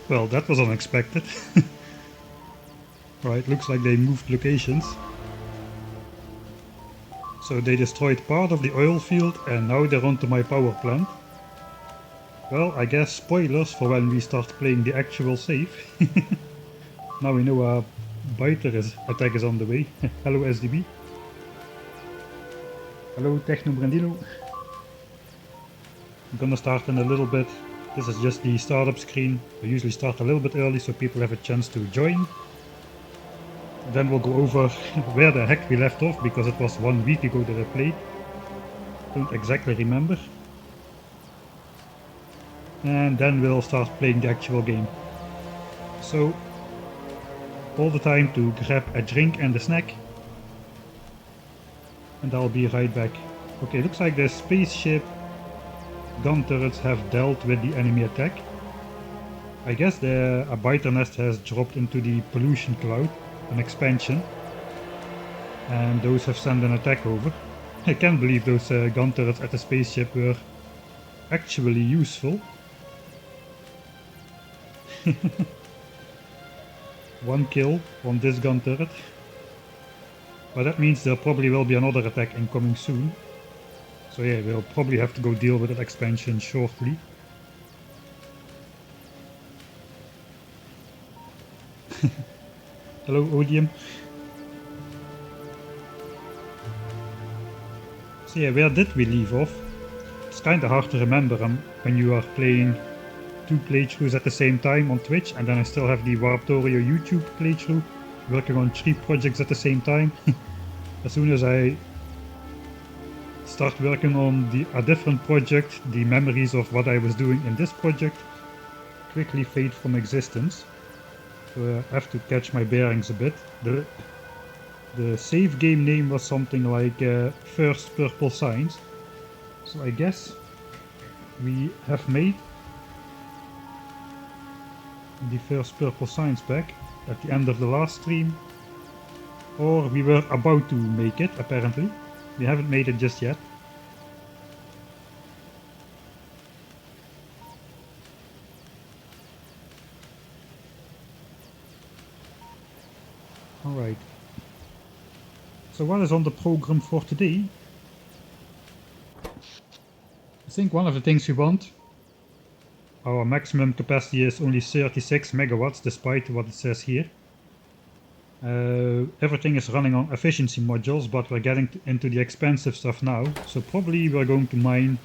Well, that was unexpected. Right, looks like they moved locations. So they destroyed part of the oil field and now they're onto my power plant. Well, I guess spoilers for when we start playing the actual save. Now we know a biter attack is on the way. Hello SDB. Hello Techno Brandilo. I'm gonna start in a little bit. This is just the startup screen. I usually start a little bit early so people have a chance to join. Then we'll go over where the heck we left off because it was 1 week ago that I played. Don't exactly remember. And then we'll start playing the actual game. So, all the time to grab a drink and a snack. And I'll be right back. Okay, looks like the spaceship gun turrets have dealt with the enemy attack. I guess a biter nest has dropped into the pollution cloud, an expansion. And those have sent an attack over. I can't believe those gun turrets at the spaceship were actually useful. One kill on this gun turret. But that means there probably will be another attack incoming soon. So yeah, we'll probably have to go deal with that expansion shortly. Hello Odium. So yeah, where did we leave off? It's kinda hard to remember when you are playing 2 playthroughs at the same time on Twitch, and then I still have the Warptorio YouTube playthrough, working on 3 projects at the same time. As soon as I start working on a different project, the memories of what I was doing in this project quickly fade from existence. So I have to catch my bearings a bit. The save game name was something like First Purple Signs. So I guess we have made the first Purple Signs pack at the end of the last stream. Or we were about to make it, apparently. We haven't made it just yet. Alright. So what is on the program for today? I think one of the things we want, our maximum capacity is only 36 megawatts despite what it says here. Everything is running on efficiency modules, but we're getting into the expensive stuff now, so probably we're going to mine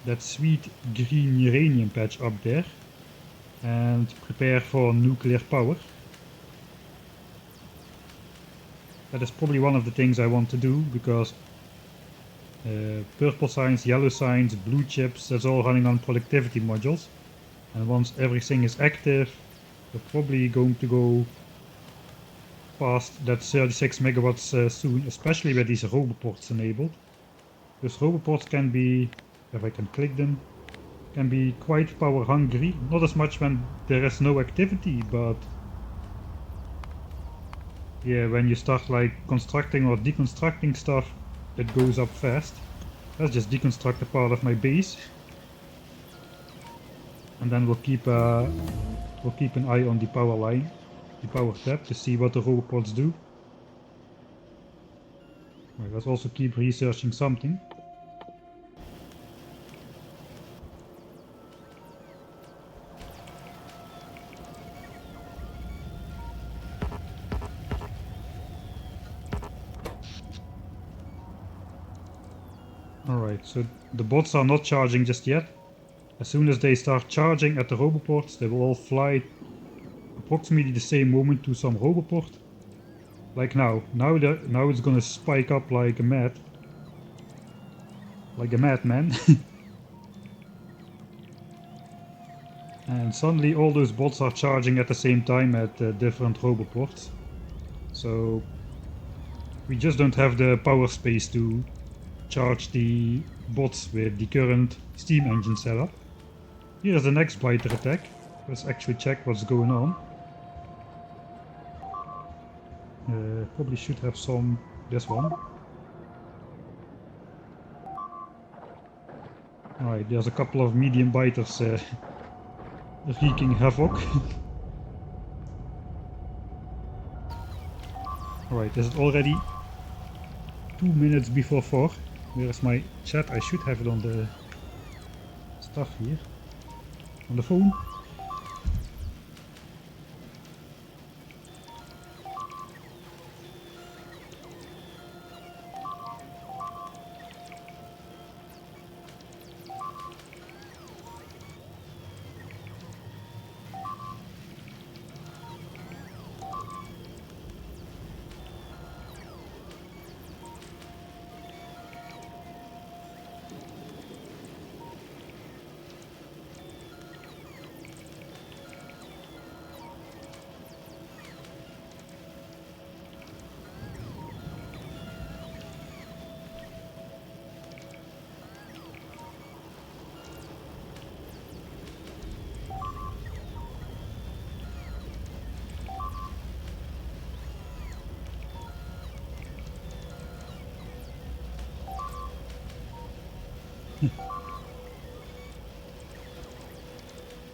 that sweet green uranium patch up there and prepare for nuclear power. That is probably one of the things I want to do, because purple signs, yellow signs, blue chips, that's all running on productivity modules, and once everything is active we're probably going to go past that 36 megawatts soon, especially with these roboports enabled. Those roboports can be, if I can click them, can be quite power hungry, not as much when there is no activity, but yeah, when you start like constructing or deconstructing stuff, it goes up fast. Let's just deconstruct a part of my base, and then we'll keep an eye on the power line, the power tab, to see what the roboports do. Right, let's also keep researching something. Alright, so the bots are not charging just yet. As soon as they start charging at the roboports, they will all fly approximately the same moment to some roboport. Like now. Now it's gonna spike up like a madman. And suddenly all those bots are charging at the same time at different roboports. So we just don't have the power space to charge the bots with the current steam engine setup. Here's the next biter attack. Let's actually check what's going on. Probably should have this one. Alright, there's a couple of medium biters wreaking havoc. Alright, is it already 2 minutes before 4? Where is my chat? I should have it on the stuff here. On the phone.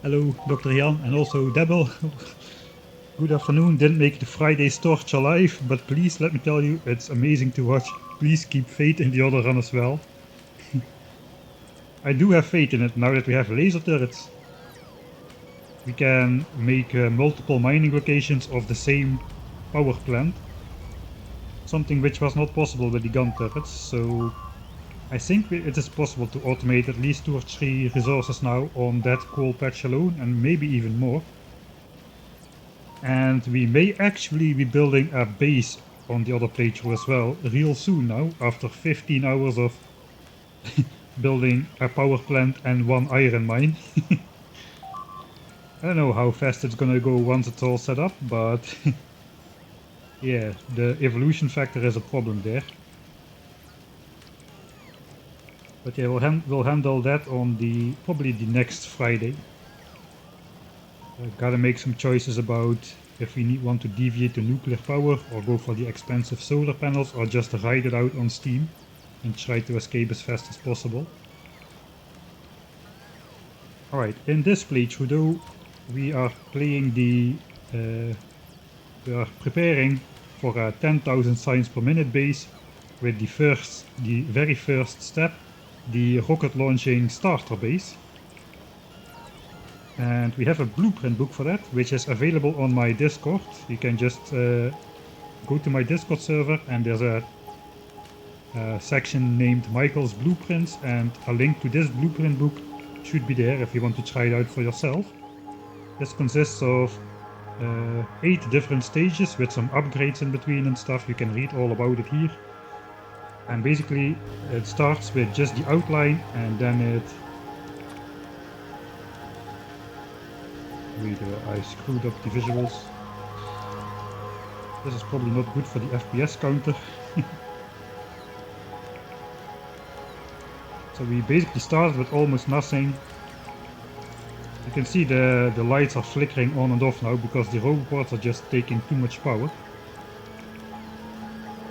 Hello, Dr. Jan, and also Debel. Good afternoon. Didn't make the Friday's torch alive, but please let me tell you, it's amazing to watch. Please keep faith in the other run as well. I do have faith in it now that we have laser turrets. We can make multiple mining locations of the same power plant. Something which was not possible with the gun turrets, so I think it is possible to automate at least 2 or 3 resources now on that coal patch alone, and maybe even more. And we may actually be building a base on the other playthrough as well, real soon now, after 15 hours of building a power plant and 1 iron mine. I don't know how fast it's gonna go once it's all set up, but yeah, the evolution factor is a problem there. But yeah, we'll handle that on probably the next Friday. Gotta make some choices about if we want to deviate to nuclear power or go for the expensive solar panels or just ride it out on steam and try to escape as fast as possible. Alright, in this playthrough though, we are playing we are preparing for a 10,000 signs per minute base with the very first step, the rocket launching starter base. And we have a blueprint book for that, which is available on my Discord. You can just go to my Discord server and there's a section named Michael's Blueprints, and a link to this blueprint book should be there if you want to try it out for yourself. This consists of 8 different stages with some upgrades in between and stuff. You can read all about it here. And basically it starts with just the outline, and then I screwed up the visuals. This is probably not good for the FPS counter. So we basically started with almost nothing. You can see the lights are flickering on and off now because the robots are just taking too much power.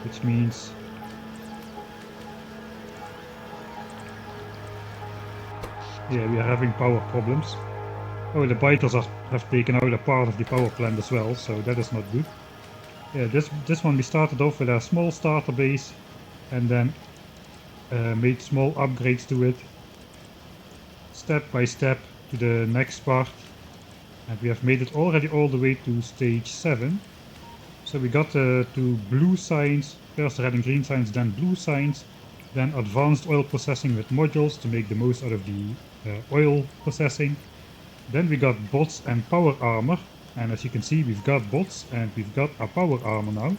Which means yeah, we are having power problems. Oh, the biters have taken out a part of the power plant as well, so that is not good. Yeah, this one we started off with a small starter base and then made small upgrades to it, step by step to the next part, and we have made it already all the way to stage 7. So we got to blue signs, first red and green signs, then blue signs, then advanced oil processing with modules to make the most out of the oil processing. Then we got bots and power armor, and as you can see we've got bots and we've got a power armor now.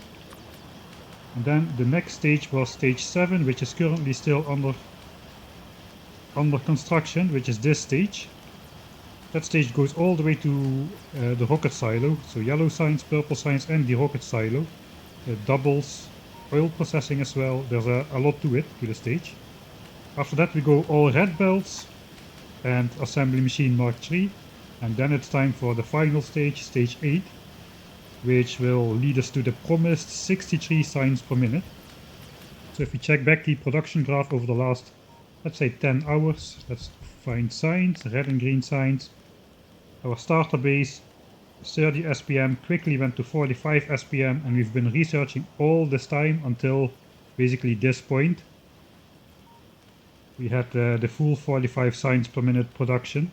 And then the next stage was stage 7, which is currently still under construction, which is this stage. That stage goes all the way to the rocket silo, so yellow signs, purple signs and the rocket silo. It doubles oil processing as well. There's a lot to it, to the stage. After that we go all red belts and assembly machine Mark III, and then it's time for the final stage, stage 8, which will lead us to the promised 63 signs per minute. So if we check back the production graph over the last, let's say 10 hours, let's find signs, red and green signs. Our starter base, 30 SPM, quickly went to 45 SPM, and we've been researching all this time until basically this point. We had the full 45 signs per minute production.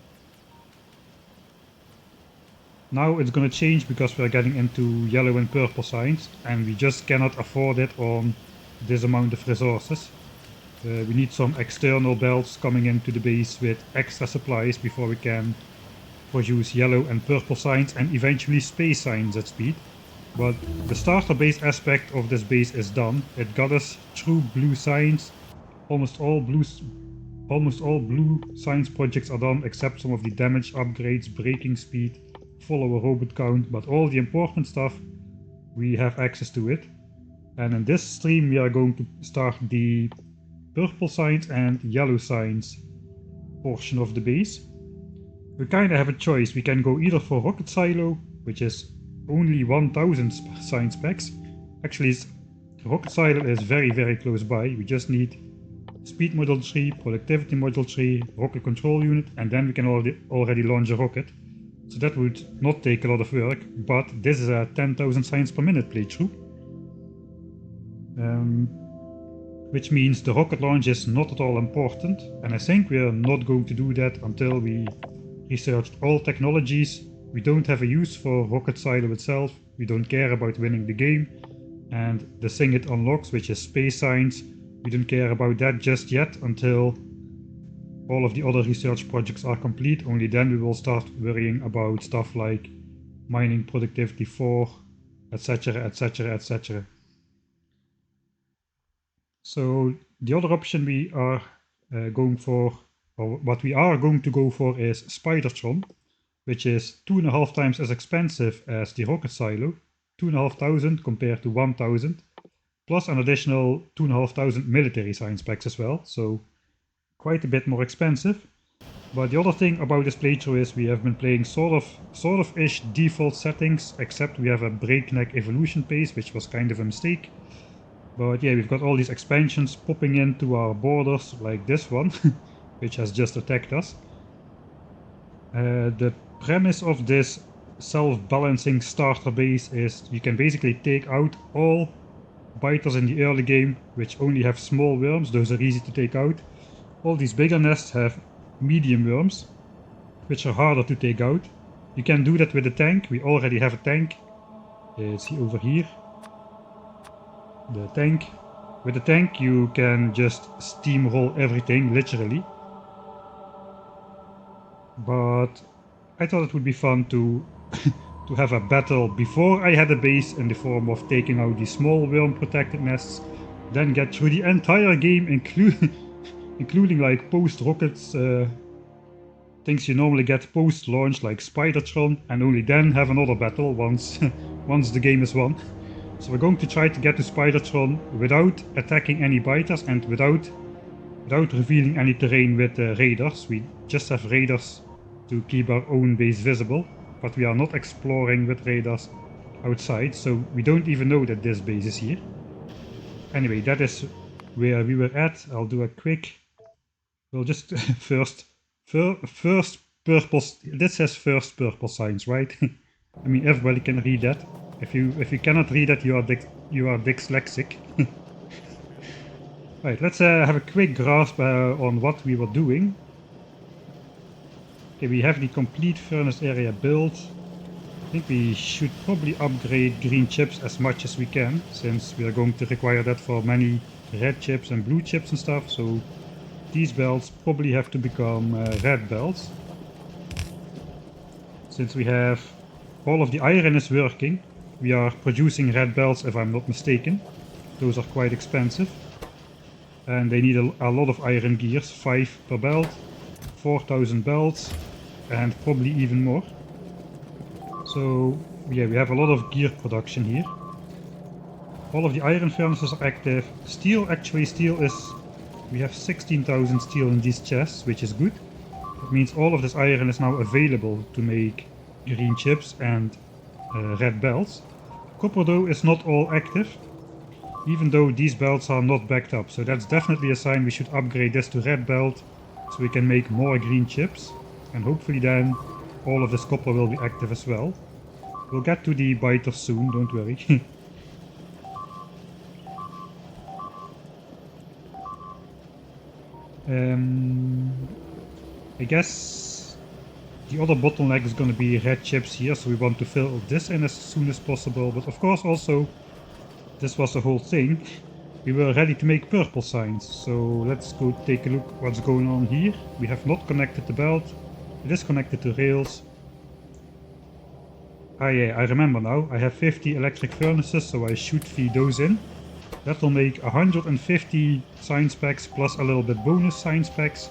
Now it's gonna change because we're getting into yellow and purple signs, and we just cannot afford it on this amount of resources. We need some external belts coming into the base with extra supplies before we can produce yellow and purple signs and eventually space signs at speed. But the starter base aspect of this base is done. It got us true blue signs. Almost all blue science projects are done except some of the damage upgrades, braking speed, follower robot count, but all the important stuff we have access to it. And in this stream we are going to start the purple signs and yellow signs portion of the base. We kinda have a choice. We can go either for rocket silo, which is only 1000 science packs. Actually, rocket silo is very close by. We just need speed module 3, productivity module 3, rocket control unit, and then we can already launch a rocket. So that would not take a lot of work, but this is a 10,000 science per minute playthrough. Which means the rocket launch is not at all important, and I think we are not going to do that until we researched all technologies. We don't have a use for rocket silo itself, we don't care about winning the game, and the thing it unlocks, which is space science, we don't care about that just yet until all of the other research projects are complete. Only then we will start worrying about stuff like mining productivity 4, etc, etc, etc. So the other option we are going for, or what we are going to go for, is Spidertron, which is 2.5 times as expensive as the rocket silo, 2,500 compared to 1,000, plus an additional 2,500 military science packs as well, so quite a bit more expensive. But the other thing about this playthrough is we have been playing sort of-ish default settings, except we have a breakneck evolution pace, which was kind of a mistake. But yeah, we've got all these expansions popping into our borders, like this one, which has just attacked us. The premise of this self-balancing starter base is you can basically take out all biters in the early game, which only have small worms. Those are easy to take out. All these bigger nests have medium worms, which are harder to take out. You can do that with a tank. We already have a tank. It's over here. The tank. With the tank you can just steamroll everything, literally. But I thought it would be fun to to have a battle before I had a base, in the form of taking out the small worm protected nests, then get through the entire game, including like post-rockets, things you normally get post-launch like Spidertron, and only then have another battle once the game is won. So we're going to try to get to Spidertron without attacking any biters and without revealing any terrain with raiders. We just have raiders to keep our own base visible, but we are not exploring with raiders outside, so we don't even know that this base is here. Anyway, that is where we were at. I'll do a quick... We'll just first purple... This says first purple signs, right? I mean, everybody can read that. If you cannot read that, you are dyslexic. Right, let's have a quick grasp on what we were doing. Okay, we have the complete furnace area built. I think we should probably upgrade green chips as much as we can, since we are going to require that for many red chips and blue chips and stuff, so these belts probably have to become red belts. Since we have all of the iron is working, we are producing red belts if I'm not mistaken. Those are quite expensive. And they need a lot of iron gears, 5 per belt, 4,000 belts, and probably even more. So yeah, we have a lot of gear production here. All of the iron furnaces are active. Steel is... We have 16,000 steel in these chests, which is good. That means all of this iron is now available to make green chips and red belts. Copper though is not all active, even though these belts are not backed up, so that's definitely a sign we should upgrade this to red belt so we can make more green chips, and hopefully then all of this copper will be active as well. We'll get to the biters soon, don't worry. I guess the other bottleneck is going to be red chips here, so we want to fill this in as soon as possible. But of course also, this was the whole thing. We were ready to make purple signs, so let's go take a look what's going on here. We have not connected the belt. It is connected to rails. Ah yeah, I remember now. I have 50 electric furnaces, so I should feed those in. That will make 150 science packs plus a little bit bonus science packs.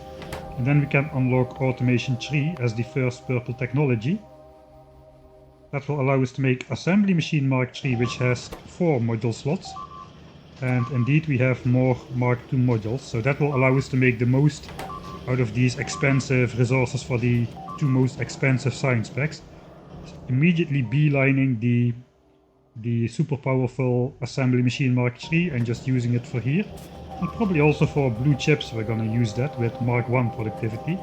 And then we can unlock Automation 3 as the first purple technology. That will allow us to make Assembly Machine Mark 3, which has 4 module slots. And indeed we have more Mark II modules, so that will allow us to make the most out of these expensive resources for the 2 most expensive science packs. Immediately beelining the super powerful Assembly Machine Mark III and just using it for here. And probably also for blue chips we're gonna use that with Mark I productivity.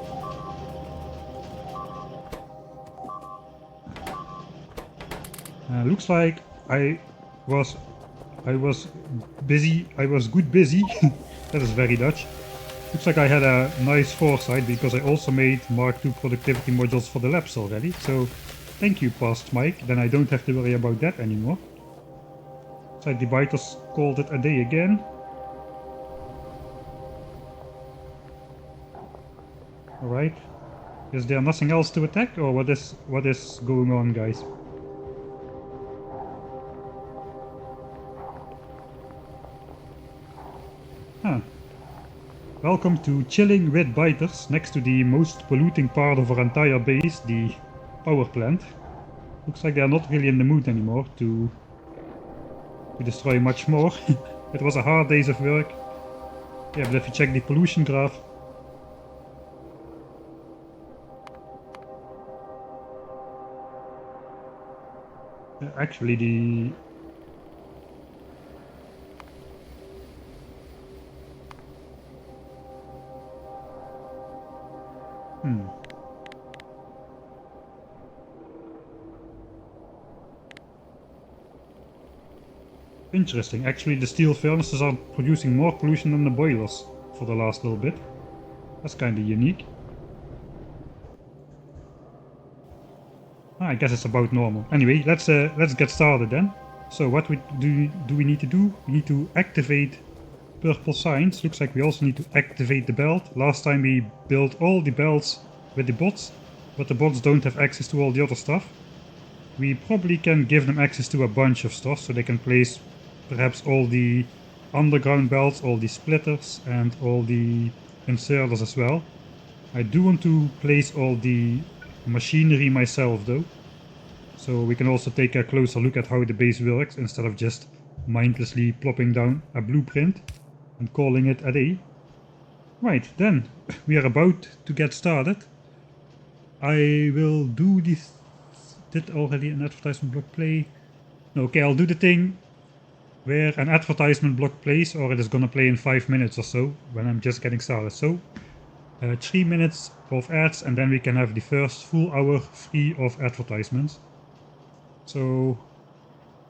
Looks like I was busy. I was good busy. That is very Dutch. Looks like I had a nice foresight because I also made Mark II productivity modules for the labs already. So thank you, past Mike. Then I don't have to worry about that anymore. So the biters called it a day again. Alright. Is there nothing else to attack, or what is going on, guys? Huh. Welcome to Chilling with Biters, next to the most polluting part of our entire base, the power plant. Looks like they are not really in the mood anymore to destroy much more. It was a hard days of work. Yeah, but if you check the pollution graph, actually the Interesting. Actually, the steel furnaces are producing more pollution than the boilers for the last little bit. That's kind of unique. I guess it's about normal. Anyway, let's get started then. So what do we need to do? We need to activate purple signs. Looks like we also need to activate the belt. Last time we built all the belts with the bots, but the bots don't have access to all the other stuff. We probably can give them access to a bunch of stuff, so they can place perhaps all the underground belts, all the splitters, and all the inserters as well. I do want to place all the machinery myself though, so we can also take a closer look at how the base works instead of just mindlessly plopping down a blueprint and calling it a day. Right, then we are about to get started. I will do this. Did already an advertisement block play? No, okay, I'll do the thing where an advertisement block plays, or it is gonna play in 5 minutes or so when I'm just getting started. So 3 minutes of ads, and then we can have the first full hour free of advertisements. So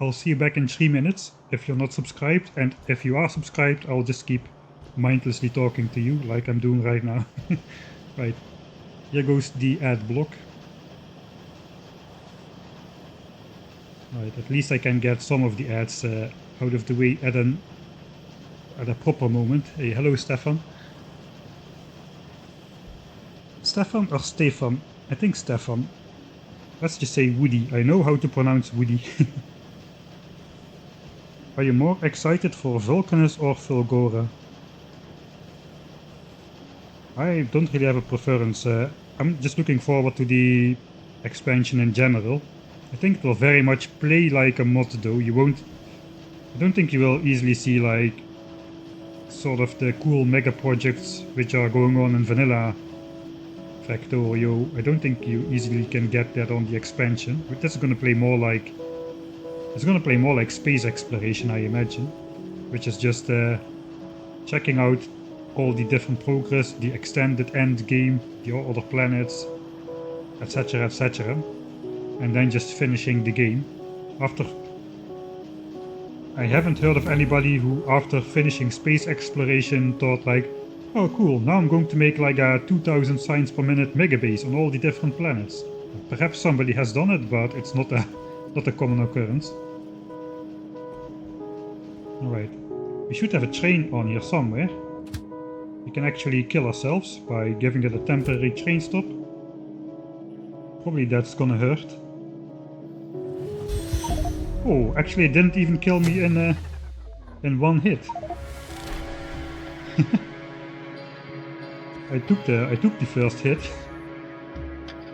I'll see you back in 3 minutes if you're not subscribed, and if you are subscribed I'll just keep mindlessly talking to you like I'm doing right now. Right, here goes the ad block. Right, at least I can get some of the ads out of the way at a proper moment. Hey, hello Stefan. Stefan or Stefan? I think Stefan. Let's just say Woody. I know how to pronounce Woody. Are you more excited for Vulcanus or Fulgora? I don't really have a preference. I'm just looking forward to the expansion in general. I think it will very much play like a mod though. I don't think you will easily see like sort of the cool mega projects which are going on in vanilla Factorio. I don't think you easily can get that on the expansion. But that's gonna play more like space exploration, I imagine, which is just checking out all the different progress, the extended end game, the other planets, etc, etc. And then just finishing the game. I haven't heard of anybody who after finishing space exploration thought like, oh cool, now I'm going to make like a 2000 signs per minute megabase on all the different planets. Perhaps somebody has done it, but it's not a common occurrence. Alright, we should have a train on here somewhere. We can actually kill ourselves by giving it a temporary train stop. Probably that's gonna hurt. Oh, actually it didn't even kill me in one hit. I took the first hit.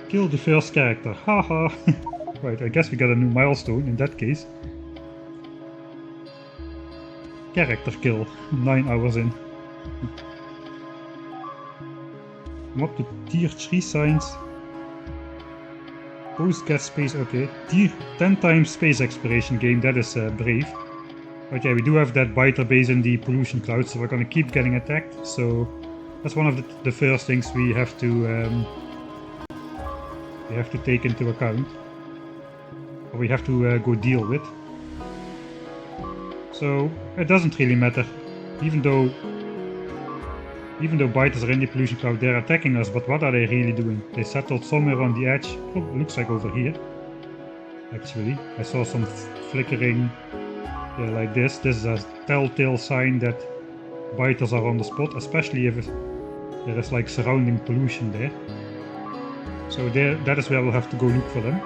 Kill the first character. Haha. Right, I guess we got a new milestone in that case. Character kill. 9 hours in. I'm up to tier 3 signs. Post get space, okay. Tier 10 times space exploration game, that is brave. Okay, we do have that biter base in the pollution cloud, so we're gonna keep getting attacked. So that's one of the first things we have to take into account. Or we have to go deal with. So it doesn't really matter. Even though biters are in the pollution cloud, they're attacking us, but what are they really doing? They settled somewhere on the edge. Oh, looks like over here. Actually, I saw some flickering like this. This is a telltale sign that biters are on the spot, especially if there is like surrounding pollution there. So that is where we'll have to go look for them.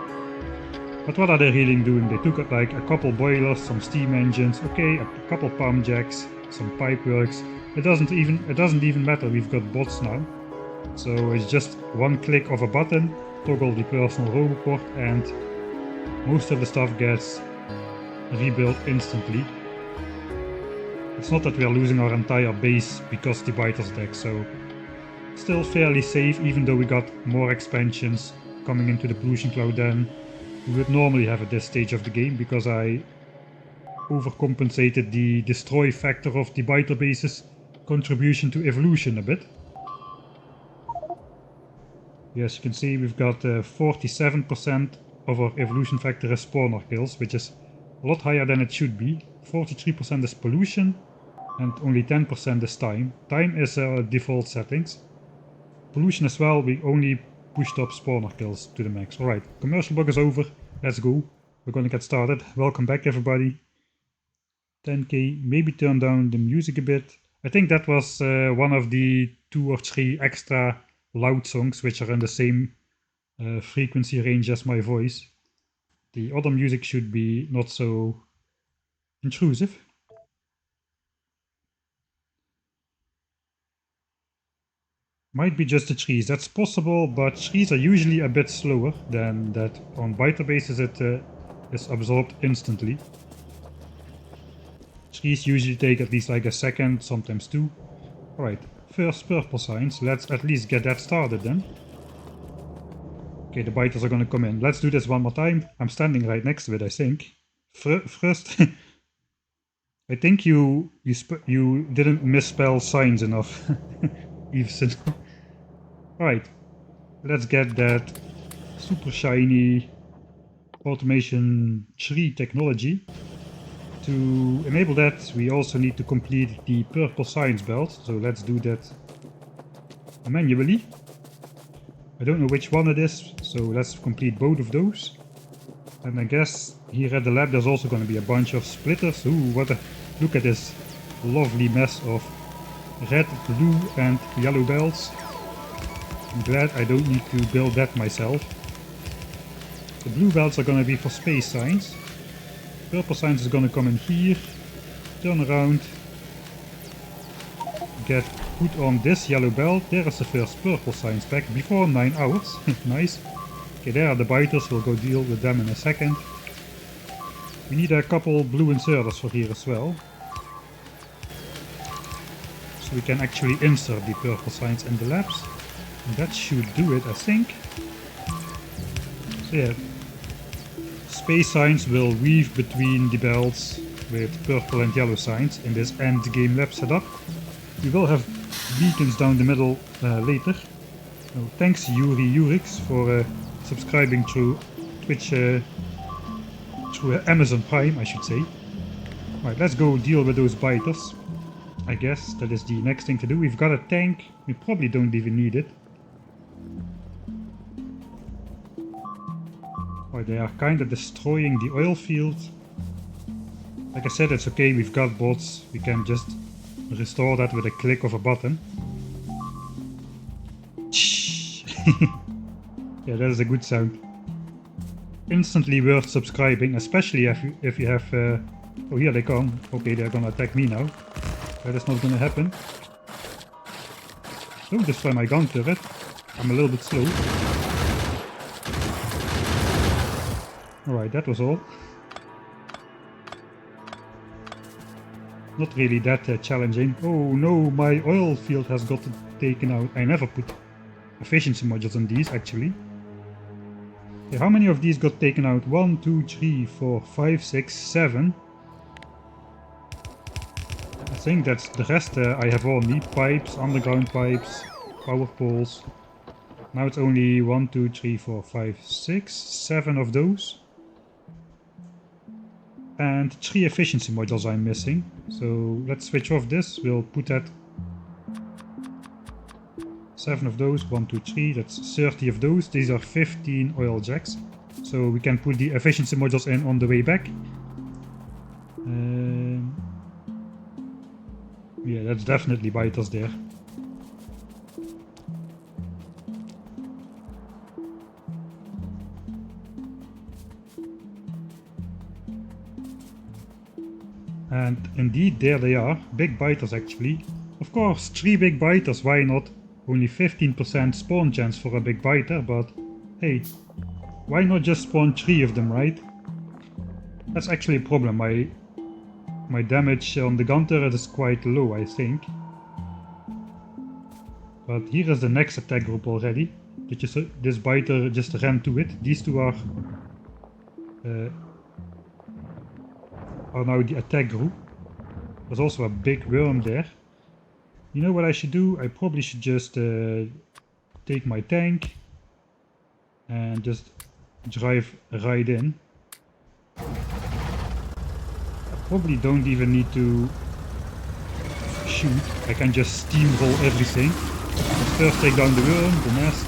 But what are they really doing? They took like a couple boilers, some steam engines, okay, a couple pump jacks, some pipe works. It doesn't even matter, we've got bots now. So it's just one click of a button, toggle the personal roboport, and most of the stuff gets rebuilt instantly. It's not that we are losing our entire base because the biters attack, so still fairly safe, even though we got more expansions coming into the pollution cloud than we would normally have at this stage of the game, because I overcompensated the destroy factor of the biter base's contribution to evolution a bit. Yes, you can see we've got 47% of our evolution factor is spawner kills, which is a lot higher than it should be. 43% is pollution and only 10% is time. Time is default settings. Pollution as well, we only pushed up spawner kills to the max. Alright, commercial block is over, let's go. We're gonna get started. Welcome back everybody. 10k, maybe turn down the music a bit. I think that was one of the 2 or 3 extra loud songs which are in the same frequency range as my voice. The other music should be not so intrusive. Might be just the trees, that's possible, but trees are usually a bit slower than that. On biter bases it is absorbed instantly. Trees usually take at least like a second, sometimes 2. Alright, first purple signs, let's at least get that started then. Okay, the biters are gonna come in. Let's do this one more time. I'm standing right next to it, I think. First, I think you didn't misspell signs enough, Eveson. Alright, let's get that super shiny automation tree technology. To enable that, we also need to complete the purple science belt, so let's do that manually. I don't know which one it is, so let's complete both of those. And I guess here at the lab there's also going to be a bunch of splitters. Ooh, look at this lovely mess of red, blue and yellow belts. I'm glad I don't need to build that myself. The blue belts are going to be for space science. Purple science is going to come in here, turn around, get put on this yellow belt. There is the first purple science pack before 9 hours. Nice. Okay, there are the biters, we'll go deal with them in a second. We need a couple blue inserters for here as well. So we can actually insert the purple science in the labs. And that should do it, I think. So yeah. Space signs will weave between the belts with purple and yellow signs in this end game lab setup. We will have beacons down the middle later. Oh, thanks Yuri Urix for subscribing through Twitch, through Amazon Prime, I should say. Right, let's go deal with those biters. I guess that is the next thing to do. We've got a tank. We probably don't even need it. Right, they are kind of destroying the oil field. Like I said, it's okay, we've got bots. We can just restore that with a click of a button. Yeah, that is a good sound. Instantly worth subscribing, especially if you have... oh, here they come. Okay, they're gonna attack me now. That is not gonna happen. Don't destroy my gun turret. I'm a little bit slow. Alright, that was all. Not really that challenging. Oh no, my oil field has got taken out. I never put efficiency modules on these actually. Okay, how many of these got taken out? 1, 2, 3, 4, 5, 6, 7. I think that's the rest I have only. Pipes, underground pipes, power poles. Now it's only 1, 2, 3, 4, 5, 6, 7 of those. And 3 efficiency modules I'm missing. So let's switch off this. We'll put that 7 of those, 1, 2, 3, that's 30 of those. These are 15 oil jacks. So we can put the efficiency modules in on the way back. Yeah, that's definitely biters there. And indeed, there they are. Big biters actually. Of course, 3 big biters, why not? Only 15% spawn chance for a big biter, but hey, why not just spawn 3 of them, right? That's actually a problem. My damage on the gun turret is quite low, I think. But here is the next attack group already. This biter just ran to it. These two are now the attack group. There's also a big worm there. You know what I should do? I probably should just take my tank and just drive right in. I probably don't even need to shoot. I can just steamroll everything. Let's first take down the worm, the nest.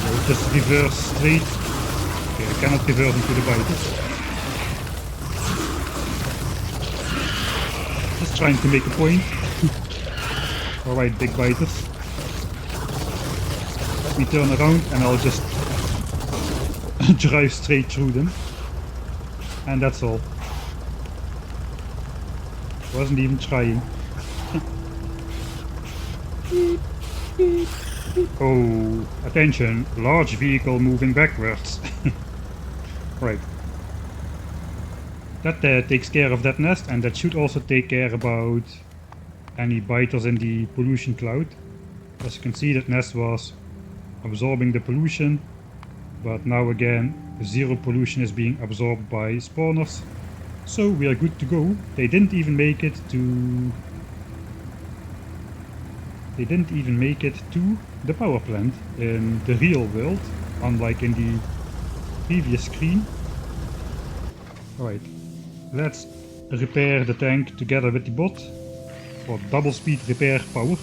So just reverse straight. Okay, I cannot reverse into the biters. Just trying to make a point. Alright, big biters. Let me turn around and I'll just drive straight through them. And that's all. Wasn't even trying. Oh, attention, large vehicle moving backwards. Right. That takes care of that nest, and that should also take care about any biters in the pollution cloud. As you can see, that nest was absorbing the pollution, but now again 0 pollution is being absorbed by spawners. So we are good to go. They didn't even make it to the power plant in the real world, unlike in the previous screen. Alright, let's repair the tank together with the bot for double speed repair power.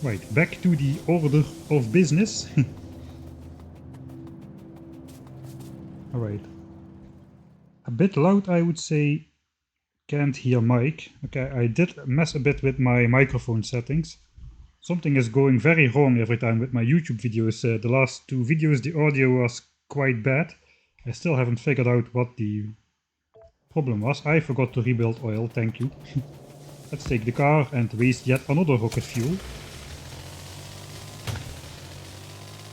Right, back to the order of business. Alright. A bit loud, I would say. Can't hear mic. Okay, I did mess a bit with my microphone settings. Something is going very wrong every time with my YouTube videos. The last 2 videos the audio was quite bad. I still haven't figured out what the problem was. I forgot to rebuild oil, thank you. Let's take the car and waste yet another rocket fuel.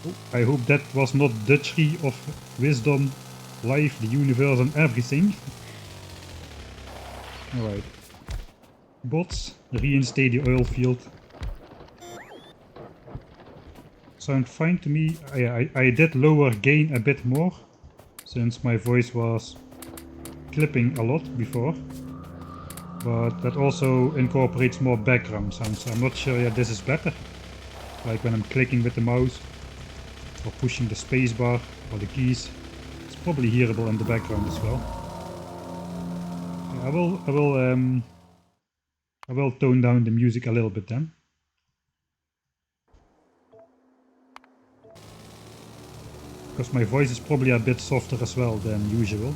Oh, I hope that was not the tree of wisdom, life, the universe and everything. Alright. Bots, reinstate the oil field. Sound fine to me. I did lower gain a bit more, since my voice was clipping a lot before. but that also incorporates more background sounds. So I'm not sure yet this is better. Like when I'm clicking with the mouse or pushing the spacebar or the keys. It's probably hearable in the background as well. I will tone down the music a little bit then. Because my voice is probably a bit softer as well than usual.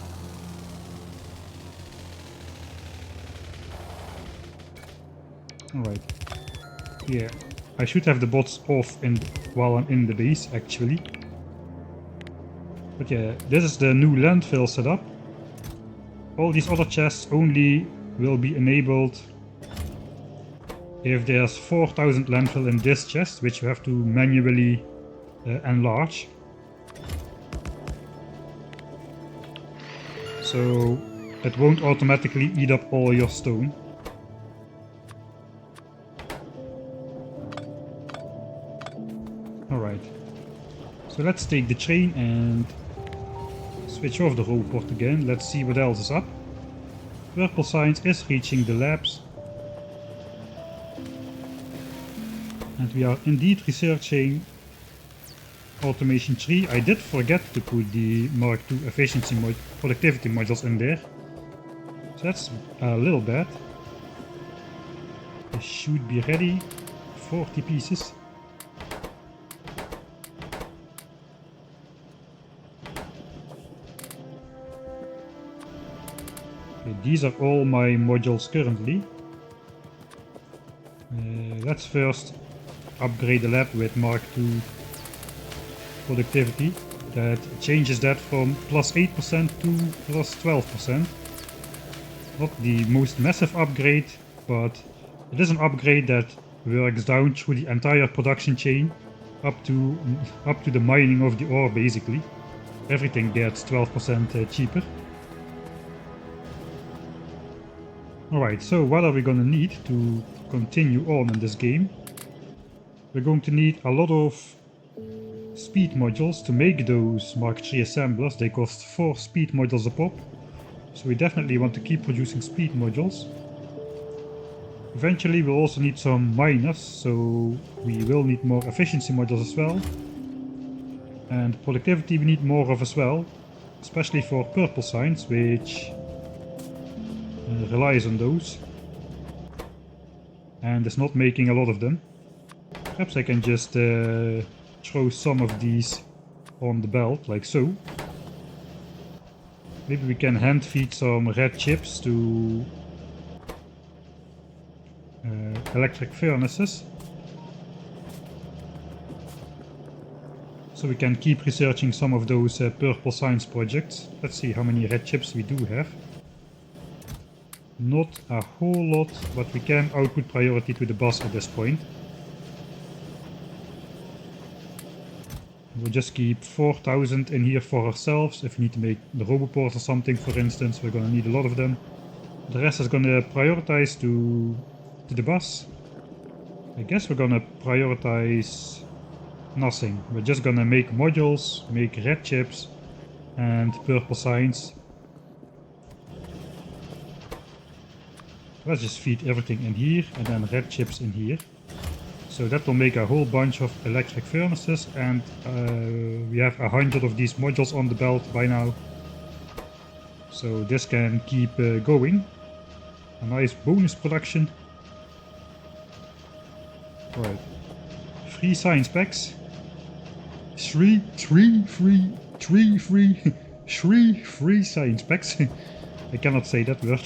Alright. Yeah. I should have the bots off while I'm in the base actually. But yeah, this is the new landfill setup. All these other chests only will be enabled if there's 4000 landfill in this chest, which you have to manually enlarge. So it won't automatically eat up all your stone. Alright, so let's take the train and switch off the roboport again. Let's see what else is up. Purple Science is reaching the labs. And we are indeed researching Automation 3. I did forget to put the Mark II efficiency productivity modules in there. So that's a little bad. They should be ready. 40 pieces. Okay, these are all my modules currently. Let's first upgrade the lab with Mark II productivity. That changes that from plus 8% to plus 12%. Not the most massive upgrade, but it is an upgrade that works down through the entire production chain up to the mining of the ore basically. Everything gets 12% cheaper. Alright, so what are we gonna need to continue on in this game? We're going to need a lot of speed modules to make those Mark III assemblers. They cost 4 speed modules a pop. So we definitely want to keep producing speed modules. Eventually we'll also need some miners, so we will need more efficiency modules as well. And productivity we need more of as well, especially for Purple Science, which relies on those. And is not making a lot of them. Perhaps I can just throw some of these on the belt, like so. Maybe we can hand feed some red chips to electric furnaces. So we can keep researching some of those Purple Science projects. Let's see how many red chips we do have. Not a whole lot, but we can output priority to the boss at this point. We'll just keep 4000 in here for ourselves. If we need to make the roboport or something, for instance, we're gonna need a lot of them. The rest is gonna prioritize to the boss. I guess we're gonna prioritize nothing. We're just gonna make modules, make red chips and Purple Science. Let's just feed everything in here and then red chips in here. So that will make a whole bunch of electric furnaces, and we have 100 of these modules on the belt by now. So this can keep going. A nice bonus production. Right. 3 science packs. 3 free science packs. I cannot say that word.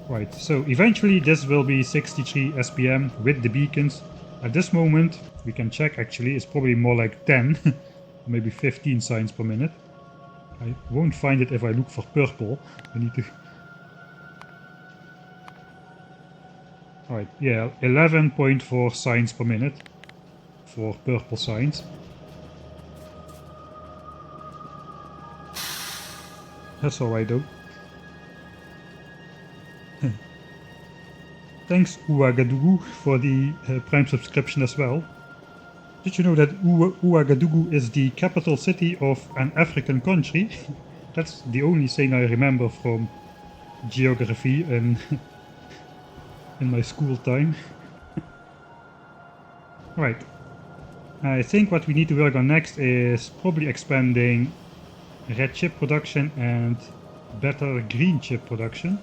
Right, so eventually this will be 63 SPM with the beacons. At this moment, we can check actually, it's probably more like 10, maybe 15 signs per minute. I won't find it if I look for purple. I need to... Alright, yeah, 11.4 signs per minute for Purple Science. That's alright though. Thanks Ouagadougou for the Prime subscription as well. Did you know that Ouagadougou is the capital city of an African country? That's the only thing I remember from geography in my school time. Right. I think what we need to work on next is probably expanding red chip production and better green chip production.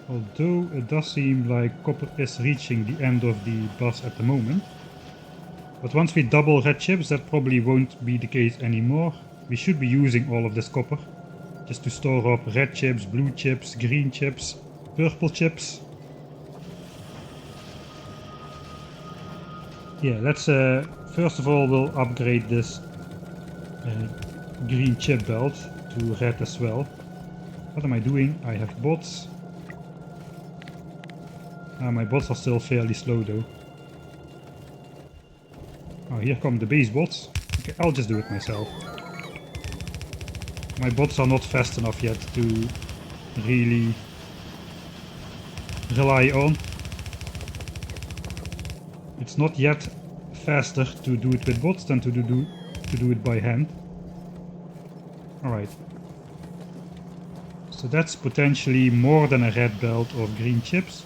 Although it does seem like copper is reaching the end of the bus at the moment. But once we double red chips, that probably won't be the case anymore. We should be using all of this copper just to store up red chips, blue chips, green chips, purple chips. Yeah, let's first of all we'll upgrade this green chip belt to red as well. What am I doing? I have bots. My bots are still fairly slow though. Oh, here come the base bots. Okay, I'll just do it myself. My bots are not fast enough yet to really rely on. It's not yet faster to do it with bots than to do it by hand. Alright. So that's potentially more than a red belt of green chips.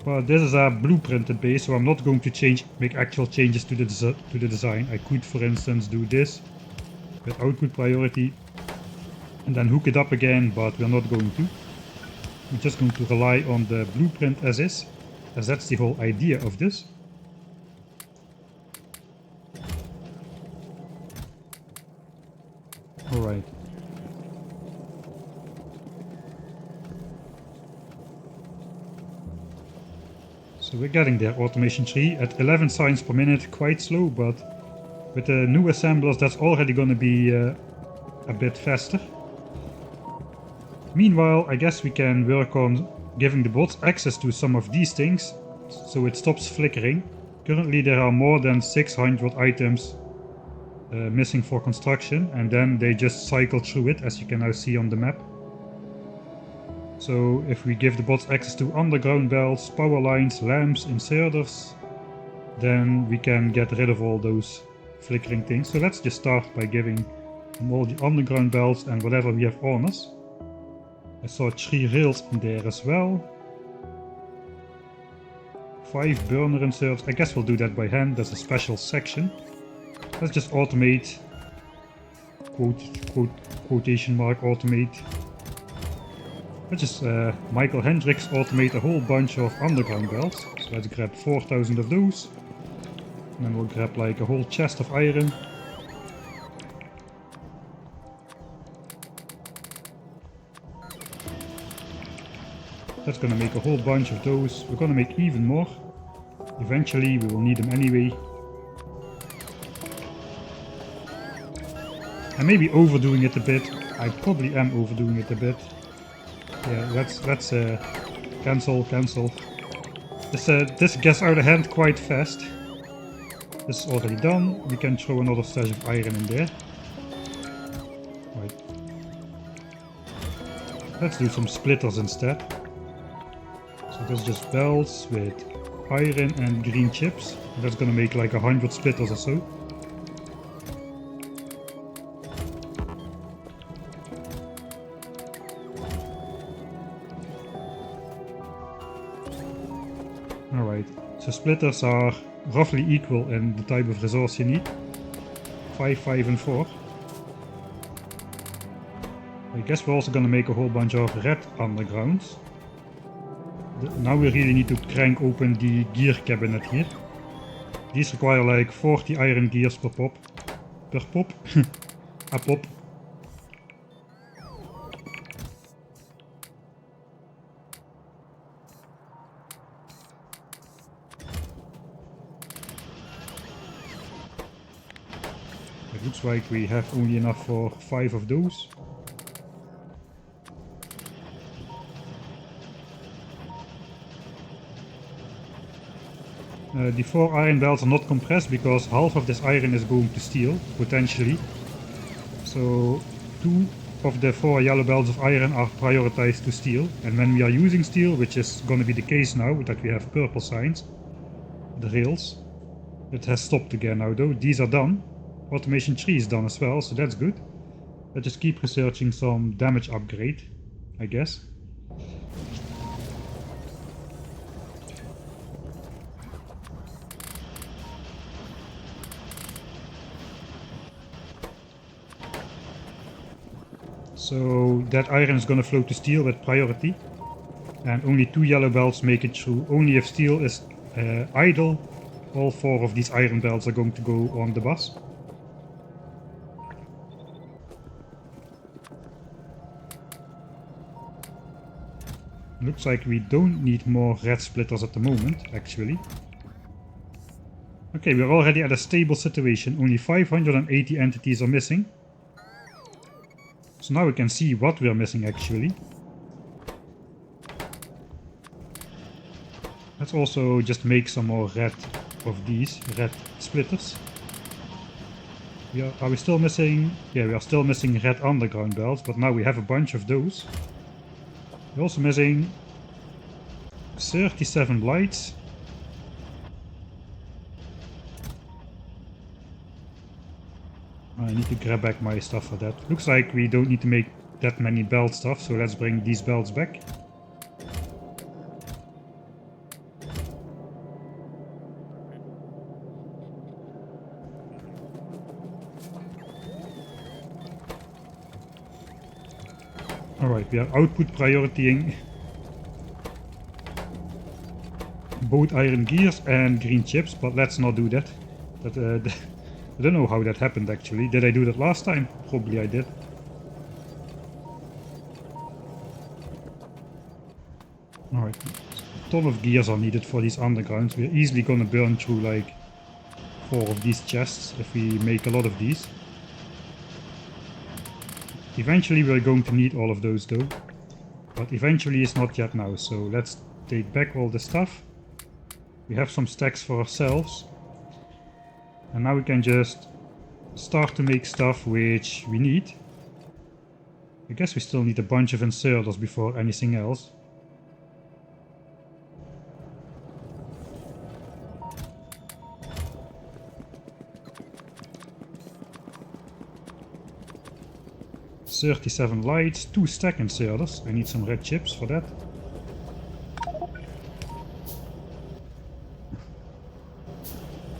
But this is a blueprinted base, so I'm not going to make actual changes to the design. I could, for instance, do this with output priority and then hook it up again, but we're not going to. We're just going to rely on the blueprint as is, as that's the whole idea of this. Alright. So we're getting there, automation 3 at 11 signs per minute, quite slow, but with the new assemblers that's already gonna be a bit faster. Meanwhile, I guess we can work on giving the bots access to some of these things, so it stops flickering. Currently there are more than 600 items missing for construction, and then they just cycle through it, as you can now see on the map. So if we give the bots access to underground belts, power lines, lamps, inserters, then we can get rid of all those flickering things. So let's just start by giving them all the underground belts and whatever we have on us. I saw 3 rails in there as well. 5 burner inserts. I guess we'll do that by hand. There's a special section. Let's just automate, quotation mark automate. Let's just Michael Hendricks automate a whole bunch of underground belts. So let's grab 4,000 of those. And then we'll grab like a whole chest of iron. That's gonna make a whole bunch of those. We're gonna make even more. Eventually we will need them anyway. I may be overdoing it a bit. I probably am overdoing it a bit. Yeah, let's cancel. This gets out of hand quite fast. This is already done. We can throw another stash of iron in there. Right. Let's do some splitters instead. So that's just belts with iron and green chips. That's gonna make like 100 splitters or so. Alright, so splitters are roughly equal in the type of resource you need. 5, 5 and 4. I guess we're also gonna make a whole bunch of red undergrounds. Now we really need to crank open the gear cabinet here. These require like 40 iron gears per pop. A pop. It looks like we have only enough for 5 of those. The 4 iron belts are not compressed because half of this iron is going to steel, potentially. So 2 of the 4 yellow belts of iron are prioritized to steel. And when we are using steel, which is going to be the case now that we have purple signs, the rails, it has stopped again now though. These are done. Automation 3 is done as well, so that's good. Let's just keep researching some damage upgrade, I guess. So that iron is gonna flow to steel with priority. And only 2 yellow belts make it through. Only if steel is idle, all 4 of these iron belts are going to go on the bus. Looks like we don't need more red splitters at the moment, actually. Okay, we're already at a stable situation. Only 580 entities are missing. So now we can see what we're missing, actually. Let's also just make some more red of these red splitters. Are we still missing? Yeah, we are still missing red underground belts, but now we have a bunch of those. We're also missing 37 lights. I need to grab back my stuff for that. Looks like we don't need to make that many belt stuff, so let's bring these belts back. Alright, we are output prioritying both iron gears and green chips, but let's not do that. I don't know how that happened actually. Did I do that last time? Probably I did. Alright, a ton of gears are needed for these undergrounds. We're easily gonna burn through like 4 of these chests if we make a lot of these. Eventually we're going to need all of those though. But eventually is not yet now, so let's take back all the stuff. We have some stacks for ourselves. And now we can just start to make stuff which we need. I guess we still need a bunch of inserters before anything else. "37 lights, 2 stack inserters. I need some red chips for that.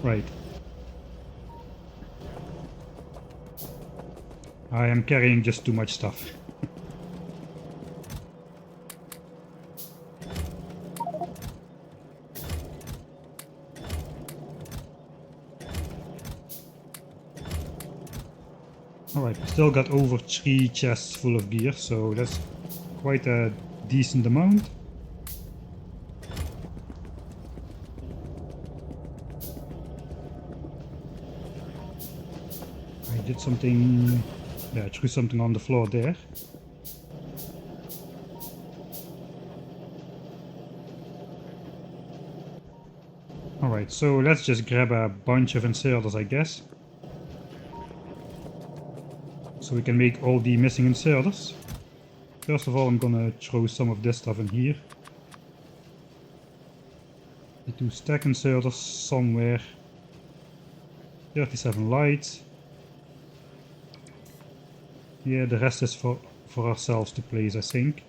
Right. I am carrying just too much stuff. Alright, we still got over 3 chests full of gear, so that's quite a decent amount. I did something... yeah, I threw something on the floor there. Alright, so let's just grab a bunch of inserters, I guess. So we can make all the missing inserters. First of all, I'm gonna throw some of this stuff in here. The 2 stack inserters somewhere. 37 lights. Yeah, the rest is for ourselves to place, I think.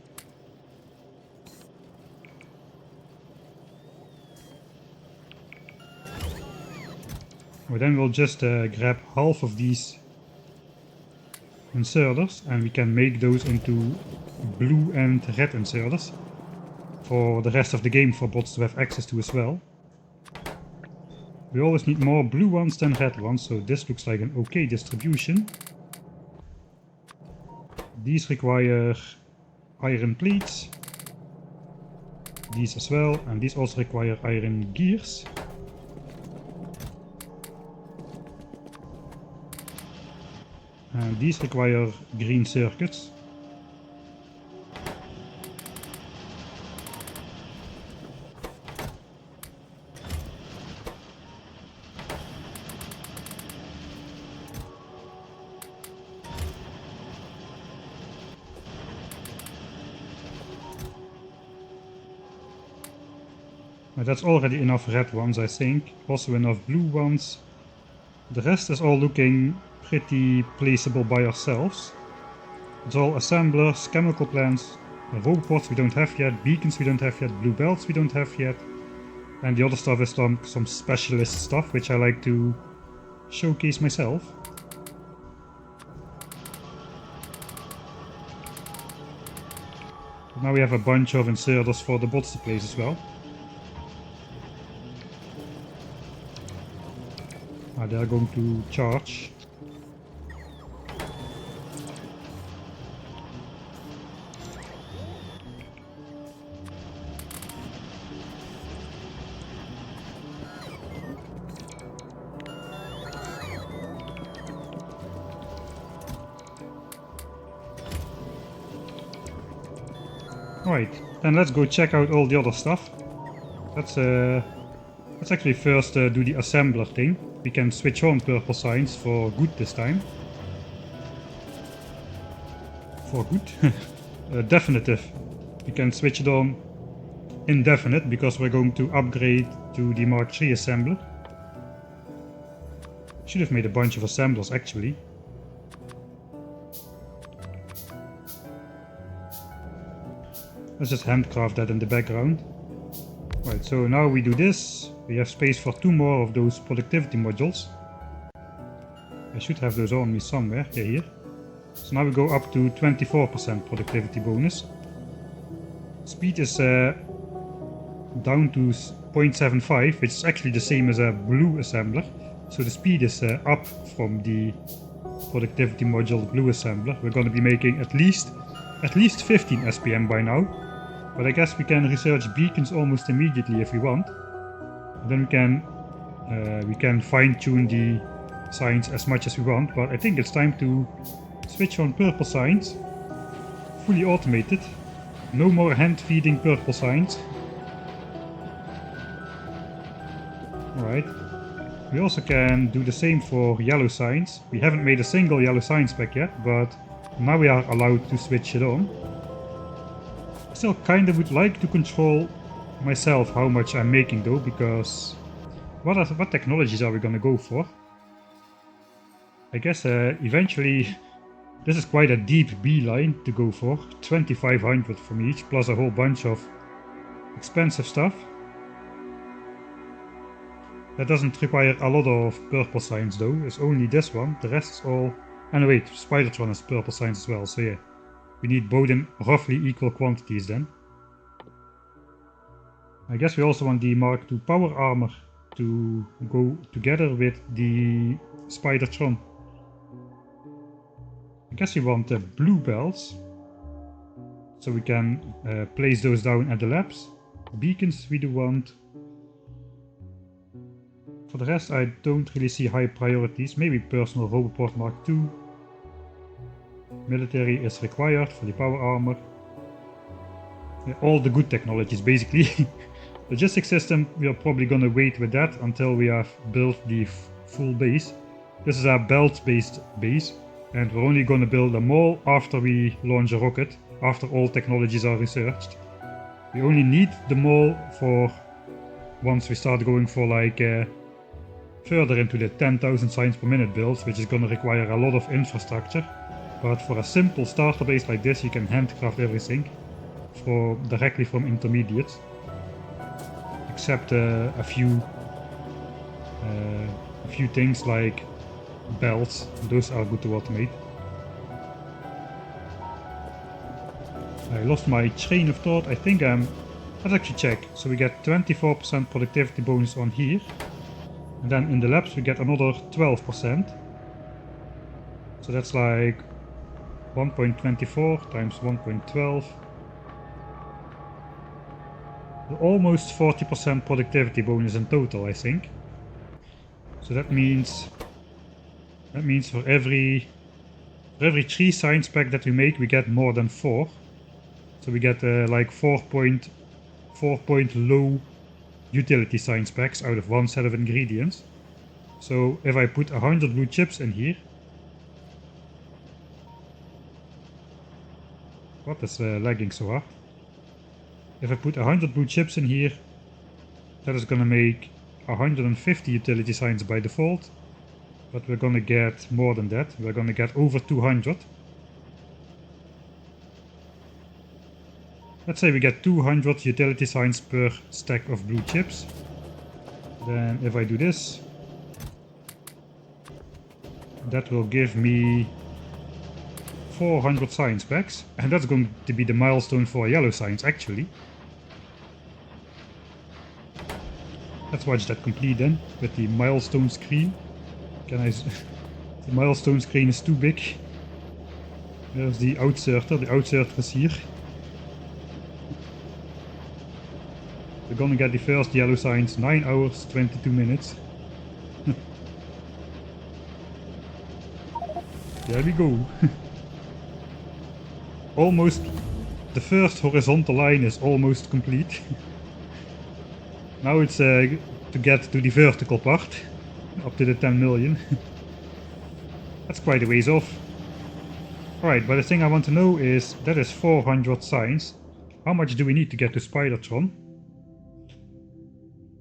Well, then we'll just grab half of these inserters and we can make those into blue and red inserters for the rest of the game for bots to have access to as well. We always need more blue ones than red ones, so this looks like an okay distribution. These require iron plates, these as well, and these also require iron gears. And these require green circuits. That's already enough red ones, I think. Also enough blue ones. The rest is all looking pretty placeable by ourselves. It's all assemblers, chemical plants, Roboports we don't have yet, beacons we don't have yet, blue belts we don't have yet. And the other stuff is some specialist stuff, which I like to showcase myself. But now we have a bunch of inserters for the bots to place as well. They are going to charge. Right, then let's go check out all the other stuff. Let's actually first do the assembler thing. We can switch on purple signs for good this time. For good? Definitive. We can switch it on indefinite because we're going to upgrade to the Mark III assembler. Should have made a bunch of assemblers actually. Let's just handcraft that in the background. Right, so now we do this. We have space for 2 more of those productivity modules. I should have those on me somewhere. Yeah, here. So now we go up to 24% productivity bonus. Speed is down to 0.75, which is actually the same as a blue assembler. So the speed is up from the productivity module blue assembler. We're going to be making at least 15 SPM by now. But I guess we can research beacons almost immediately if we want. And then we can fine-tune the signs as much as we want. But I think it's time to switch on purple signs. Fully automated. No more hand-feeding purple signs. Alright. We also can do the same for yellow signs. We haven't made a single yellow sign spec yet, but now we are allowed to switch it on. I still kinda would like to control myself how much I'm making though, because what technologies are we gonna go for? I guess eventually this is quite a deep beeline to go for. 2500 from each, plus a whole bunch of expensive stuff. That doesn't require a lot of purple signs though, it's only this one, the rest is all... And wait, Spidertron has purple signs as well, so yeah. We need both in roughly equal quantities then. I guess we also want the Mark II power armor to go together with the Spidertron. I guess we want the blue bells, so we can place those down at the labs. Beacons we do want. For the rest I don't really see high priorities, maybe personal Roboport Mark II. Military is required for the power armor. Yeah, all the good technologies basically. Logistics system, we are probably gonna wait with that until we have built the full base. This is a belt based base, and we're only gonna build a mall after we launch a rocket, after all technologies are researched. We only need the mall for once we start going for like further into the 10,000 signs per minute builds, which is gonna require a lot of infrastructure. But for a simple starter base like this, you can handcraft everything directly from intermediates, except a few things like belts. Those are good to automate. I lost my train of thought. I think let's actually check. So we get 24% productivity bonus on here, and then in the labs we get another 12%. So that's like 1.24 times 1.12. Almost 40% productivity bonus in total, I think. So that means for every 3 science pack that we make, we get more than 4. So we get like 4 point low utility science packs out of one set of ingredients. So if I put 100 blue chips in here, what is lagging so hard? If I put 100 blue chips in here, that is gonna make 150 utility signs by default, but we're gonna get more than that. We're gonna get over 200. Let's say we get 200 utility signs per stack of blue chips. Then if I do this, that will give me 400 science packs, and that's going to be the milestone for yellow science actually. Let's watch that complete then, with the milestone screen. Can I... the milestone screen is too big. There's the outsider is here. We're gonna get the first yellow signs, 9 hours, 22 minutes. There we go. Almost, the first horizontal line is almost complete. Now it's to get to the vertical part, up to the 10 million. That's quite a ways off. Alright, but the thing I want to know is, that is 400 signs. How much do we need to get to Spidertron?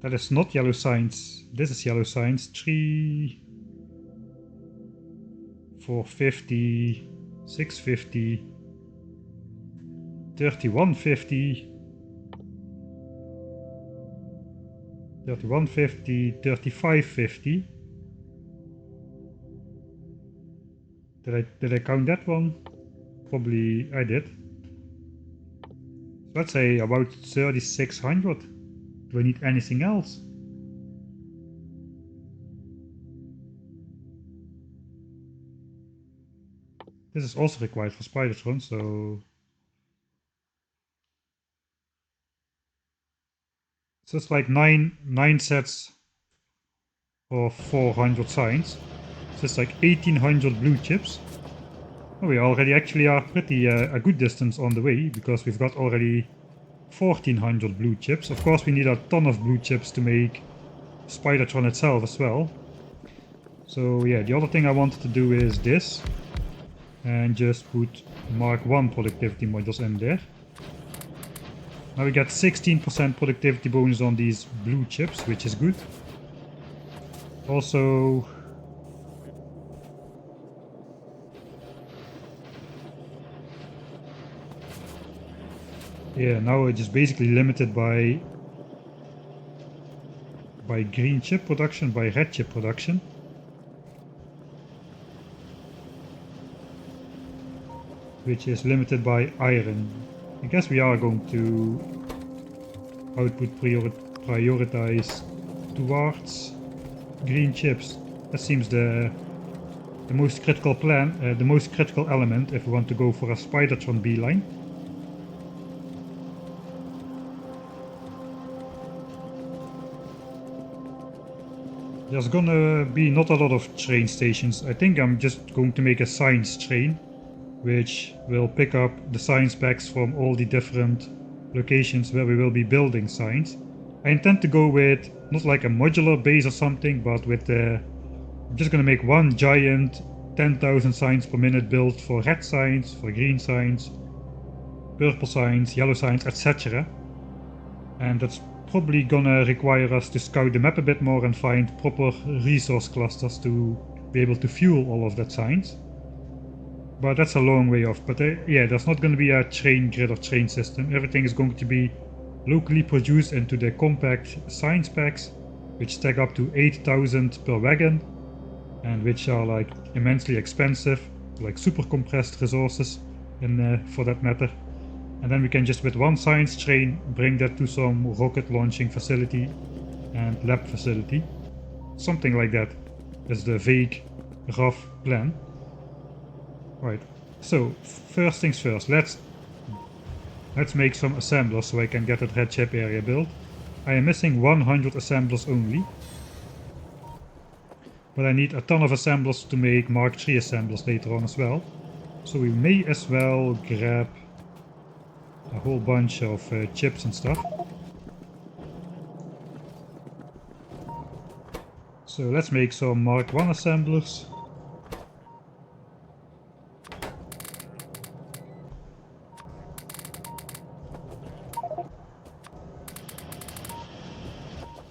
That is not yellow signs. This is yellow signs. 3... 450... 650... 3150... 3150... 3550... Did I count that one? Probably I did. So let's say about 3600. Do I need anything else? This is also required for Spidertron, so... So it's like 9 sets of 400 signs. So it's like 1800 blue chips. Oh, we already actually are pretty a good distance on the way, because we've got already 1400 blue chips. Of course we need a ton of blue chips to make Spidertron itself as well. So yeah, the other thing I wanted to do is this. And just put Mark 1 productivity modules in there. Now we get 16% productivity bonus on these blue chips, which is good. Also... yeah, now it's just basically limited by green chip production, by red chip production. Which is limited by iron. I guess we are going to output prioritize towards green chips. That seems the most critical the most critical element if we want to go for a Spidertron beeline. There's gonna be not a lot of train stations. I think I'm just going to make a science train, which will pick up the science packs from all the different locations where we will be building science. I intend to go with not like a modular base or something, but with I'm just gonna make one giant 10,000 signs per minute build for red signs, for green signs, purple signs, yellow signs, etc. And that's probably gonna require us to scout the map a bit more and find proper resource clusters to be able to fuel all of that signs. But that's a long way off. But yeah, there's not going to be a train grid or train system. Everything is going to be locally produced into the compact science packs, which stack up to 8,000 per wagon, and which are like immensely expensive, like super compressed resources for that matter. And then we can just with one science train bring that to some rocket launching facility and lab facility. Something like that is the vague, rough plan. Right, so first things first, let's make some assemblers so I can get that red chip area built. I am missing 100 assemblers only, but I need a ton of assemblers to make Mark III assemblers later on as well. So we may as well grab a whole bunch of chips and stuff. So let's make some Mark I assemblers.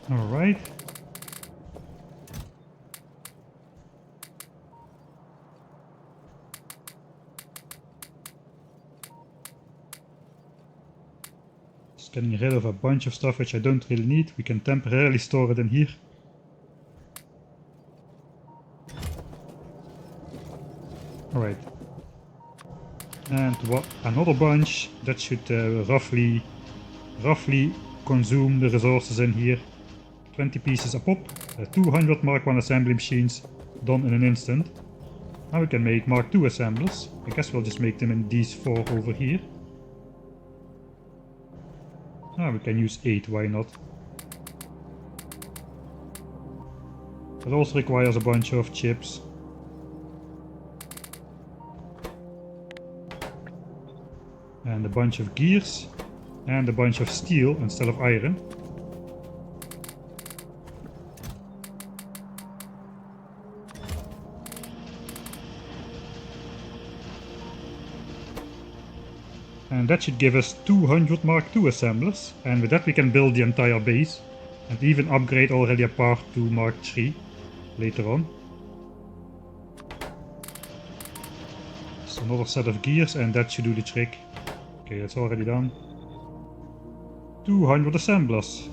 Alright. Just getting rid of a bunch of stuff which I don't really need. We can temporarily store it in here. Alright. And another bunch that should roughly consume the resources in here. 20 pieces a pop, 200 Mark 1 assembly machines done in an instant. Now we can make Mark 2 assemblers. I guess we'll just make them in these 4 over here. Ah, we can use 8, why not? It also requires a bunch of chips. And a bunch of gears. And a bunch of steel instead of iron. And that should give us 200 Mark II assemblers, and with that we can build the entire base and even upgrade already a part to Mark III later on. So another set of gears and that should do the trick. Okay, that's already done. 200 assemblers.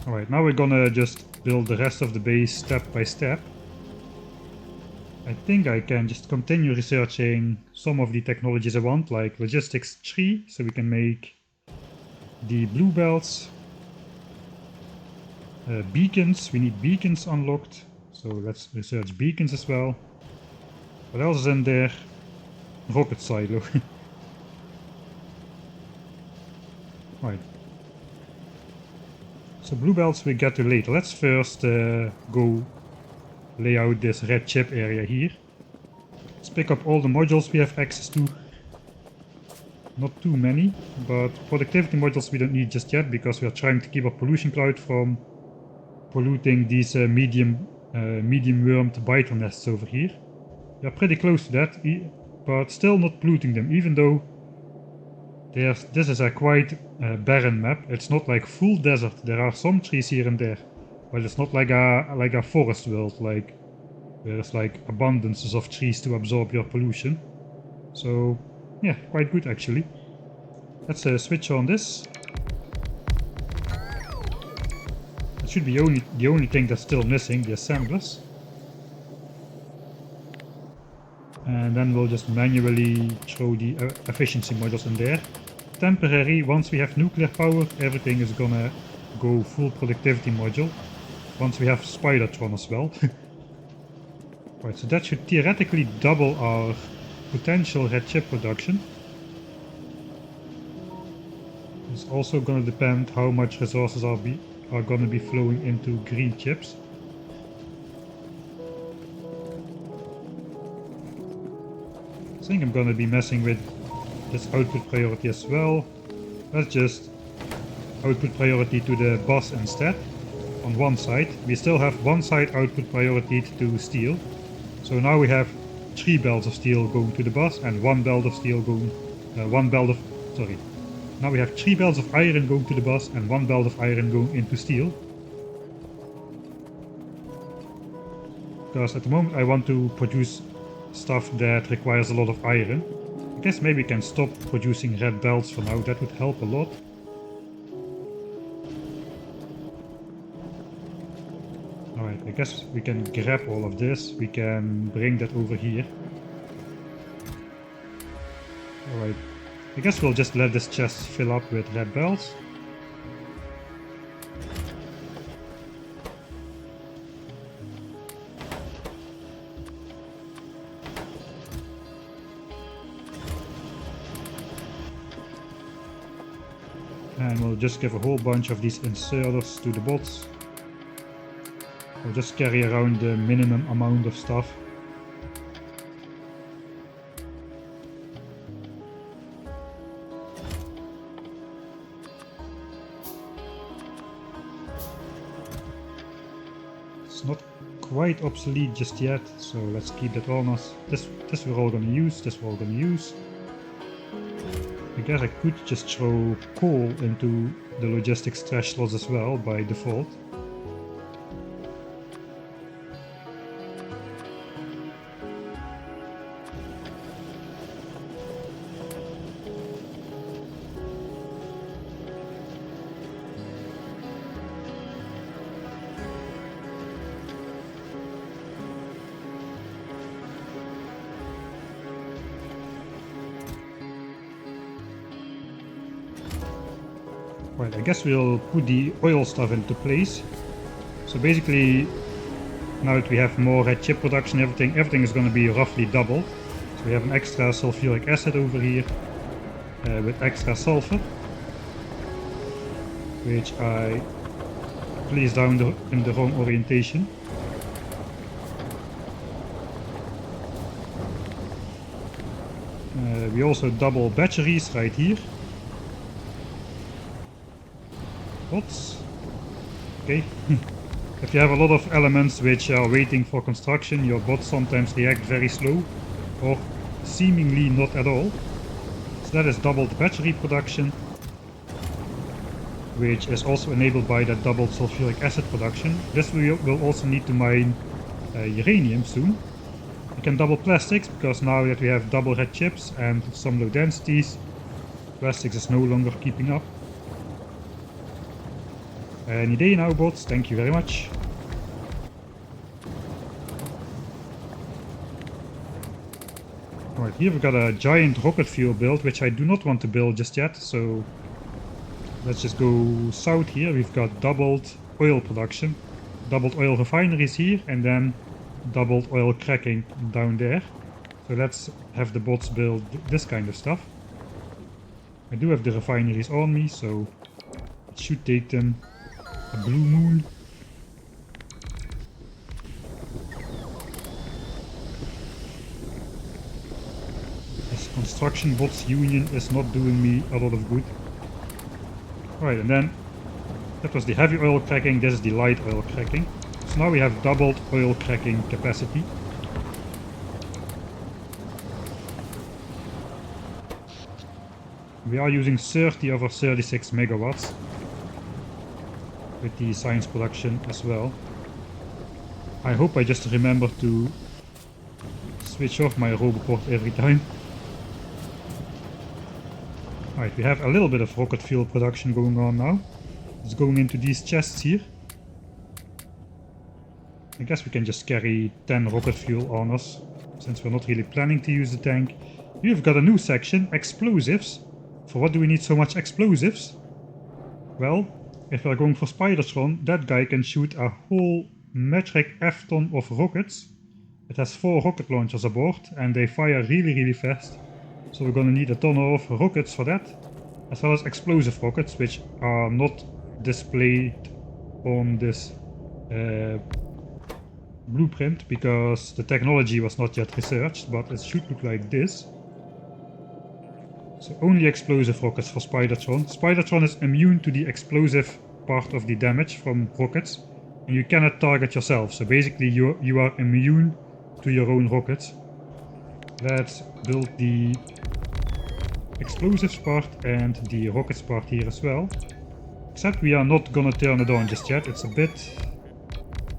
Alright, now we're gonna just build the rest of the base step by step. I think I can just continue researching some of the technologies I want, like logistics 3, so we can make the blue belts. Beacons, we need beacons unlocked, so let's research beacons as well. What else is in there? Rocket silo. Right. So blue belts we get to later. Let's first go lay out this red chip area here. Let's pick up all the modules we have access to. Not too many, but productivity modules we don't need just yet because we are trying to keep our pollution cloud from polluting these medium wormed biter nests over here. We are pretty close to that, but still not polluting them, even though this is a quite barren map. It's not like full desert. There are some trees here and there. Well, it's not like a forest world, like there's like abundances of trees to absorb your pollution. So yeah, quite good actually. Let's switch on this. It should be the only thing that's still missing, the assemblers. And then we'll just manually throw the efficiency modules in there. Temporary, once we have nuclear power, everything is gonna go full productivity module. Once we have Spidertron as well. Right, so that should theoretically double our potential red chip production. It's also going to depend how much resources are going to be flowing into green chips. I think I'm going to be messing with this output priority as well. Let's just output priority to the bus instead. On one side, we still have one side output priority to steel. So now we have 3 belts of steel going to the bus and 1 belt of steel going, now we have 3 belts of iron going to the bus and 1 belt of iron going into steel. Because at the moment I want to produce stuff that requires a lot of iron. I guess maybe we can stop producing red belts for now, that would help a lot. Alright, I guess we can grab all of this, we can bring that over here. Alright, I guess we'll just let this chest fill up with red belts. And we'll just give a whole bunch of these inserters to the bots. We'll just carry around the minimum amount of stuff. It's not quite obsolete just yet, so let's keep that on us. This we're all gonna use, this we're all gonna use. I guess I could just throw coal into the logistics trash slots as well by default. Right, I guess we'll put the oil stuff into place. So basically, now that we have more red chip production, everything is going to be roughly doubled. So we have an extra sulfuric acid over here with extra sulfur, which I placed down in the wrong orientation. We also double batteries right here. Bots. Okay. If you have a lot of elements which are waiting for construction, your bots sometimes react very slow or seemingly not at all. So that is doubled battery production, which is also enabled by that doubled sulfuric acid production. This will also need to mine uranium soon. We can double plastics, because now that we have double red chips and some low densities, plastics is no longer keeping up. Any day now, bots, thank you very much. Alright, here we've got a giant rocket fuel build, which I do not want to build just yet, so let's just go south here. We've got doubled oil production, doubled oil refineries here, and then doubled oil cracking down there. So let's have the bots build this kind of stuff. I do have the refineries on me, so it should take them a blue moon. This construction bots union is not doing me a lot of good. Alright, and then that was the heavy oil cracking, this is the light oil cracking. So now we have doubled oil cracking capacity. We are using 30 over 36 megawatts with the science production as well. I hope I just remember to switch off my roboport every time. Alright, we have a little bit of rocket fuel production going on now. It's going into these chests here. I guess we can just carry 10 rocket fuel on us, since we're not really planning to use the tank. We've got a new section, explosives. For what do we need so much explosives? Well, if we're going for Spidertron, that guy can shoot a whole metric F-ton of rockets. It has 4 rocket launchers aboard, and they fire really fast. So we're gonna need a ton of rockets for that, as well as explosive rockets, which are not displayed on this blueprint, because the technology was not yet researched, but it should look like this. So only explosive rockets for Spidertron. Spidertron is immune to the explosive part of the damage from rockets, and you cannot target yourself, so basically you are immune to your own rockets. Let's build the explosives part and the rockets part here as well. Except we are not gonna turn it on just yet, it's a bit...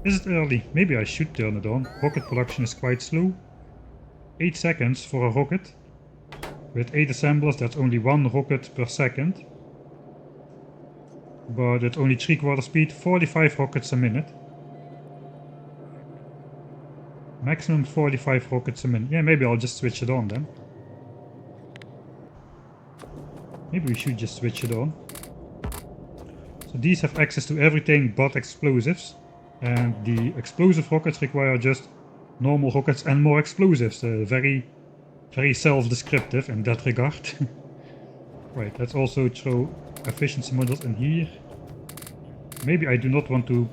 Is it early? Maybe I should turn it on. Rocket production is quite slow. 8 seconds for a rocket. With 8 assemblers, that's only 1 rocket per second. But at only 3/4 speed, 45 rockets a minute. Maximum 45 rockets a minute. Yeah, maybe I'll just switch it on then. Maybe we should just switch it on. So these have access to everything but explosives. And the explosive rockets require just normal rockets and more explosives. Very self-descriptive in that regard. Right, let's also throw efficiency modules in here. Maybe I do not want to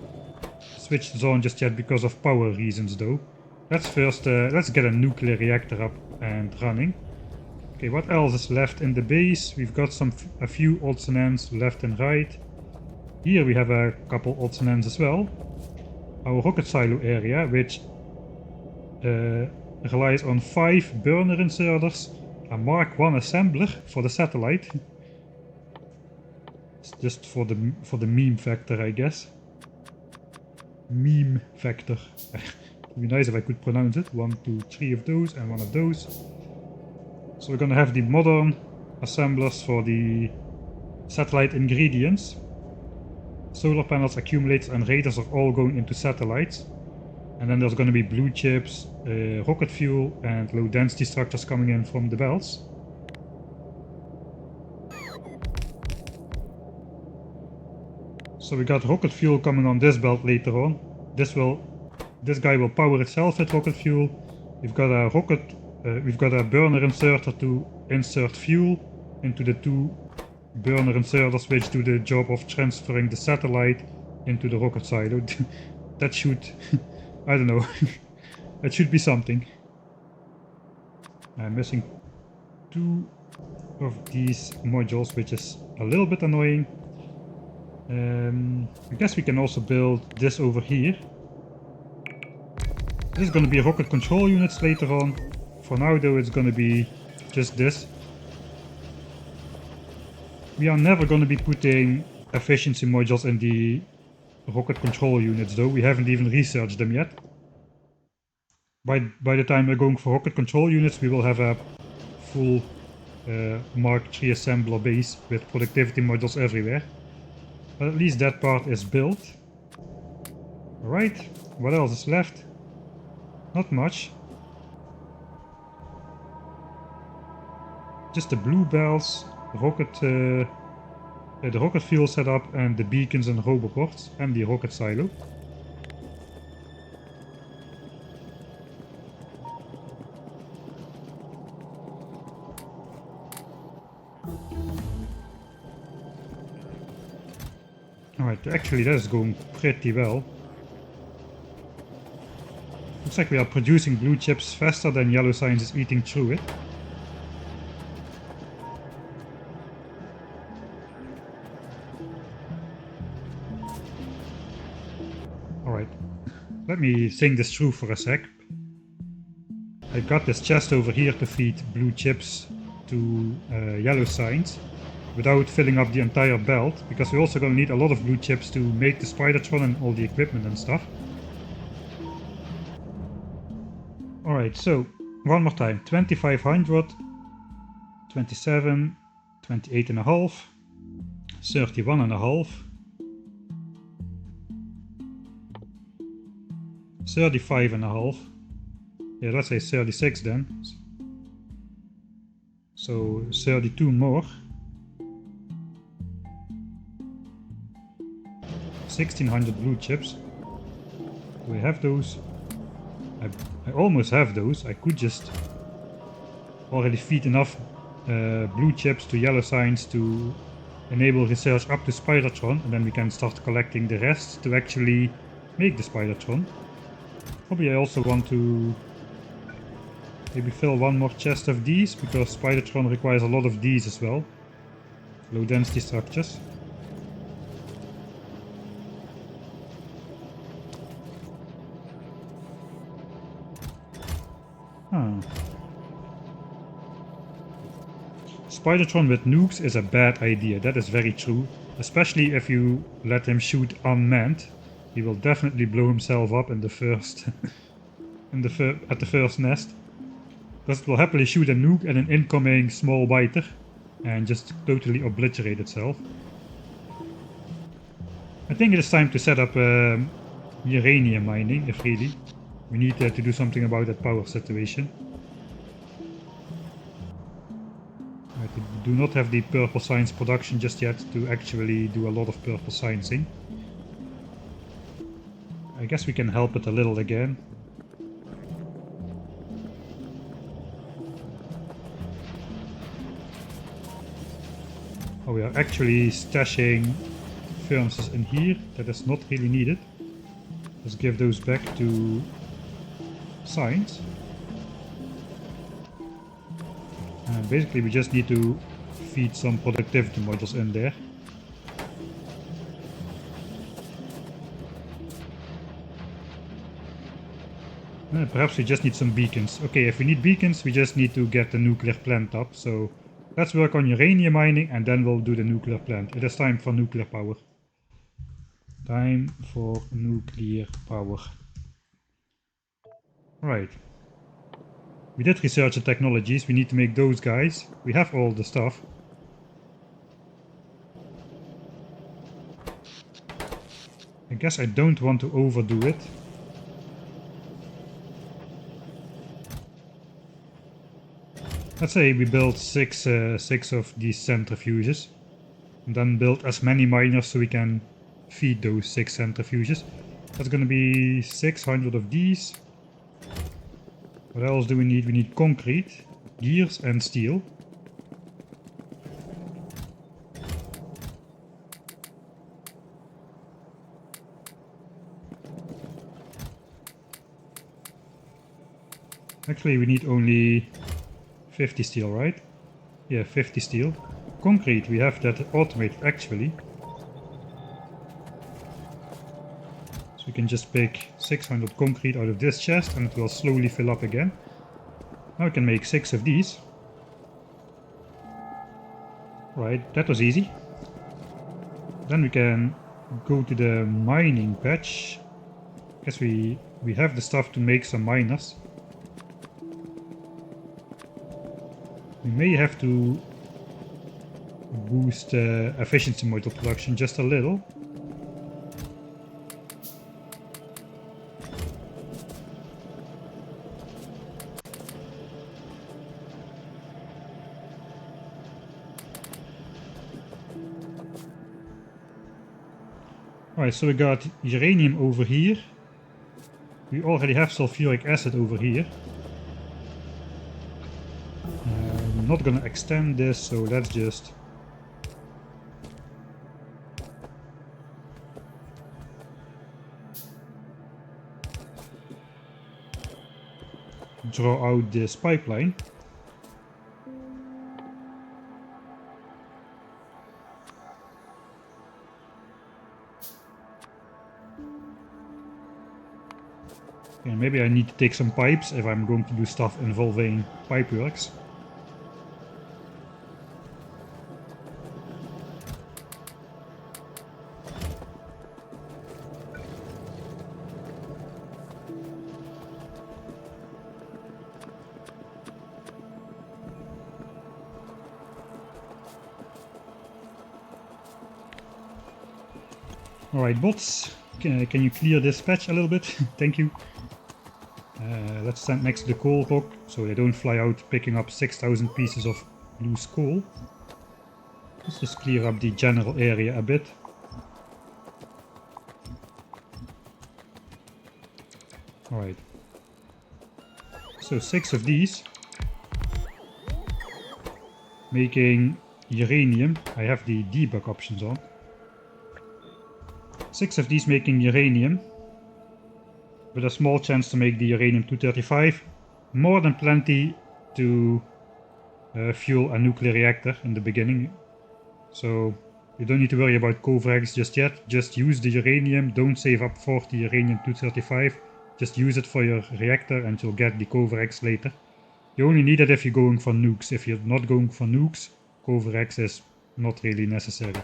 switch this on just yet because of power reasons though. Let's first let's get a nuclear reactor up and running. Okay, what else is left in the base? We've got a few odds and ends left and right. Here we have a couple odds and ends as well. Our rocket silo area, which relies on 5 burner inserters, a Mark 1 assembler for the satellite. It's just for the meme factor, I guess. Meme factor. It would be nice if I could pronounce it. 1, 2, 3 of those and 1 of those. So we're gonna have the modern assemblers for the satellite ingredients. Solar panels, accumulators and radars are all going into satellites. And then there's going to be blue chips, rocket fuel and low density structures coming in from the belts. So we got rocket fuel coming on this belt later on. This guy will power itself with rocket fuel. We've got a burner inserter to insert fuel into the two burner inserters, which do the job of transferring the satellite into the rocket silo. That should, I don't know, that should be something. I'm missing two of these modules, which is a little bit annoying. I guess we can also build this over here. This is going to be rocket control units later on. For now though, it's going to be just this. We are never going to be putting efficiency modules in the rocket control units though. We haven't even researched them yet. By the time we're going for rocket control units, we will have a full Mark III assembler base with productivity modules everywhere. But at least that part is built. Alright, what else is left? Not much. Just the blue bells, the rocket fuel setup, and the beacons and roboports, and the rocket silo. Alright, actually that is going pretty well. Looks like we are producing blue chips faster than yellow science is eating through it. Alright, let me think this through for a sec. I've got this chest over here to feed blue chips to yellow science without filling up the entire belt, because we're also going to need a lot of blue chips to make the Spidertron and all the equipment and stuff. Alright, so one more time. 2500, 27, 28.5, 31.5, 35.5. Yeah, let's say 36 then. So 32 more. 1600 blue chips. Do we have those? I almost have those. I could just already feed enough blue chips to yellow science to enable research up to Spidertron, and then we can start collecting the rest to actually make the Spidertron. Probably I also want to maybe fill one more chest of these, because Spidertron requires a lot of these as well. Low density structures. Spidertron with nukes is a bad idea, that is very true. Especially if you let him shoot unmanned. He will definitely blow himself up in the first at the first nest. Because it will happily shoot a nuke at an incoming small biter and just totally obliterate itself. I think it is time to set up uranium mining, if really. We need to do something about that power situation. We do not have the purple science production just yet to actually do a lot of purple sciencing. I guess we can help it a little again. Oh, we are actually stashing furnaces in here. That is not really needed. Let's give those back to science. And basically we just need to feed some productivity modules in there. Perhaps we just need some beacons. Okay, if we need beacons, we just need to get the nuclear plant up. So let's work on uranium mining and then we'll do the nuclear plant. It is time for nuclear power. Time for nuclear power. Right. We did research the technologies. We need to make those guys. We have all the stuff. I guess I don't want to overdo it. Let's say we build six of these centrifuges, and then build as many miners so we can feed those 6 centrifuges. That's gonna be 600 of these. What else do we need? We need concrete, gears and steel. Actually, we need only 50 steel, right? Yeah, 50 steel. Concrete, we have that automated actually. So we can just pick 600 concrete out of this chest and it will slowly fill up again. Now we can make 6 of these. Right, that was easy. Then we can go to the mining patch. Guess we have the stuff to make some miners. We may have to boost efficiency module production just a little. Alright, so we got uranium over here. We already have sulfuric acid over here. I'm not gonna extend this, so let's just draw out this pipeline. And maybe I need to take some pipes if I'm going to do stuff involving pipeworks. Alright, bots, can you clear this patch a little bit? Thank you. Let's stand next to the coal rock so they don't fly out picking up 6,000 pieces of loose coal. Let's just clear up the general area a bit. Alright. So 6 of these. Making uranium. I have the debug options on. 6 of these making uranium. With a small chance to make the uranium-235. More than plenty to fuel a nuclear reactor in the beginning. So you don't need to worry about Covarex just yet. Just use the uranium. Don't save up 40 uranium-235. Just use it for your reactor and you'll get the Covarex later. You only need it if you're going for nukes. If you're not going for nukes, Covarex is not really necessary.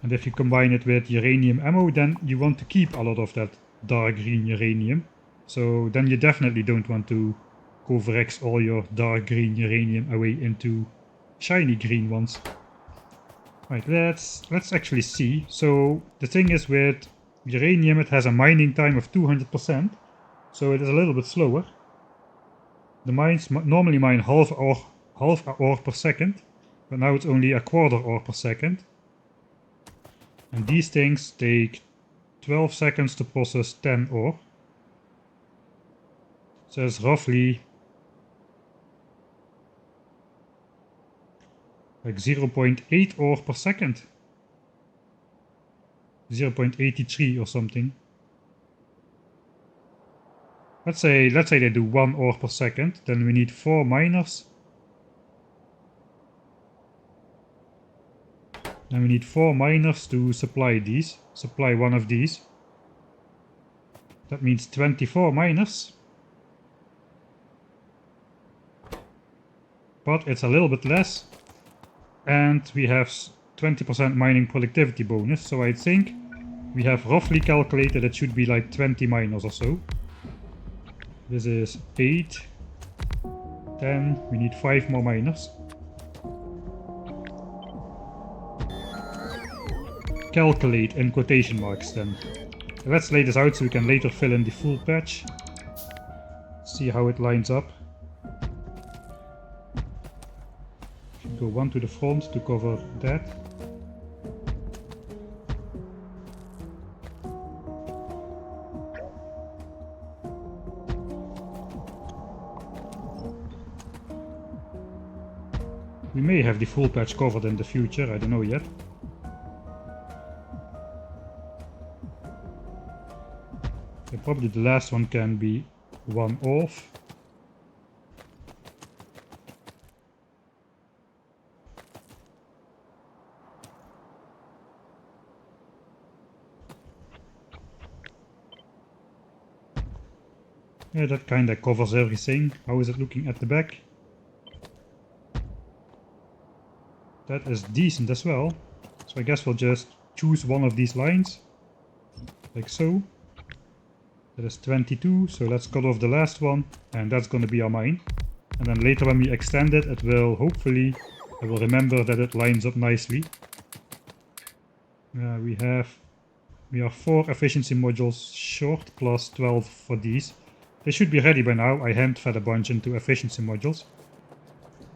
And if you combine it with uranium ammo, then you want to keep a lot of that dark green uranium. So then you definitely don't want to Covarex all your dark green uranium away into shiny green ones. Right, let's actually see. So the thing is with uranium, it has a mining time of 200%, so it is a little bit slower. The mines normally mine half a ore per second, but now it's only a quarter ore per second. And these things take 12 seconds to process 10 ore. So it's roughly like 0.8 ore per second. 0.83 or something. Let's say they do 1 ore per second, then we need 4 miners. And we need 4 miners to supply one of these. That means 24 miners. But it's a little bit less. And we have 20% mining productivity bonus, so I think we have roughly calculated it should be like 20 miners or so. This is 8, 10, we need 5 more miners. Calculate in quotation marks then. Let's lay this out so we can later fill in the full patch. See how it lines up. Should go one to the front to cover that. We may have the full patch covered in the future, I don't know yet. Okay, probably the last one can be one off. Yeah, that kinda covers everything. How is it looking at the back? That is decent as well. So I guess we'll just choose one of these lines. Like so. That is 22, so let's cut off the last one. And that's gonna be our mine. And then later when we extend it, it will hopefully, I will remember that it lines up nicely. We are 4 efficiency modules short, plus 12 for these. They should be ready by now. I hand fed a bunch into efficiency modules.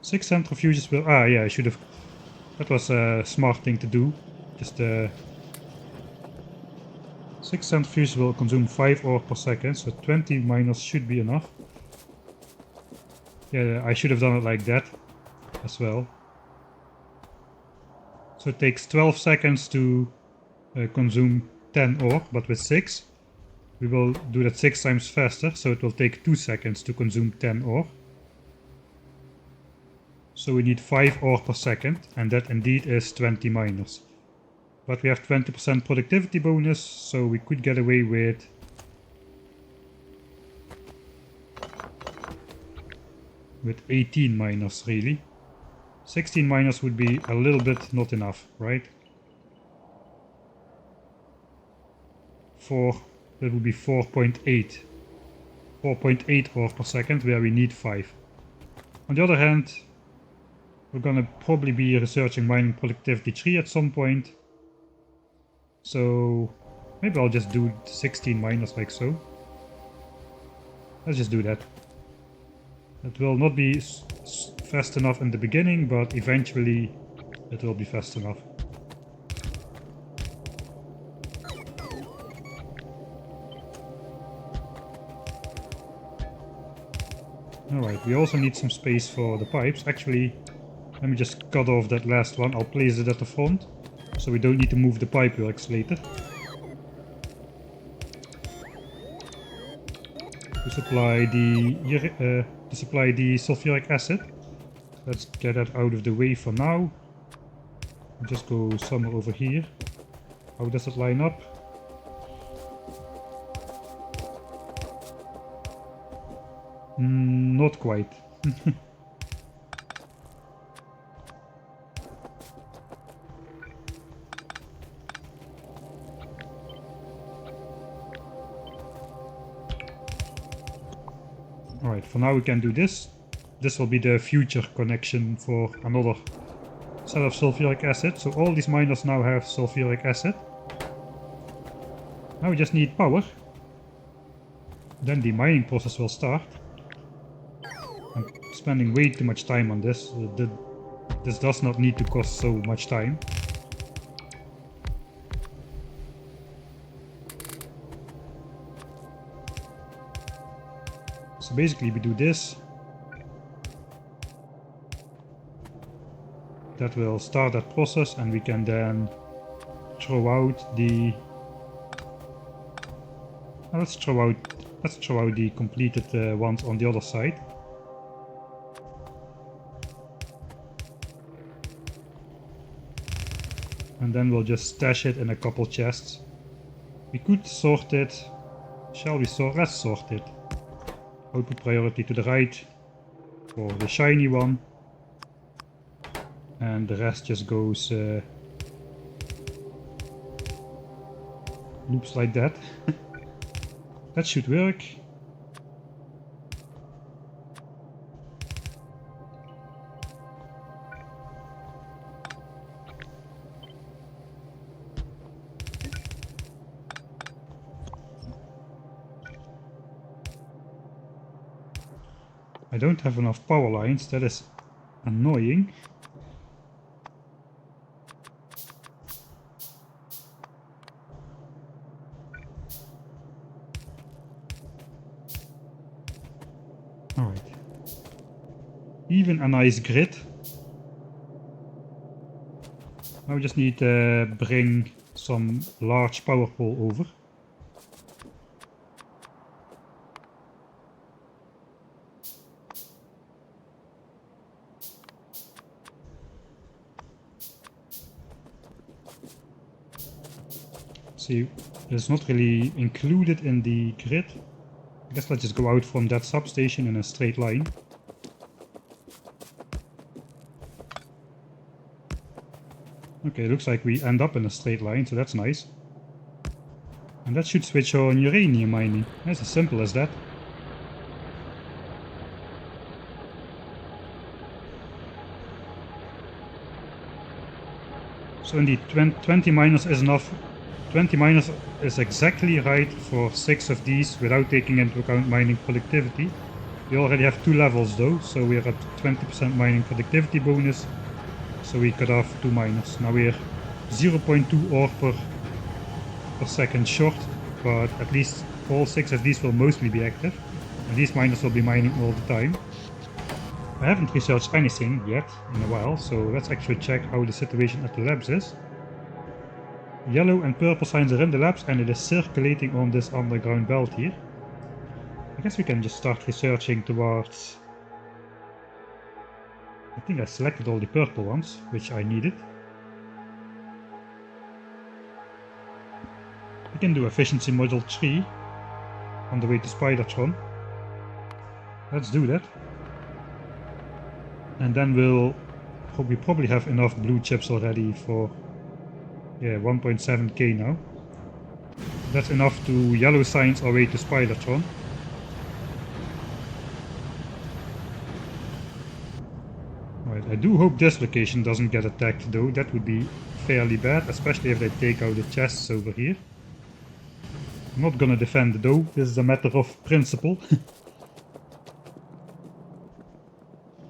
6 centrifuges will... Ah, yeah, I should have... That was a smart thing to do. Just 6 centrifuges will consume 5 ore per second, so 20 miners should be enough. Yeah, I should have done it like that as well. So it takes 12 seconds to consume 10 ore, but with 6 we will do that 6 times faster, so it will take 2 seconds to consume 10 ore. So we need 5 ore per second, and that indeed is 20 miners. But we have 20% productivity bonus, so we could get away with with 18 miners really. 16 miners would be a little bit not enough, right? 4, that would be 4.8. 4.8 ore per second, where we need 5. On the other hand, we're gonna probably be researching mining productivity 3 at some point. So maybe I'll just do 16 miners like so. Let's just do that. It will not be fast enough in the beginning, but eventually it will be fast enough. Alright, we also need some space for the pipes. Actually, let me just cut off that last one. I'll place it at the front, so we don't need to move the pipeworks later. To supply the sulfuric acid. Let's get that out of the way for now. I'll just go somewhere over here. How does it line up? Not quite. Alright, for now we can do this. This will be the future connection for another set of sulfuric acid. So all these miners now have sulfuric acid. Now we just need power. Then the mining process will start. I'm spending way too much time on this. This does not need to cost so much time. So basically we do this. That will start that process, and we can then throw out the... Let's throw out the completed ones on the other side. And then we'll just stash it in a couple chests. We could sort it. Shall we sort? Let's sort it. Output priority to the right for the shiny one. And the rest just goes loops like that. That should work. I don't have enough power lines, that is annoying. Alright. Even a nice grid. Now we just need to bring some large power pole over. See, it's not really included in the grid. I guess let's just go out from that substation in a straight line. Okay, looks like we end up in a straight line, so that's nice. And that should switch on uranium mining. It's as simple as that. So indeed, 20 miners is enough. 20 miners is exactly right for 6 of these without taking into account mining productivity. We already have 2 levels though, so we're at 20% mining productivity bonus. So we cut off 2 miners. Now we're 0.2 ore per second short, but at least all 6 of these will mostly be active. And these miners will be mining all the time. I haven't researched anything yet in a while, so let's actually check how the situation at the labs is. Yellow and purple signs are in the labs and it is circulating on this underground belt here. I guess we can just start researching towards... I think I selected all the purple ones, which I needed. We can do efficiency module 3 on the way to Spidertron. Let's do that. And then we'll probably have enough blue chips already for 1.7k now. That's enough to yellow signs our way to Spidertron. Right, I do hope this location doesn't get attacked though. That would be fairly bad, especially if they take out the chests over here. I'm not gonna defend though, this is a matter of principle.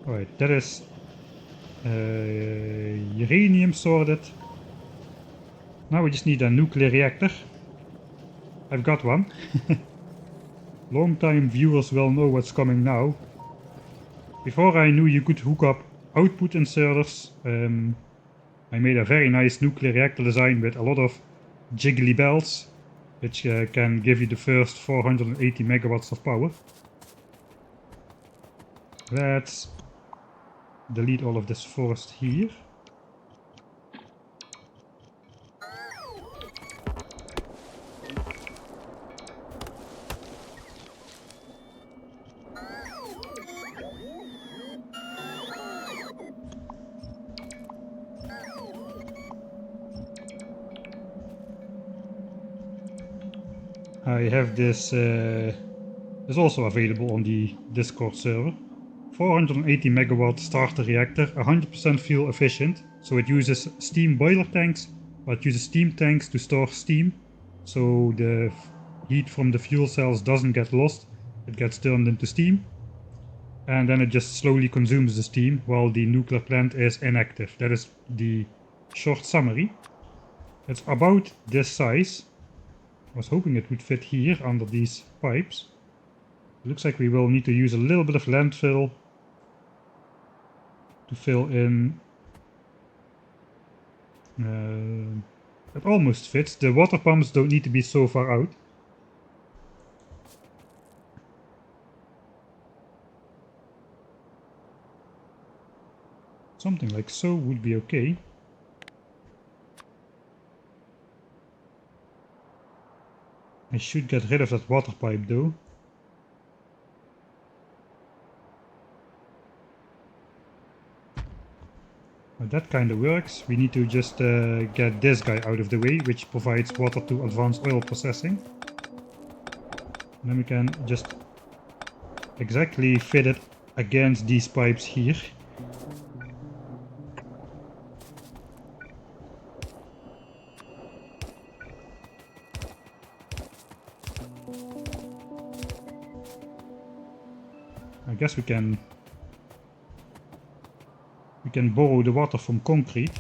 Alright, that is uranium sorted. Now we just need a nuclear reactor. I've got one. Long-time viewers will know what's coming now. Before I knew you could hook up output inserters, I made a very nice nuclear reactor design with a lot of jiggly bells, which can give you the first 480 megawatts of power. Let's delete all of this forest here. I have this is also available on the Discord server. 480 megawatt starter reactor, 100% fuel efficient, so it uses steam boiler tanks, but it uses steam tanks to store steam, so the heat from the fuel cells doesn't get lost, it gets turned into steam, and then it just slowly consumes the steam while the nuclear plant is inactive. That is the short summary. It's about this size. I was hoping it would fit here under these pipes. It looks like we will need to use a little bit of landfill to fill in. It almost fits. The water pumps don't need to be so far out. Something like so would be okay. I should get rid of that water pipe though. Well, that kind of works. We need to just get this guy out of the way, which provides water to advanced oil processing. And then we can just exactly fit it against these pipes here. I guess we can borrow the water from concrete.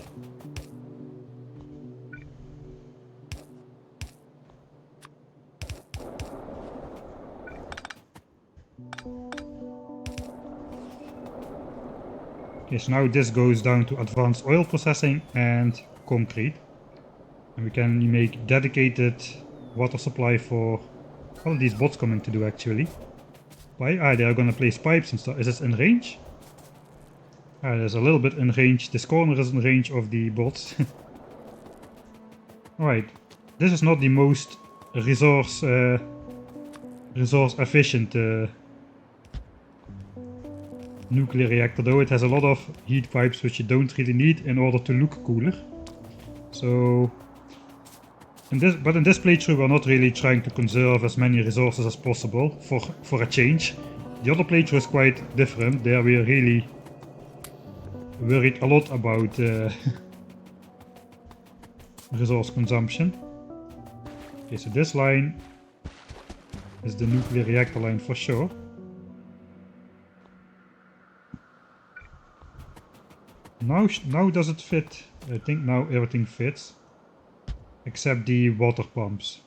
Okay, so now this goes down to advanced oil processing, and concrete. And we can make dedicated water supply for all these bots coming to do actually. Why? Ah, they are gonna place pipes and stuff. Is this in range? Ah, there's a little bit in range. This corner is in range of the bots. Alright, this is not the most resource efficient nuclear reactor, though it has a lot of heat pipes which you don't really need in order to look cooler. So, in this playthrough we're not really trying to conserve as many resources as possible for a change. The other playthrough is quite different. There we are really worried a lot about resource consumption. Okay, so this line is the nuclear reactor line for sure. Now does it fit? I think now everything fits. Except the water pumps.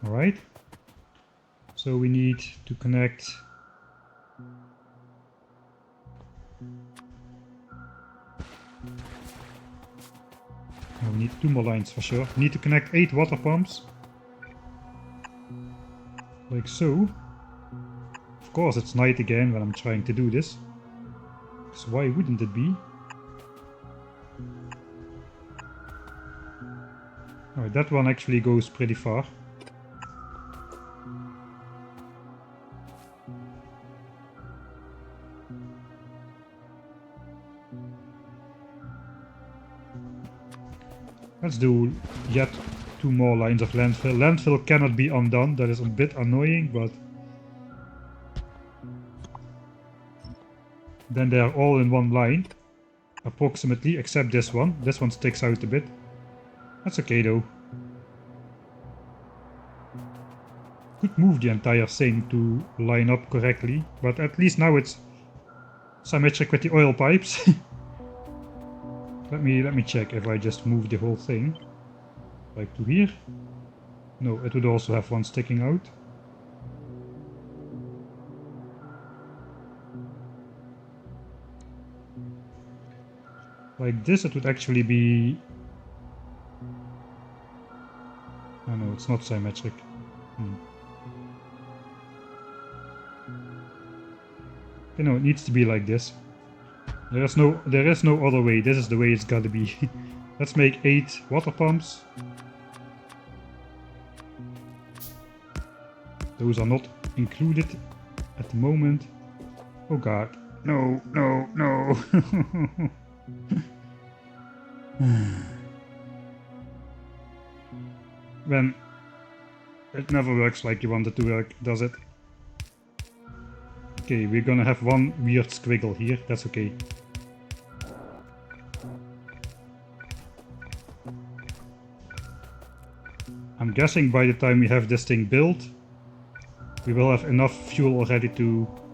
Alright. So we need to connect... Oh, we need 2 more lines for sure. We need to connect 8 water pumps. Like so. Of course it's night again when I'm trying to do this. So why wouldn't it be? Alright, that one actually goes pretty far. Let's do yet 2 more lines of landfill. Landfill cannot be undone, that is a bit annoying, but then they are all in one line, approximately, except this one. This one sticks out a bit. That's okay though. Could move the entire thing to line up correctly, but at least now it's symmetric with the oil pipes. Let me check if I just move the whole thing. Like to here. No, it would also have one sticking out. Like this it would actually be... Oh no, it's not symmetric. You know, it needs to be like this. There is no other way. This is the way it's gotta be. Let's make 8 water pumps. Those are not included at the moment. Oh god. No, no, no. When it never works like you want it to work, does it? Okay, we're gonna have one weird squiggle here, that's okay. I'm guessing by the time we have this thing built, we will have enough fuel already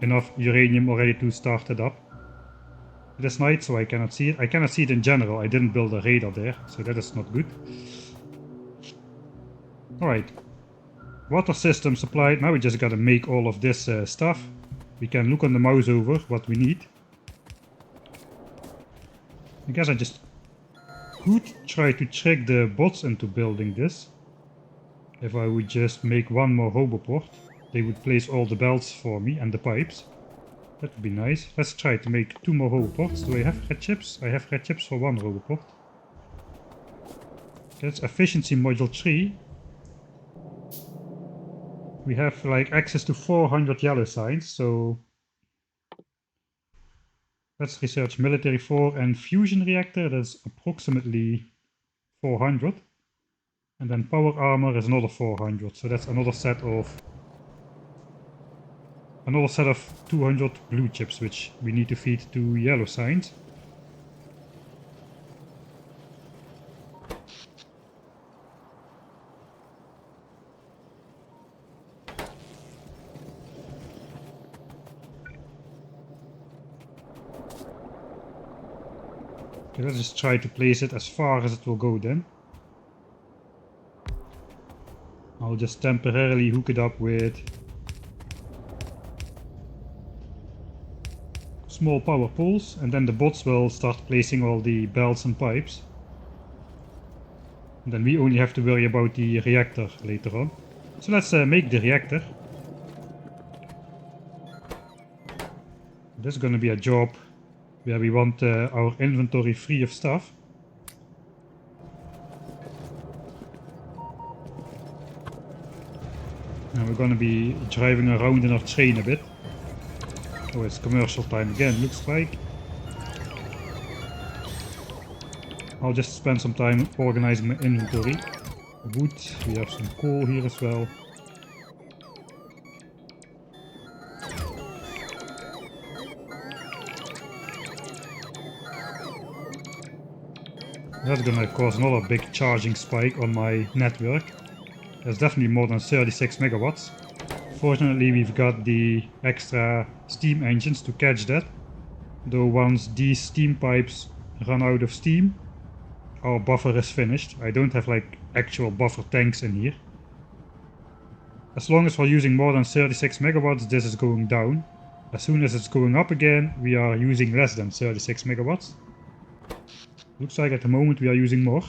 enough uranium already to start it up. It is night, so I cannot see it. I cannot see it in general, I didn't build a radar there, so that is not good. Alright. Water system supplied, now we just gotta make all of this stuff. We can look on the mouse over what we need. I guess I just could try to trick the bots into building this. If I would just make one more hoboport, they would place all the belts for me and the pipes. That would be nice. Let's try to make 2 more hoboports. Do I have red chips? I have red chips for 1 hoboport. That's efficiency module 3. We have like access to 400 yellow signs, so let's research military 4 and fusion reactor. That's approximately 400, and then power armor is another 400. So that's another set of 200 blue chips, which we need to feed to yellow signs. Okay, let's just try to place it as far as it will go then. I'll just temporarily hook it up with small power poles, and then the bots will start placing all the belts and pipes. And then we only have to worry about the reactor later on. So let's make the reactor. This is gonna be a job where we want our inventory free of stuff. And we're gonna be driving around in our train a bit. Oh, it's commercial time again, looks like. I'll just spend some time organizing my inventory. Wood, we have some coal here as well. That's gonna cause another big charging spike on my network. That's definitely more than 36 megawatts. Fortunately, we've got the extra steam engines to catch that. Though once these steam pipes run out of steam, our buffer is finished. I don't have like actual buffer tanks in here. As long as we're using more than 36 megawatts, this is going down. As soon as it's going up again, we are using less than 36 megawatts. Looks like at the moment we are using more.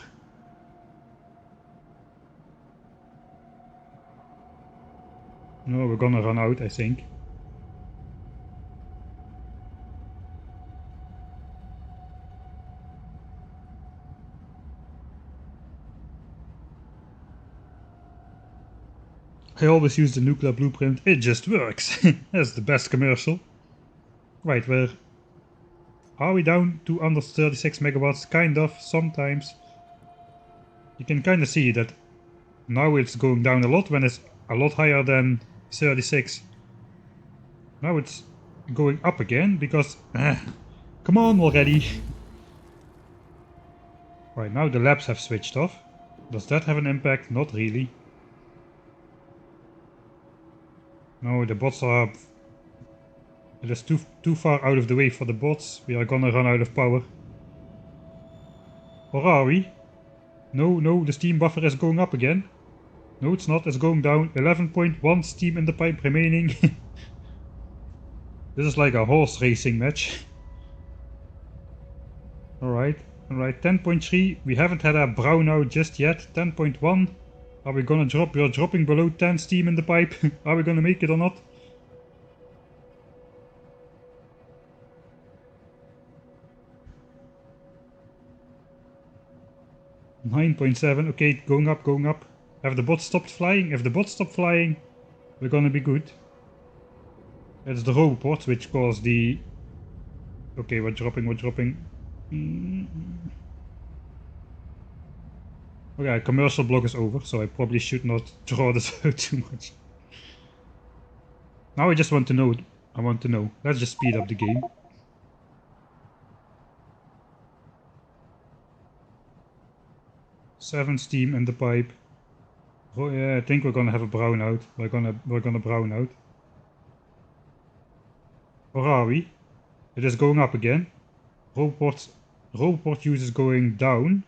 No, we're gonna run out, I think. I always use the nuclear blueprint, it just works. That's the best commercial. Right, where are we down to under 36 megawatts? Kind of, sometimes. You can kind of see that now it's going down a lot when it's a lot higher than 36. Now it's going up again because... come on already! Right, now the labs have switched off. Does that have an impact? Not really. No, the bots are... It is too far out of the way for the bots. We are gonna run out of power. Or are we? No, the steam buffer is going up again. No, it's not, it's going down. 11.1 steam in the pipe remaining. This is like a horse racing match. Alright, 10.3. We haven't had a brownout just yet. 10.1. Are we gonna drop? We are dropping below 10 steam in the pipe. Are we gonna make it or not? $9.7. Okay, going up. Have the bots stopped flying? If the bots stop flying, we're gonna be good. It's the robots which cause the... Okay, we're dropping. Okay, commercial block is over, so I probably should not draw this out too much. Now I just want to know. Let's just speed up the game. Seven steam in the pipe. Oh yeah, I think we're gonna have a brownout. We're gonna brown out. Or are we? It is going up again. Robot use is going down.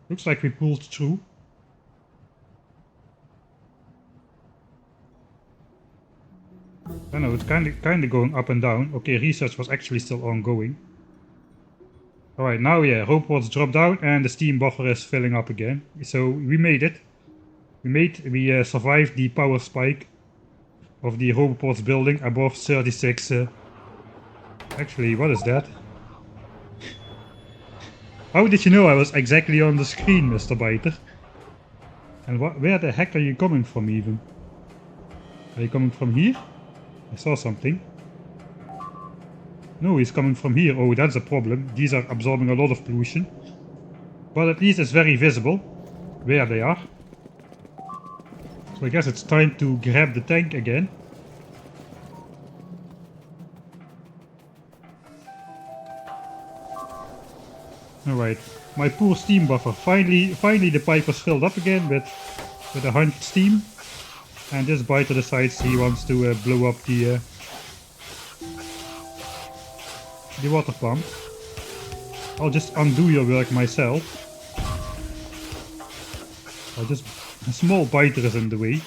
Looks like we pulled through. I know, it's kinda going up and down. Okay, research was actually still ongoing. Alright, now yeah, robots drop down and the steam buffer is filling up again. So we made it. We survived the power spike of the robots building above 36. Actually, what is that? How did you know I was exactly on the screen, Mr. Biter? And where the heck are you coming from even? Are you coming from here? I saw something. No, he's coming from here. Oh, that's a problem. These are absorbing a lot of pollution. But at least it's very visible where they are. So I guess it's time to grab the tank again. Alright, my poor steam buffer. Finally the pipe was filled up again with 100 steam. And this biter decides he wants to blow up the water pump. I'll just undo your work myself. A small biter is in the way.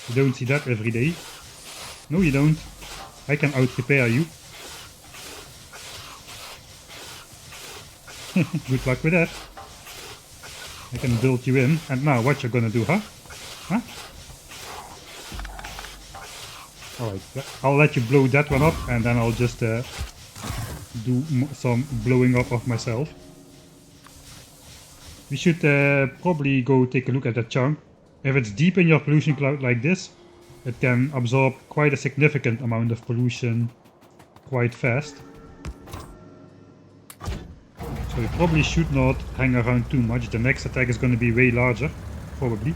You don't see that every day. No, you don't. I can out-repair you. Good luck with that. I can build you in. And now what you're gonna do, huh? Huh? Alright, I'll let you blow that one up and then I'll just do some blowing up of myself. We should probably go take a look at that chunk. If it's deep in your pollution cloud like this, it can absorb quite a significant amount of pollution quite fast. So you probably should not hang around too much. The next attack is going to be way larger, probably.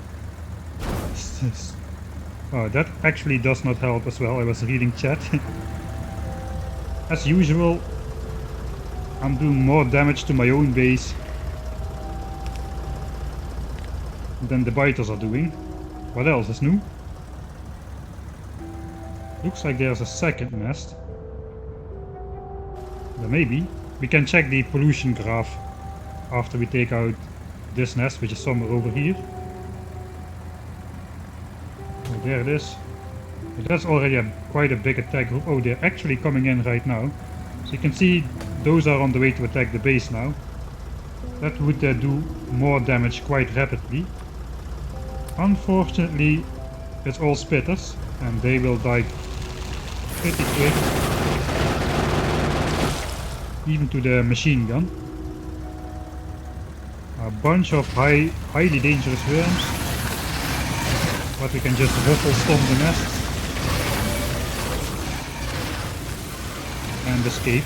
Oh, that actually does not help as well. I was reading chat. As usual, I'm doing more damage to my own base than the biters are doing. What else is new? Looks like there's a second nest. There may be. We can check the pollution graph after we take out this nest, which is somewhere over here. Oh, there it is. But that's already quite a big attack group. Oh, they're actually coming in right now. So you can see those are on the way to attack the base now. That would do more damage quite rapidly. Unfortunately, it's all spitters and they will die pretty quick. Even to the machine gun. A bunch of highly dangerous worms. But we can just ruffle stomp the nests. And escape.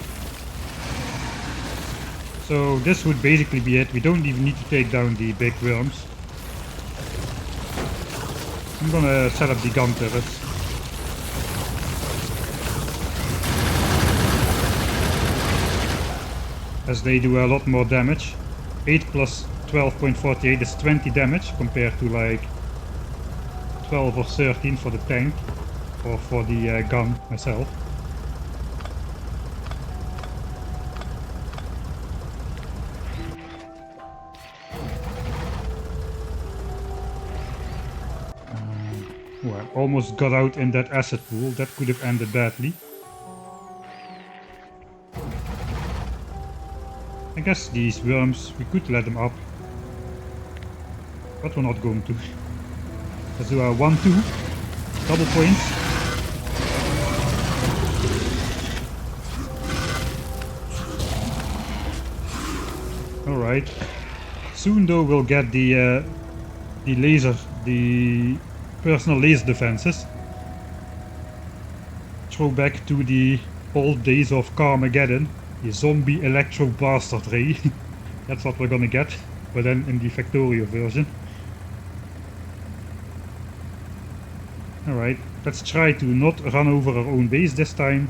So this would basically be it. We don't even need to take down the big worms. I'm gonna set up the gun turrets. As they do a lot more damage. 8 plus 12.48 is 20 damage compared to like 12 or 13 for the tank or for the gun myself. Oh, I almost got out in that acid pool. That could have ended badly. I guess these worms, we could let them up. But we're not going to. Let's do a 1-2. Double points. Alright. Soon though we'll get the personal laser defenses. Throw back to the old days of Carmageddon. The zombie electro bastard ray. That's what we're gonna get, but then in the Factorio version. Alright, let's try to not run over our own base this time.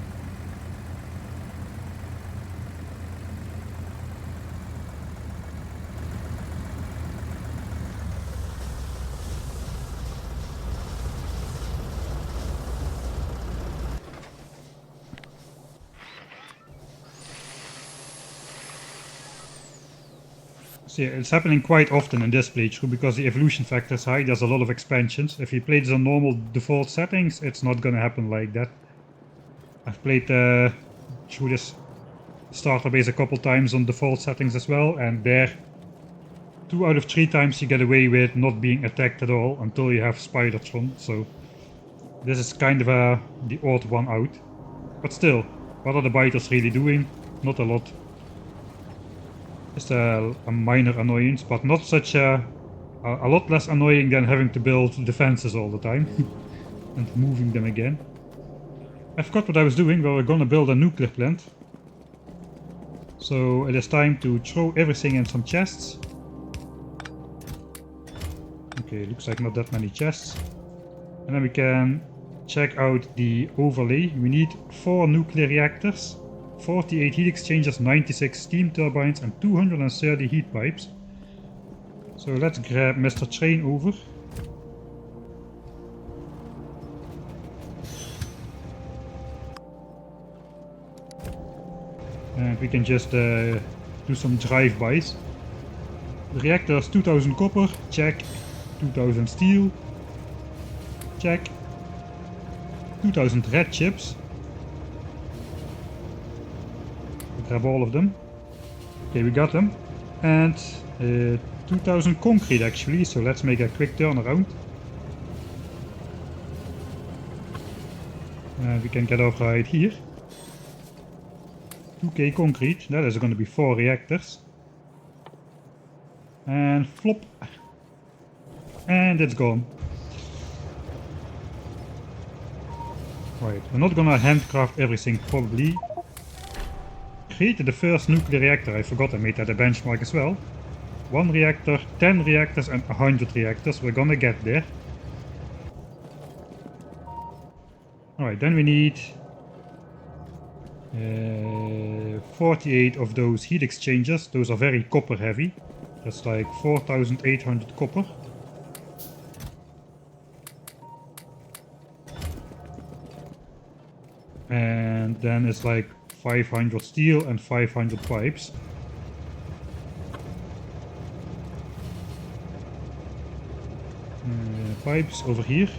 So yeah, it's happening quite often in this playthrough because the evolution factor is high. There's a lot of expansions. If you play this on normal default settings, it's not gonna happen like that. I've played through this starter base a couple times on default settings as well, and there 2 out of 3 times you get away with not being attacked at all until you have Spidertron. So this is kind of the odd one out. But still, what are the biters really doing? Not a lot. Just a minor annoyance, but not such a lot less annoying than having to build defenses all the time and moving them again. I forgot what I was doing. Well, we're gonna build a nuclear plant. So it is time to throw everything in some chests. Okay, looks like not that many chests. And then we can check out the overlay. We need 4 nuclear reactors, 48 heat exchangers, 96 steam turbines and 230 heat pipes. So let's grab Mr. Train over. And we can just do some drive-bys. The reactors 2000 copper, check. 2000 steel, check. 2000 red chips. Grab all of them. Okay, we got them. And 2000 concrete actually, so let's make a quick turnaround. And we can get off right here. 2k concrete, that is going to be 4 reactors. And flop. And it's gone. Right, we're not gonna handcraft everything probably. Created the first nuclear reactor, I forgot I made that a benchmark as well. 1 reactor, 10 reactors and 100 reactors, we're gonna get there. Alright, then we need 48 of those heat exchangers. Those are very copper heavy. That's like 4800 copper. And then it's like 500 steel and 500 pipes. Pipes over here.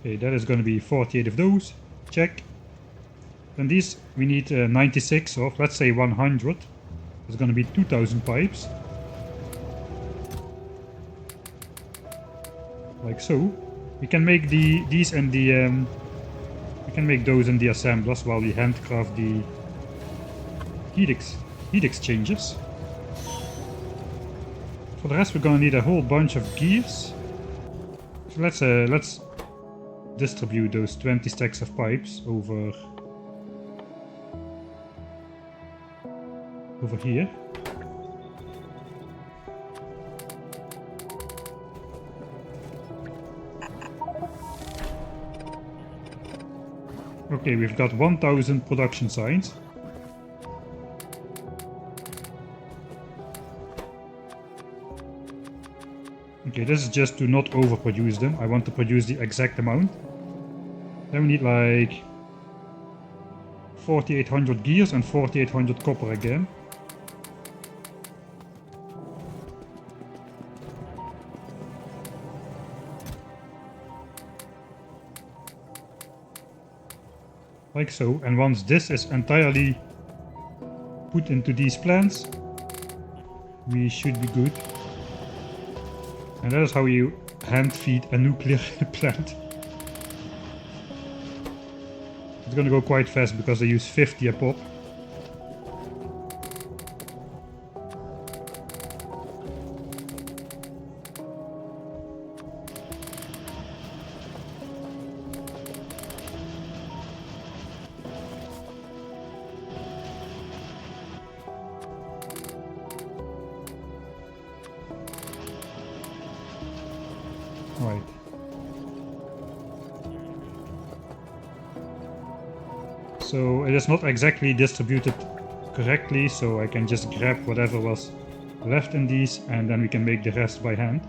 Okay, that is going to be 48 of those. Check. Then these we need 96 of, let's say 100. It's going to be 2000 pipes. Like so. We can make these and the we can make those in the assemblers while we handcraft the heat exchangers. For the rest, we're gonna need a whole bunch of gears. So let's distribute those 20 stacks of pipes over here. Okay, we've got 1000 production signs. Okay, this is just to not overproduce them. I want to produce the exact amount. Then we need like 4800 gears and 4800 copper again. Like so, and once this is entirely put into these plants, we should be good. And that is how you hand feed a nuclear plant. It's gonna go quite fast because they use 50 a pop. Right. So it is not exactly distributed correctly, so I can just grab whatever was left in these and then we can make the rest by hand.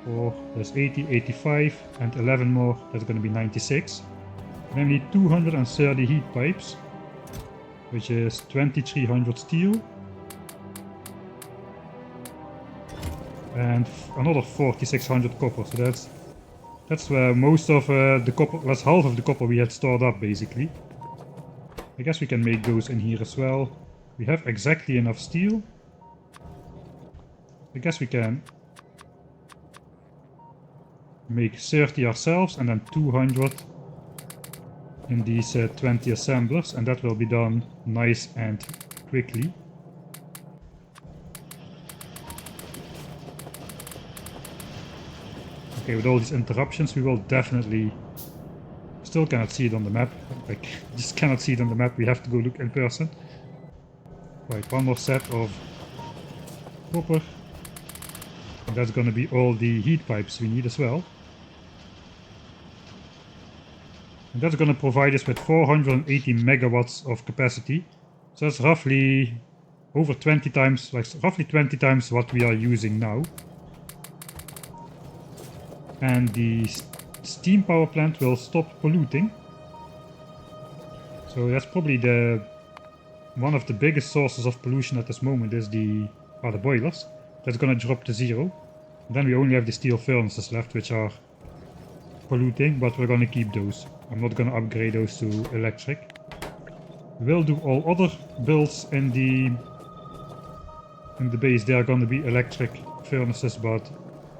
Or there's 80, 85 and 11 more, that's going to be 96. Then we need 230 heat pipes, which is 2300 steel. And another 4600 copper, so that's where most of the copper, that's half of the copper we had stored up basically. I guess we can make those in here as well. We have exactly enough steel. I guess we can make 30 ourselves and then 200 in these 20 assemblers, and that will be done nice and quickly. Okay, with all these interruptions we will definitely... Still cannot see it on the map. Like, just cannot see it on the map, we have to go look in person. Right, one more set of copper. And that's gonna be all the heat pipes we need as well. And that's gonna provide us with 480 megawatts of capacity. So that's roughly over 20 times, like roughly 20 times what we are using now. And the steam power plant will stop polluting. So that's probably one of the biggest sources of pollution at this moment is the boilers. That's gonna drop to 0. And then we only have the steel furnaces left, which are polluting, but we're gonna keep those. I'm not gonna upgrade those to electric. We will do all other builds in the base. They are gonna be electric furnaces, but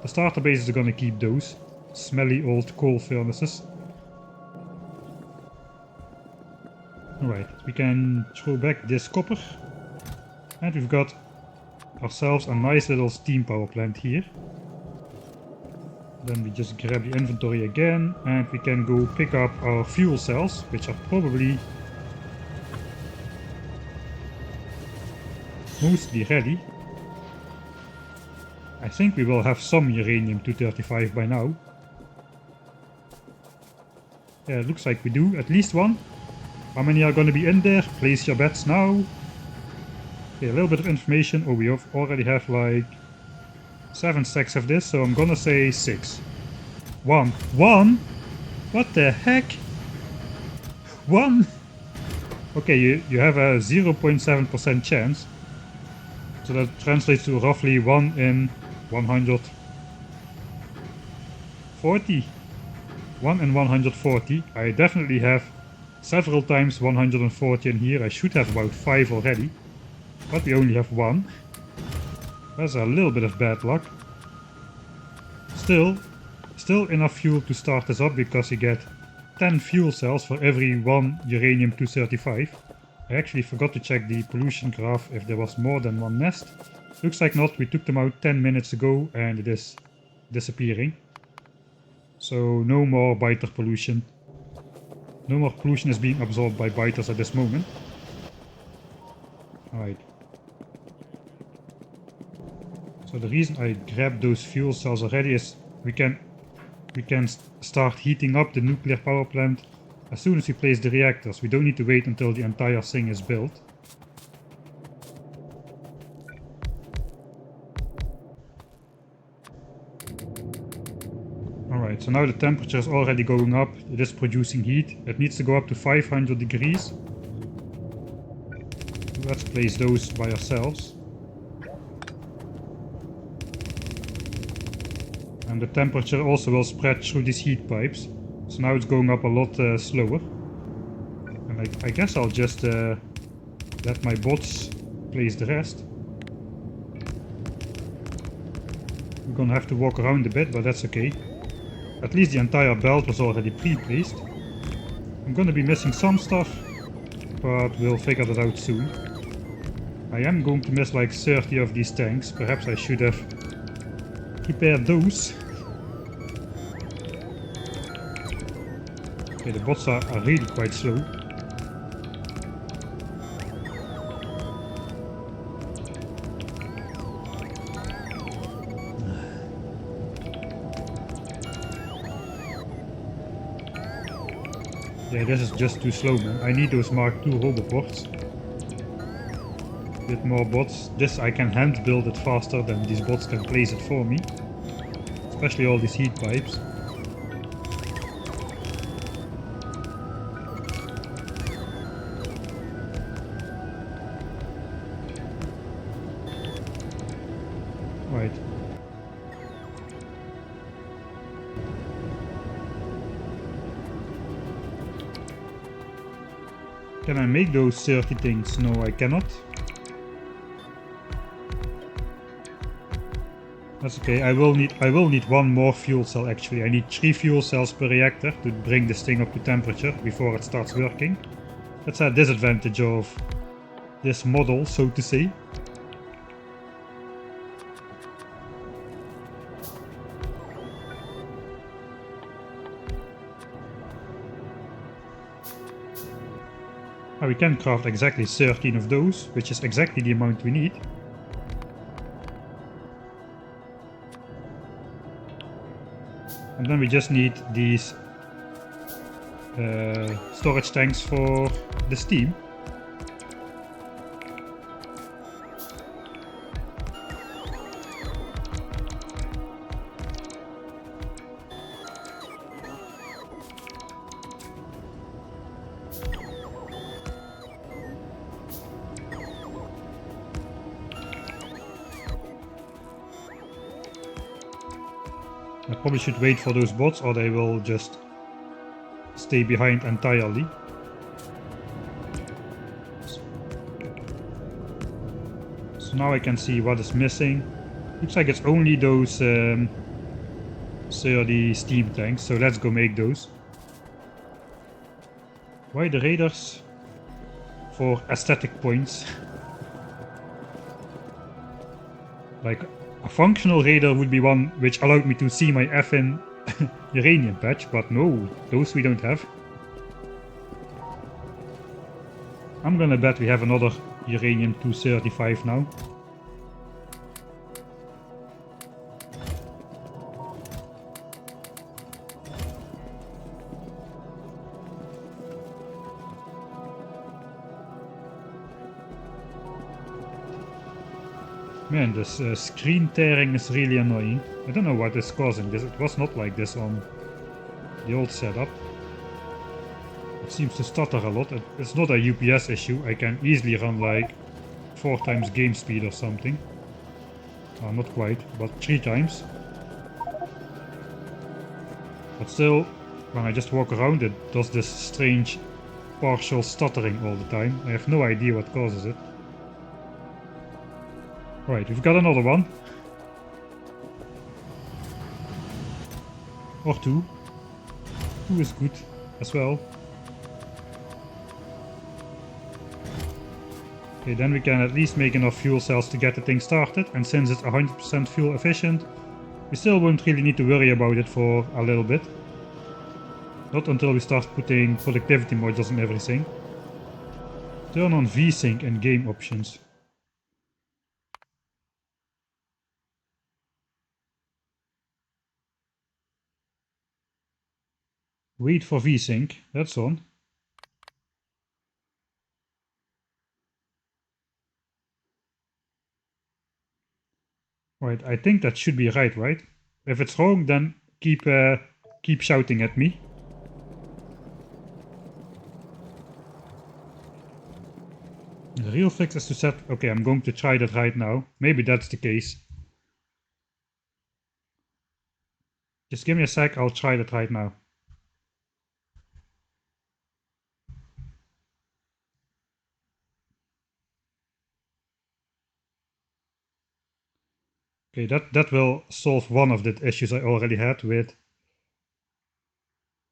the starter bases are gonna keep those smelly old coal furnaces. Alright, we can throw back this copper. And we've got ourselves a nice little steam power plant here. Then we just grab the inventory again and we can go pick up our fuel cells, which are probably mostly ready. I think we will have some uranium-235 by now. Yeah, it looks like we do, at least one. How many are gonna be in there? Place your bets now. Okay, a little bit of information. Oh, we already have like 7 stacks of this, so I'm gonna say 6. 1. 1? What the heck? 1? Okay, you have a 0.7% chance. So that translates to roughly 1 in 140. 1 in 140. I definitely have several times 140 in here. I should have about 5 already. But we only have 1. That's a little bit of bad luck. Still enough fuel to start this up, because you get 10 fuel cells for every 1 uranium-235. I actually forgot to check the pollution graph if there was more than 1 nest. Looks like not. We took them out 10 minutes ago and it is disappearing. So no more biter pollution. No more pollution is being absorbed by biters at this moment. Alright. So the reason I grabbed those fuel cells already is we can start heating up the nuclear power plant as soon as we place the reactors. We don't need to wait until the entire thing is built. Alright, so now the temperature is already going up. It is producing heat. It needs to go up to 500 degrees. Let's place those by ourselves. And the temperature also will spread through these heat pipes. So now it's going up a lot slower. And I guess I'll just let my bots place the rest. We're gonna have to walk around a bit, but that's okay. At least the entire belt was already pre-placed. I'm gonna be missing some stuff, but we'll figure that out soon. I am going to miss like 30 of these tanks. Perhaps I should have prepared those. Okay, the bots are really quite slow. Yeah, this is just too slow, man. I need those Mark II roboports. Bit more bots. This I can hand build it faster than these bots can place it for me. Especially all these heat pipes. Right. Can I make those 30 things? No, I cannot. That's okay. I will need 1 more fuel cell actually. I need 3 fuel cells per reactor to bring this thing up to temperature before it starts working. That's a disadvantage of this model, so to say. Now we can craft exactly 13 of those, which is exactly the amount we need. And then we just need these storage tanks for the steam. I probably should wait for those bots, or they will just stay behind entirely. now I can see what is missing. Looks like it's only those 30 steam tanks, so let's go make those. Why the raiders? For aesthetic points. Like, a functional raider would be one which allowed me to see my effing uranium patch, but no, those we don't have. I'm gonna bet we have another uranium 235 now. Man, this screen tearing is really annoying. I don't know what is causing this. It was not like this on the old setup. It seems to stutter a lot. It's not a UPS issue. I can easily run like 4 times game speed or something. Not quite, but 3 times. But still, when I just walk around it does this strange partial stuttering all the time. I have no idea what causes it. Right, we've got another one. Or 2. 2 is good as well. Okay, then we can at least make enough fuel cells to get the thing started, and since it's 100% fuel efficient, we still won't really need to worry about it for a little bit. Not until we start putting productivity modules and everything. Turn on VSync and game options. Wait for VSync, that's on. Right, I think that should be right? If it's wrong, then keep shouting at me. The real fix is to set... Okay, I'm going to try that right now. Maybe that's the case. Just give me a sec, I'll try that right now. Okay, that will solve one of the issues I already had with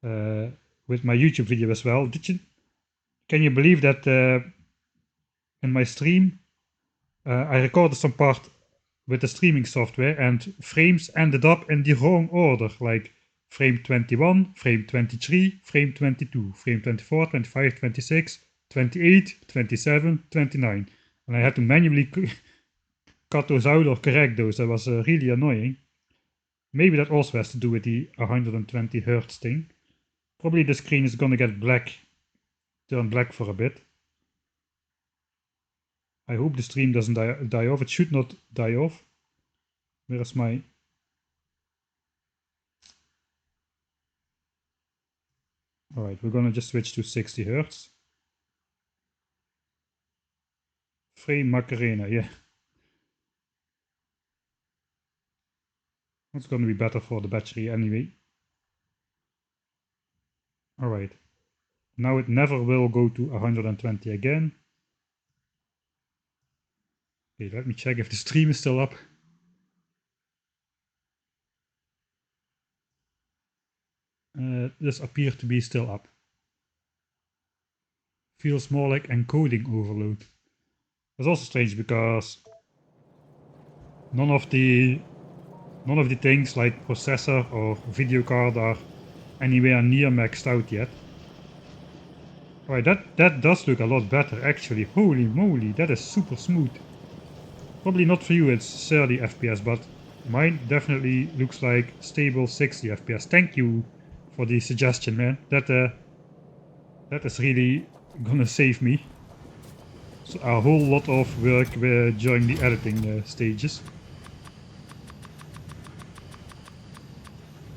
my YouTube video as well. Can you believe that in my stream I recorded some part with the streaming software and frames ended up in the wrong order, like frame 21, frame 23, frame 22, frame 24, 25, 26, 28, 27, 29. And I had to manually cut those out or correct those. That was really annoying. Maybe that also has to do with the 120 Hz thing. Probably the screen is gonna get black, turn black for a bit. I hope the stream doesn't die off. It should not die off. Where is my... Alright, we're gonna just switch to 60 Hz. Frame Macarena, yeah. That's gonna be better for the battery anyway. Alright. Now it never will go to 120 again. Okay, let me check if the stream is still up. This appears to be still up. Feels more like encoding overload. That's also strange because none of the things like processor or video card are anywhere near maxed out yet. Alright, that does look a lot better actually. Holy moly, that is super smooth. Probably not for you, it's 30 FPS, but mine definitely looks like stable 60 FPS. Thank you for the suggestion, man. That is really gonna save me a whole lot of work during the editing stages.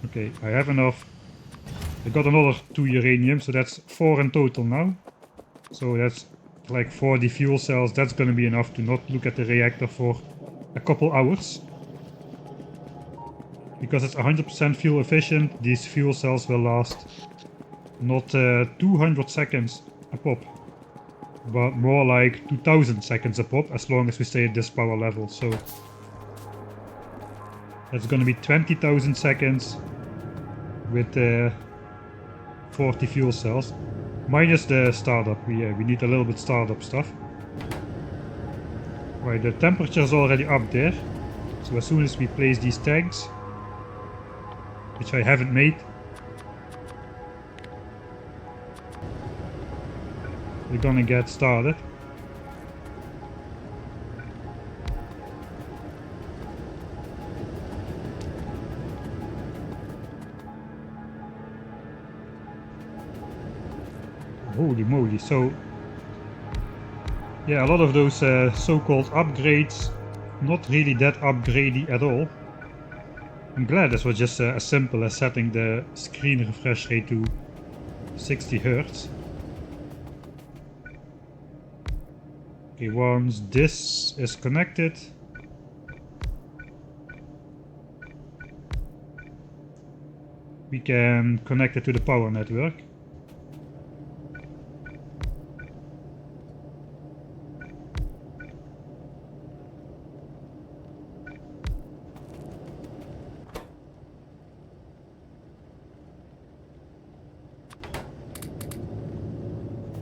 Okay, I have enough. I got another 2 uranium, so that's 4 in total now. So that's like 40 fuel cells. That's gonna be enough to not look at the reactor for a couple hours. Because it's 100% fuel efficient, these fuel cells will last not 200 seconds a pop. but more like 2000 seconds a pop as long as we stay at this power level. So that's gonna be 20,000 seconds with 40 fuel cells. Minus the startup. We need a little bit startup stuff. Right, the temperature is already up there. So as soon as we place these tags, which I haven't made, we're gonna get started. Holy moly, so yeah, a lot of those so-called upgrades, not really that upgradey at all. I'm glad this was just as simple as setting the screen refresh rate to 60 Hz. Okay, once this is connected, we can connect it to the power network.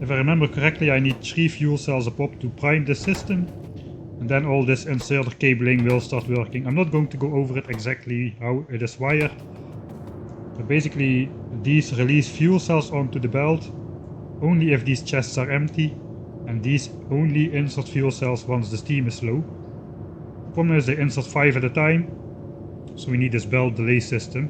If I remember correctly, I need 3 fuel cells a pop to prime the system, and then all this inserter cabling will start working. I'm not going to go over it exactly how it is wired, but basically these release fuel cells onto the belt only if these chests are empty, and these only insert fuel cells once the steam is low. The problem is they insert 5 at a time, so we need this belt delay system.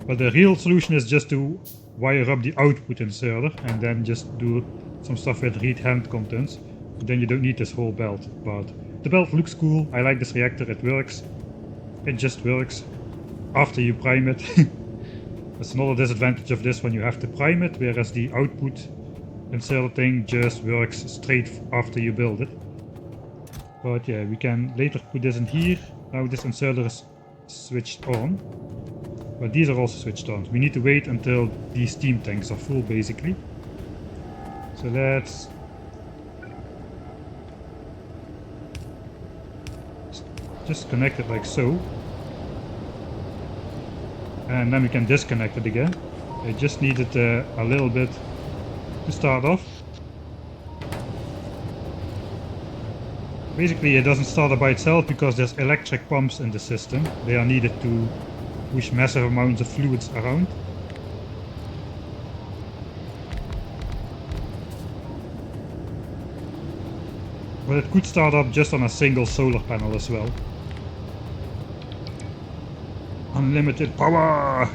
But the real solution is just to wire up the output inserter and then just do some stuff with read hand contents. Then you don't need this whole belt. But the belt looks cool. I like this reactor. It works. It just works after you prime it. That's another disadvantage of this when you have to prime it, whereas the output inserter thing just works straight after you build it. But yeah, we can later put this in here. Now this inserter is switched on. But these are also switched on. We need to wait until these steam tanks are full, basically. So let's just connect it like so. And then we can disconnect it again. I just needed a little bit to start off. Basically it doesn't start up by itself because there's electric pumps in the system. They are needed to push massive amounts of fluids around. But it could start up just on a single solar panel as well. Unlimited power!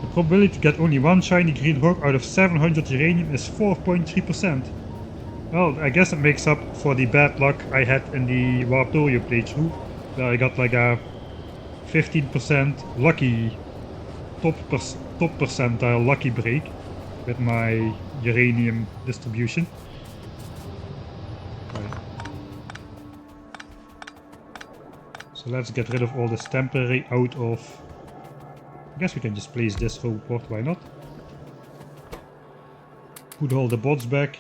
The probability to get only one shiny green rock out of 700 uranium is 4.3%. Well, I guess it makes up for the bad luck I had in the Warptorio playthrough, where I got like a 15% lucky top percentile lucky break with my uranium distribution. Right. So let's get rid of all this temporary out of... I guess we can just place this robot, why not? Put all the bots back.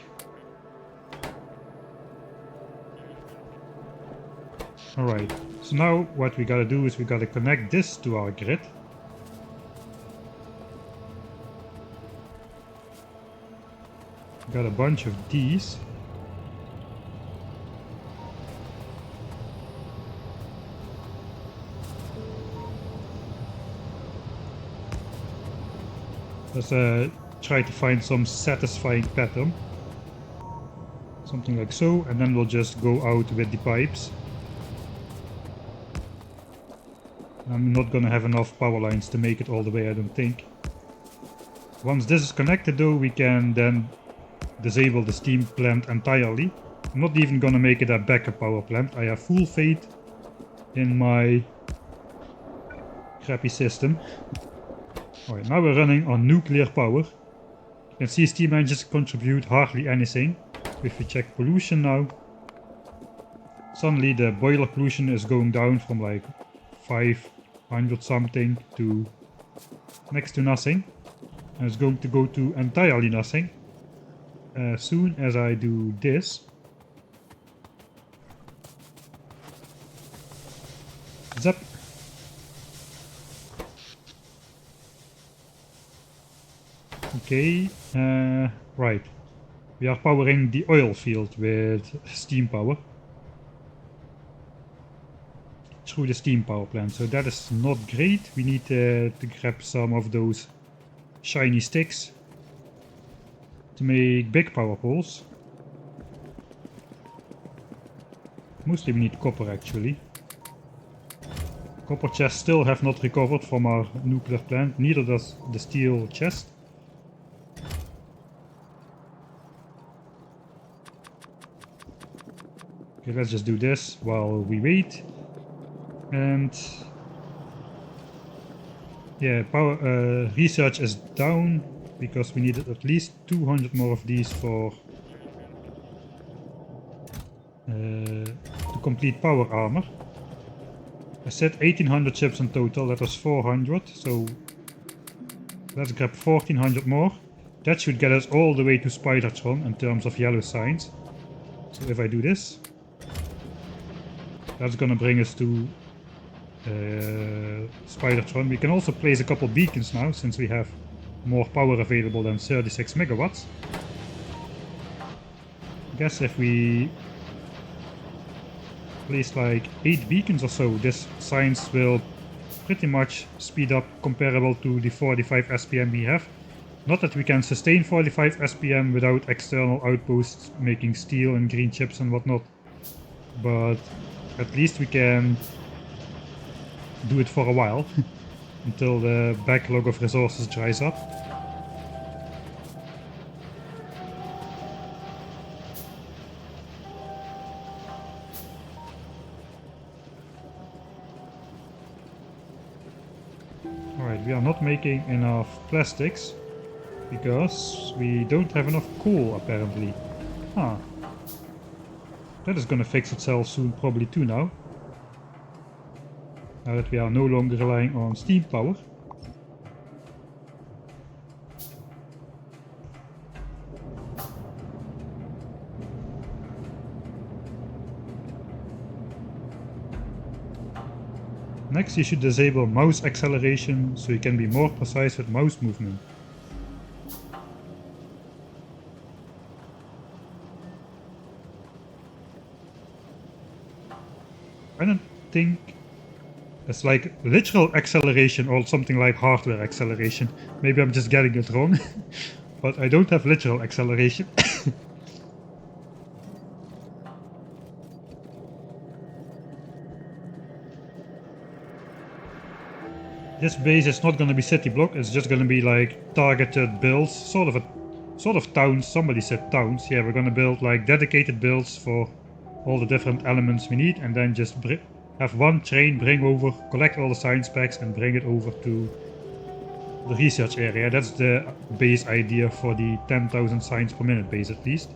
Alright, so now what we gotta do is we gotta connect this to our grid. Got a bunch of these. Let's try to find some satisfying pattern. Something like so, and then we'll just go out with the pipes. I'm not gonna have enough power lines to make it all the way, I don't think. Once this is connected though, we can then disable the steam plant entirely. I'm not even gonna make it a backup power plant. I have full faith in my crappy system. Alright, now we're running on nuclear power. You can see steam engines contribute hardly anything. If we check pollution now, suddenly the boiler pollution is going down from like 500 something to next to nothing. And it's going to go to entirely nothing. as soon as I do this, zap. Okay, right. We are powering the oil field with steam power through the steam power plant, so that is not great. We need to grab some of those shiny sticks to make big power poles. Mostly we need copper actually. Copper chests still have not recovered from our nuclear plant, neither does the steel chest. Okay, let's just do this while we wait. And yeah, power research is down because we needed at least 200 more of these for to complete power armor. I said 1800 chips in total, that was 400, so let's grab 1400 more. That should get us all the way to Spidertron in terms of yellow signs. So if I do this, that's gonna bring us to Spidertron. We can also place a couple beacons now, since we have more power available than 36 megawatts. I guess if we place like 8 beacons or so, this science will pretty much speed up comparable to the 45 SPM we have. Not that we can sustain 45 SPM without external outposts making steel and green chips and whatnot, but at least we can do it for a while until the backlog of resources dries up. Alright, we are not making enough plastics because we don't have enough coal apparently. Huh. That is gonna fix itself soon probably too now. Now that we are no longer relying on steam power. Next you should disable mouse acceleration so you can be more precise with mouse movement. I don't think it's like literal acceleration or something like hardware acceleration. Maybe I'm just getting it wrong, but I don't have literal acceleration. This base is not going to be city block, it's just going to be like targeted builds, sort of towns. Somebody said towns. Yeah, we're going to build like dedicated builds for all the different elements we need, and then just have one train bring over, collect all the science packs and bring it over to the research area. That's the base idea for the 10,000 science per minute base at least.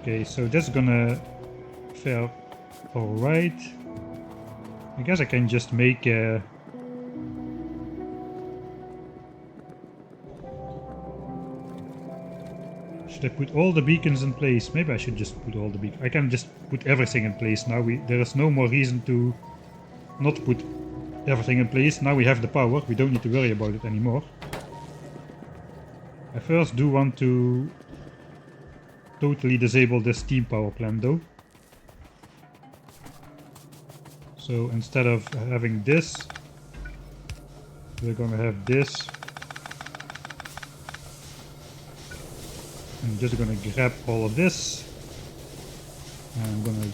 Okay, so that's gonna fare alright. I guess I can just make a... Should I put all the beacons in place? Maybe I should just put all the beacons. I can just put everything in place now. There is no more reason to not put everything in place. Now we have the power, we don't need to worry about it anymore. I first do want to totally disable this steam power plant though. So instead of having this, we're gonna have this. I'm just gonna grab all of this. And I'm gonna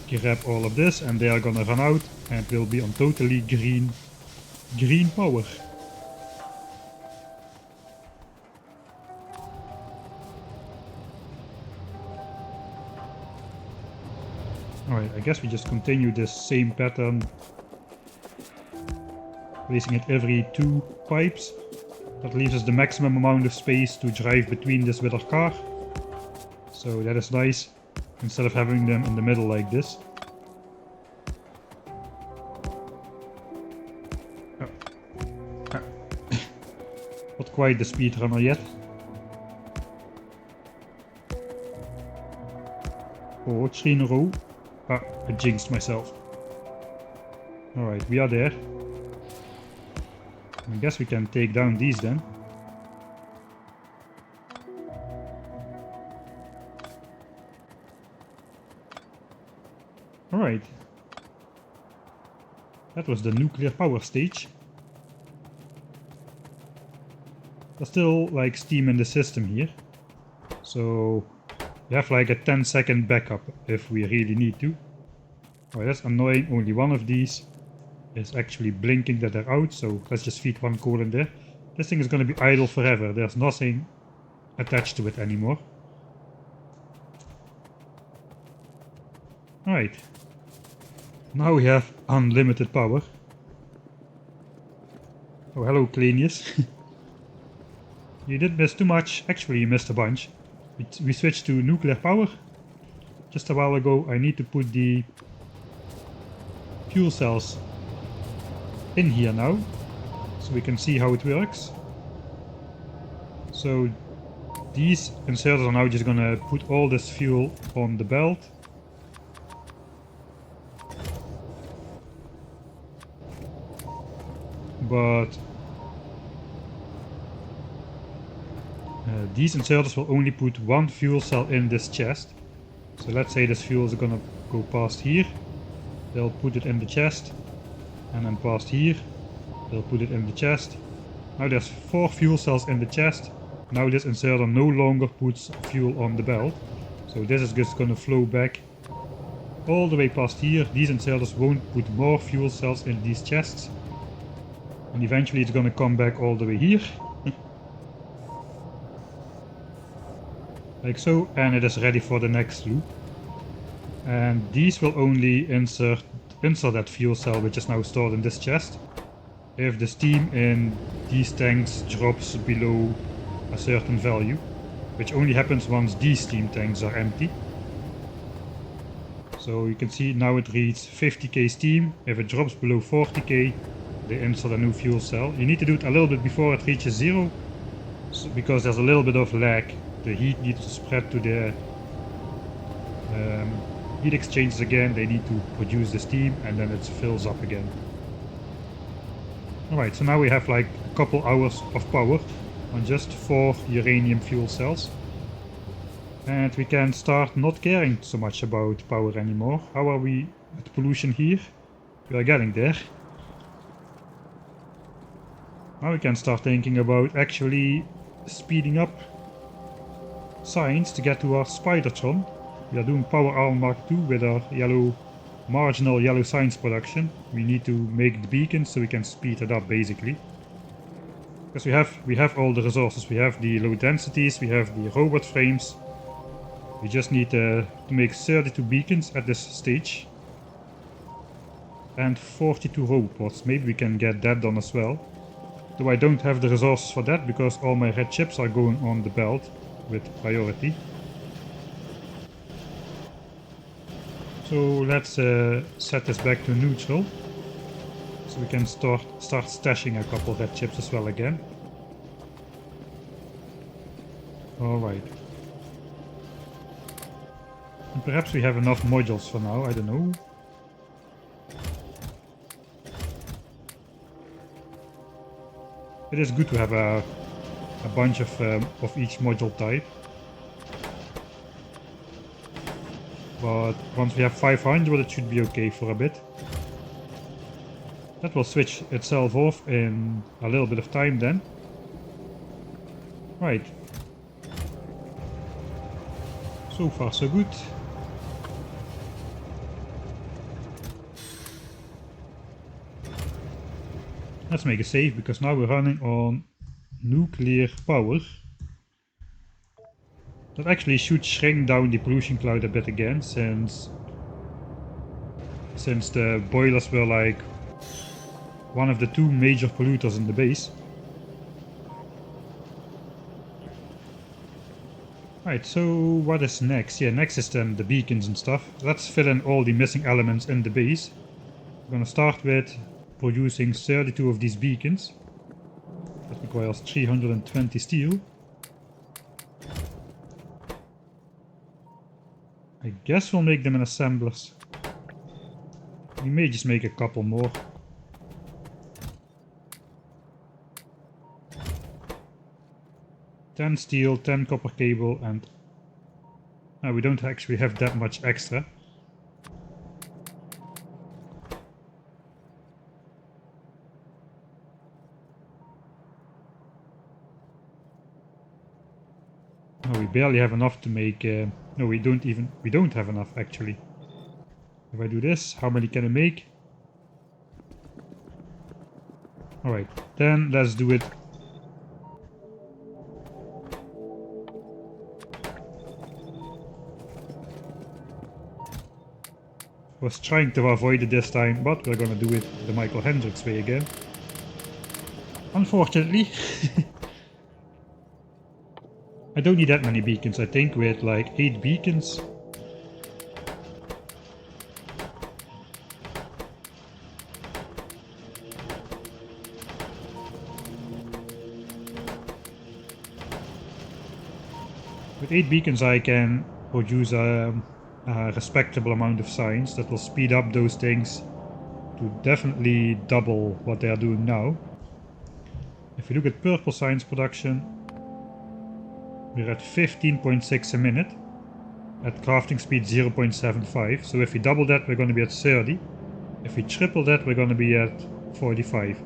grab all of this, and they are gonna run out and we'll be on totally green power. Alright, I guess we just continue this same pattern, placing it every 2 pipes. That leaves us the maximum amount of space to drive between this with our car. So that is nice, instead of having them in the middle like this. Oh, quite the speedrunner yet. Oh, 3 in a row. Ah, I jinxed myself. Alright, we are there. I guess we can take down these then. Alright. That was the nuclear power stage. There's still like steam in the system here. So we have like a 10-second backup if we really need to. Alright, that's annoying. Only one of these is actually blinking that they're out. So let's just feed one coal in there. This thing is going to be idle forever. There's nothing attached to it anymore. Alright. Now we have unlimited power. Oh, hello, Clanius. You didn't miss too much. Actually, you missed a bunch. We switched to nuclear power just a while ago. I need to put the fuel cells in here now, so we can see how it works. So these inserters are now just gonna put all this fuel on the belt. But these inserters will only put one fuel cell in this chest. So let's say this fuel is gonna go past here. They'll put it in the chest. And then past here. They'll put it in the chest. Now there's 4 fuel cells in the chest. Now this inserter no longer puts fuel on the belt. So this is just gonna flow back all the way past here. These inserters won't put more fuel cells in these chests. And eventually it's gonna come back all the way here. Like so, and it is ready for the next loop. And these will only insert that fuel cell which is now stored in this chest if the steam in these tanks drops below a certain value, which only happens once these steam tanks are empty. So you can see now it reads 50k steam. If it drops below 40k, they insert a new fuel cell. You need to do it a little bit before it reaches 0, because there's a little bit of lag. The heat needs to spread to the heat exchangers again. They need to produce the steam and then it fills up again. Alright, so now we have like a couple hours of power on just 4 uranium fuel cells. And we can start not caring so much about power anymore. How are we at pollution here? We are getting there. Now we can start thinking about actually speeding up science to get to our Spidertron. We are doing Power Arm Mark II with our marginal yellow science production. We need to make the beacons so we can speed it up basically. Because we have all the resources. We have the low densities, we have the robot frames. We just need to make 32 beacons at this stage. And 42 robots. Maybe we can get that done as well. Though I don't have the resources for that because all my red chips are going on the belt with priority. So let's set this back to neutral. So we can start stashing a couple red chips as well again. Alright. And perhaps we have enough modules for now, I don't know. It is good to have a bunch of each module type. But once we have 500 it should be okay for a bit. That will switch itself off in a little bit of time then. Right. So far so good. Let's make a save because now we're running on nuclear power. That actually should shrink down the pollution cloud a bit again, since the boilers were like one of the 2 major polluters in the base. Right, so what is next? Yeah, next is then the beacons and stuff. Let's fill in all the missing elements in the base. We're gonna start with producing 32 of these beacons. That requires 320 steel. I guess we'll make them in assemblers. We may just make a couple more. Ten steel, 10 copper cable, and we don't actually have that much extra. We barely have enough to make. No, we don't have enough actually. If I do this, how many can I make? Alright, then let's do it. Was trying to avoid it this time, but we're gonna do it the Michael Hendricks way again. Unfortunately. I don't need that many beacons. I think we had like 8 beacons. With 8 beacons I can produce a respectable amount of signs that will speed up those things to definitely double what they are doing now. If you look at purple signs production, we're at 15.6 a minute at crafting speed 0.75. So if we double that, we're going to be at 30. If we triple that, we're going to be at 45.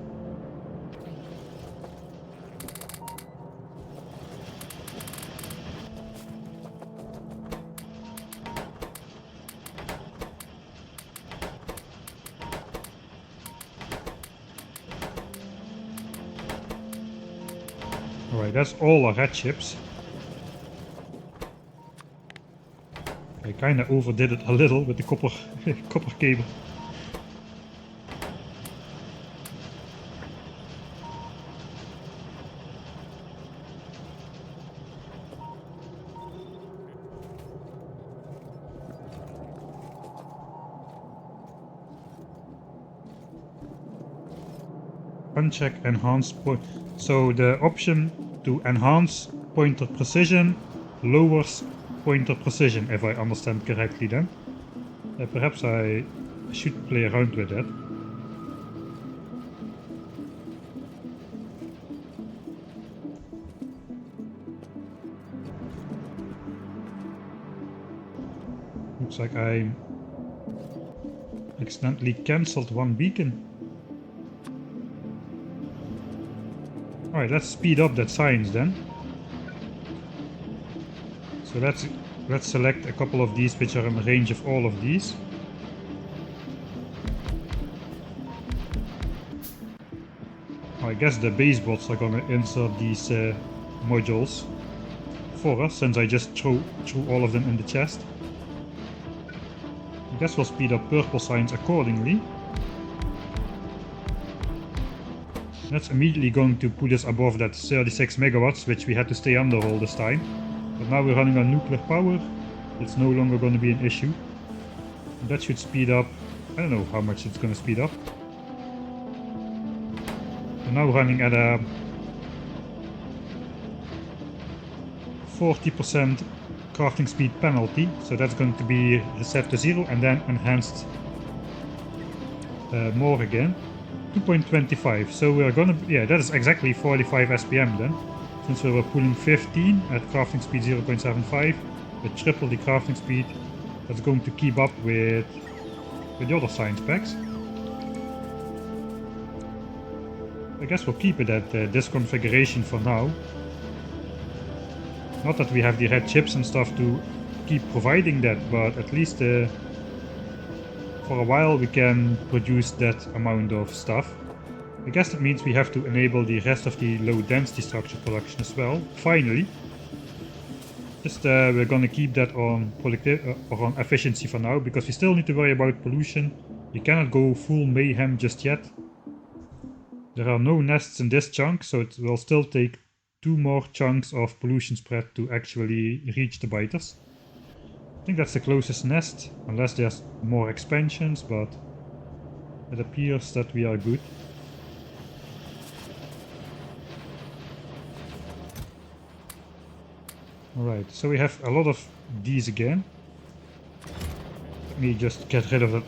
Alright, that's all our red chips. I kinda overdid it a little with the copper cable. Uncheck enhanced point. So the option to enhance pointer precision lowers pointer precision, if I understand correctly then. Perhaps I should play around with that. Looks like I accidentally cancelled one beacon. Alright, let's speed up that science then. So let's select a couple of these which are in the range of all of these. I guess the base bots are gonna insert these modules for us, since I just threw all of them in the chest. I guess we'll speed up purple signs accordingly. That's immediately going to put us above that 36 megawatts, which we had to stay under all this time. But now we're running on nuclear power, it's no longer going to be an issue. And that should speed up, I don't know how much it's going to speed up. We're now running at a 40% crafting speed penalty, so that's going to be reset to 0 and then enhanced more again. 2.25, so we're gonna, yeah, that is exactly 45 SPM then. Since we were pulling 15 at crafting speed 0.75, with triple the crafting speed, that's going to keep up with the other science packs. I guess we'll keep it at this configuration for now. Not that we have the red chips and stuff to keep providing that, but at least for a while we can produce that amount of stuff. I guess that means we have to enable the rest of the low density structure production as well, finally. Just we're gonna keep that on or on efficiency for now, because we still need to worry about pollution. You cannot go full mayhem just yet. There are no nests in this chunk, so it will still take 2 more chunks of pollution spread to actually reach the biters. I think that's the closest nest, unless there's more expansions, but it appears that we are good. Alright, so we have a lot of these again. Let me just get rid of that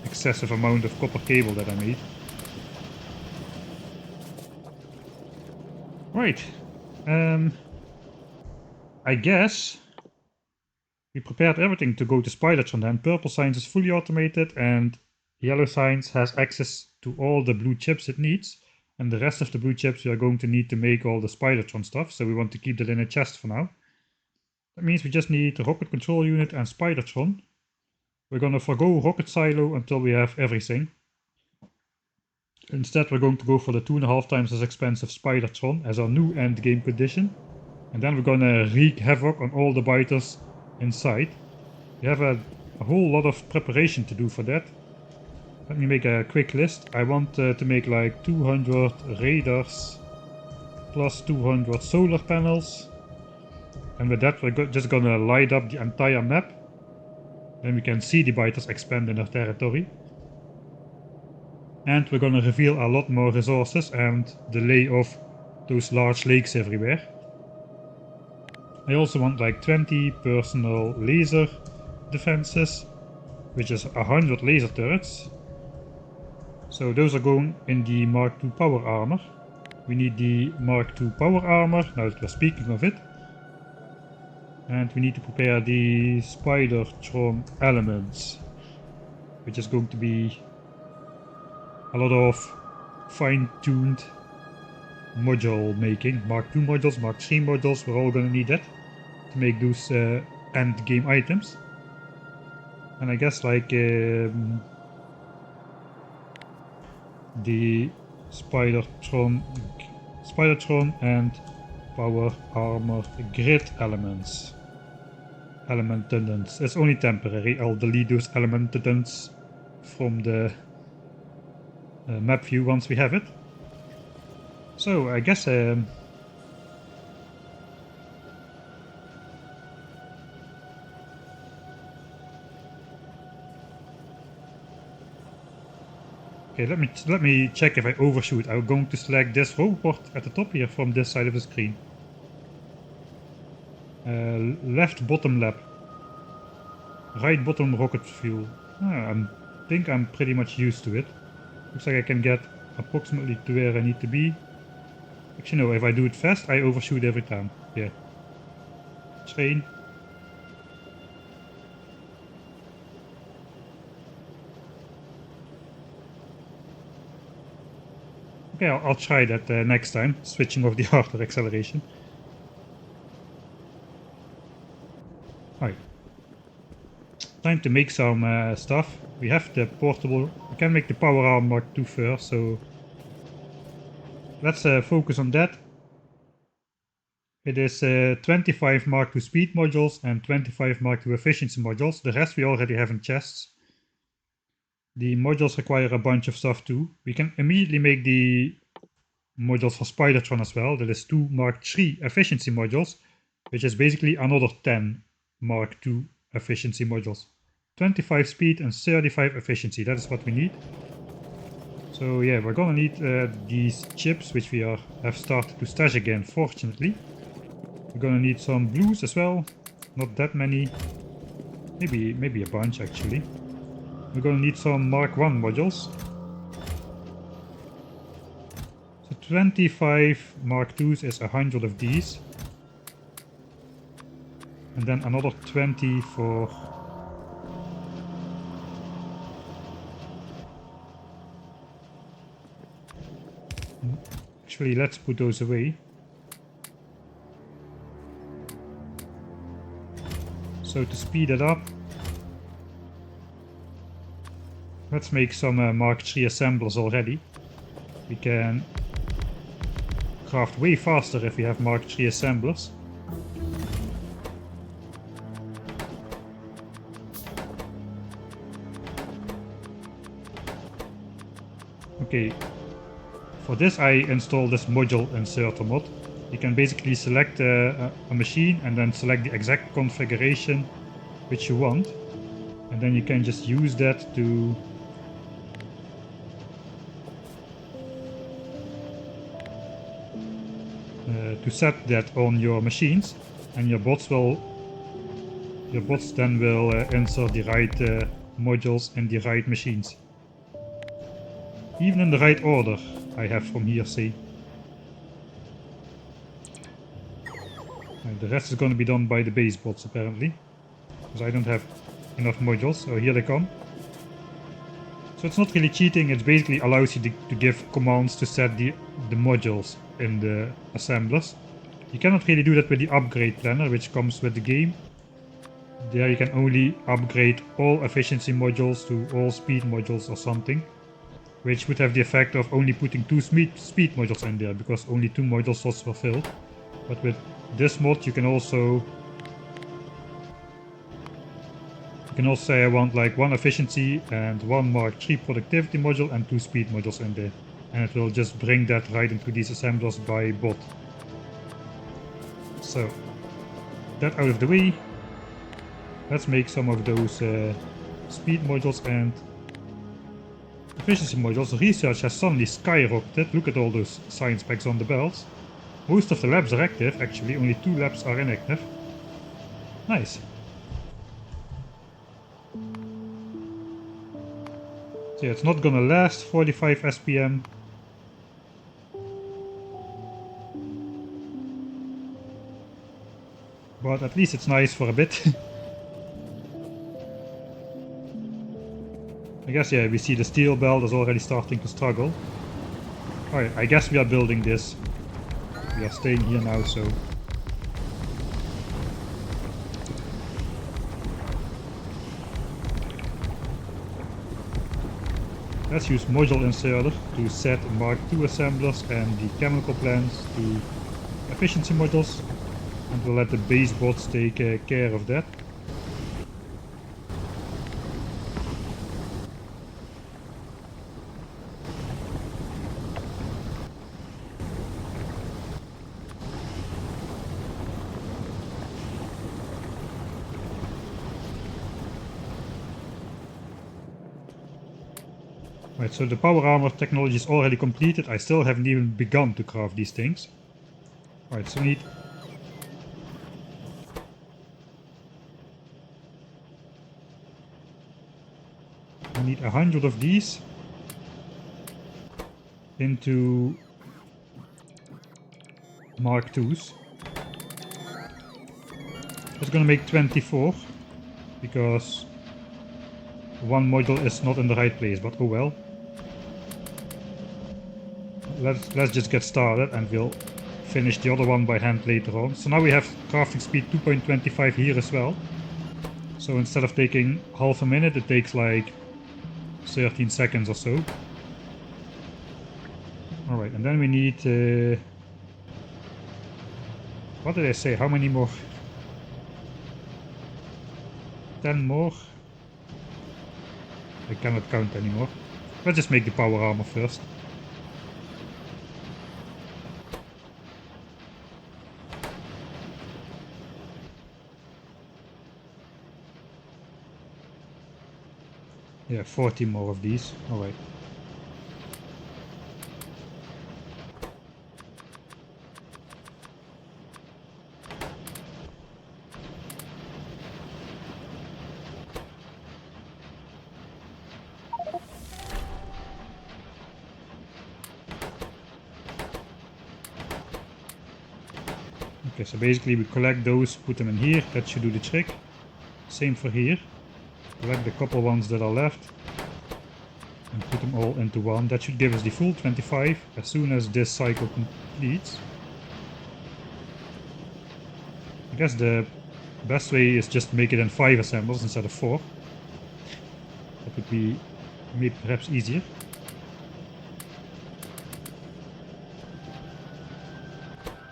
excessive amount of copper cable that I made. Right. I guess we prepared everything to go to Spidertron then. Purple Science is fully automated and Yellow Science has access to all the blue chips it needs. And the rest of the blue chips we are going to need to make all the Spidertron stuff, so we want to keep that in a chest for now. That means we just need the rocket control unit and Spidertron. We're gonna forgo rocket silo until we have everything. Instead we're going to go for the 2.5 times as expensive Spidertron as our new end game condition. And then we're gonna wreak havoc on all the biters inside. We have a whole lot of preparation to do for that. Let me make a quick list. I want to make like 200 radars plus 200 solar panels. And with that we're just gonna light up the entire map. Then we can see the biters expand in their territory. And we're gonna reveal a lot more resources and the lay of those large lakes everywhere. I also want like 20 personal laser defenses, which is 100 laser turrets. So those are going in the Mark II power armor. We need the Mark II power armor, now that we're speaking of it. And we need to prepare the Spidertron elements, which is going to be a lot of fine-tuned module making. Mark II modules, Mark III modules, we're all gonna need that to make those end game items. And I guess like the Spidertron and power armor grid elements. Elementants. It's only temporary. I'll delete those elementants from the map view once we have it. So I guess okay, let me check if I overshoot. I'm going to select this robot at the top here from this side of the screen. Left bottom lap. Right bottom rocket fuel. I think I'm pretty much used to it. Looks like I can get approximately to where I need to be. Actually no, if I do it fast I overshoot every time. Yeah. Train. Okay, I'll try that next time, switching off the hardware acceleration. Alright. Time to make some stuff. We have the portable, we can make the power arm Mark II first, so let's focus on that. It is 25 Mark II speed modules and 25 Mark II efficiency modules. The rest we already have in chests. The modules require a bunch of stuff too. We can immediately make the modules for Spidertron as well. That is 2 Mark III efficiency modules, which is basically another 10 Mark II efficiency modules. 25 speed and 35 efficiency, that is what we need. So yeah, we're gonna need these chips, which we have started to stash again, fortunately. We're gonna need some blues as well, not that many, maybe a bunch actually. We're gonna need some Mark I modules. So 25 Mark IIs is 100 of these. And then another 20 for... Actually, let's put those away. So to speed it up, let's make some Mark III assemblers already. We can craft way faster if we have Mark III assemblers. Okay, for this I installed this module inserter mod. You can basically select a machine and then select the exact configuration which you want. And then you can just use that to set that on your machines. and your bots then will insert the right modules in the right machines. Even in the right order, I have from hearsay. The rest is going to be done by the base bots apparently, because I don't have enough modules, so here they come. So it's not really cheating, it basically allows you to give commands to set the modules in the assemblers. You cannot really do that with the upgrade planner, which comes with the game. There you can only upgrade all efficiency modules to all speed modules or something, which would have the effect of only putting 2 speed modules in there, because only 2 module slots were filled. But with this mod you can also say I want like 1 efficiency and 1 Mark III productivity module and 2 speed modules in there. And it will just bring that right into these assemblers by bot. So, that out of the way, let's make some of those speed modules and efficiency modules. Research has suddenly skyrocketed. Look at all those science packs on the belts. Most of the labs are active, actually, only 2 labs are inactive. Nice. So yeah, it's not gonna last 45 SPM. But at least it's nice for a bit. I guess, yeah, we see the steel belt is already starting to struggle. Alright, I guess we are building this. We are staying here now, so... Let's use module inserter to set Mark II assemblers and the chemical plants to efficiency modules. And we'll let the base bots take care of that. Right, so the power armor technology is already completed. I still haven't even begun to craft these things. Alright, so we need 100 of these into Mark IIs. It's gonna make 24 because 1 module is not in the right place, but oh well. Let's just get started and we'll finish the other one by hand later on. So now we have crafting speed 2.25 here as well. So instead of taking half a minute, it takes like 13 seconds or so. Alright, and then we need... what did I say? How many more? 10 more? I cannot count anymore. Let's just make the power armor first. Yeah, 40 more of these. Alright. Okay, so basically we collect those, put them in here. That should do the trick. Same for here. Collect the couple ones that are left and put them all into one. That should give us the full 25 as soon as this cycle completes. I guess the best way is just make it in 5 assemblers instead of 4. That would be maybe perhaps easier.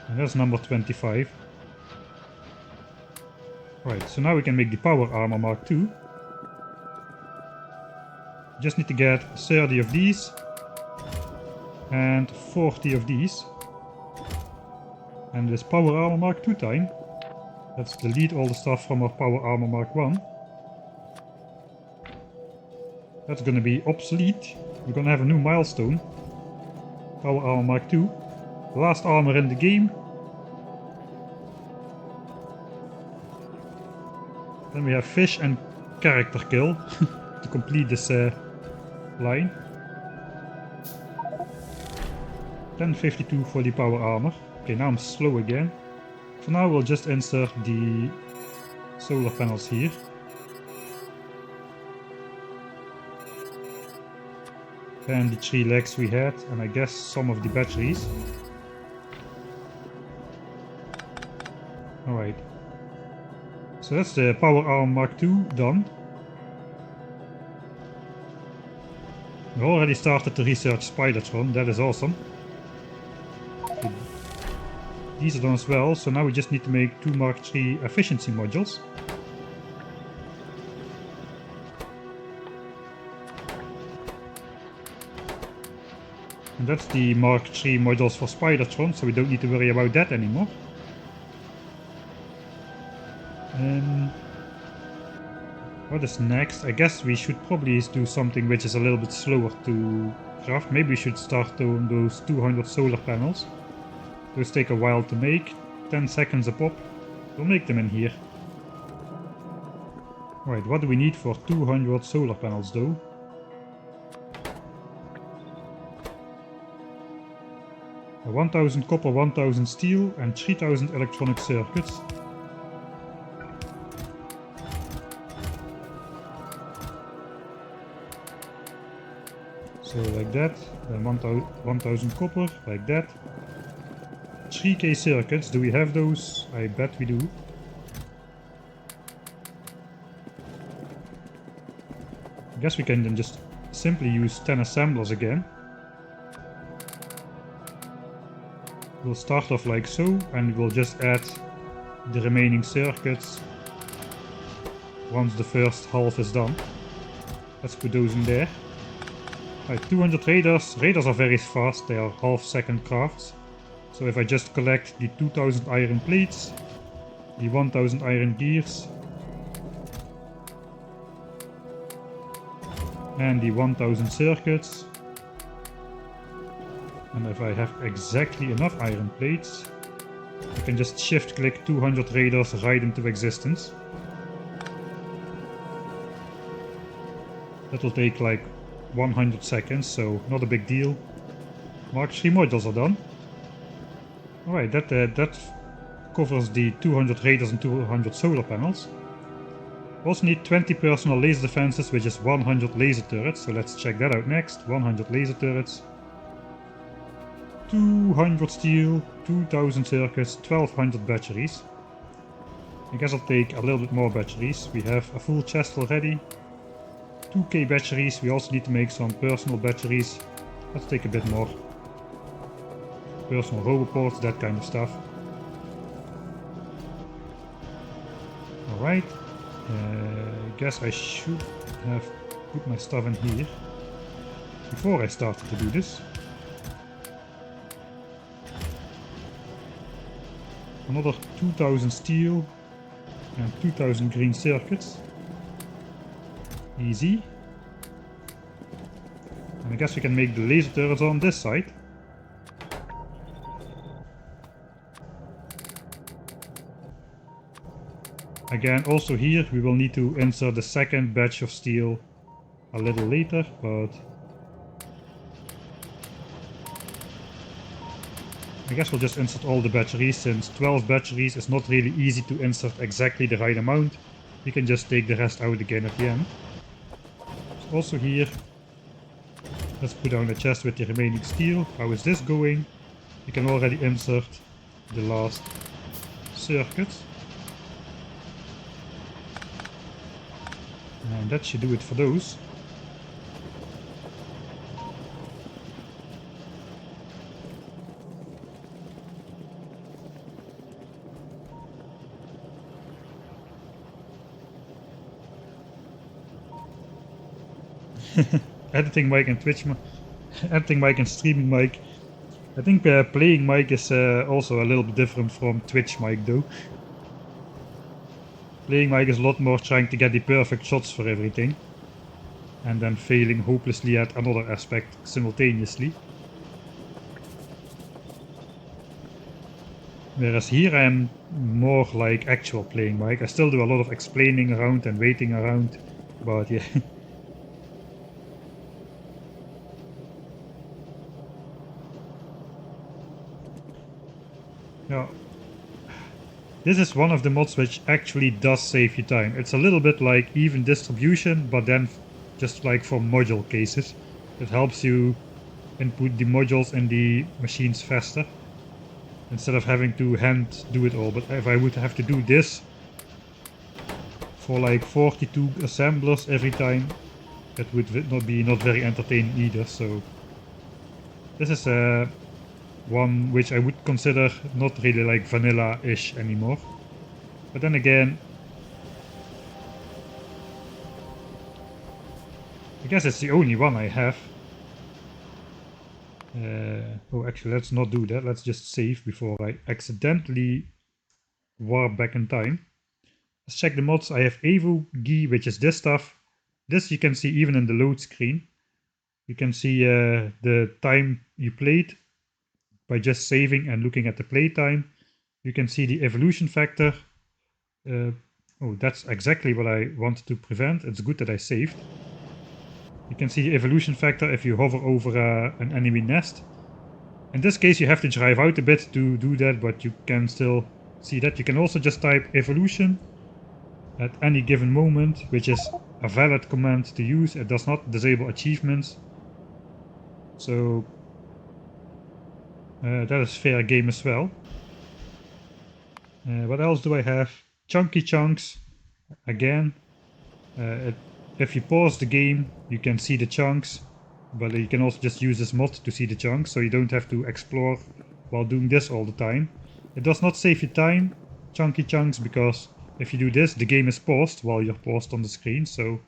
And that's number 25. Right, so now we can make the power armor Mark II. Just need to get 30 of these and 40 of these. And this power armor Mark II time, let's delete all the stuff from our power armor Mark I. That's gonna be obsolete. We're gonna have a new milestone. Power armor Mark II. Last armor in the game. Then we have fish and character kill to complete this line. 1052 for the power armor. Okay, now I'm slow again. For now we'll just insert the solar panels here. And the 3 legs we had, and I guess some of the batteries. Alright. So that's the power arm Mark II done. We already started to research Spidertron, that is awesome. Okay. These are done as well, so now we just need to make 2 Mark III efficiency modules. And that's the Mark III modules for Spidertron, so we don't need to worry about that anymore. What is next? I guess we should probably do something which is a little bit slower to craft. Maybe we should start on those 200 solar panels. Those take a while to make, 10 seconds a pop. We'll make them in here. Right, what do we need for 200 solar panels though? 1000 copper, 1000 steel and 3000 electronic circuits. So like that, then 1000 copper, like that. 3k circuits, do we have those? I bet we do. I guess we can then just simply use 10 assemblers again. We'll start off like so, and we'll just add the remaining circuits once the first half is done. Let's put those in there. Right, 200 radars. Radars are very fast, they are half-second crafts. So if I just collect the 2000 iron plates, the 1000 iron gears, and the 1000 circuits, and if I have exactly enough iron plates, I can just shift-click 200 radars right into existence. That will take like 100 seconds, so not a big deal. Mark III modules are done. Alright, that covers the 200 radars and 200 solar panels. We also need 20 personal laser defenses, which is 100 laser turrets, so let's check that out next. 100 laser turrets, 200 steel, 2000 circuits, 1200 batteries. I guess I'll take a little bit more batteries. We have a full chest already. 2k batteries, we also need to make some personal batteries. Let's take a bit more. Personal roboports, that kind of stuff. Alright. I guess I should have put my stuff in here before I started to do this. Another 2000 steel and 2000 green circuits. Easy. And I guess we can make the laser turrets on this side. Again, also here we will need to insert the second batch of steel a little later, but I guess we'll just insert all the batteries, since 12 batteries is not really easy to insert exactly the right amount. We can just take the rest out again at the end. So also here, let's put down the chest with the remaining steel. How is this going? We can already insert the last circuits. And that should do it for those. Editing mic and editing mic and streaming mic. I think playing mic is also a little bit different from Twitch mic though. Playing mic is a lot more trying to get the perfect shots for everything, and then failing hopelessly at another aspect simultaneously. Whereas here I am more like actual playing Mike. I still do a lot of explaining around and waiting around, but yeah. Now, this is one of the mods which actually does save you time. It's a little bit like even distribution, but then just like for module cases. It helps you input the modules in the machines faster, instead of having to hand do it all. But if I would have to do this for like 42 assemblers every time, it would not very entertaining either. So this is one which I would consider not really like vanilla-ish anymore. But then again, I guess it's the only one I have. Oh, actually, let's not do that. Let's just save before I accidentally warp back in time. Let's check the mods. I have Evo Gi, which is this stuff. This you can see even in the load screen. You can see the time you played by just saving and looking at the play time. You can see the evolution factor. Oh, that's exactly what I wanted to prevent. It's good that I saved. You can see the evolution factor if you hover over an enemy nest. In this case you have to drive out a bit to do that, but you can still see that. You can also just type evolution at any given moment, which is a valid command to use. It does not disable achievements. So that is fair game as well. What else do I have? Chunky chunks. Again, if you pause the game, you can see the chunks, but you can also just use this mod to see the chunks, so you don't have to explore while doing this all the time. It does not save you time, chunky chunks, because if you do this, the game is paused while you're paused on the screen, so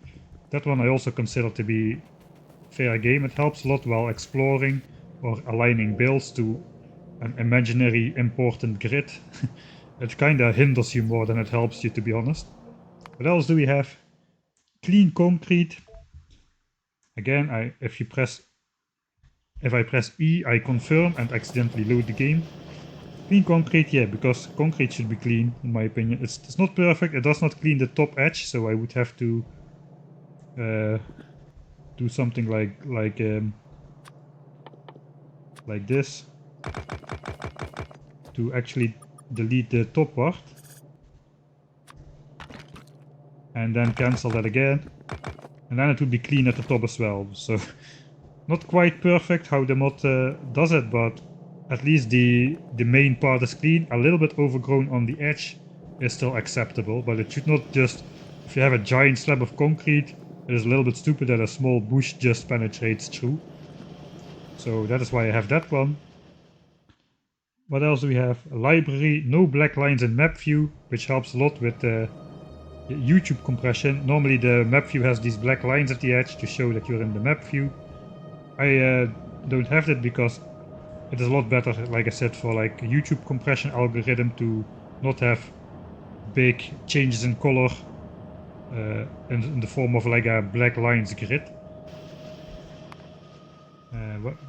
that one I also consider to be fair game. It helps a lot while exploring or aligning builds to an imaginary important grid. It kinda hinders you more than it helps you, to be honest. What else do we have? Clean concrete. Again, if I press E, I confirm and accidentally load the game. Clean concrete, yeah, because concrete should be clean, in my opinion. It's not perfect, it does not clean the top edge, so I would have to do something like this to actually delete the top part. And then cancel that again. And then it would be clean at the top as well. So not quite perfect how the mod does it, but at least the main part is clean. A little bit overgrown on the edge is still acceptable, but it should not just... If you have a giant slab of concrete, it is a little bit stupid that a small bush just penetrates through. So that is why I have that one. What else do we have? A library, no black lines in map view, which helps a lot with YouTube compression. Normally the map view has these black lines at the edge to show that you're in the map view. I don't have that because it is a lot better, like I said, for like YouTube compression algorithm to not have big changes in color in the form of like a black lines grid.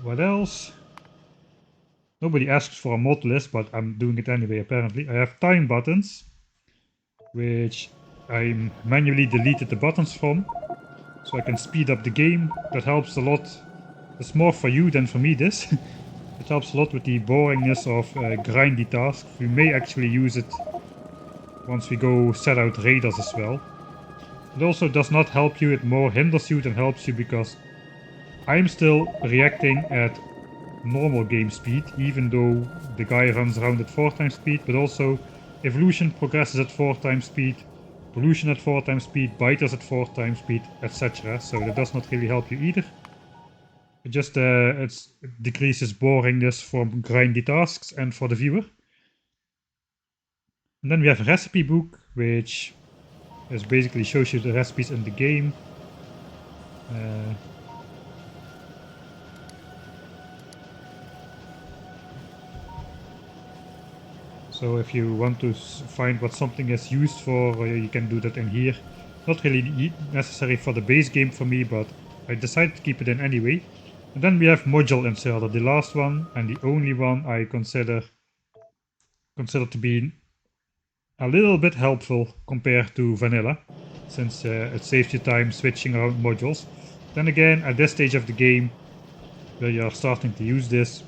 What else? Nobody asks for a mod list, but I'm doing it anyway apparently. I have time buttons, which I manually deleted the buttons from, so I can speed up the game. That helps a lot. It's more for you than for me, this. It helps a lot with the boringness of grindy tasks. We may actually use it once we go set out raiders as well. It also does not help you, it more hinders you than helps you, because I'm still reacting at normal game speed, even though the guy runs around at 4 times speed, but also evolution progresses at 4 times speed, pollution at 4 times speed, biters at 4 times speed, etc. So that does not really help you either. It just it decreases boringness for grindy tasks and for the viewer. And then we have a recipe book, which is basically shows you the recipes in the game. So if you want to find what something is used for, you can do that in here. Not really necessary for the base game for me, but I decided to keep it in anyway. And then we have module inserter, the last one and the only one I consider consider to be a little bit helpful compared to vanilla, since it saves you time switching around modules. Then again, at this stage of the game, where you are starting to use this,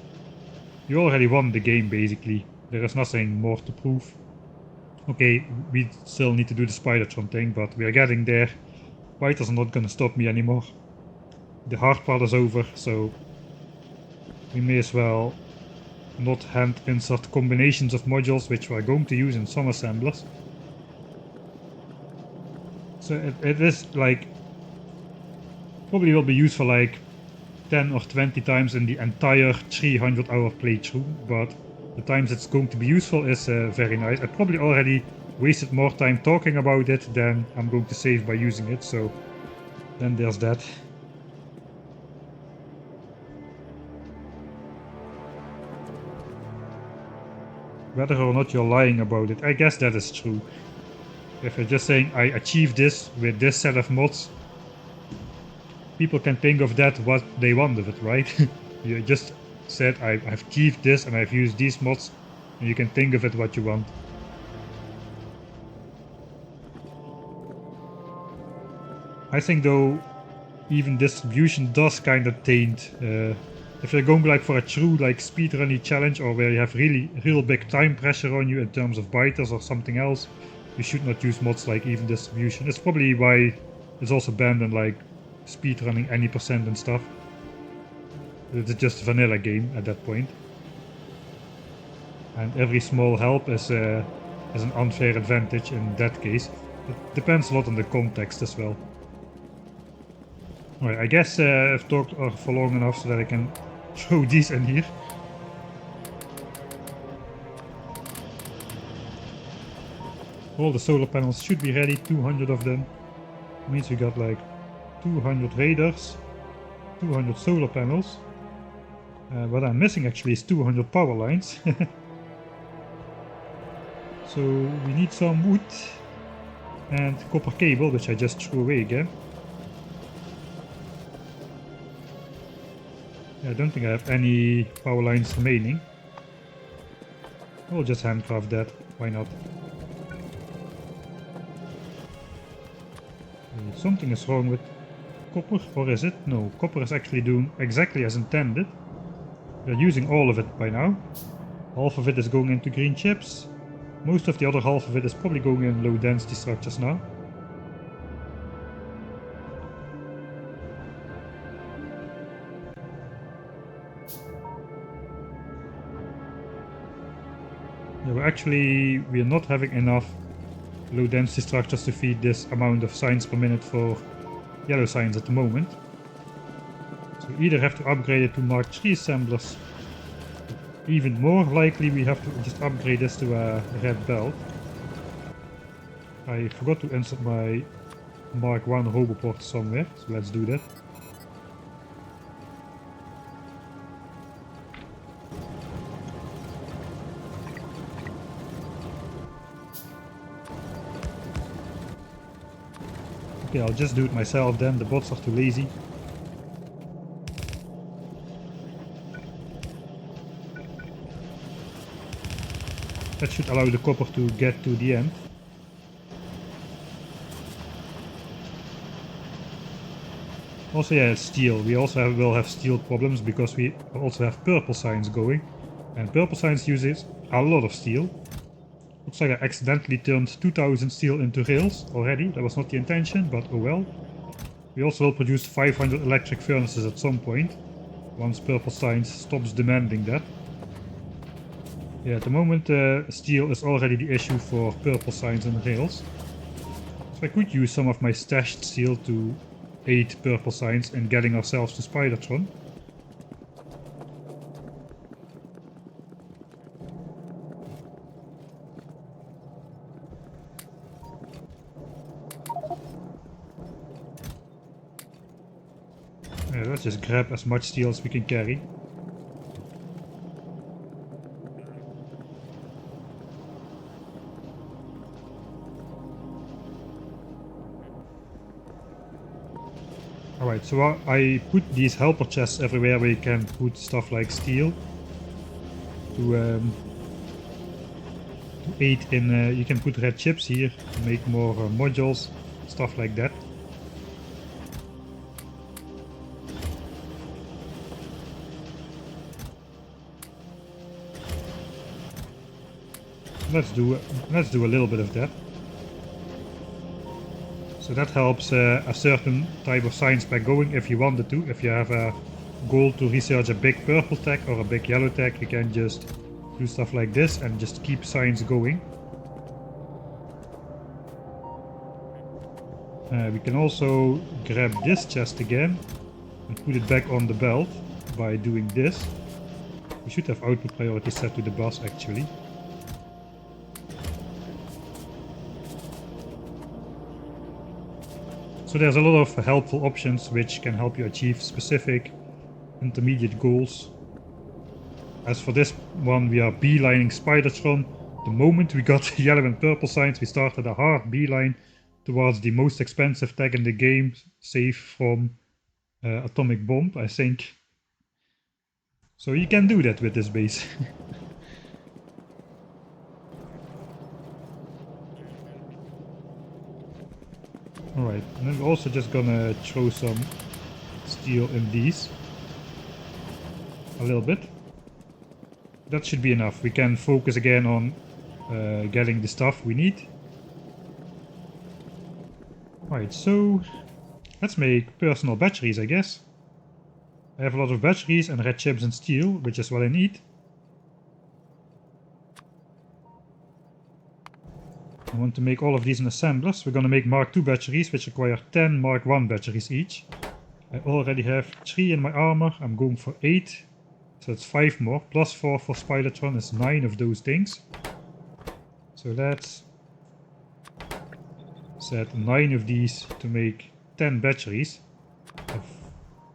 you already won the game basically. There is nothing more to prove. Okay, we still need to do the Spidertron thing, but we are getting there. Fighters are not gonna stop me anymore. The hard part is over, so we may as well not hand insert combinations of modules which we are going to use in some assemblers. So it is like, probably will be used for like 10 or 20 times in the entire 300-hour playthrough, but the times it's going to be useful is very nice. I probably already wasted more time talking about it than I'm going to save by using it, so then there's that. Whether or not you're lying about it, I guess that is true. If you're just saying, I achieved this with this set of mods, people can think of that what they want of it, right? You just said, I've achieved this and I've used these mods, and you can think of it what you want. I think though, even distribution does kind of taint. If you're going like for a true like speedrunny challenge, or where you have real big time pressure on you in terms of biters or something else, you should not use mods like even distribution. It's probably why it's also banned in like speedrunning any percent and stuff. It's just a vanilla game at that point. And every small help is an unfair advantage in that case. It depends a lot on the context as well. Alright, I guess I've talked for long enough so that I can throw these in here. All the solar panels should be ready, 200 of them. Means we got like 200 radars, 200 solar panels. What I'm missing actually is 200 power lines. So we need some wood and copper cable, which I just threw away again. I don't think I have any power lines remaining. I'll just handcraft that, why not? Something is wrong with copper, or is it? No, copper is actually doing exactly as intended. We're using all of it by now. Half of it is going into green chips. Most of the other half of it is probably going in low density structures now. Yeah, we are not having enough low density structures to feed this amount of signs per minute for yellow signs at the moment. So we either have to upgrade it to Mark III assemblers. Even more likely we have to just upgrade this to a red belt. I forgot to insert my Mark I roboport somewhere, so let's do that. Okay, I'll just do it myself then, the bots are too lazy. That should allow the copper to get to the end. Also, yeah, steel. We also will have steel problems because we also have purple signs going. And purple signs uses a lot of steel. Looks like I accidentally turned 2000 steel into rails already. That was not the intention, but oh well. We also will produce 500 electric furnaces at some point, once purple signs stops demanding that. Yeah, at the moment steel is already the issue for purple signs and rails. So I could use some of my stashed steel to aid purple signs in getting ourselves to Spidertron. Yeah, let's just grab as much steel as we can carry. Alright, so I put these helper chests everywhere where you can put stuff like steel to 8 in, you can put red chips here to make more modules, stuff like that. Let's do a little bit of that. So that helps a certain type of science pack going if you wanted to. If you have a goal to research a big purple tech or a big yellow tech, you can just do stuff like this and just keep science going. We can also grab this chest again and put it back on the belt by doing this. We should have output priority set to the boss actually. So there's a lot of helpful options which can help you achieve specific intermediate goals. As for this one, we are beelining Spidertron. The moment we got yellow and purple signs, we started a hard beeline towards the most expensive tag in the game, safe from Atomic Bomb, I think. So you can do that with this base. Alright, and I'm also just gonna throw some steel in these. A little bit. That should be enough. We can focus again on getting the stuff we need. Right, so let's make personal batteries, I guess. I have a lot of batteries and red chips and steel, which is what I need. I want to make all of these in assemblers. We're going to make Mark II batteries, which require 10 Mark I batteries each. I already have 3 in my armor. I'm going for 8. So that's 5 more. Plus 4 for Spidertron is 9 of those things. So let's set 9 of these to make 10 batteries. A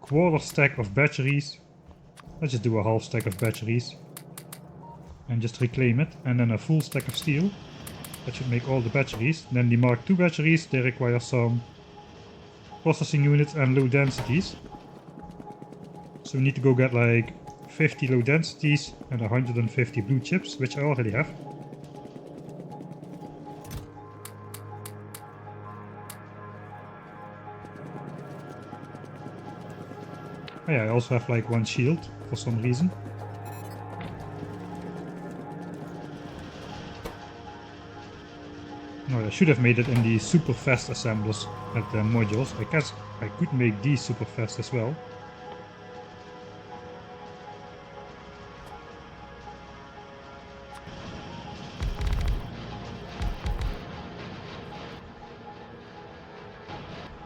quarter stack of batteries. Let's just do a half stack of batteries. And just reclaim it. And then a full stack of steel. That should make all the batteries. Then the Mark II batteries, they require some processing units and low densities. So we need to go get like 50 low densities and 150 blue chips, which I already have. Oh yeah, I also have like 1 shield for some reason. No, I should have made it in the super fast assemblers at the modules. I guess I could make these super fast as well.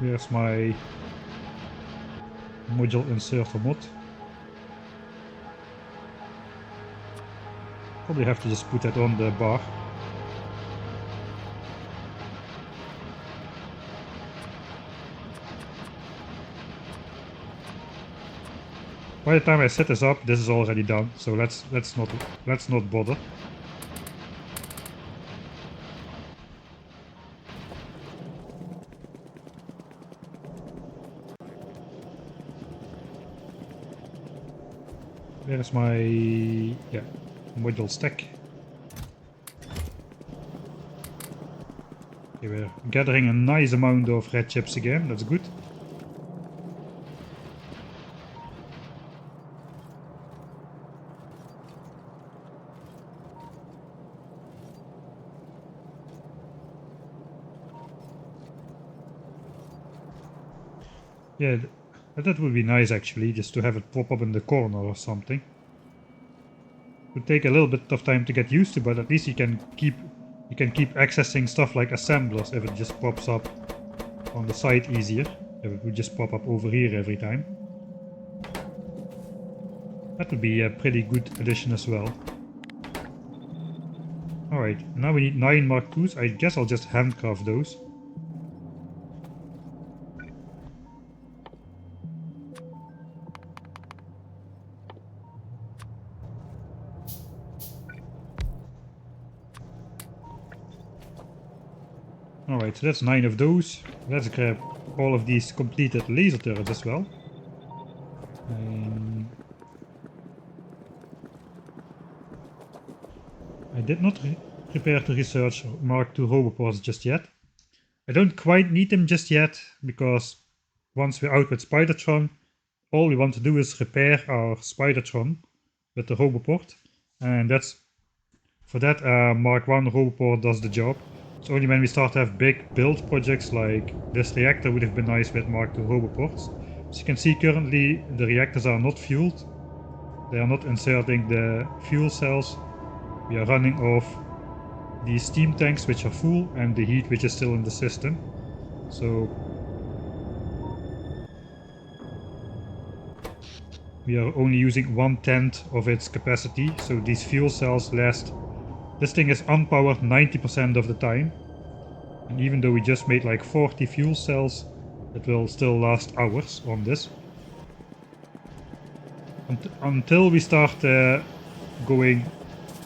Here's my module inserter mod. Probably have to just put that on the bar. By the time I set this up, this is already done, so let's not bother. There's my module stack. Okay, we're gathering a nice amount of red chips again, that's good. Yeah, that would be nice actually, just to have it pop up in the corner or something. It would take a little bit of time to get used to, but at least you can keep accessing stuff like assemblers if it just pops up on the side easier. If it would just pop up over here every time. That would be a pretty good addition as well. Alright, now we need 9 Mark IIs. I guess I'll just handcraft those. Alright, so that's 9 of those. Let's grab all of these completed laser turrets as well. I did not prepare to research Mark II roboports just yet. I don't quite need them just yet, because once we're out with Spidertron, all we want to do is repair our Spidertron with the roboport, and for that Mark I roboport does the job. It's only when we start to have big build projects like this reactor would have been nice with Mark II roboports. As you can see, currently the reactors are not fueled. They are not inserting the fuel cells. We are running off the steam tanks which are full and the heat which is still in the system. So we are only using 1/10 of its capacity, so these fuel cells last. This thing is unpowered 90% of the time, and even though we just made like 40 fuel cells, it will still last hours on this. Until we start going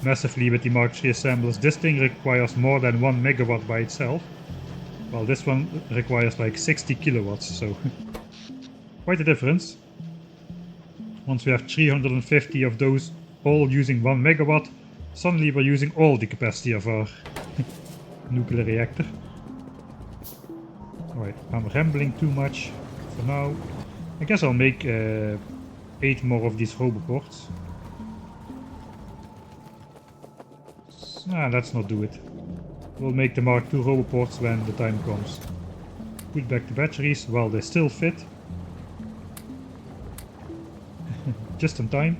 massively with the Mark III assemblers, this thing requires more than 1 megawatt by itself, while this one requires like 60 kilowatts, so quite a difference. Once we have 350 of those all using 1 megawatt, suddenly we're using all the capacity of our nuclear reactor. Alright, I'm rambling too much for now. I guess I'll make 8 more of these roboports. Let's not do it. We'll make the Mark II roboports when the time comes. Put back the batteries while they still fit. Just in time.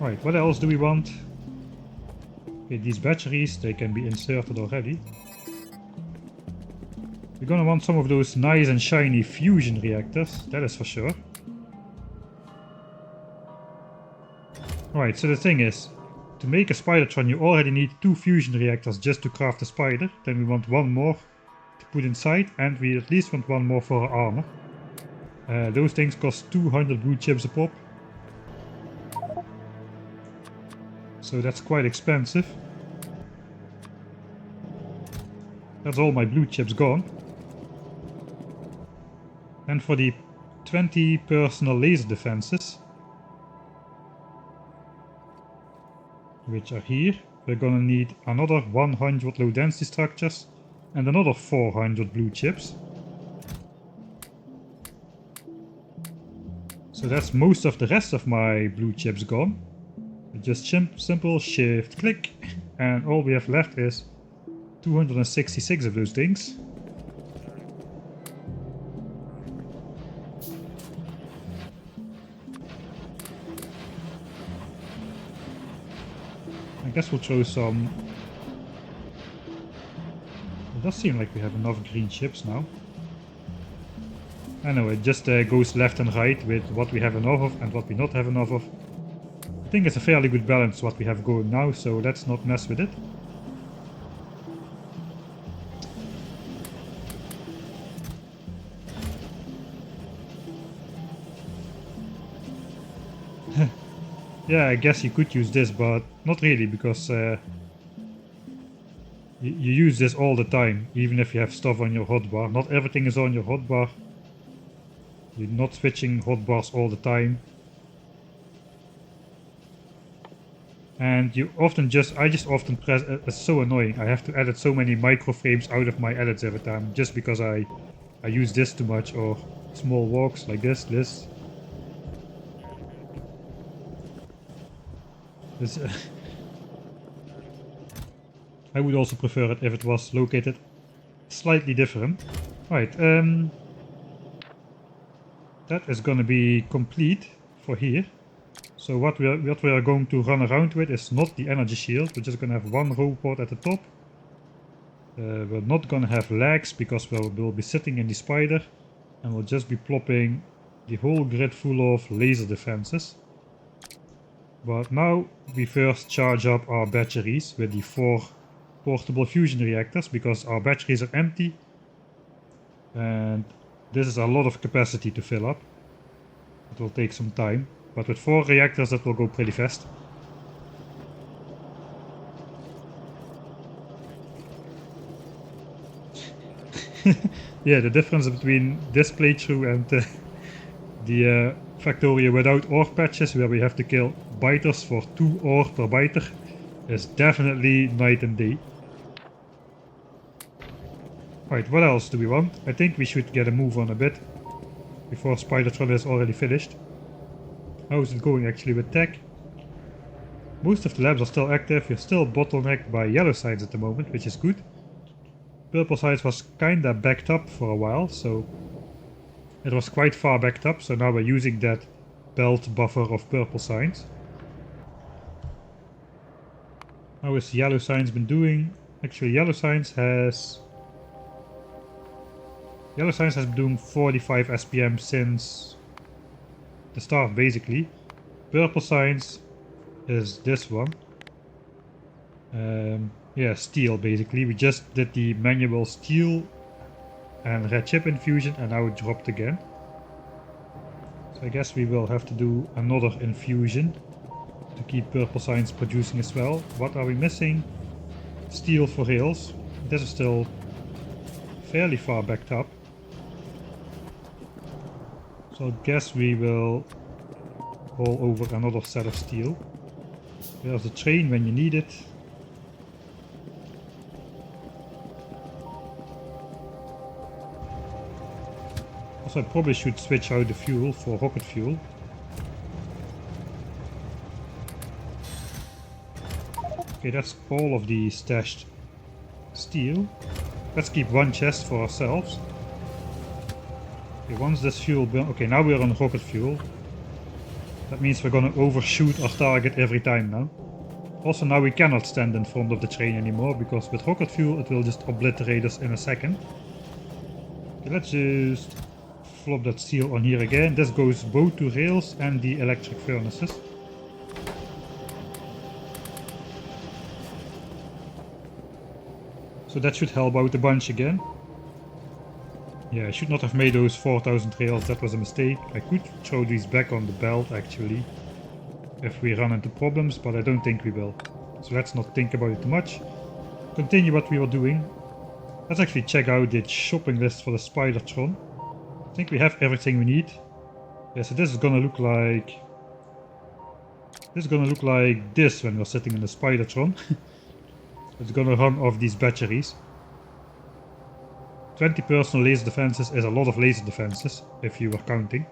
Right, what else do we want? Okay, these batteries, they can be inserted already. We're gonna want some of those nice and shiny fusion reactors, that is for sure. Right, so the thing is, to make a Spidertron you already need 2 fusion reactors just to craft a spider. Then we want 1 more to put inside, and we at least want 1 more for our armor. Those things cost 200 blue chips a pop. So that's quite expensive. That's all my blue chips gone. And for the 20 personal laser defenses, which are here, we're gonna need another 100 low density structures and another 400 blue chips. So that's most of the rest of my blue chips gone. Just simple shift click, and all we have left is 266 of those things. I guess we'll throw some. It does seem like we have enough green chips now. I know, it just goes left and right with what we have enough of and what we not have enough of. I think it's a fairly good balance what we have going now, so let's not mess with it. Yeah, I guess you could use this, but not really, because you use this all the time, even if you have stuff on your hotbar. Not everything is on your hotbar. You're not switching hotbars all the time. And you often I just often press, it's so annoying. I have to edit so many microframes out of my edits every time, just because I use this too much, or small walks like this. I would also prefer it if it was located slightly different. Right, that is gonna be complete for here. So what we are going to run around with is not the energy shield. We're just gonna have 1 robot at the top. We're not gonna have legs because we'll be sitting in the spider, and we'll just be plopping the whole grid full of laser defenses. But now we first charge up our batteries with the 4 portable fusion reactors, because our batteries are empty and this is a lot of capacity to fill up. It will take some time, but with 4 reactors that will go pretty fast. Yeah, the difference between this playthrough and the Factoria without ore patches, where we have to kill biters for 2 ore per biter, is definitely night and day. Right, what else do we want? I think we should get a move on a bit before Spidertron is already finished. How is it going actually with tech? Most of the labs are still active. We're still bottlenecked by yellow signs at the moment, which is good. Purple signs was kinda backed up for a while, so it was quite far backed up, so now we're using that belt buffer of purple signs. How has yellow signs been doing? Actually, yellow signs has been doing 45 SPM since the start, basically. Purple signs is this one. Yeah, steel, basically. We just did the manual steel and red chip infusion, and now it dropped again. So I guess we will have to do another infusion to keep purple signs producing as well. What are we missing? Steel for rails. This is still fairly far backed up. So I guess we will haul over another set of steel. There's the train when you need it. Also, I probably should switch out the fuel for rocket fuel. Okay, that's all of the stashed steel. Let's keep one chest for ourselves. Okay, once this fuel burns... Okay, now we're on rocket fuel. That means we're gonna overshoot our target every time now. Also, now we cannot stand in front of the train anymore, because with rocket fuel it will just obliterate us in a second. Okay, let's just flop that steel on here again. This goes both to rails and the electric furnaces. So that should help out a bunch again. Yeah, I should not have made those 4000 rails, that was a mistake. I could throw these back on the belt actually, if we run into problems, but I don't think we will. So let's not think about it too much. Continue what we were doing. Let's actually check out the shopping list for the Spidertron. I think we have everything we need. Yeah, so this is gonna look like... This is gonna look like this when we're sitting in the Spidertron. It's gonna run off these batteries. 20 personal laser defenses is a lot of laser defenses, if you were counting.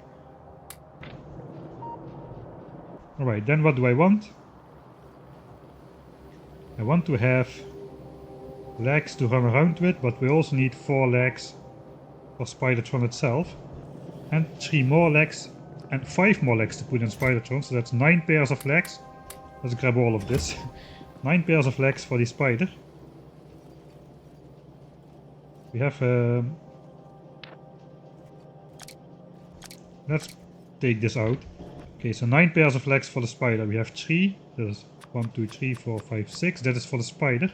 Alright, then what do I want? I want to have legs to run around with, but we also need 4 legs for Spidertron itself. And 3 more legs and 5 more legs to put in Spidertron, so that's 9 pairs of legs. Let's grab all of this. 9 pairs of legs for the spider. We have... let's take this out. Okay, so 9 pairs of legs for the spider. We have 3. There's 1, 2, 3, 4, 5, 6. That is for the spider.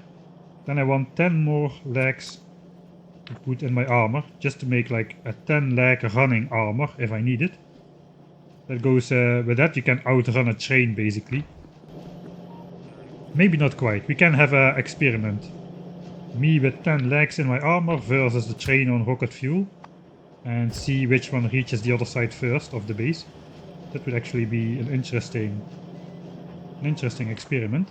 Then I want 10 more legs to put in my armor, just to make like a 10 leg running armor if I need it. That goes... with that you can outrun a train basically. Maybe not quite. We can have an experiment. Me with 10 legs in my armor versus the train on rocket fuel. And see which one reaches the other side first of the base. That would actually be an interesting experiment.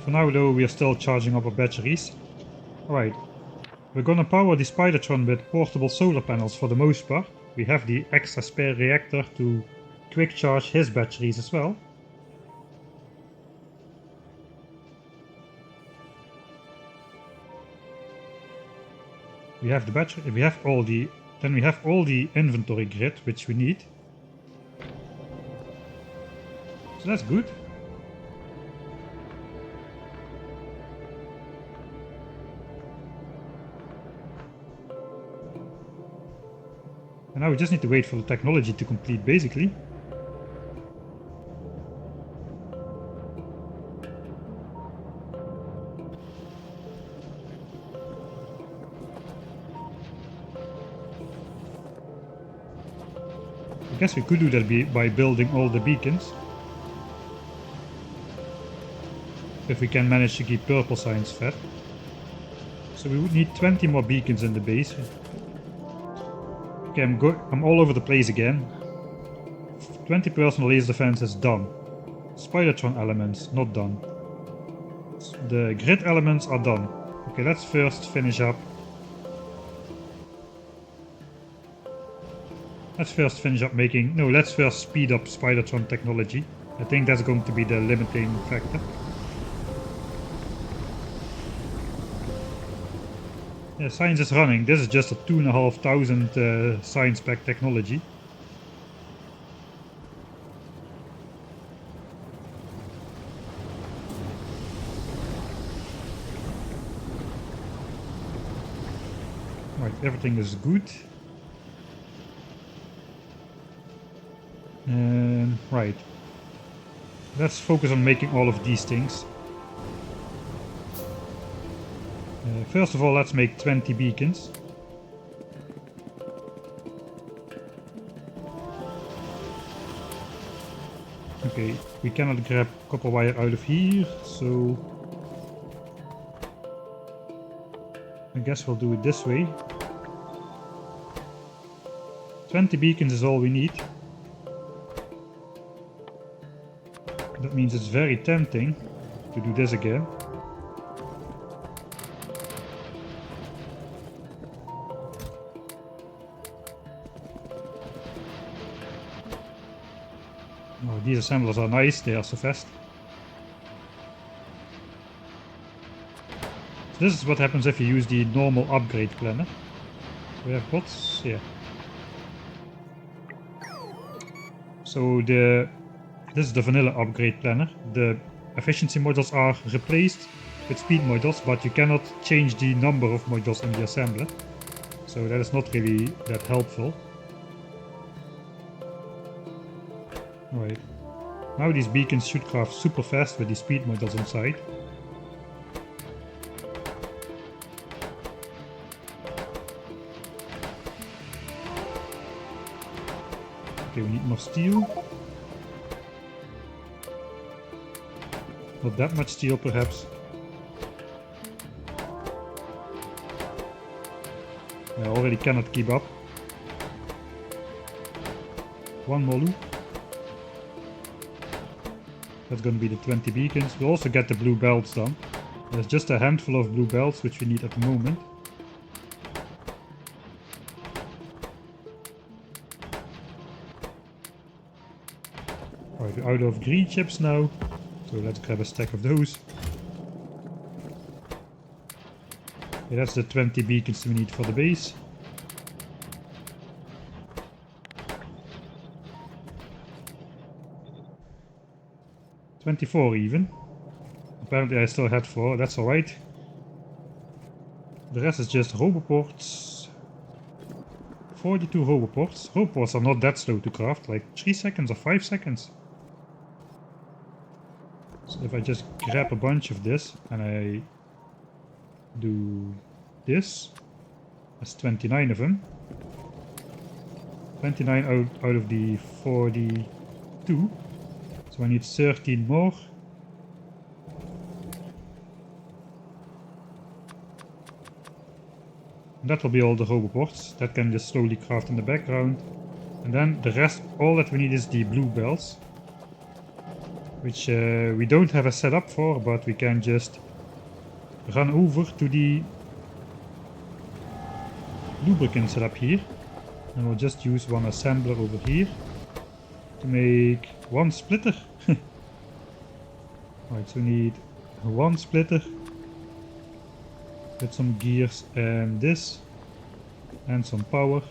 For now though, we are still charging up our batteries. Alright. We're gonna power the Spidertron with portable solar panels for the most part. We have the extra spare reactor to quick charge his batteries as well. We have the battery, we have all the inventory grid which we need. So that's good. And now we just need to wait for the technology to complete, basically. I guess we could do that by building all the beacons. If we can manage to keep purple signs fed. So we would need 20 more beacons in the base. Okay, I'm all over the place again. 20% laser defense is done. Spidertron elements, not done. The grid elements are done. Okay, let's first finish up. Let's first speed up Spidertron technology. I think that's going to be the limiting factor. Yeah, science is running. This is just a 2,500 science pack technology. Right, everything is good. Right. Let's focus on making all of these things. First of all, let's make 20 beacons. Okay, we cannot grab copper wire out of here, so I guess we'll do it this way. 20 beacons is all we need. That means it's very tempting to do this again. Oh, these assemblers are nice, they are so fast. So this is what happens if you use the normal upgrade planner. We have pots, yeah. So this is the vanilla upgrade planner. The efficiency modules are replaced with speed modules, but you cannot change the number of modules in the assembler. So that is not really that helpful. Alright. Now these beacons should craft super fast with the speed modules inside. Okay, we need more steel. Not that much steel, perhaps. I already cannot keep up. One more loop. That's going to be the 20 beacons. We'll also get the blue belts done. There's just a handful of blue belts which we need at the moment. Alright, we're out of green chips now. So let's grab a stack of those. Okay, that's the 20 beacons we need for the base. $24 even. Apparently I still had 4, that's alright. The rest is just roboports. 42 roboports. Roboports are not that slow to craft, like 3 seconds or 5 seconds. So if I just grab a bunch of this and I do this, that's 29 of them. 29 out of the 42. So I need 13 more. And that will be all the roboports. That can just slowly craft in the background. And then the rest, all that we need is the blue bells. Which we don't have a setup for, but we can just run over to the lubricant setup here. And we'll just use one assembler over here to make one splitter. Right, so we need one splitter with some gears and this and some power.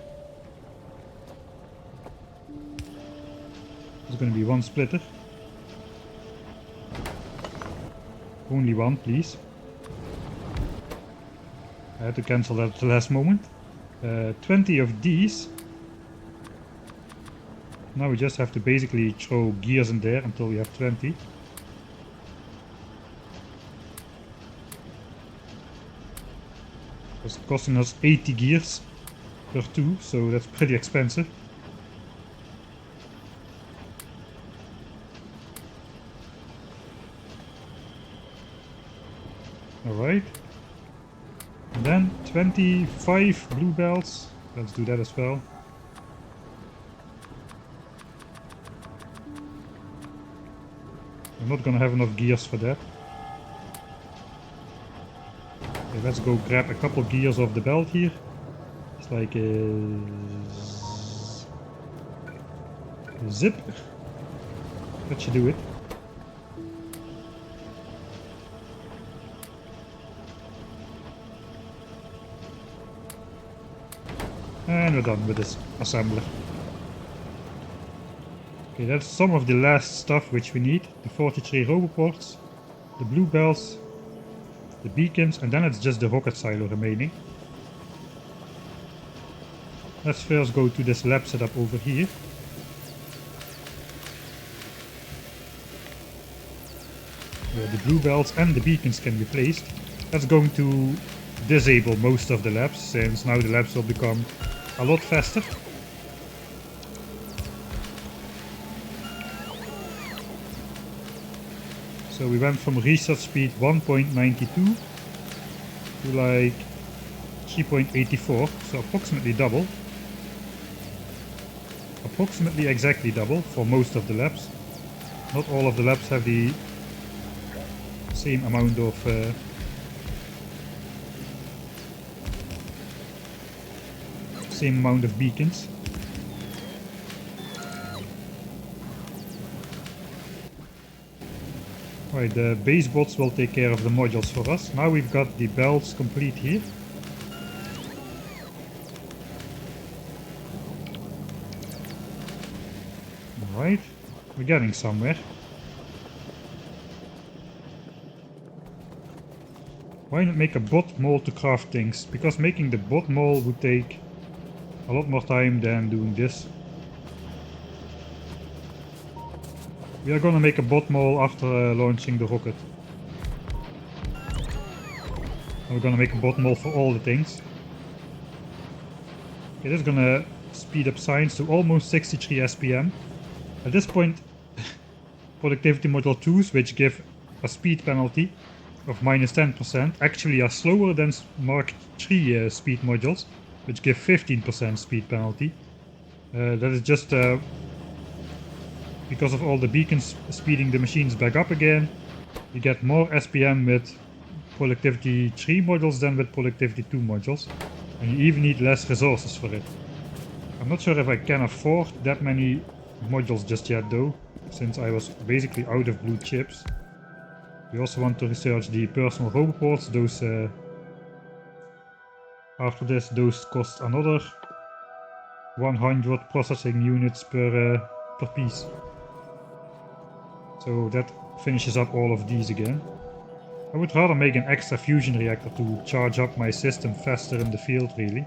There's going to be one splitter. Only one, please. I had to cancel that at the last moment. 20 of these. Now we just have to basically throw gears in there until we have 20. It's costing us 80 gears per 2, so that's pretty expensive. Alright. And then 25 blue belts. Let's do that as well. I'm not gonna have enough gears for that. Okay, let's go grab a couple gears off the belt here. It's like a zip. That should do it. And we're done with this assembler. Okay, that's some of the last stuff which we need. The 43 roboports, the blue bells, the beacons, and then it's just the rocket silo remaining. Let's first go to this lab setup over here. Where the blue bells and the beacons can be placed. That's going to disable most of the labs, since now the labs will become a lot faster. So we went from research speed 1.92 to like 3.84, so approximately double. Approximately exactly double for most of the labs. Not all of the labs have the same amount of beacons. Right, the base bots will take care of the modules for us. Now we've got the belts complete here. Alright, we're getting somewhere. Why not make a bot mold to craft things? Because making the bot mold would take a lot more time than doing this. We are gonna make a bot mold after launching the rocket. And we're gonna make a bot mold for all the things. Okay, this is gonna speed up science to almost 63 SPM. At this point, productivity module 2s, which give a speed penalty of minus 10%, actually are slower than Mark III speed modules, which give 15% speed penalty. That is just because of all the beacons speeding the machines back up again. You get more SPM with productivity 3 modules than with productivity 2 modules, and you even need less resources for it. I'm not sure if I can afford that many modules just yet though, since I was basically out of blue chips. We also want to research the personal roboports. Those after this, those cost another 100 processing units per piece. So that finishes up all of these again. I would rather make an extra fusion reactor to charge up my system faster in the field, really.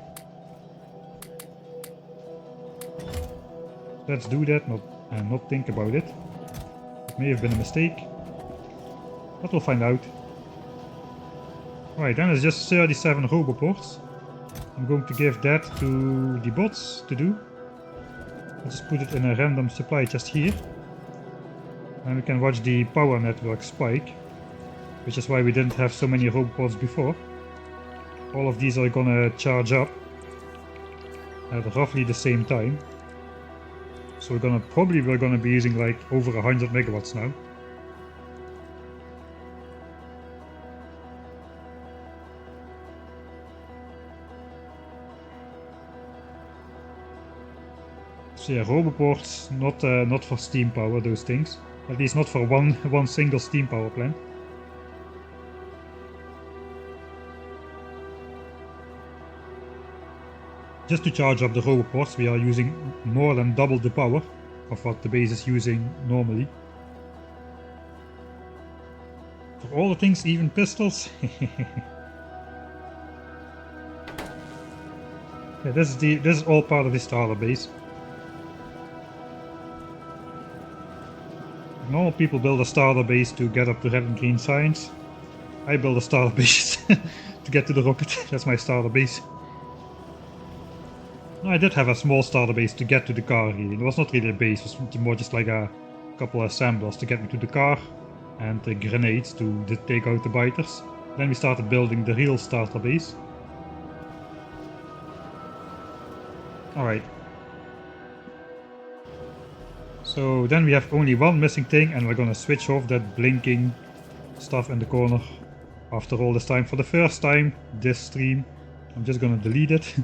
Let's do that and not think about it. It may have been a mistake, but we'll find out. Right, then it's just 37 roboports. I'm going to give that to the bots to do. I'll just put it in a random supply chest here. And we can watch the power network spike, which is why we didn't have so many roboports before. All of these are gonna charge up at roughly the same time. So we're gonna be using like over 100 megawatts now. So yeah, roboports not for steam power, those things. At least not for one single steam power plant. Just to charge up the roboports, we are using more than double the power of what the base is using normally. For all the things, even pistols. Yeah, this is all part of the starter base. Normal people build a starter base to get up to red and green science. I build a starter base to get to the rocket. That's my starter base. I did have a small starter base to get to the car, really. It was not really a base, it was more just like a couple of assemblers to get me to the car, and the grenades to take out the biters. Then we started building the real starter base. Alright. So then we have only one missing thing, and we're gonna switch off that blinking stuff in the corner. After all this time, for the first time this stream, I'm just gonna delete it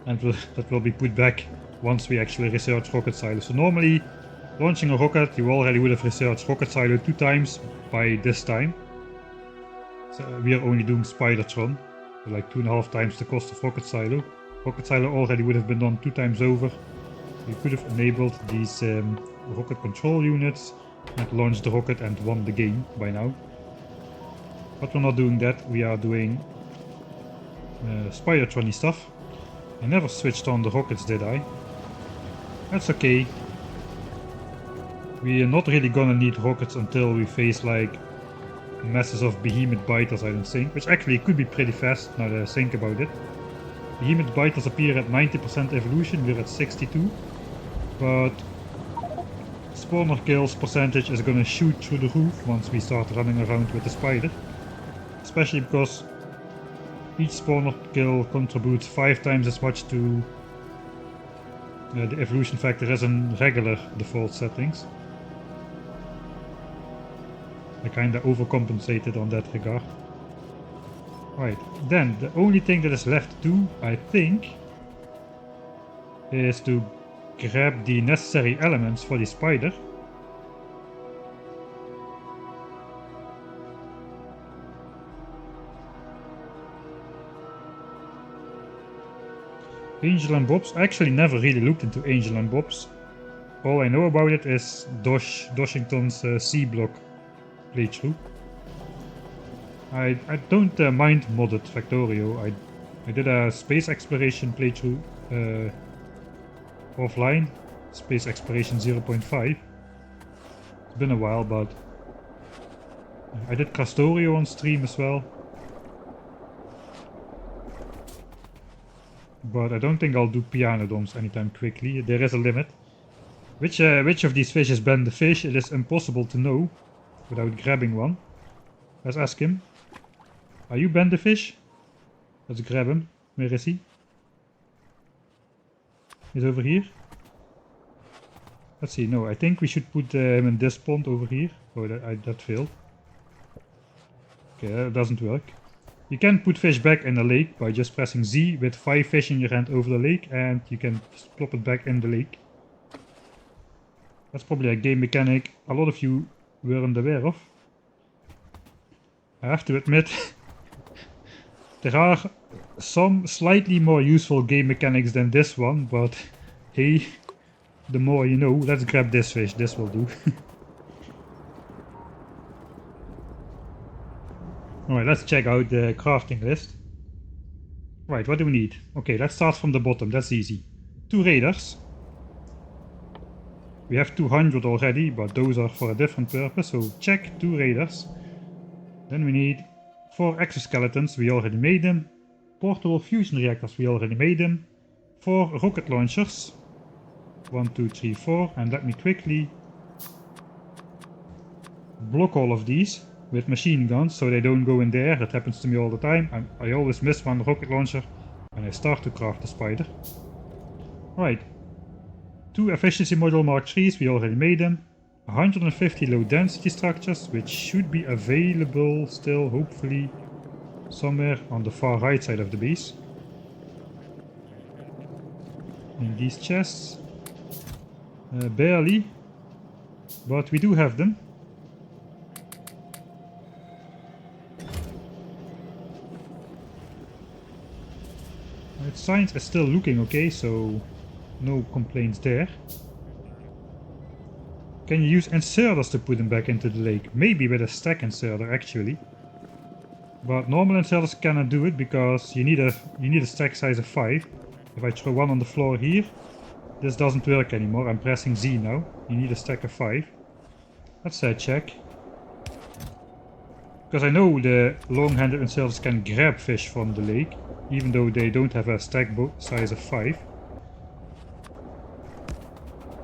and that will be put back once we actually research rocket silo. So normally launching a rocket, you already would have researched rocket silo 2 times by this time. So we are only doing Spidertron, so like 2.5 times the cost of rocket silo. Rocket silo already would have been done 2 times over. You could have enabled these rocket control units and launched the rocket and won the game by now. But we're not doing that, we are doing Spidertron-y stuff. I never switched on the rockets, did I? That's okay. We are not really gonna need rockets until we face like masses of behemoth biters, I don't think. Which actually could be pretty fast now that I think about it. Behemoth biters appear at 90% evolution, we're at 62. But spawner kills percentage is gonna shoot through the roof once we start running around with the spider. Especially because each spawner kill contributes 5 times as much to the evolution factor as in regular default settings. I kinda overcompensated on that regard. Right, then the only thing that is left to do, I think, is to grab the necessary elements for the spider. Angel and Bob's. I actually never really looked into Angel and Bob's. All I know about it is Doshington's C-block playthrough. I don't mind modded Factorio. I did a space exploration playthrough offline, space exploration 0.5. It's been a while, but I did Castorio on stream as well. But I don't think I'll do Pianodons anytime quickly. There is a limit. Which of these fish is Ben the Fish? It is impossible to know without grabbing one. Let's ask him. Are you Ben the Fish? Let's grab him. Where is he? He's over here. Let's see. No, I think we should put him in this pond over here. Oh, that failed. Okay, that doesn't work. You can put fish back in the lake by just pressing Z with 5 fish in your hand over the lake, and you can just plop it back in the lake. That's probably a game mechanic a lot of you weren't aware of. I have to admit, there are some slightly more useful game mechanics than this one, but hey, the more you know. Let's grab this fish, this will do. Alright, let's check out the crafting list. Right, what do we need? Okay, let's start from the bottom, that's easy. 2 raiders. We have 200 already, but those are for a different purpose, so check 2 raiders. Then we need 4 exoskeletons, we already made them. Portable fusion reactors, we already made them. 4 rocket launchers. 1, 2, 3, 4, and let me quickly block all of these with machine guns so they don't go in there. That happens to me all the time. I always miss one rocket launcher when I start to craft the spider. Right, 2 efficiency module Mark 3s, we already made them. 150 low density structures, which should be available still, hopefully, somewhere on the far right side of the base. In these chests. Barely, but we do have them. Science is still looking okay, so no complaints there. Can you use inserters to put them back into the lake? Maybe with a stack inserter actually. But normal inserters cannot do it because you need a stack size of 5. If I throw one on the floor here, this doesn't work anymore. I'm pressing Z now. You need a stack of 5. Let's check. Because I know the long-handed inserters can grab fish from the lake, even though they don't have a stack size of 5.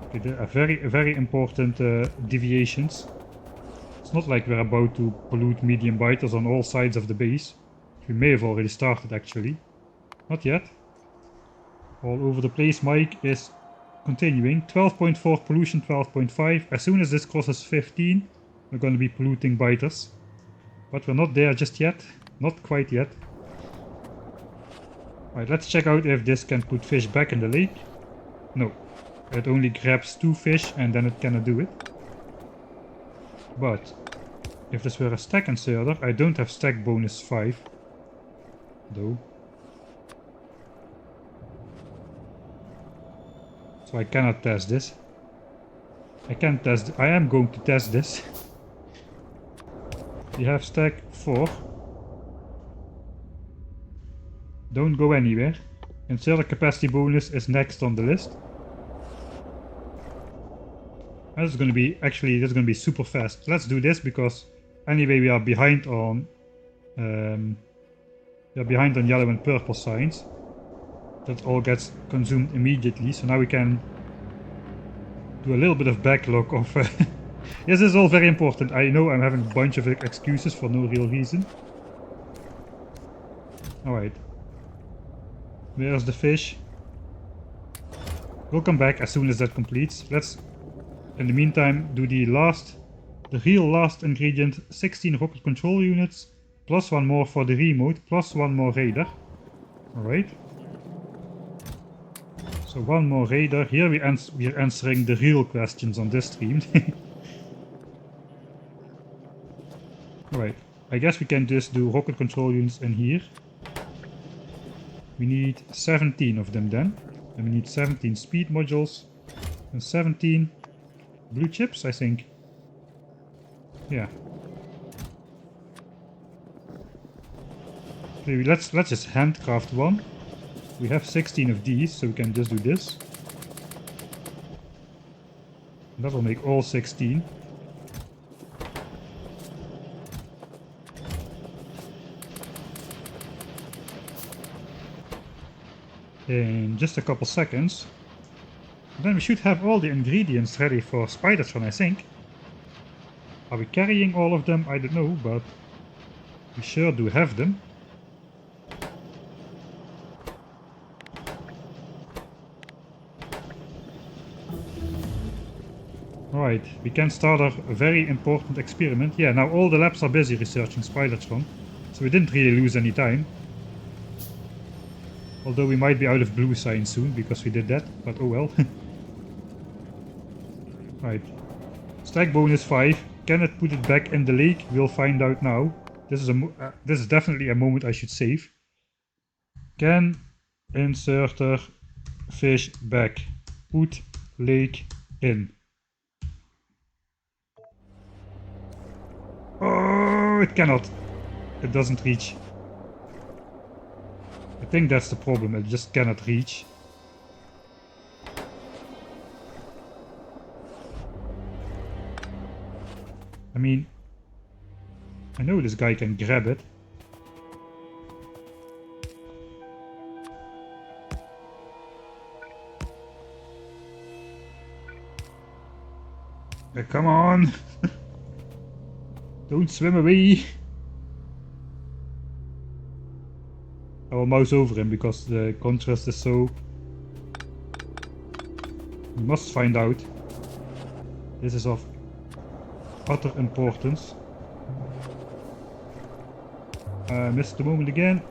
Okay, there are very important deviations. It's not like we're about to pollute medium biters on all sides of the base. We may have already started actually. Not yet. All over the place. Mike is continuing. 12.4 pollution, 12.5. As soon as this crosses 15, we're going to be polluting biters. But we're not there just yet. Not quite yet. Alright, let's check out if this can put fish back in the lake. No. It only grabs 2 fish and then it cannot do it. But if this were a stack inserter, I don't have stack bonus 5. Though. So I cannot test this. I can't test. I am going to test this. You have stack 4. Don't go anywhere. Inserter capacity bonus is next on the list. This is going to be, actually, this is going to be super fast. Let's do this because anyway we are behind on yellow and purple signs. That all gets consumed immediately, so now we can do a little bit of backlog of... Yes, this is all very important. I know I'm having a bunch of excuses for no real reason. Alright. Where's the fish? We'll come back as soon as that completes. Let's, in the meantime, do the real last ingredient. 16 rocket control units, plus 1 more for the remote, plus 1 more radar. Alright. So 1 more radar. Here we are answering the real questions on this stream. Alright, I guess we can just do rocket control units in here. We need 17 of them then. And we need 17 speed modules. And 17 blue chips, I think. Yeah. Maybe let's just handcraft one. We have 16 of these, so we can just do this. That will make all 16. In just a couple seconds. Then we should have all the ingredients ready for Spidertron, I think. Are we carrying all of them? I don't know, but we sure do have them. Alright, we can start a very important experiment. Yeah, now all the labs are busy researching Spidertron, so we didn't really lose any time. Although we might be out of blue sign soon, because we did that, but oh well. Right. Stack bonus 5. Can it put it back in the lake? We'll find out now. This is definitely a moment I should save. Can inserter fish back. Put lake in. Oh, it cannot. It doesn't reach. I think that's the problem, it just cannot reach. I mean, I know this guy can grab it. Come on! Don't swim away! I will mouse over him because the contrast is so... We must find out. This is of utter importance. Missed the moment again.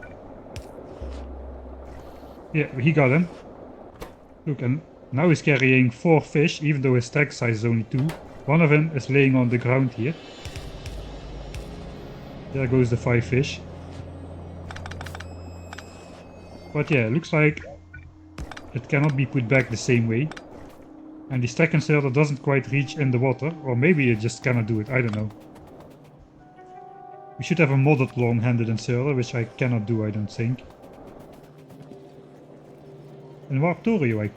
Yeah, he got him. Look, and now he's carrying 4 fish, even though his stack size is only 2. One of them is laying on the ground here. There goes the 5 fish. But yeah, looks like it cannot be put back the same way. And the stack inserter doesn't quite reach in the water, or maybe it just cannot do it, I don't know. We should have a modded long-handed inserter, which I cannot do, I don't think. And Warptorio,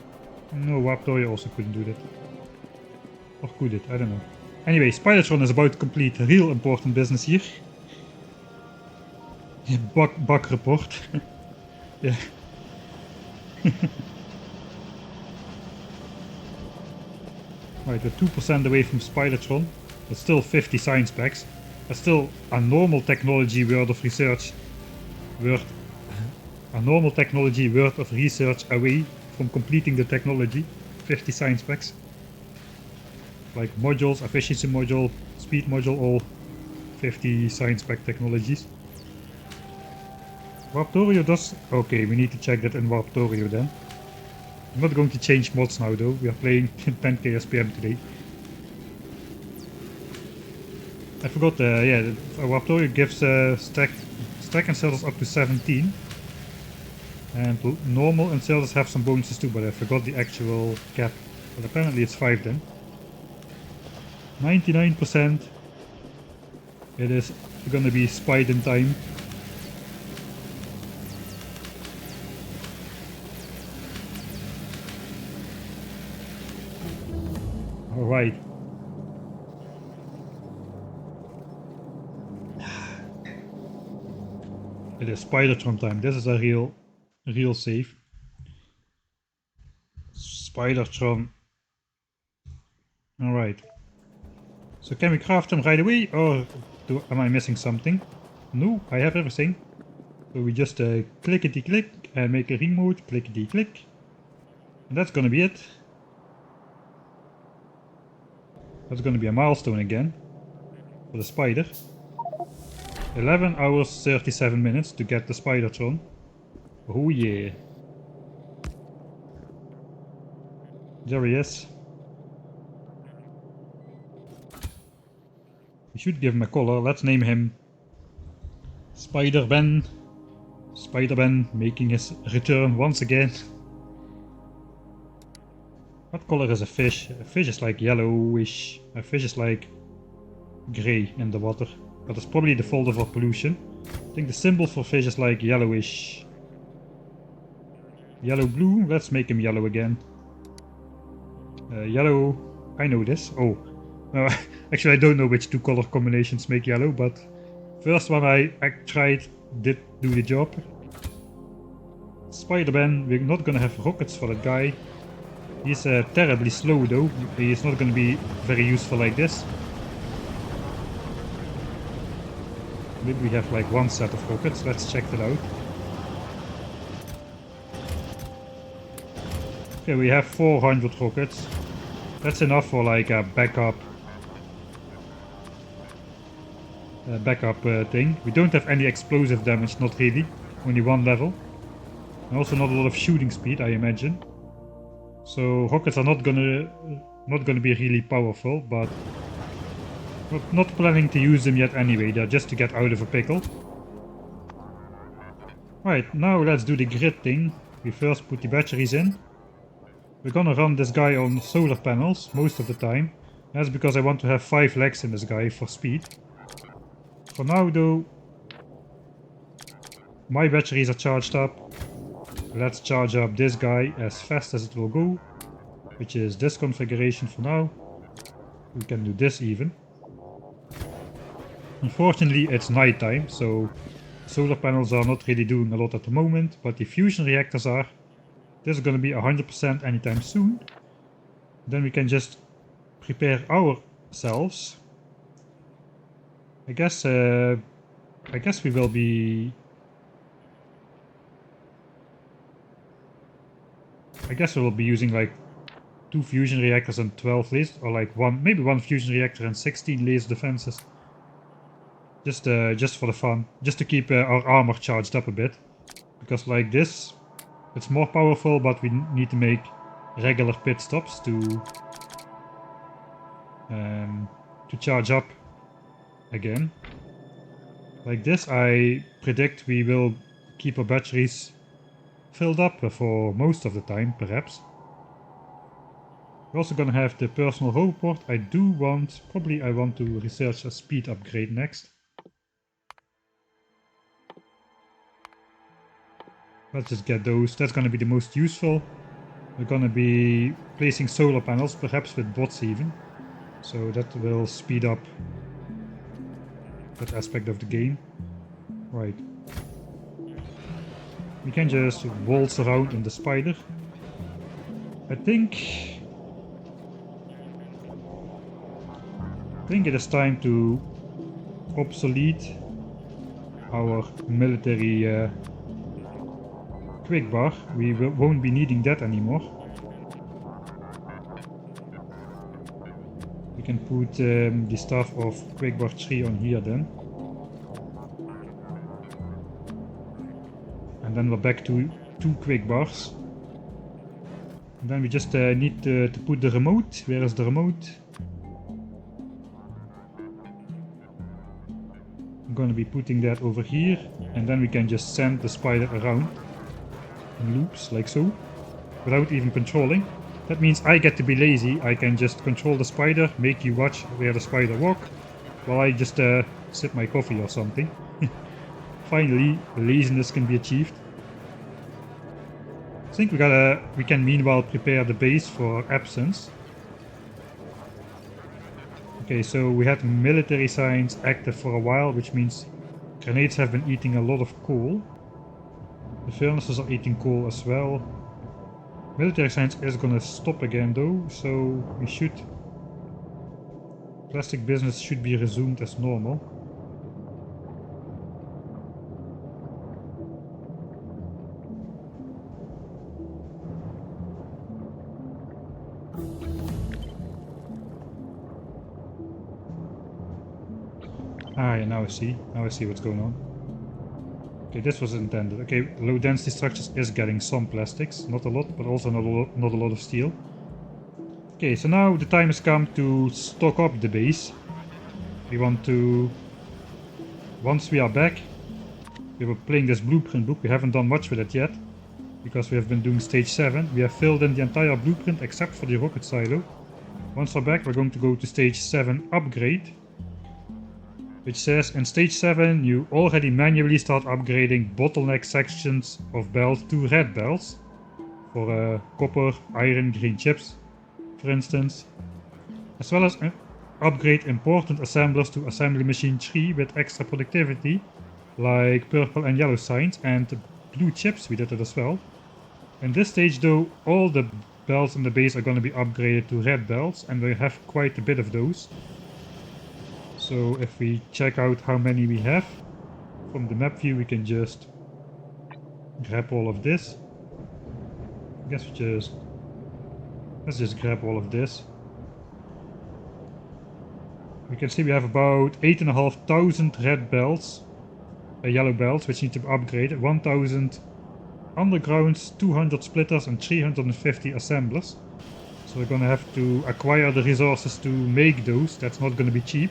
no, Warptorio also couldn't do that. Or could it? I don't know. Anyway, Spidertron is about to complete real important business here. Bug report. Yeah. Right, we're 2% away from Spidertron, but still 50 science packs. That's still a normal technology worth of research away from completing the technology. 50 science packs. Like modules, efficiency module, speed module, all 50 science pack technologies. Warptorio does... Okay, we need to check that in Warptorio then. I'm not going to change mods now though, we are playing 10k SPM today. I forgot, yeah, Warptorio gives stack inserters up to 17. And normal inserters have some bonuses too, but I forgot the actual cap. But apparently it's 5 then. 99%. It is gonna be Spiden time. Alright. It is Spidertron time. This is a real save. Spidertron. Alright. So can we craft them right away, or am I missing something? No, I have everything. So we just clickety click and make a remote, clickety click. And that's gonna be it. That's gonna be a milestone again for the spider. 11 hours 37 minutes to get the Spidertron. Oh yeah. There he is. We should give him a color. Let's name him Spider-Ben. Spider-Ben making his return once again. What color is a fish? A fish is like yellowish. A fish is like grey in the water. But it's probably the folder for pollution. I think the symbol for fish is like yellowish. Yellow-blue. Let's make him yellow again. Yellow. I know this. Oh. No, actually I don't know which two color combinations make yellow, but first one I tried did do the job. Spider-Ben, we're not gonna have rockets for that guy. He's terribly slow though, he's not gonna be very useful like this. Maybe we have like one set of rockets, let's check that out. Okay, we have 400 rockets. That's enough for like a backup thing. We don't have any explosive damage, not really. Only one level. And also not a lot of shooting speed, I imagine. So rockets are not gonna be really powerful, but not planning to use them yet anyway. They're just to get out of a pickle. Right, now let's do the grid thing. We first put the batteries in. We're gonna run this guy on solar panels most of the time. That's because I want to have 5 legs in this guy for speed. For now though, my batteries are charged up. Let's charge up this guy as fast as it will go, which is this configuration for now. We can do this even. Unfortunately it's nighttime, so solar panels are not really doing a lot at the moment, but the fusion reactors are. This is going to be 100% anytime soon. Then we can just prepare ourselves. I guess we will be... I guess we will be using like 2 fusion reactors and 12 laser, or like maybe one fusion reactor and 16 laser defenses. Just for the fun, just to keep our armor charged up a bit, because like this, it's more powerful, but we need to make regular pit stops to charge up again. Like this, I predict we will keep our batteries filled up for most of the time, perhaps. We're also gonna have the personal roboport. Probably I want to research a speed upgrade next. Let's just get those. That's gonna be the most useful. We're gonna be placing solar panels, perhaps with bots even. So that will speed up that aspect of the game. Right. We can just waltz around in the spider. I think it is time to obsolete our military quick bar. We won't be needing that anymore. can put the stuff of quick bar 3 on here then. And then we're back to 2 quick bars. And then we just need to put the remote. Where is the remote? I'm gonna be putting that over here. And then we can just send the spider around in loops like so, without even controlling. That means I get to be lazy. I can just control the spider, make you watch where the spider walk, while I just sip my coffee or something. Finally, laziness can be achieved. I think we can meanwhile prepare the base for absence. Okay, so we had military signs active for a while, which means grenades have been eating a lot of coal. The furnaces are eating coal as well. Military science is gonna stop again though, so we should... Plastic business should be resumed as normal. Ah, yeah, now I see what's going on. Okay, this was intended. Okay, low density structures is getting some plastics, not a lot, but also not a lot of steel. Okay, so now the time has come to stock up the base. We want to... Once we are back, we were playing this blueprint book. We haven't done much with it yet, because we have been doing stage 7. We have filled in the entire blueprint except for the rocket silo. Once we're back, we're going to go to stage 7 upgrade, which says in stage 7 you already manually start upgrading bottleneck sections of belts to red belts for copper, iron, green chips, for instance, as well as upgrade important assemblers to assembly machine 3 with extra productivity like purple and yellow signs, and blue chips, we did it as well. In this stage though, all the belts in the base are going to be upgraded to red belts, and we have quite a bit of those. So if we check out how many we have, from the map view we can just grab all of this. I guess let's just grab all of this. We can see we have about 8,500 red belts, yellow belts, which need to be upgraded, 1,000 undergrounds, 200 splitters and 350 assemblers. So we're gonna have to acquire the resources to make those. That's not gonna be cheap.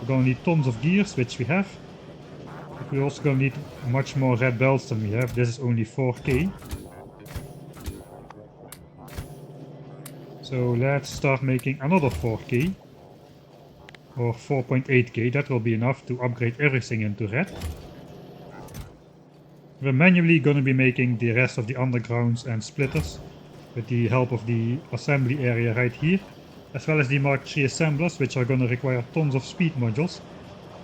We're gonna need tons of gears, which we have. But we're also gonna need much more red belts than we have. This is only 4k. So let's start making another 4k. Or 4.8k, that will be enough to upgrade everything into red. We're manually gonna be making the rest of the undergrounds and splitters with the help of the assembly area right here, as well as the Mark III assemblers, which are gonna require tons of speed modules.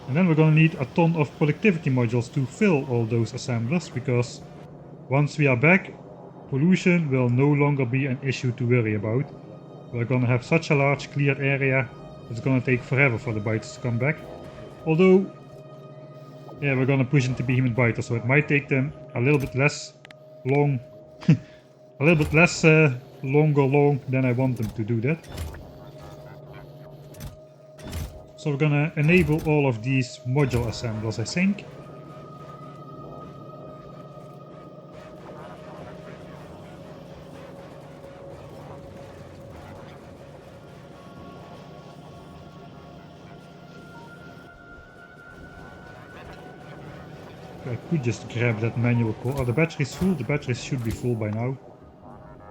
And then we're gonna need a ton of productivity modules to fill all those assemblers, because once we are back, pollution will no longer be an issue to worry about. We're gonna have such a large cleared area, it's gonna take forever for the biters to come back. Although, yeah, we're gonna push into behemoth biters, so it might take them a little bit less long, a little bit less long than I want them to do that. So we're gonna enable all of these module assemblers, I think. I could just grab that manual core. Oh, the battery's full. The batteries should be full by now.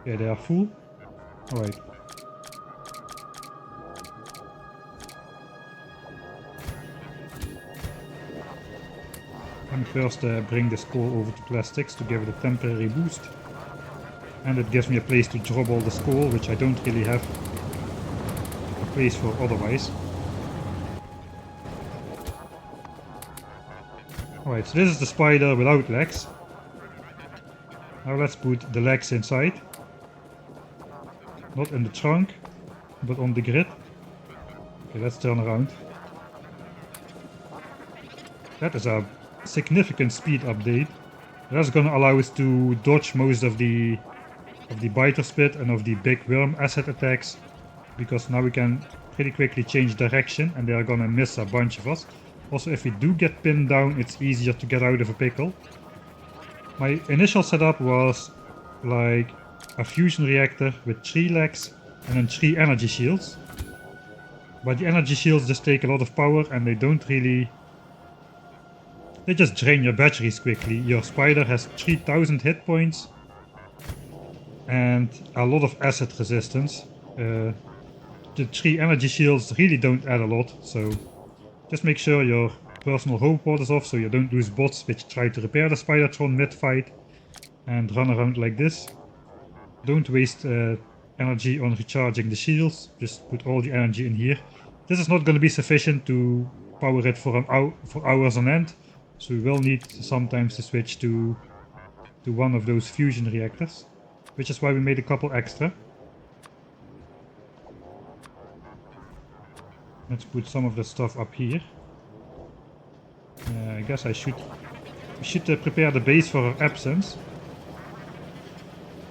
Yeah, they are full. Alright. Let me first bring this core over to plastics to give it a temporary boost. And it gives me a place to drop all this coal, which I don't really have a place for otherwise. Alright, so this is the spider without legs. Now let's put the legs inside. Not in the trunk, but on the grid. Okay, let's turn around. That is a significant speed update. That's gonna allow us to dodge most of the biter spit and of the big worm acid attacks, because now we can pretty quickly change direction and they are gonna miss a bunch of us. Also, if we do get pinned down, it's easier to get out of a pickle. My initial setup was like a fusion reactor with 3 legs and then 3 energy shields. But the energy shields just take a lot of power and they don't really... They just drain your batteries quickly. Your spider has 3000 hit points and a lot of acid resistance. The 3 energy shields really don't add a lot, so just make sure your personal home port is off so you don't lose bots which try to repair the Spidertron mid-fight and run around like this. Don't waste energy on recharging the shields, just put all the energy in here. This is not going to be sufficient to power it for hours on end, so we will need sometimes to switch to one of those fusion reactors, which is why we made a couple extra. Let's put some of the stuff up here. I guess we should prepare the base for our absence.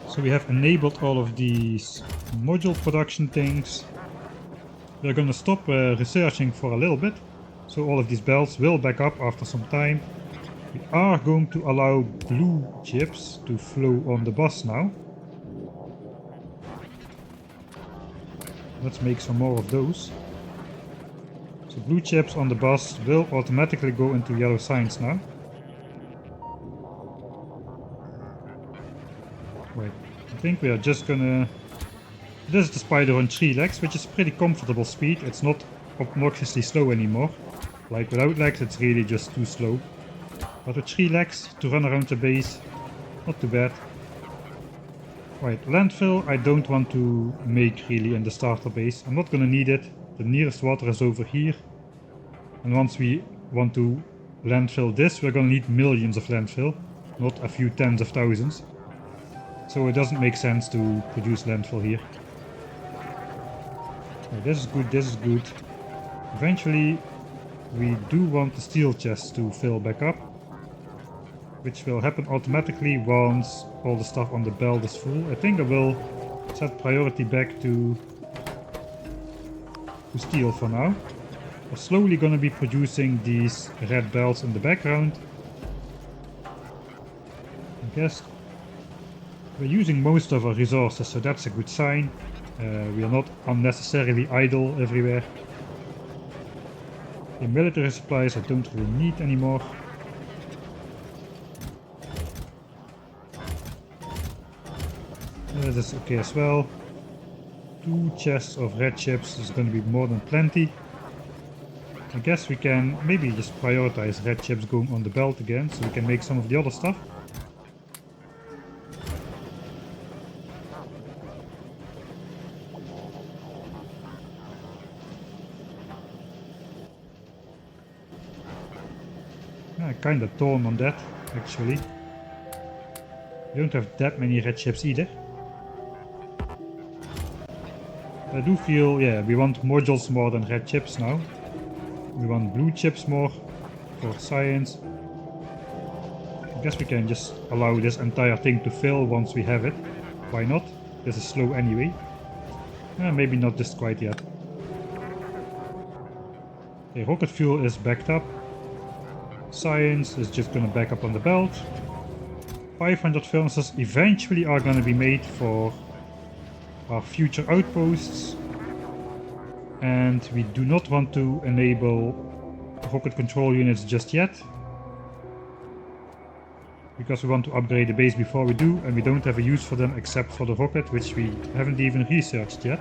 So we have enabled all of these module production things. We're gonna stop researching for a little bit, so all of these belts will back up after some time. We are going to allow blue chips to flow on the bus now. Let's make some more of those. So blue chips on the bus will automatically go into yellow signs now. Wait, I think we are just gonna... This is the spider on 3 legs, which is pretty comfortable speed. It's not obnoxiously slow anymore. Like without legs it's really just too slow. But with 3 legs to run around the base, not too bad. Right, landfill I don't want to make really in the starter base. I'm not gonna need it. The nearest water is over here. And once we want to landfill this, we're gonna need millions of landfill, not a few tens of thousands. So it doesn't make sense to produce landfill here. Right, this is good, this is good. Eventually we do want the steel chests to fill back up, which will happen automatically once all the stuff on the belt is full. I think I will set priority back to steel for now. We're slowly gonna be producing these red belts in the background. I guess we're using most of our resources, so that's a good sign. We are not unnecessarily idle everywhere. The military supplies I don't really need anymore. This is okay as well. 2 chests of red chips is going to be more than plenty. I guess we can maybe just prioritize red chips going on the belt again, so we can make some of the other stuff. I'm kinda torn on that, actually. We don't have that many red chips either. I do feel, yeah, we want modules more than red chips now. We want blue chips more for science. I guess we can just allow this entire thing to fill once we have it. Why not? This is slow anyway. Maybe not just quite yet. Okay, rocket fuel is backed up. Science is just gonna back up on the belt. 500 furnaces eventually are gonna be made for our future outposts. And we do not want to enable rocket control units just yet, because we want to upgrade the base before we do, and we don't have a use for them except for the rocket, which we haven't even researched yet.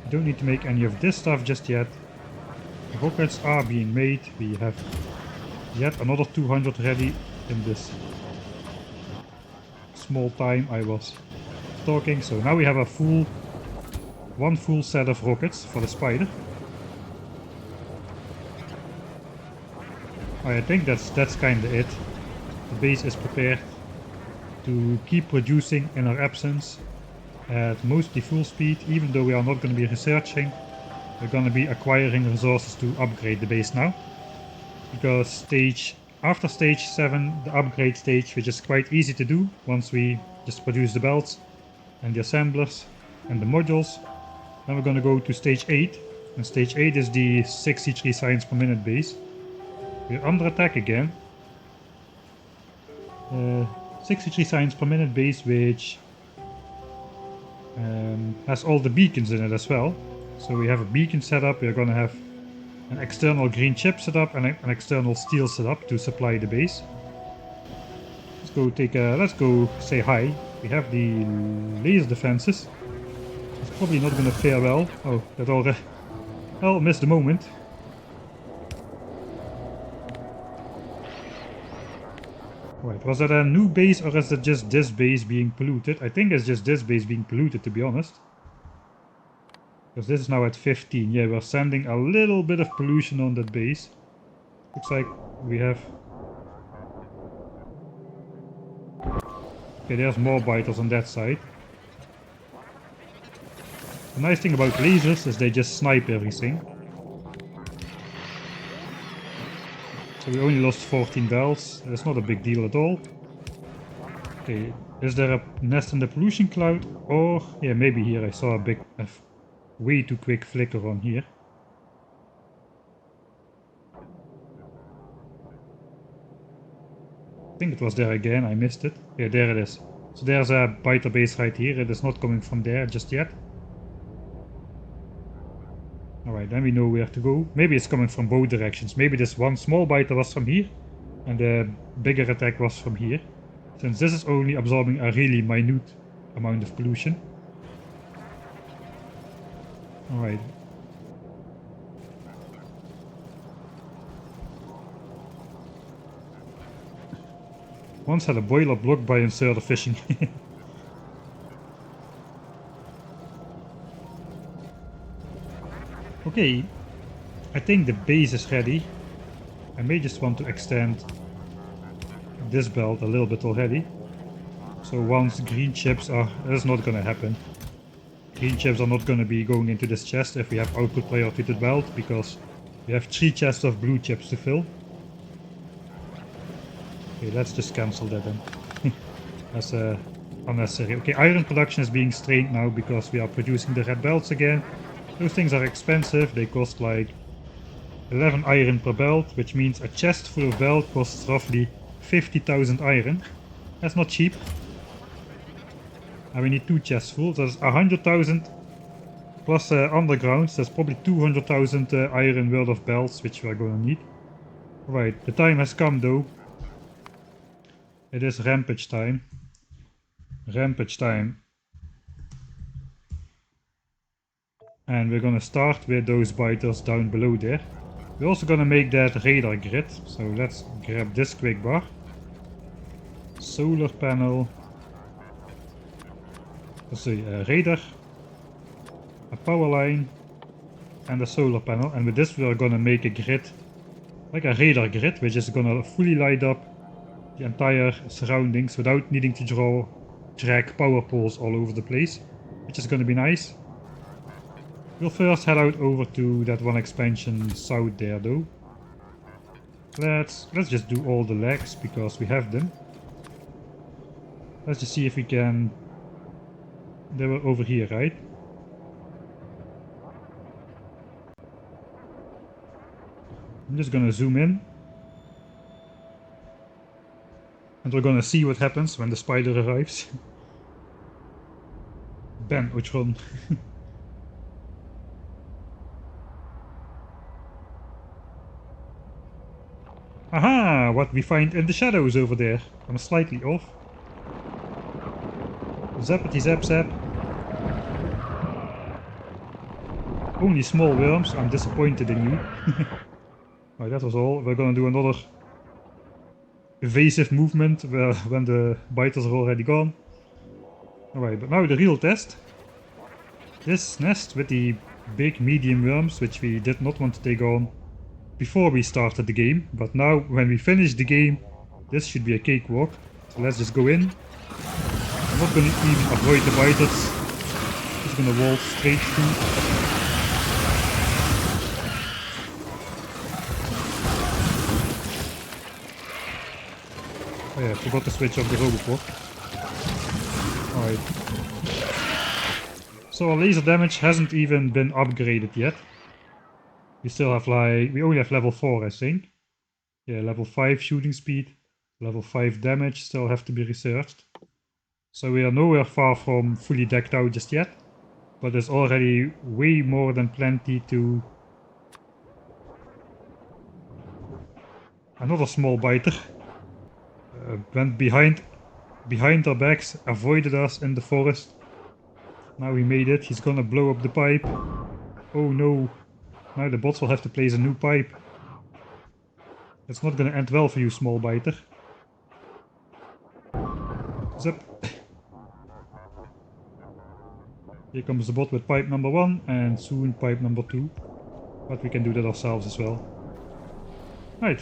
We don't need to make any of this stuff just yet. The rockets are being made. We have yet another 200 ready in this small time I was talking. So now we have a one full set of rockets for the Spider. I think that's kinda it. The base is prepared to keep producing in our absence at mostly full speed. Even though we are not going to be researching, we're going to be acquiring resources to upgrade the base now. Because after stage 7, the upgrade stage, which is quite easy to do once we just produce the belts and the assemblers and the modules, then we're going to go to stage 8, And stage 8 is the 63 science per minute base. We're under attack again. 63 science per minute base, which has all the beacons in it as well. So we have a beacon set up. We're gonna have an external green chip set up and an external steel set up to supply the base. Let's go say hi. We have the laser defenses. It's probably not gonna fare well. Oh, that already... Well, missed the moment. Right, was that a new base or is it just this base being polluted? I think it's just this base being polluted, to be honest. Because this is now at 15. Yeah, we're sending a little bit of pollution on that base. Looks like we have... Okay, there's more biters on that side. The nice thing about lasers is they just snipe everything. So we only lost 14 bells. That's not a big deal at all. Okay, is there a nest in the pollution cloud? Or, yeah, maybe here I saw a way too quick flicker on here. I think it was there again, I missed it. Yeah, there it is. So there's a biter base right here. It is not coming from there just yet. Alright, then we know where to go. Maybe it's coming from both directions. Maybe this one small biter was from here and the bigger attack was from here. Since this is only absorbing a really minute amount of pollution. Alright. Once had a boiler blocked by inserter fishing. Okay, I think the base is ready. I may just want to extend this belt a little bit already. So once green chips are... That's not gonna happen. Green chips are not gonna be going into this chest if we have output priority to the belt, because we have 3 chests of blue chips to fill. Okay, let's just cancel that then. That's unnecessary. Okay, iron production is being strained now because we are producing the red belts again. Those things are expensive. They cost like 11 iron per belt, which means a chest full of belt costs roughly 50,000 iron. That's not cheap. And we need 2 chests full. That's 100,000 plus undergrounds. That's probably 200,000 iron worth of belts, which we are going to need. Right, the time has come though. It is rampage time. Rampage time. And we're gonna start with those biters down below there. We're also gonna make that radar grid. So let's grab this quick bar. Solar panel. Let's see, a radar. A power line. And a solar panel. And with this we're gonna make a grid. Like a radar grid, which is gonna fully light up the entire surroundings without needing to drag power poles all over the place. Which is gonna be nice. We'll first head out over to that one expansion south there though. Let's just do all the legs because we have them. Let's just see if we can... They were over here, right? I'm just gonna zoom in. And we're gonna see what happens when the spider arrives. Ben, which one? Aha! What we find in the shadows over there. I'm slightly off. Zappity zap zap. Only small worms. I'm disappointed in you. Right, that was all. We're gonna do another evasive movement when the biters are already gone. Alright, but now the real test. This nest with the big medium worms, which we did not want to take on before we started the game, but now when we finish the game, this should be a cakewalk. So let's just go in. I'm not going to even avoid the biters. Just going to walk straight through. Oh yeah, I forgot to switch off the roboport. Alright. So our laser damage hasn't even been upgraded yet. We still have like, we only have level 4 I think. Yeah, level 5 shooting speed, level 5 damage still have to be researched. So we are nowhere far from fully decked out just yet. But there's already way more than plenty to... Another small biter. Went behind our backs, avoided us in the forest. Now we made it, he's gonna blow up the pipe. Oh no, now the bots will have to place a new pipe. It's not gonna end well for you, small biter. Zip. Here comes the bot with pipe number 1 and soon pipe number 2. But we can do that ourselves as well. Right.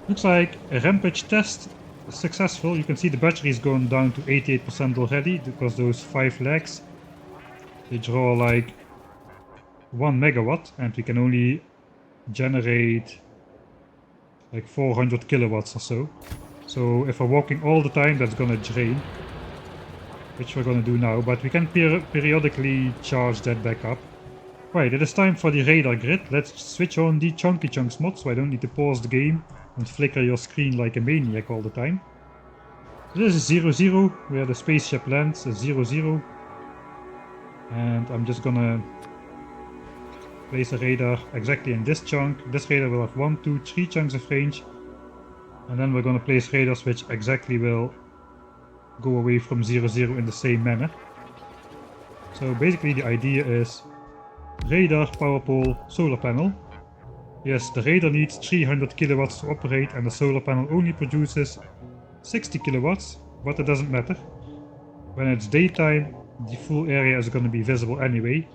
Looks like a rampage test is successful. You can see the battery is going down to 88% already because those 5 legs, they draw like 1 megawatt and we can only generate like 400 kilowatts or so. So if we're walking all the time, that's gonna drain, which we're gonna do now, but we can periodically charge that back up. Right, it is time for the radar grid. Let's switch on the Chunky Chunks mod so I don't need to pause the game and flicker your screen like a maniac all the time. So this is 00, where the spaceship lands is 00. And I'm just gonna place a radar exactly in this chunk. This radar will have 1, 2, 3 chunks of range. And then we're gonna place radars which exactly will go away from 00 in the same manner. So basically the idea is radar, power pole, solar panel. Yes, the radar needs 300 kilowatts to operate and the solar panel only produces 60 kilowatts, but it doesn't matter. When it's daytime, the full area is going to be visible anyway.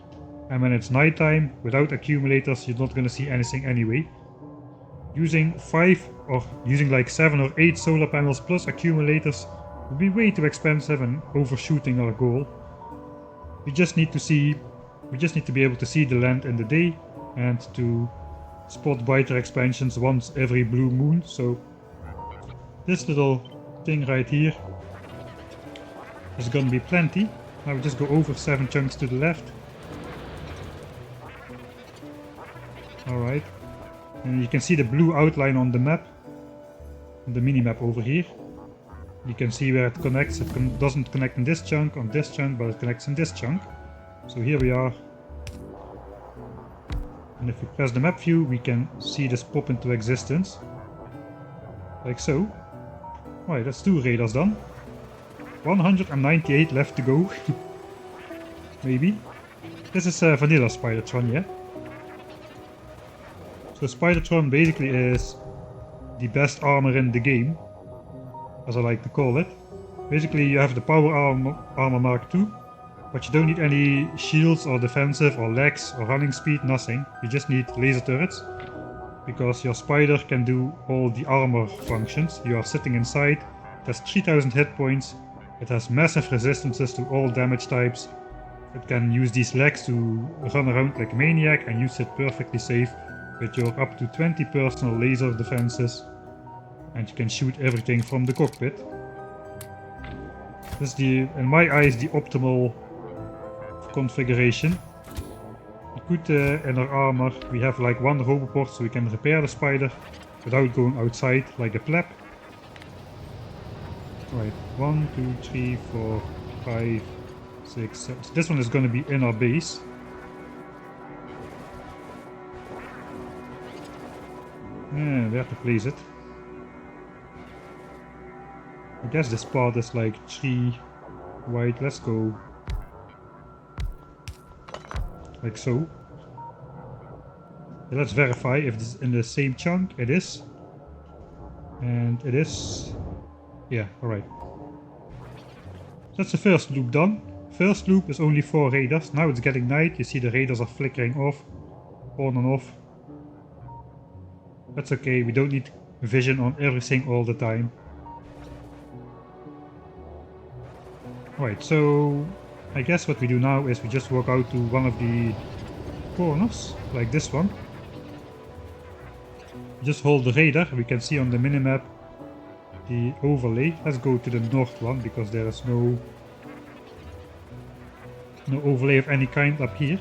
And when it's nighttime, without accumulators, you're not going to see anything anyway. Using 5 or using like 7 or 8 solar panels plus accumulators would be way too expensive and overshooting our goal. We just need to be able to see the land in the day and to spot biter expansions once every blue moon. So this little thing right here is gonna be plenty. Now we just go over 7 chunks to the left. Alright. And you can see the blue outline on the map, on the mini-map over here. You can see where it connects. It doesn't connect in this chunk, on this chunk, but it connects in this chunk. So here we are. And if we press the map view, we can see this pop into existence. Like so. Alright, that's 2 radars done. 198 left to go. Maybe. This is vanilla Spidertron, yeah? So Spidertron basically is the best armor in the game, as I like to call it. Basically you have the power armor Mark II, but you don't need any shields or defensive or legs or running speed, nothing. You just need laser turrets, because your spider can do all the armor functions. You are sitting inside, it has 3000 hit points, it has massive resistances to all damage types, it can use these legs to run around like a maniac, and you sit perfectly safe with your up to 20 personal laser defenses, and you can shoot everything from the cockpit. This is in my eyes, the optimal configuration. Good in our armor, we have like 1 roboport, so we can repair the spider without going outside like a pleb. Right, 1, 2, 3, 4, 5, 6, 7. So this one is going to be in our base. Where to place it? I guess this part is like 3 wide. Let's go like so. Let's verify if this is in the same chunk. It is. And it is. Yeah, alright. That's the first loop done. First loop is only 4 radars. Now it's getting night. You see the radars are flickering off, on and off. That's okay, we don't need vision on everything all the time. Right, so I guess what we do now is we just walk out to one of the corners, like this one. Just hold the radar, we can see on the minimap the overlay. Let's go to the north one, because there is no overlay of any kind up here.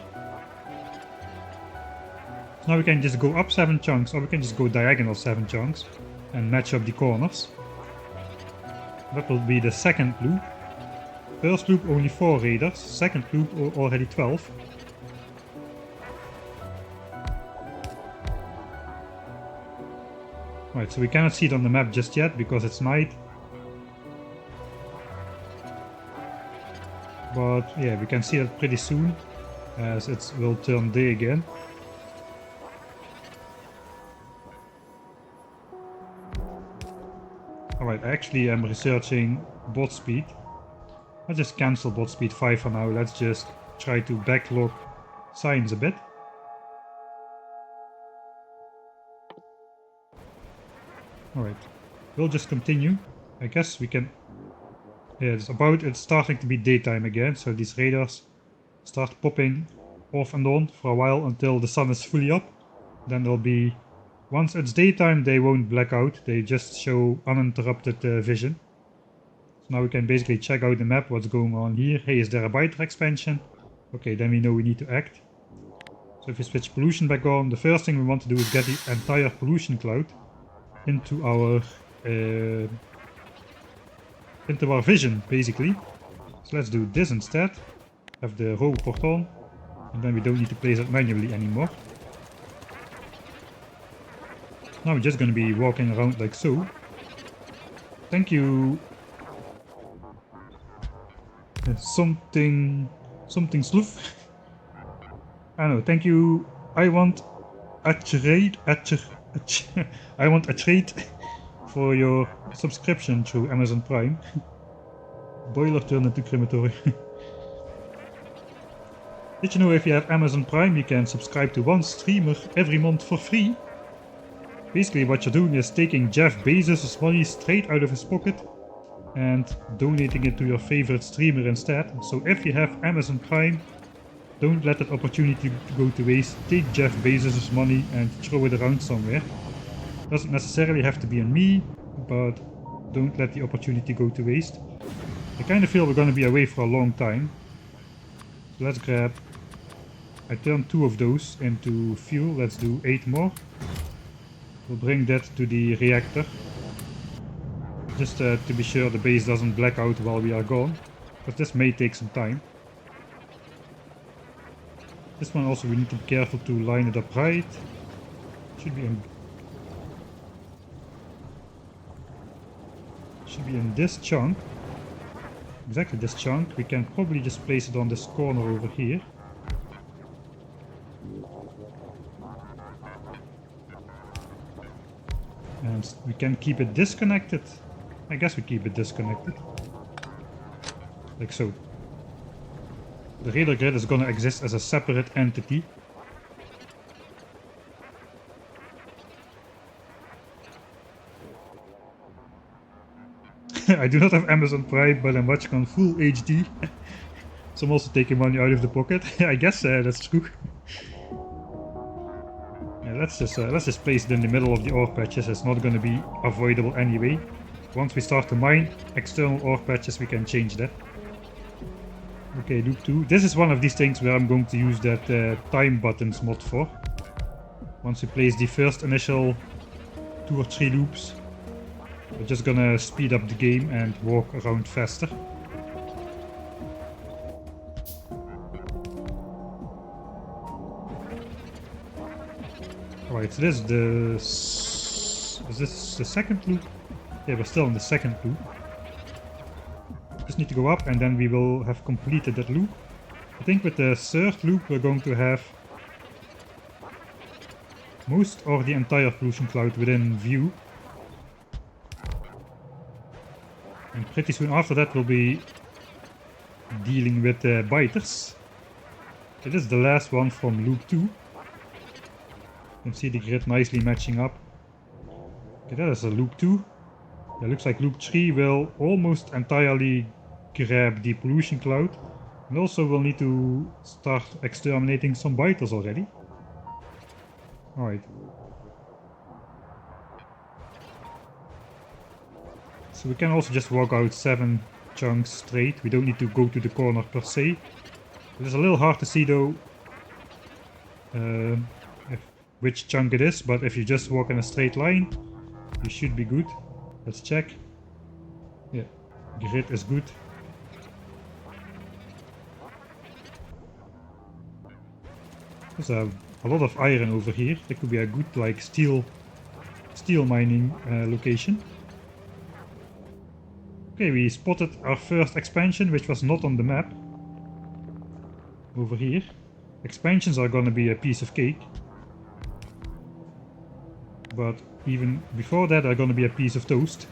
Now we can just go up 7 chunks, or we can just go diagonal 7 chunks and match up the corners. That will be the second loop. First loop only 4 raiders, second loop already 12. Right, so we cannot see it on the map just yet because it's night. But yeah, we can see it pretty soon as it will turn day again. Alright, actually I'm researching bot speed. I'll just cancel bot speed 5 for now. Let's just try to backlog science a bit. Alright, we'll just continue. I guess we can... Yeah, it's starting to be daytime again, so these raiders start popping off and on for a while until the sun is fully up. Then they'll be... Once it's daytime they won't black out, they just show uninterrupted vision. So now we can basically check out the map, what's going on here. Hey, is there a biter expansion? Okay, then we know we need to act. So if we switch pollution back on, the first thing we want to do is get the entire pollution cloud into our vision, basically. So let's do this instead. Have the row port on, and then we don't need to place it manually anymore. Now we're just going to be walking around like so. Thank you. Something sloof. I know. Thank you. I want a trade. I want a trade for your subscription through Amazon Prime. Boiler turned into crematory. Did you know if you have Amazon Prime you can subscribe to one streamer every month for free? Basically what you're doing is taking Jeff Bezos' money straight out of his pocket and donating it to your favorite streamer instead. So if you have Amazon Prime, don't let that opportunity go to waste. Take Jeff Bezos' money and throw it around somewhere. Doesn't necessarily have to be on me, but don't let the opportunity go to waste. I kind of feel we're going to be away for a long time. So let's grab... I turned 2 of those into fuel. Let's do 8 more. We'll bring that to the reactor. Just to be sure the base doesn't black out while we are gone. Because this may take some time. This one also we need to be careful to line it up right. Should be in this chunk. Exactly this chunk. We can probably just place it on this corner over here. And we can keep it disconnected. I guess we keep it disconnected. Like so. The radar grid is gonna exist as a separate entity. I do not have Amazon Prime, but I'm watching on full HD. So I'm also taking money out of the pocket. I guess that's true. Yeah, let's just place it in the middle of the ore patches. It's not going to be avoidable anyway. Once we start to mine external ore patches, we can change that. Okay, loop 2. This is one of these things where I'm going to use that time buttons mod for. Once we place the first initial 2 or 3 loops, we're just gonna speed up the game and walk around faster. Alright, so this is is this the second loop? Yeah, we're still in the second loop. Just need to go up and then we will have completed that loop. I think with the third loop we're going to have most or the entire pollution cloud within view. And pretty soon after that we'll be dealing with biters. Okay, this is the last one from loop 2. You can see the grid nicely matching up. Okay, that is a loop 2. It looks like loop 3 will almost entirely grab the pollution cloud. And also we'll need to start exterminating some biters already. Alright. So we can also just walk out 7 chunks straight. We don't need to go to the corner per se. It is a little hard to see though. which chunk it is, but if you just walk in a straight line, you should be good. Let's check. Yeah, grid is good. There's a lot of iron over here. There could be a good like steel mining location. Okay, we spotted our first expansion, which was not on the map. Over here. Expansions are gonna be a piece of cake. But even before that, are gonna be a piece of toast.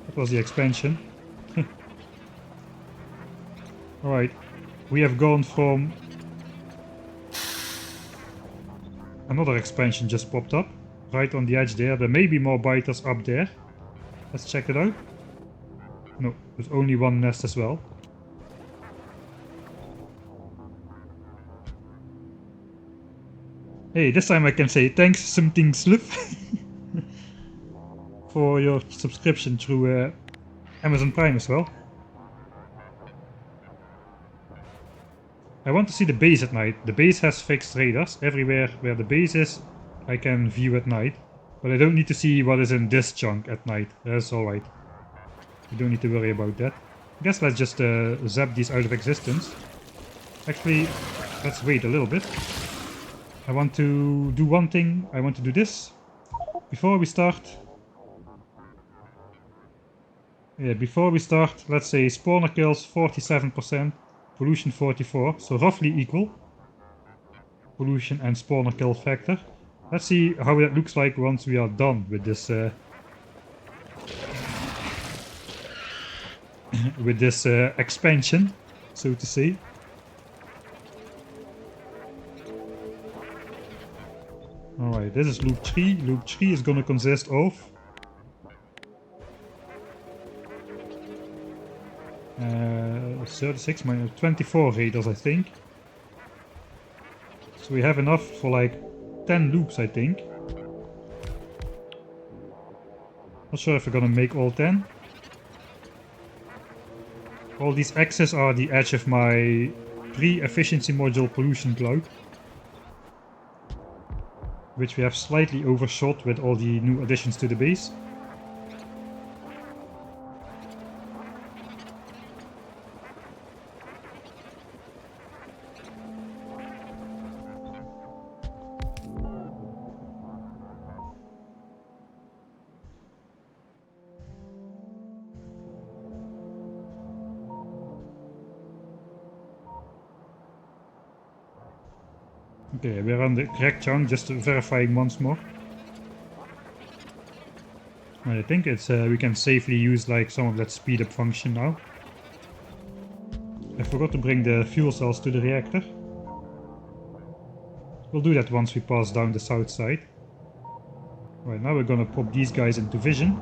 That was the expansion. Alright, we have gone from... Another expansion just popped up, right on the edge there. There may be more biters up there. Let's check it out. No, there's only one nest as well. Hey, this time I can say thanks something Sluff for your subscription through Amazon Prime as well. I want to see the base at night. The base has fixed radars. Everywhere where the base is, I can view at night. But I don't need to see what is in this chunk at night. That's alright. You don't need to worry about that. I guess let's just zap these out of existence. Actually, let's wait a little bit. I want to do one thing. I want to do this. Before we start... Yeah, before we start, let's say spawner kills 47%. Pollution 44, so roughly equal. Pollution and spawner kill factor. Let's see how that looks like once we are done with this with this expansion, so to say. Alright, this is loop 3. Loop 3 is gonna consist of 36 minus 24 raiders, I think. So we have enough for like 10 loops, I think. Not sure if we're gonna make all 10. All these X's are the edge of my pre-efficiency module pollution cloud, which we have slightly overshot with all the new additions to the base. Okay, we're on the correct chunk, just verifying once more. I think it's we can safely use like some of that speed up function now. I forgot to bring the fuel cells to the reactor. We'll do that once we pass down the south side. Right, now we're gonna pop these guys into vision.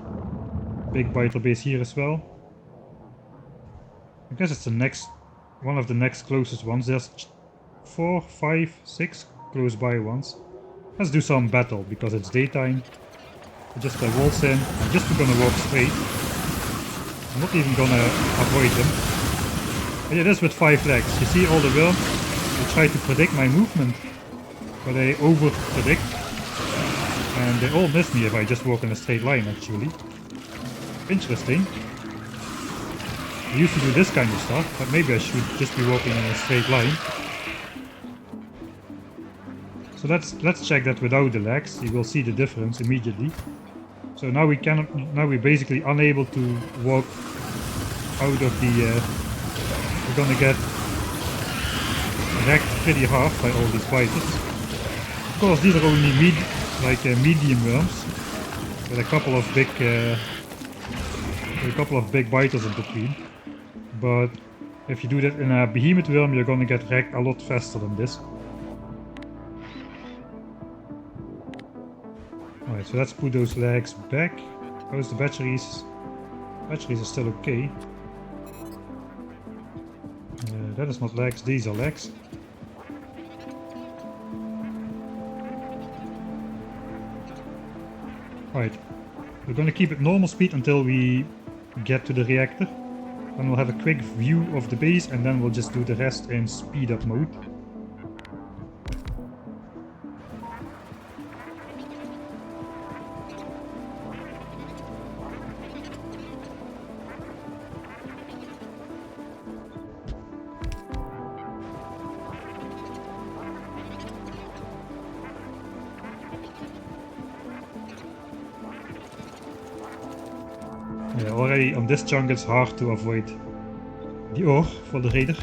Big biter base here as well. I guess it's the next, one of the next closest ones. There's 4, 5, 6 close by ones. Let's do some battle because it's daytime. Just waltz in. I'm just gonna walk straight. I'm not even gonna avoid them. I did this with 5 legs. You see all the worms? They try to predict my movement, but they over predict. And they all miss me if I just walk in a straight line, actually. Interesting. I used to do this kind of stuff, but maybe I should just be walking in a straight line. So let's check that without the legs. You will see the difference immediately. So now we cannot. Now we're basically unable to walk out of the. We're gonna get wrecked pretty hard by all these biters. Of course, these are only medium worms, with a couple of big biters in between. But if you do that in a behemoth worm, you're gonna get wrecked a lot faster than this. Alright, so let's put those legs back. How's the batteries? Batteries are still okay. That is not legs, these are legs. Alright, we're gonna keep it normal speed until we get to the reactor. Then we'll have a quick view of the base and then we'll just do the rest in speed up mode. Yeah, already on this chunk it's hard to avoid the ore for the raider.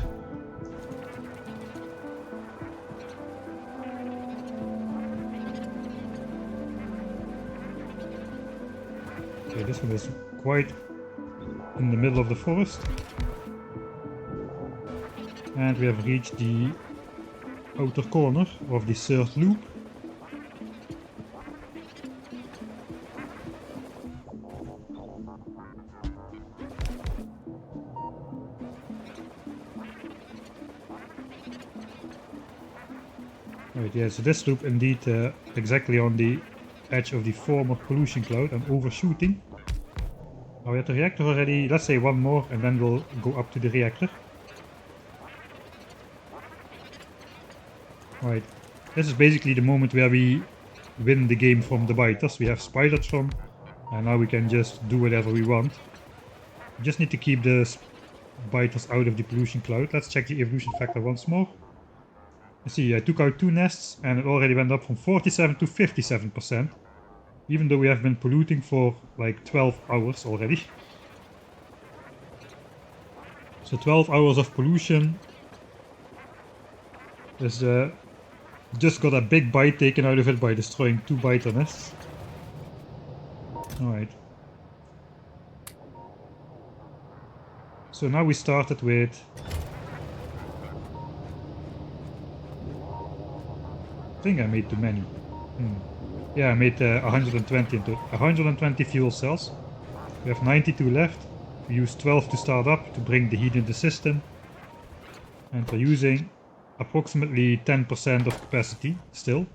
Okay, this one is quite in the middle of the forest. And we have reached the outer corner of the third loop. Right, yeah, so this loop indeed exactly on the edge of the former pollution cloud and overshooting. Now we have the reactor already, let's say one more and then we'll go up to the reactor. Right, this is basically the moment where we win the game from the biters. We have Spidertron and now we can just do whatever we want. We just need to keep the biters out of the pollution cloud. Let's check the evolution factor once more. You see, I took out 2 nests and it already went up from 47 to 57%. Even though we have been polluting for like 12 hours already. So 12 hours of pollution is just got a big bite taken out of it by destroying 2 biter nests. Alright. So now we started with I think I made too many. Yeah, I made 120 into 120 fuel cells. We have 92 left. We used 12 to start up to bring the heat in the system. And we're using approximately 10% of capacity still.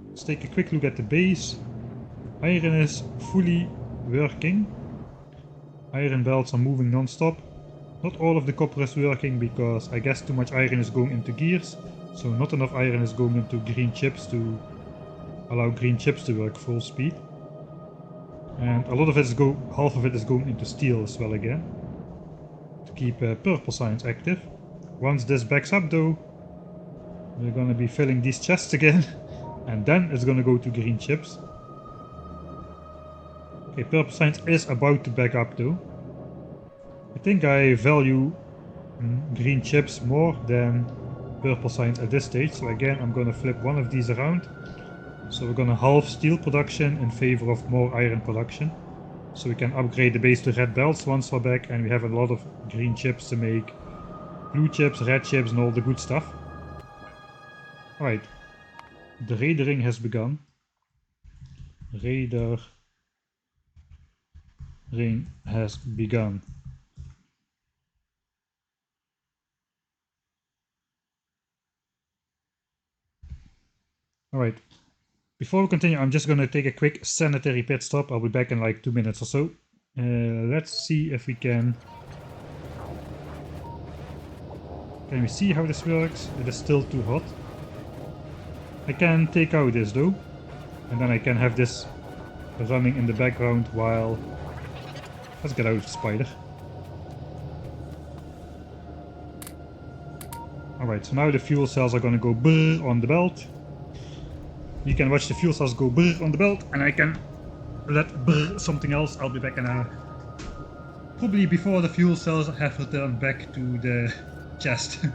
Let's take a quick look at the base. Iron is fully working. Iron belts are moving non-stop. Not all of the copper is working because I guess too much iron is going into gears. So not enough iron is going into green chips to allow green chips to work full speed. And a lot of it is half of it is going into steel as well again. To keep purple signs active. Once this backs up though, we're gonna be filling these chests again. And then it's gonna go to green chips. Okay, purple science is about to back up though. I think I value green chips more than purple science at this stage. So again, I'm gonna flip one of these around. So we're gonna halve steel production in favor of more iron production. So we can upgrade the base to red belts once we're back and we have a lot of green chips to make blue chips, red chips and all the good stuff. Alright, the raidering has begun. Raidering has begun. Alright, before we continue, I'm just gonna take a quick sanitary pit stop. I'll be back in like 2 minutes or so. Let's see if we can... Can we see how this works? It is still too hot. I can take out this though. And then I can have this running in the background while... Let's get out of the spider. Alright, so now the fuel cells are gonna go brrr on the belt. You can watch the fuel cells go brrr on the belt and I can let brrr something else. I'll be back in a... Probably before the fuel cells have returned back to the chest.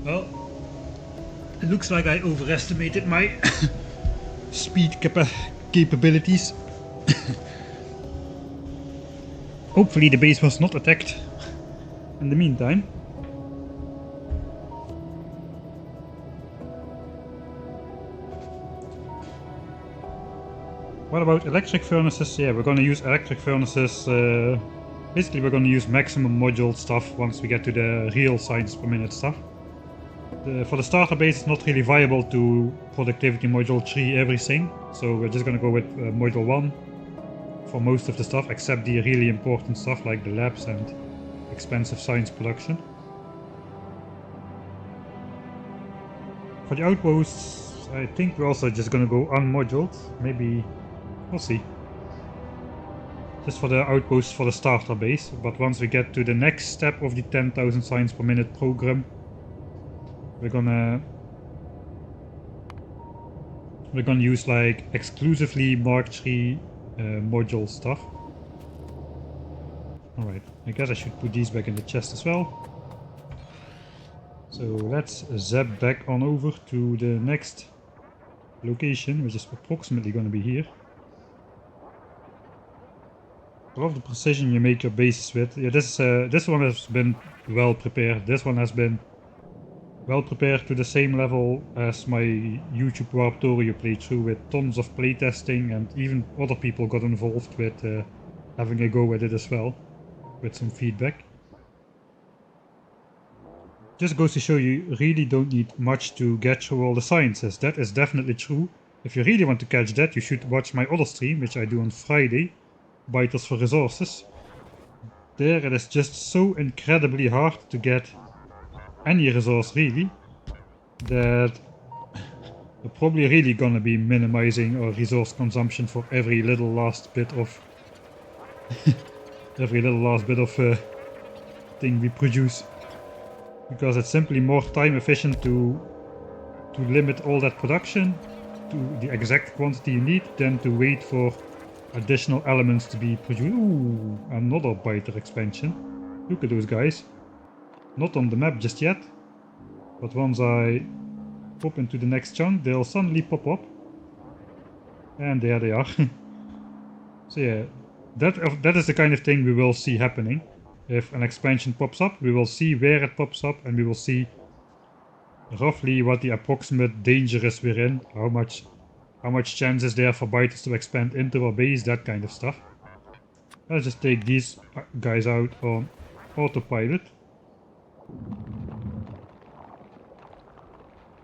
Well, it looks like I overestimated my speed capabilities. Hopefully the base was not attacked in the meantime. What about electric furnaces? Yeah, we're gonna use electric furnaces. Basically, we're gonna use maximum module stuff once we get to the real science per minute stuff. For the starter base, it's not really viable to productivity module 3 everything, so we're just gonna go with module 1 for most of the stuff, except the really important stuff like the labs and expensive science production. For the outposts, I think we're also just gonna go unmoduled. Maybe, we'll see. Just for the outposts for the starter base, but once we get to the next step of the 10,000 science per minute program, we're gonna use like exclusively Mark III module stuff. Alright, I guess I should put these back in the chest as well. So let's zap back on over to the next location, which is approximately going to be here. I love the precision you make your bases with. Yeah, this one has been well prepared. This one has been well prepared to the same level as my YouTube Warptorio playthrough, with tons of playtesting, and even other people got involved with having a go at it as well, with some feedback. Just goes to show you really don't need much to get through all the sciences. That is definitely true. If you really want to catch that, you should watch my other stream, which I do on Friday, Biters for Resources. There it is just so incredibly hard to get any resource really, that we're probably really gonna be minimizing our resource consumption for every little last bit of thing we produce, because it's simply more time efficient to limit all that production to the exact quantity you need than to wait for additional elements to be produced. Ooh, another biter expansion. Look at those guys. Not on the map just yet, but once I pop into the next chunk, they'll suddenly pop up. And there they are. So yeah, that is the kind of thing we will see happening. If an expansion pops up, we will see where it pops up, and we will see roughly what the approximate danger is we're in, how much chance is there for biters to expand into our base, that kind of stuff. Let's just take these guys out on autopilot.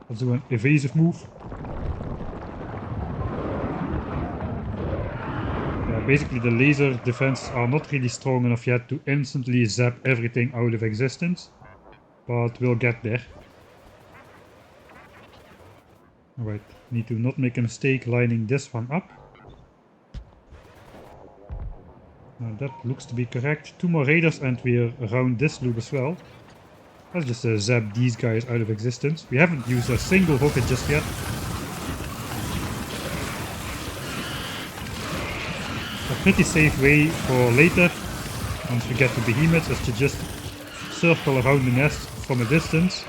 Let's do an evasive move. Yeah, basically the laser defenses are not really strong enough yet to instantly zap everything out of existence, but we'll get there. Alright, need to not make a mistake lining this one up. That looks to be correct. 2 more raiders and we're around this loop as well. Let's just zap these guys out of existence. We haven't used a single rocket just yet. A pretty safe way for later, once we get to behemoths, is to just circle around the nest from a distance.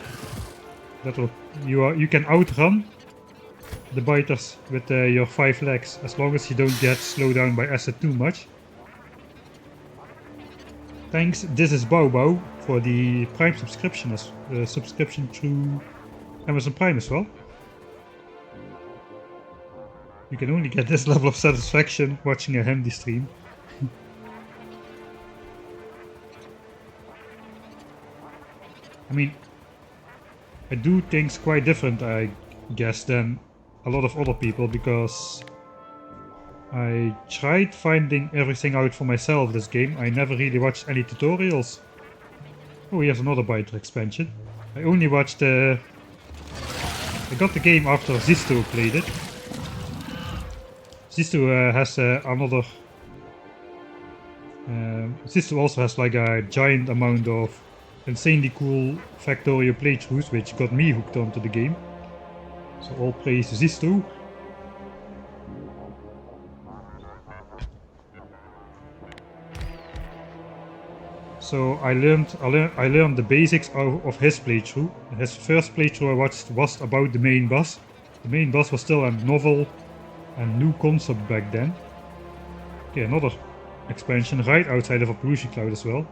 You can outrun the biters with your 5 legs, as long as you don't get slowed down by acid too much. Thanks, this is Bao Bao, for the Prime subscription through Amazon Prime as well. You can only get this level of satisfaction watching a handy stream. I mean, I do things quite different, I guess, than a lot of other people, because I tried finding everything out for myself this game. I never really watched any tutorials. Oh, here's another biter expansion. I only watched I got the game after Zisto played it. Zisto has another... Zisto also has like a giant amount of insanely cool Factorio playthroughs, which got me hooked onto the game. So all praise Zisto. So I learned the basics of his playthrough. His first playthrough I watched was about the main boss. The main boss was still a novel and new concept back then. Okay, another expansion right outside of a pollution cloud as well.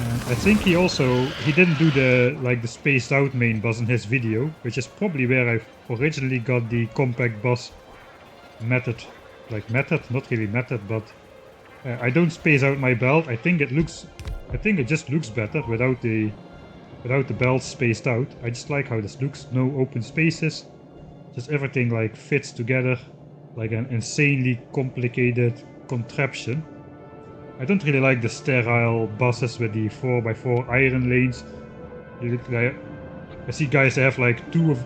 And I think he didn't do the spaced out main boss in his video, which is probably where I originally got the compact boss method. Not really method, but I don't space out my belt. I think it just looks better without the belt spaced out. I just like how this looks. No open spaces. Just everything like fits together like an insanely complicated contraption. I don't really like the sterile bosses with the 4x4 iron lanes. I see guys that have like two of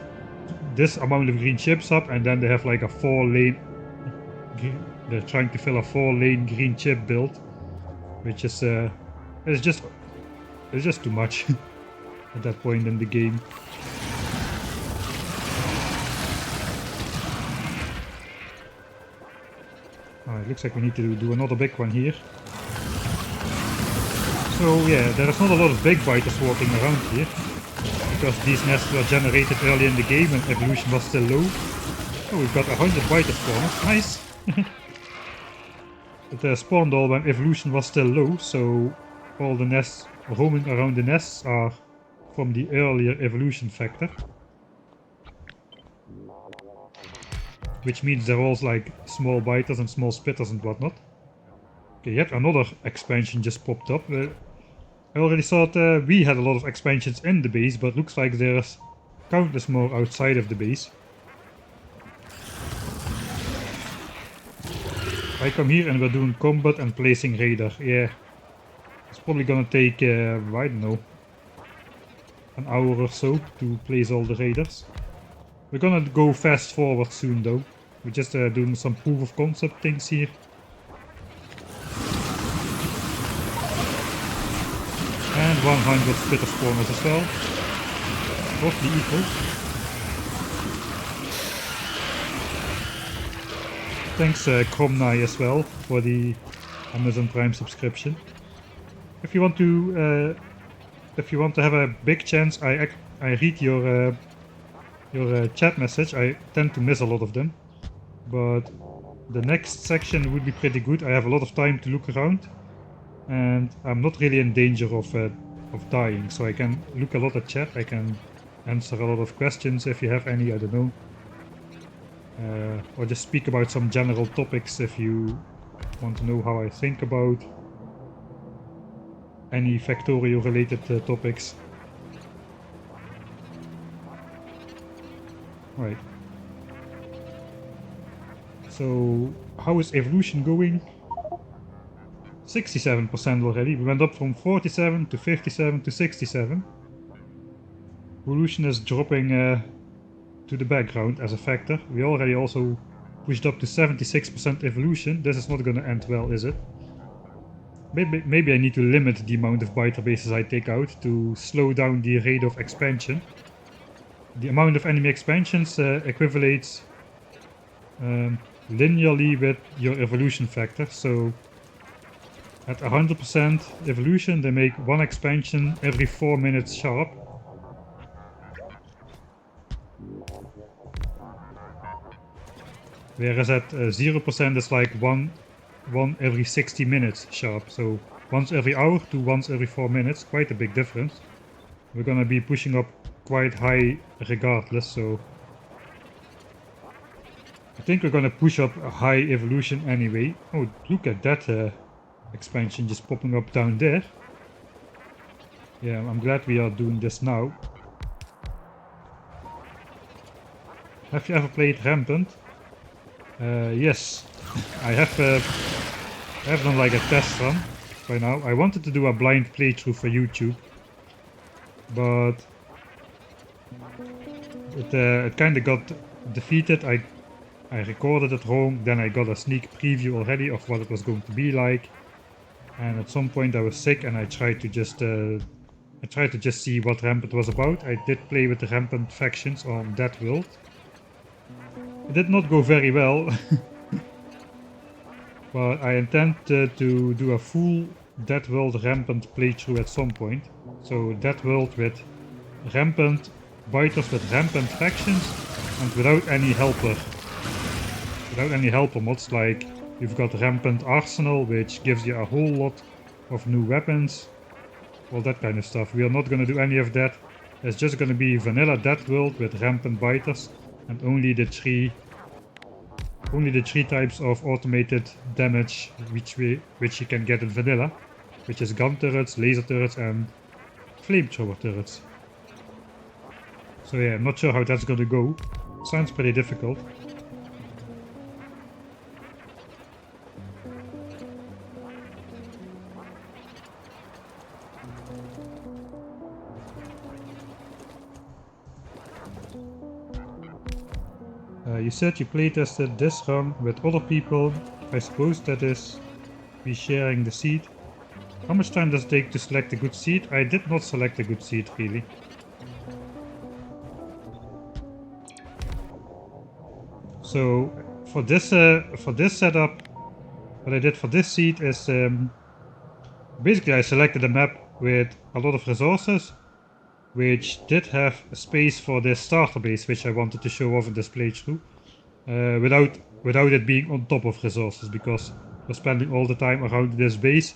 this amount of green chips up, and then they have like a 4-lane. They're trying to fill a 4-lane green chip build, which is it's just too much at that point in the game. It looks like we need to do another big one here. So yeah, there is not a lot of big biters walking around here, because these nests were generated early in the game when evolution was still low. Oh, we've got 100 biter spawners, nice! But spawned all when evolution was still low, so all the nests roaming around the nests are from the earlier evolution factor. Which means they're all like small biters and small spitters and whatnot. Okay, yet another expansion just popped up. I already thought we had a lot of expansions in the base, but looks like there's countless more outside of the base. I come here and we're doing combat and placing radar. Yeah, it's probably gonna take, I don't know, an hour or so to place all the radars. We're gonna go fast forward soon though. We're just doing some proof of concept things here. And 100 spitter spawners as well. Roughly equal. Thanks Kromnai as well for the Amazon Prime subscription. If you want to have a big chance, I read your chat message. I tend to miss a lot of them, but the next section would be pretty good. I have a lot of time to look around, and I'm not really in danger of dying, so I can look a lot at chat. I can answer a lot of questions if you have any, I don't know. Or just speak about some general topics if you want to know how I think about any Factorio related topics. Right. So, how is evolution going? 67% already. We went up from 47 to 57 to 67. Evolution is dropping to the background as a factor. We already also pushed up to 76% evolution. This is not gonna end well, is it? Maybe I need to limit the amount of biter bases I take out to slow down the rate of expansion. The amount of enemy expansions equivalates linearly with your evolution factor. So at 100% evolution, they make one expansion every 4 minutes sharp. Whereas at 0% is like one every 60 minutes sharp. So once every hour to once every 4 minutes, quite a big difference. We're gonna be pushing up quite high regardless, so I think we're gonna push up a high evolution anyway. Oh, look at that expansion just popping up down there. Yeah, I'm glad we are doing this now. Have you ever played Rampant? Yes, I have done like a test run by now. I wanted to do a blind playthrough for YouTube, but it kind of got defeated. I recorded at home, then I got a sneak preview already of what it was going to be like, and at some point I was sick and I tried to just see what Rampant was about. I did play with the Rampant factions on that world. It did not go very well. But I intend to do a full Dead World Rampant playthrough at some point. So Dead World with Rampant Biters with Rampant factions and without any helper. Without any helper mods, like you've got Rampant Arsenal, which gives you a whole lot of new weapons. All that kind of stuff. We are not gonna do any of that. It's just gonna be vanilla Dead World with Rampant Biters and only the three types of automated damage which you can get in vanilla, which is gun turrets, laser turrets and flamethrower turrets. So yeah, I'm not sure how that's gonna go. Sounds pretty difficult. You said you playtested this run with other people. I suppose that is we sharing the seed. How much time does it take to select a good seed? I did not select a good seed really. So for this setup, what I did for this seed is basically I selected a map with a lot of resources, which did have a space for this starter base, which I wanted to show off in this playthrough, without it being on top of resources, because we're spending all the time around this base.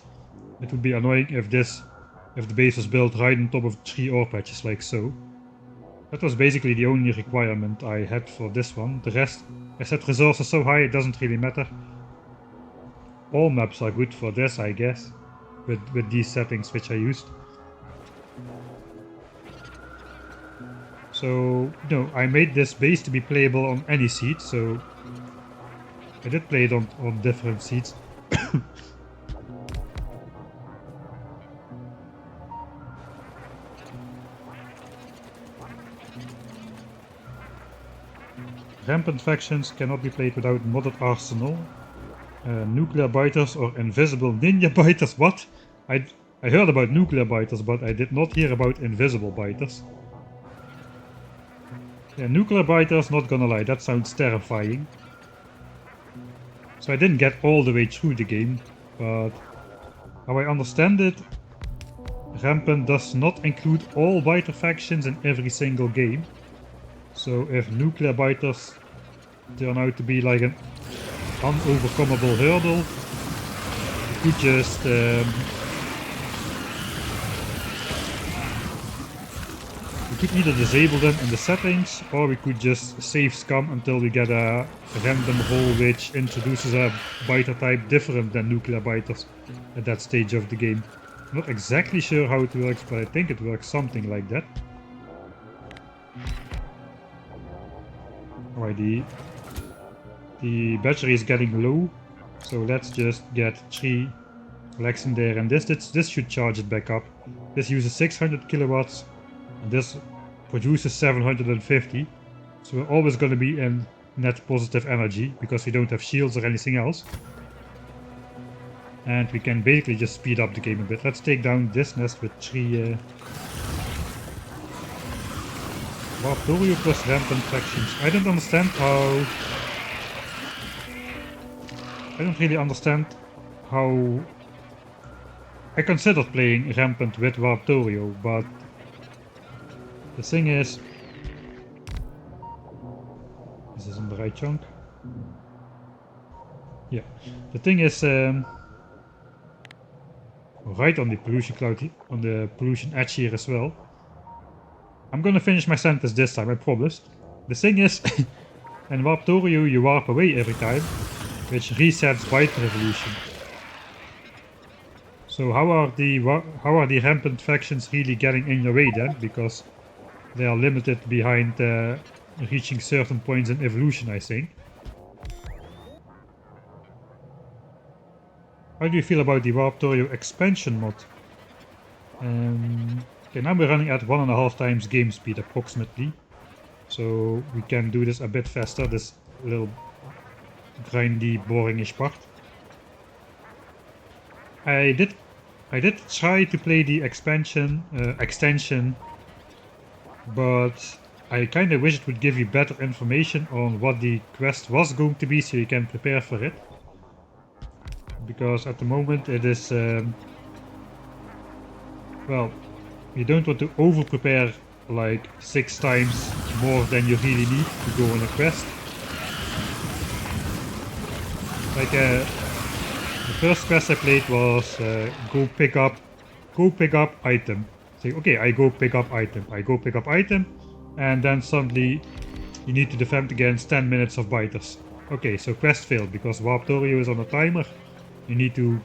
It would be annoying if the base was built right on top of 3 ore patches like so. That was basically the only requirement I had for this one. The rest, I set resources so high it doesn't really matter. All maps are good for this, I guess, with these settings which I used. So, no, I made this base to be playable on any seed, so I did play it on different seeds. Rampant factions cannot be played without modded arsenal. Nuclear biters or invisible ninja biters. What? I heard about nuclear biters, but I did not hear about invisible biters. Yeah, nuclear biters, not gonna lie, that sounds terrifying. So I didn't get all the way through the game, but how I understand it, Rampant does not include all biter factions in every single game. So if nuclear biters turn out to be like an unovercomable hurdle, you could just we could either disable them in the settings, or we could just save scum until we get a random role which introduces a biter type different than nuclear biters at that stage of the game. I'm not exactly sure how it works, but I think it works something like that. Alright, the battery is getting low, so let's just get 3 flags in there, and this should charge it back up. This uses 600 kilowatts, and this produces 750, so we're always going to be in net positive energy because we don't have shields or anything else. And we can basically just speed up the game a bit. Let's take down this nest with 3 Warptorio plus Rampant factions. I don't understand how... I don't really understand how... I considered playing Rampant with Warptorio, but the thing is this in the right chunk? Yeah. The thing is right on the pollution cloud, on the pollution edge here as well. I'm gonna finish my sentence this time, I promise. The thing is, in Warptorio you warp away every time, which resets bite revolution. So how are the Rampant factions really getting in your way then? Because they are limited behind reaching certain points in evolution, I think. How do you feel about the Warptorio expansion mod? Okay, now we're running at 1.5 times game speed approximately. So we can do this a bit faster, this little grindy, boringish part. I did try to play the extension, but I kinda wish it would give you better information on what the quest was going to be so you can prepare for it. Because at the moment it is, well, you don't want to over prepare like 6 times more than you really need to go on a quest. Like the first quest I played was go pick up item. Say, okay, I go pick up item, and then suddenly you need to defend against 10 minutes of biters. Okay, so quest failed because Warptorio is on a timer. You need to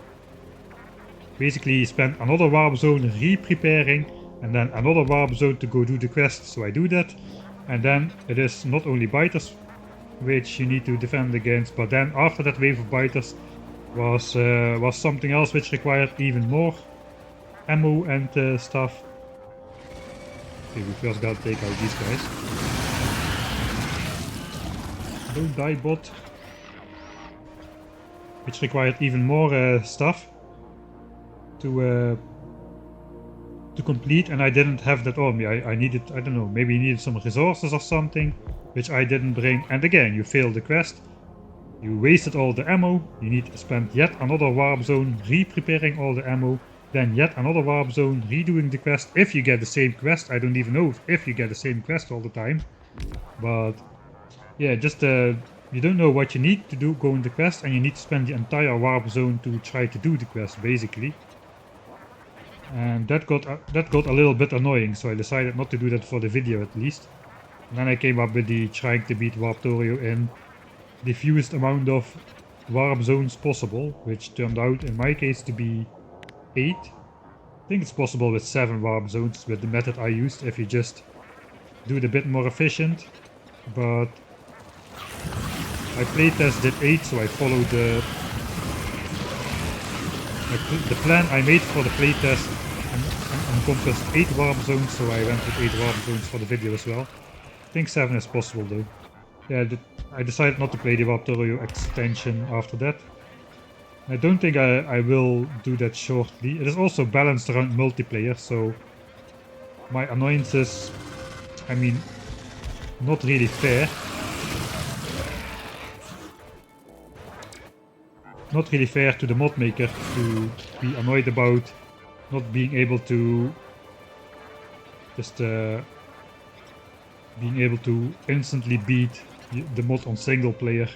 basically spend another warp zone re-preparing and then another warp zone to go do the quest. So I do that, and then it is not only biters which you need to defend against, but then after that wave of biters was something else which required even more ammo and stuff. Okay, we first gotta take out these guys. Don't die, bot. Which required even more stuff to complete, and I didn't have that on me. I needed, I don't know, maybe you needed some resources or something, which I didn't bring. And again, you failed the quest. You wasted all the ammo. You need to spend yet another warp zone re-preparing all the ammo. Then yet another warp zone redoing the quest. If you get the same quest, I don't even know if you get the same quest all the time. But yeah, just you don't know what you need to do go in the quest, and you need to spend the entire warp zone to try to do the quest, basically. And that got a little bit annoying, so I decided not to do that for the video at least. And then I came up with the trying to beat Warptorio in the fewest amount of warp zones possible, which turned out in my case to be 8. I think it's possible with 7 warp zones with the method I used if you just do it a bit more efficient, but I playtested 8, so I followed the plan I made for the playtest encompassed 8 warp zones, so I went with 8 warp zones for the video as well. I think 7 is possible though. Yeah, I decided not to play the Warptorio extension after that. I don't think I will do that shortly. It is also balanced around multiplayer, so my annoyance is, I mean, not really fair. Not really fair to the mod maker to be annoyed about not being able to just being able to instantly beat the mod on single player,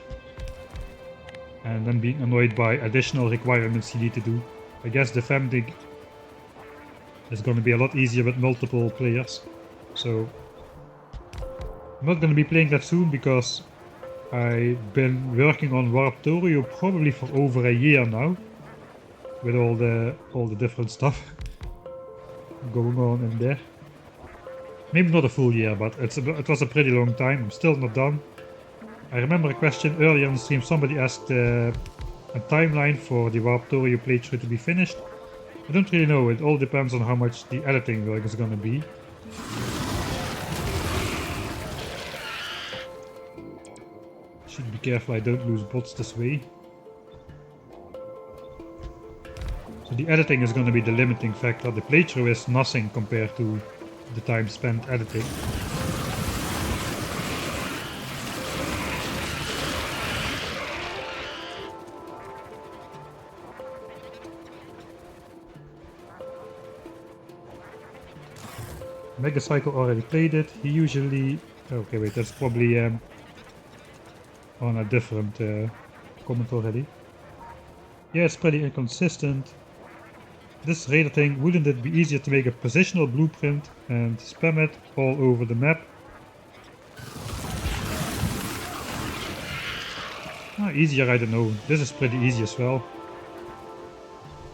and then being annoyed by additional requirements you need to do. I guess defending is going to be a lot easier with multiple players, so I'm not going to be playing that soon because I've been working on Warptorio probably for over a year now, with all the different stuff going on in there. Maybe not a full year, but it was a pretty long time. I'm still not done. I remember a question earlier on the stream. Somebody asked a timeline for the Warptorio playthrough to be finished. I don't really know. It all depends on how much the editing work is gonna be. Should be careful I don't lose bots this way. So the editing is going to be the limiting factor. The playthrough is nothing compared to the time spent editing. Megacycle already played it. He usually... Okay, wait, that's probably on a different comment already. Yeah, it's pretty inconsistent. This radar thing, wouldn't it be easier to make a positional blueprint and spam it all over the map? Easier, I don't know. This is pretty easy as well.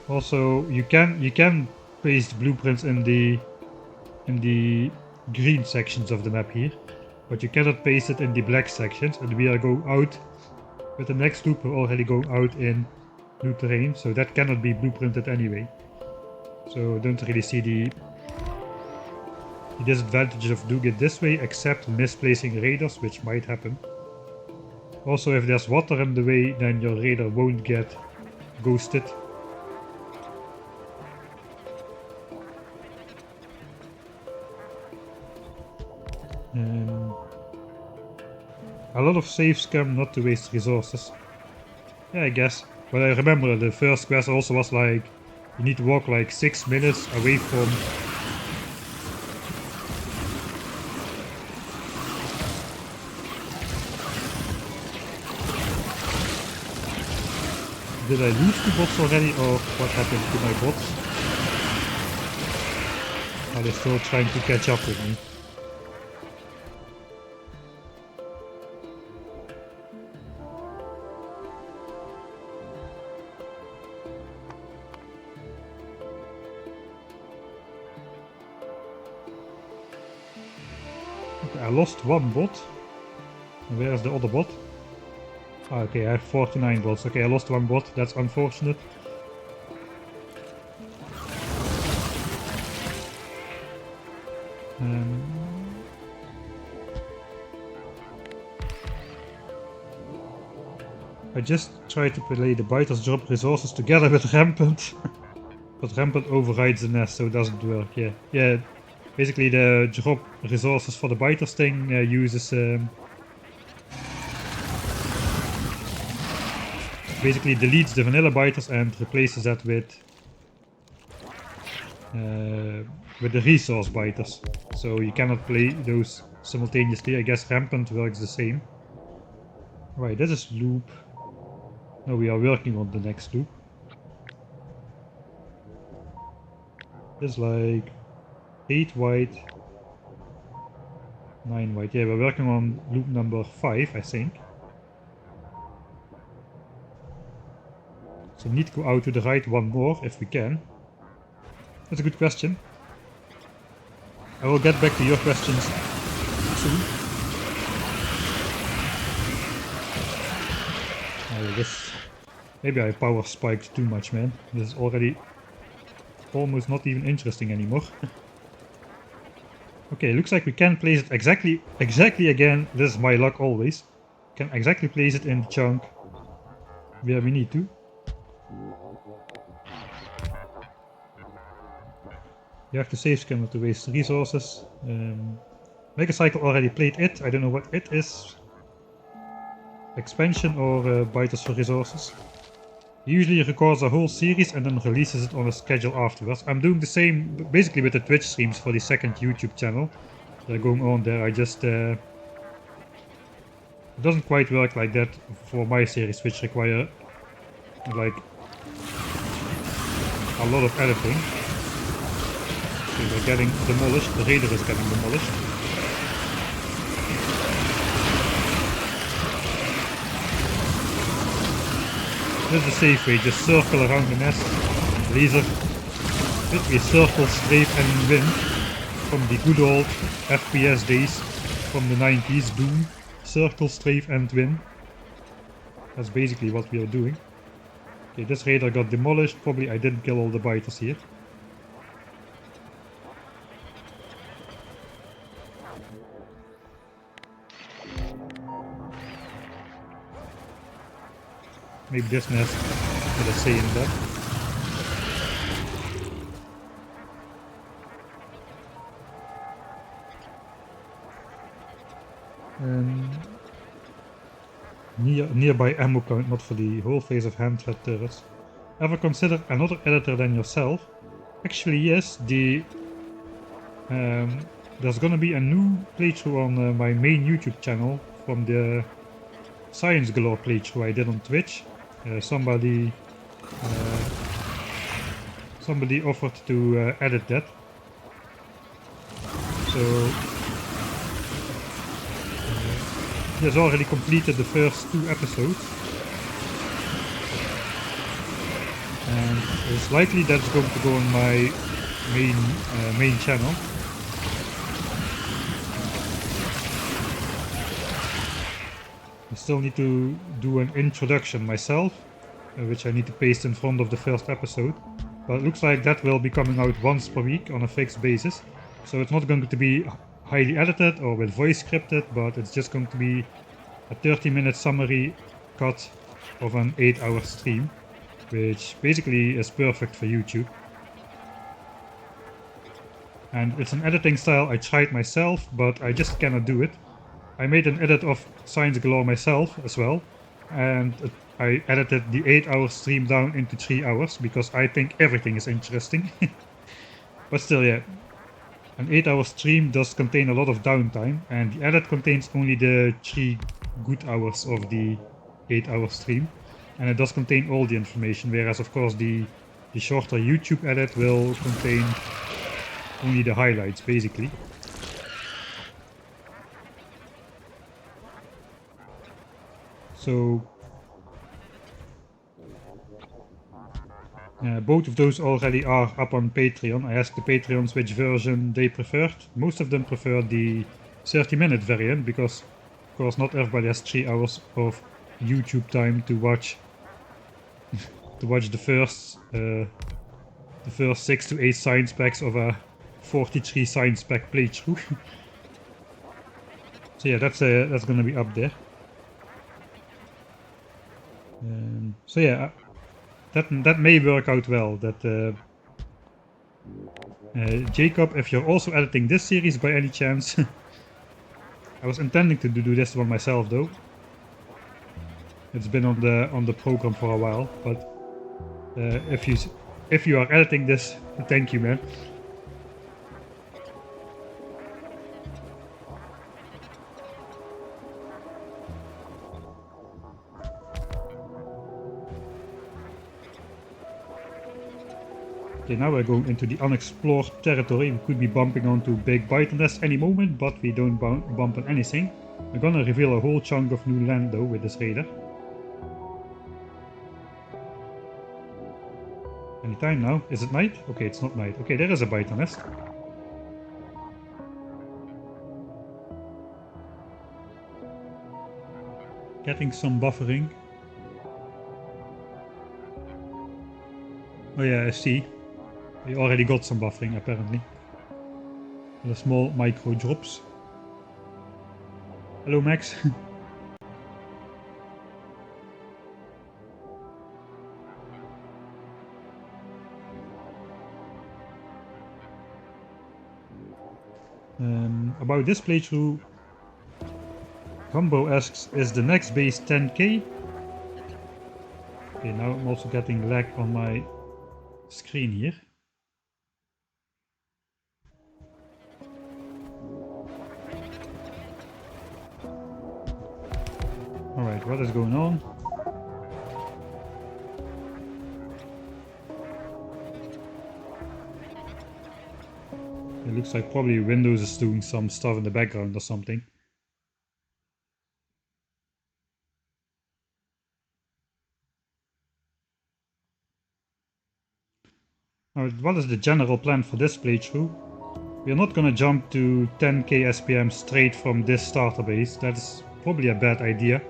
Also, you can paste blueprints in the green sections of the map here, but you cannot paste it in the black sections, and we are going out with the next loop. We're already going out in new terrain, so that cannot be blueprinted anyway. So don't really see the disadvantages of doing it this way, except misplacing radars, which might happen. Also, if there's water in the way, then your radar won't get ghosted. A lot of safe scam not to waste resources. Yeah, I guess. But I remember the first quest also was like, you need to walk like 6 minutes away from... Did I lose the bots already, or what happened to my bots? Are they still trying to catch up with me? Okay, I lost one bot. Where is the other bot? Ah, okay, I have 49 bots. Okay, I lost one bot. That's unfortunate. I just tried to play the biters drop resources together with Rampant. But Rampant overrides the nest, so it doesn't work. Yeah. Basically, the drop resources for the biters thing uses basically deletes the vanilla biters and replaces that with the resource biters. So you cannot play those simultaneously. I guess Rampant works the same. Right, this is loop. No, we are working on the next loop. It's like 8 white, 9 white. Yeah, we're working on loop number 5, I think. So we need to go out to the right one more, if we can. That's a good question. I will get back to your questions soon. Oh, maybe I power spiked too much, man. This is already almost not even interesting anymore. Okay, looks like we can place it exactly again. This is my luck always. Can exactly place it in the chunk where we need to. You have to save scam not to waste resources. Megacycle already played it. I don't know what it is. Expansion or biters for resources. He usually records a whole series and then releases it on a schedule afterwards. I'm doing the same basically with the Twitch streams for the second YouTube channel. They're going on there. I just it doesn't quite work like that for my series, which require like a lot of editing. So we're getting demolished. The raider is getting demolished. This is a safe way, just circle around the nest, laser, literally circle, strafe and win, from the good old FPS days from the 90s, Doom, circle, strafe and win. That's basically what we are doing. Okay, this raider got demolished, probably I didn't kill all the biters here. Maybe this nest had a say in that. Nearby ammo count, not for the whole phase of hand-fed turrets. Ever consider another editor than yourself? Actually, yes. There's gonna be a new playthrough on my main YouTube channel from the Science Galore playthrough I did on Twitch. Somebody offered to edit that. So he has already completed the first 2 episodes, and it's likely that's going to go on my main channel. I still need to do an introduction myself, which I need to paste in front of the first episode. But it looks like that will be coming out once per week on a fixed basis. So it's not going to be highly edited or with voice scripted, but it's just going to be a 30-minute summary cut of an 8-hour stream, which basically is perfect for YouTube. And it's an editing style I tried myself, but I just cannot do it. I made an edit of Science Galore myself as well, and I edited the 8-hour stream down into 3 hours because I think everything is interesting. But still, yeah, an 8-hour stream does contain a lot of downtime, and the edit contains only the 3 good hours of the 8-hour stream, and it does contain all the information, whereas of course the shorter YouTube edit will contain only the highlights, basically. So both of those already are up on Patreon. I asked the Patreons which version they preferred. Most of them preferred the 30-minute variant because, of course, not everybody has 3 hours of YouTube time to watch the first 6 to 8 science packs of a 43 science pack playthrough. So yeah, that's gonna be up there. So yeah, that may work out well. That Jacob, if you're also editing this series by any chance, I was intending to do this one myself though. It's been on the program for a while, but if you are editing this, thank you, man. Okay, now we're going into the unexplored territory. We could be bumping onto big bite nests any moment, but we don't bump on anything. We're gonna reveal a whole chunk of new land though with this raider. Any time now? Is it night? Okay, it's not night. Okay, there is a bite nest. Getting some buffering. Oh yeah, I see. We already got some buffering apparently. The small micro drops. Hello Max. About this playthrough, Gumbo asks, is the next base 10k? Okay, now I'm also getting lag on my screen here. Alright, what is going on? It looks like probably Windows is doing some stuff in the background or something. Alright, what is the general plan for this playthrough? We are not gonna jump to 10k SPM straight from this starter base. That's probably a bad idea.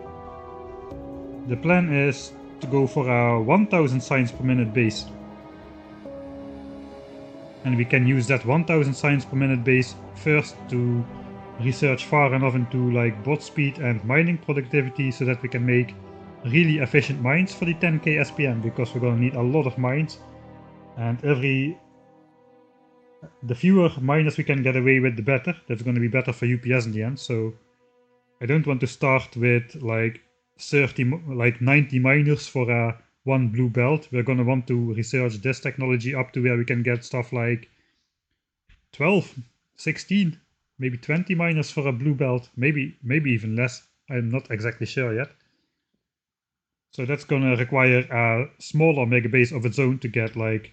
The plan is to go for a 1000 science per minute base. And we can use that 1000 science per minute base first to research far enough into like bot speed and mining productivity so that we can make really efficient mines for the 10k SPM, because we're gonna need a lot of mines, and the fewer miners we can get away with, the better. That's gonna be better for UPS in the end. So I don't want to start with like 90 miners for a one blue belt. We're gonna want to research this technology up to where we can get stuff like 12, 16, maybe 20 miners for a blue belt, maybe even less. I'm not exactly sure yet. So that's gonna require a smaller mega base of its own to get like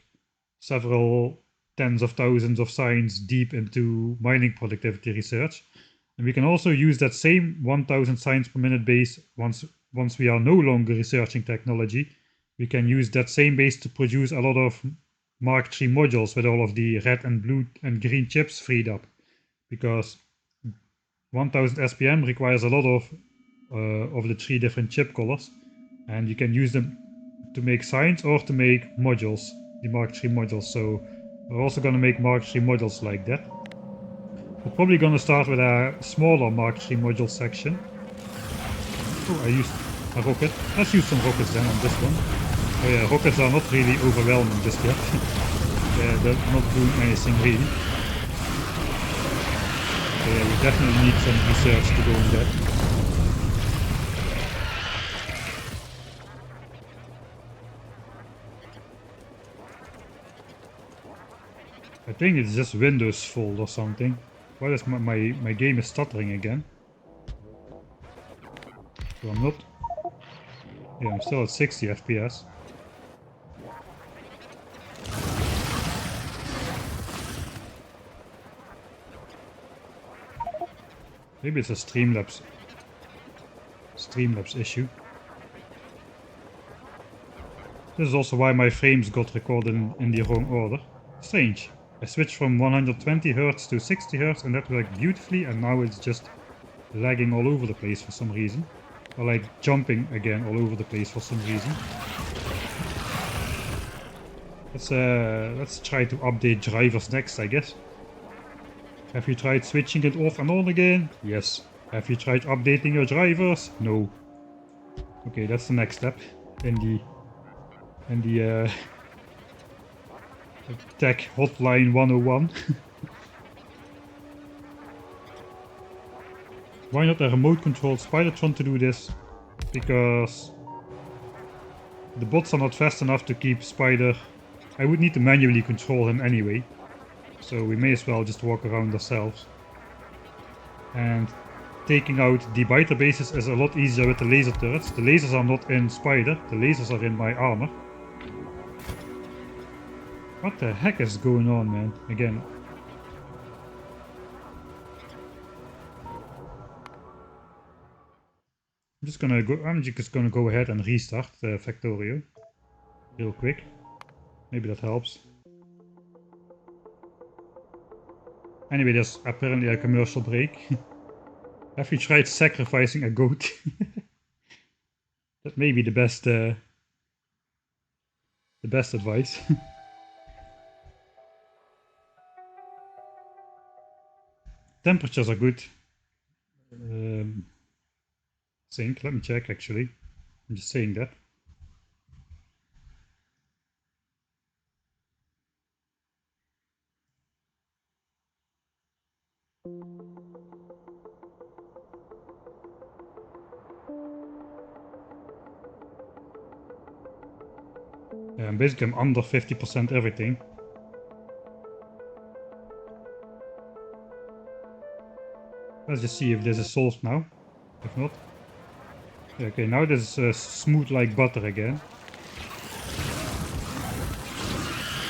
several tens of thousands of signs deep into mining productivity research. And we can also use that same 1000 signs per minute base once we are no longer researching technology. We can use that same base to produce a lot of Mark III modules with all of the red and blue and green chips freed up, because 1000 SPM requires a lot of the 3 different chip colors, and you can use them to make signs or to make modules, the Mark III modules. So we're also going to make Mark III modules like that. We're probably going to start with a smaller Mark III module section. Oh, I used a rocket. Let's use some rockets then on this one. Oh yeah, rockets are not really overwhelming just yet. Yeah, they're not doing anything really. So yeah, we definitely need some research to go in that. I think it's just Windows fault or something. Why is my game is stuttering again? So I'm not... Yeah, I'm still at 60 FPS. Maybe it's a Streamlabs issue. This is also why my frames got recorded in the wrong order. Strange. I switched from 120 Hz to 60 Hz and that worked beautifully, and now it's just lagging all over the place for some reason. Or like jumping again all over the place for some reason. Let's try to update drivers next, I guess. Have you tried switching it off and on again? Yes. Have you tried updating your drivers? No. Okay, that's the next step in the tech hotline 101. Why not a remote controlled Spidertron to do this? Because the bots are not fast enough to keep Spider. I would need to manually control him anyway, so we may as well just walk around ourselves. And taking out the biter bases is a lot easier with the laser turrets. The lasers are not in Spider, the lasers are in my armor. What the heck is going on, man? Again. I'm just gonna go ahead and restart the Factorio real quick. Maybe that helps. Anyway, there's apparently a commercial break. Have you tried sacrificing a goat? That may be the best advice. Temperatures are good. Sync. Let me check actually. I'm just saying that. Basically I'm under 50% everything. Let's just see if this is solved now. If not. Yeah, okay, now this is smooth like butter again.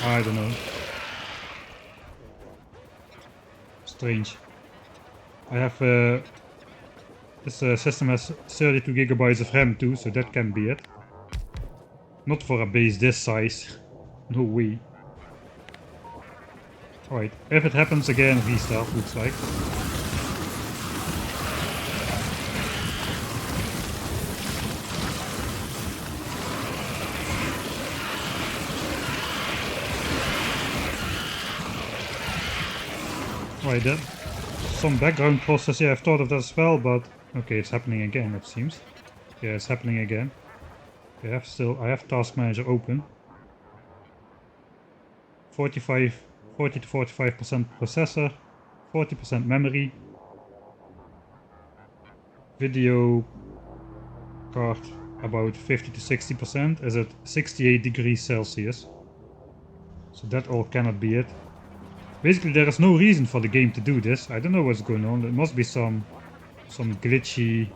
I don't know. Strange. I have this system has 32 gigabytes of RAM too, so that can be it. Not for a base this size. No way. Alright, if it happens again, restart looks like. Right, then. Some background process, yeah, I've thought of that as well, but okay, it's happening again, it seems. Yeah, it's happening again. I have Task Manager open. 40 to 45% processor, 40% memory. Video card about 50 to 60% is at 68 degrees Celsius. So that all cannot be it. Basically there is no reason for the game to do this. I don't know what's going on. There must be some glitch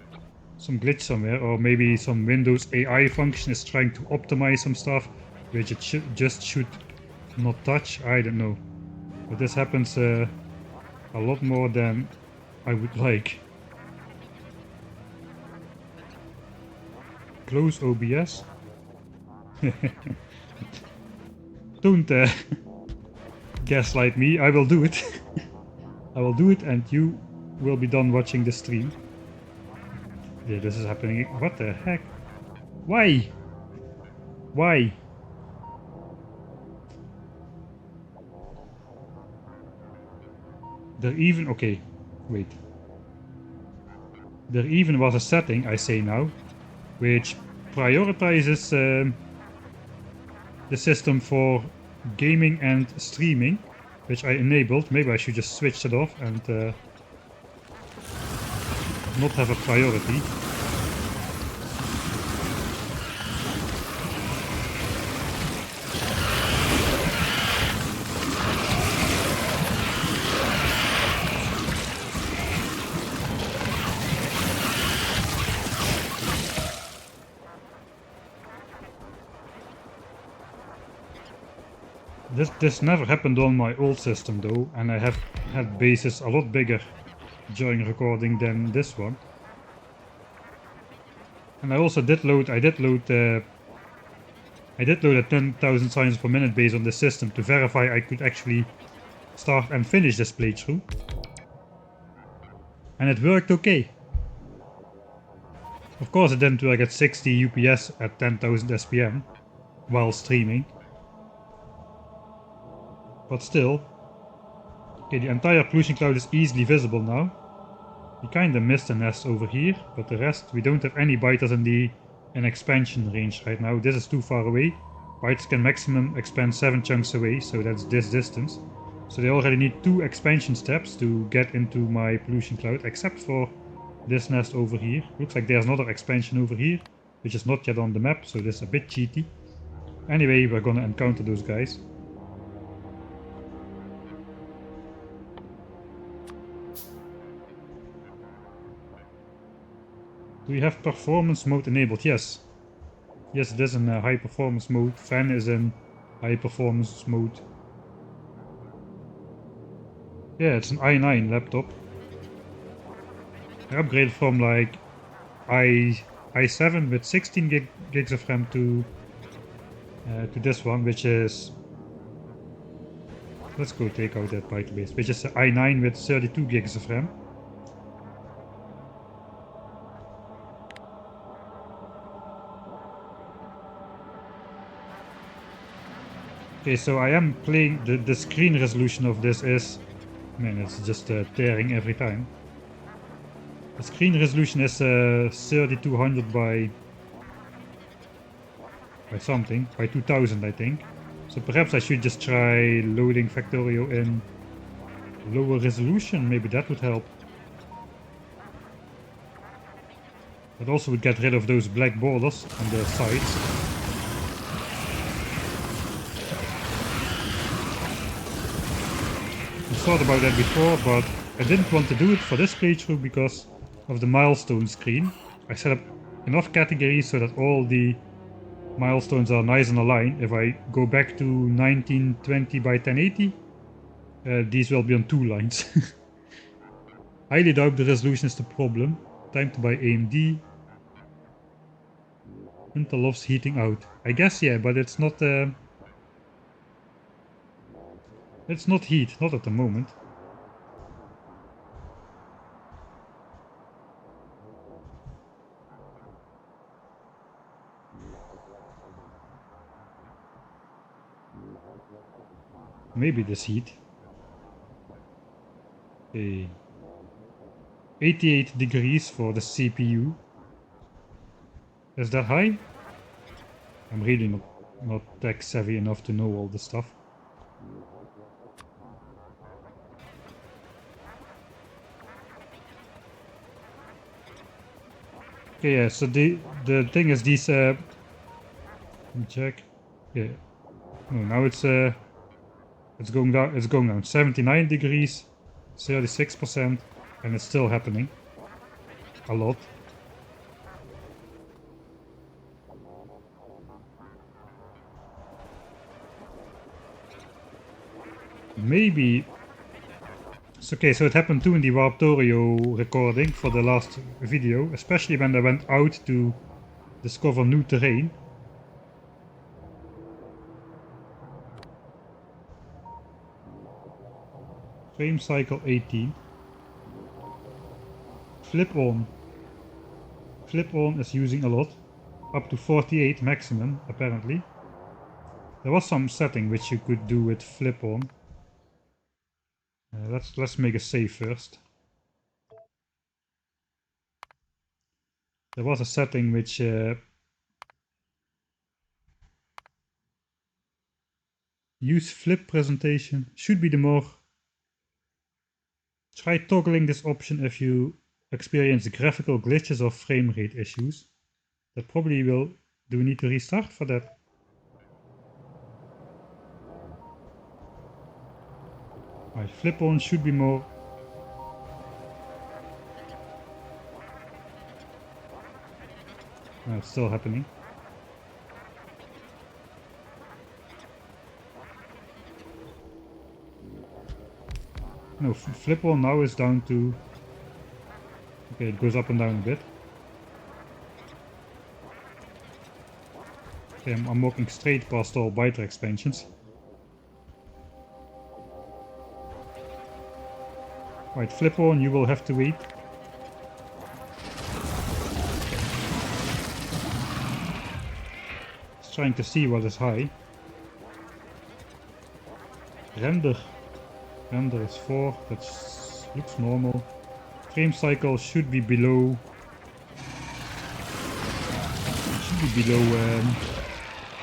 somewhere, or maybe some Windows AI function is trying to optimize some stuff which it should not touch. I don't know. But this happens a lot more than I would like. Close OBS. Don't gaslight me. I will do it. I will do it and you will be done watching the stream. Yeah, this is happening. What the heck? Why? Why? There even... Okay, wait. There even was a setting, I say now, which prioritizes the system for gaming and streaming, which I enabled. Maybe I should just switch it off and not have a priority. This never happened on my old system though, and I have had bases a lot bigger during recording than this one. And I also did load a 10,000 signs per minute base on the system to verify I could actually start and finish this playthrough. And it worked okay. Of course it didn't work at 60 UPS at 10,000 SPM while streaming. But still. Okay, the entire pollution cloud is easily visible now. We kinda missed a nest over here, but the rest, we don't have any biters in expansion range right now. This is too far away. Biters can maximum expand 7 chunks away, so that's this distance. So they already need 2 expansion steps to get into my pollution cloud, except for this nest over here. Looks like there's another expansion over here, which is not yet on the map, so this is a bit cheaty. Anyway, we're gonna encounter those guys. Do we have performance mode enabled? Yes. Yes, it is in high performance mode. Fan is in high performance mode. Yeah, it's an i9 laptop. I upgraded from like i7 with 16 gigs of RAM to this one, which is... Let's go take out that byte base, which is the i9 with 32 gigs of RAM. Okay, so I am playing, the screen resolution of this is, man, it's just tearing every time. The screen resolution is 3200 by something, by 2000 I think. So perhaps I should just try loading Factorio in lower resolution, maybe that would help. That also would get rid of those black borders on the sides. I thought about that before, but I didn't want to do it for this playthrough because of the milestone screen. I set up enough categories so that all the milestones are nice and aligned. If I go back to 1920 by 1080, these will be on 2 lines. Highly doubt the resolution is the problem. Time to buy AMD. Intel loves heating out. I guess yeah, but it's not heat, not at the moment. Maybe this heat. Okay. 88 degrees for the CPU. Is that high? I'm really not tech savvy enough to know all this stuff. Okay, yeah, so the thing is these let me check. Yeah. No, now it's going down, 79 degrees, 36%, and it's still happening. A lot. Maybe... It's okay, so it happened too in the Warptorio recording for the last video, especially when I went out to discover new terrain. Frame cycle 18. Flip on. Flip on is using a lot. Up to 48 maximum, apparently. There was some setting which you could do with flip on. Let's make a save first. There was a setting which use flip presentation should be the more. Try toggling this option if you experience graphical glitches or frame rate issues. That probably will... Do we need to restart for that? Alright, flip on should be more... No, it's still happening. No, flip on now is down to... Okay, it goes up and down a bit. Okay, I'm walking straight past all biter expansions. Right, flip on, you will have to wait. Just trying to see what is high. Render is 4, that looks normal. Frame cycle should be below... Should be below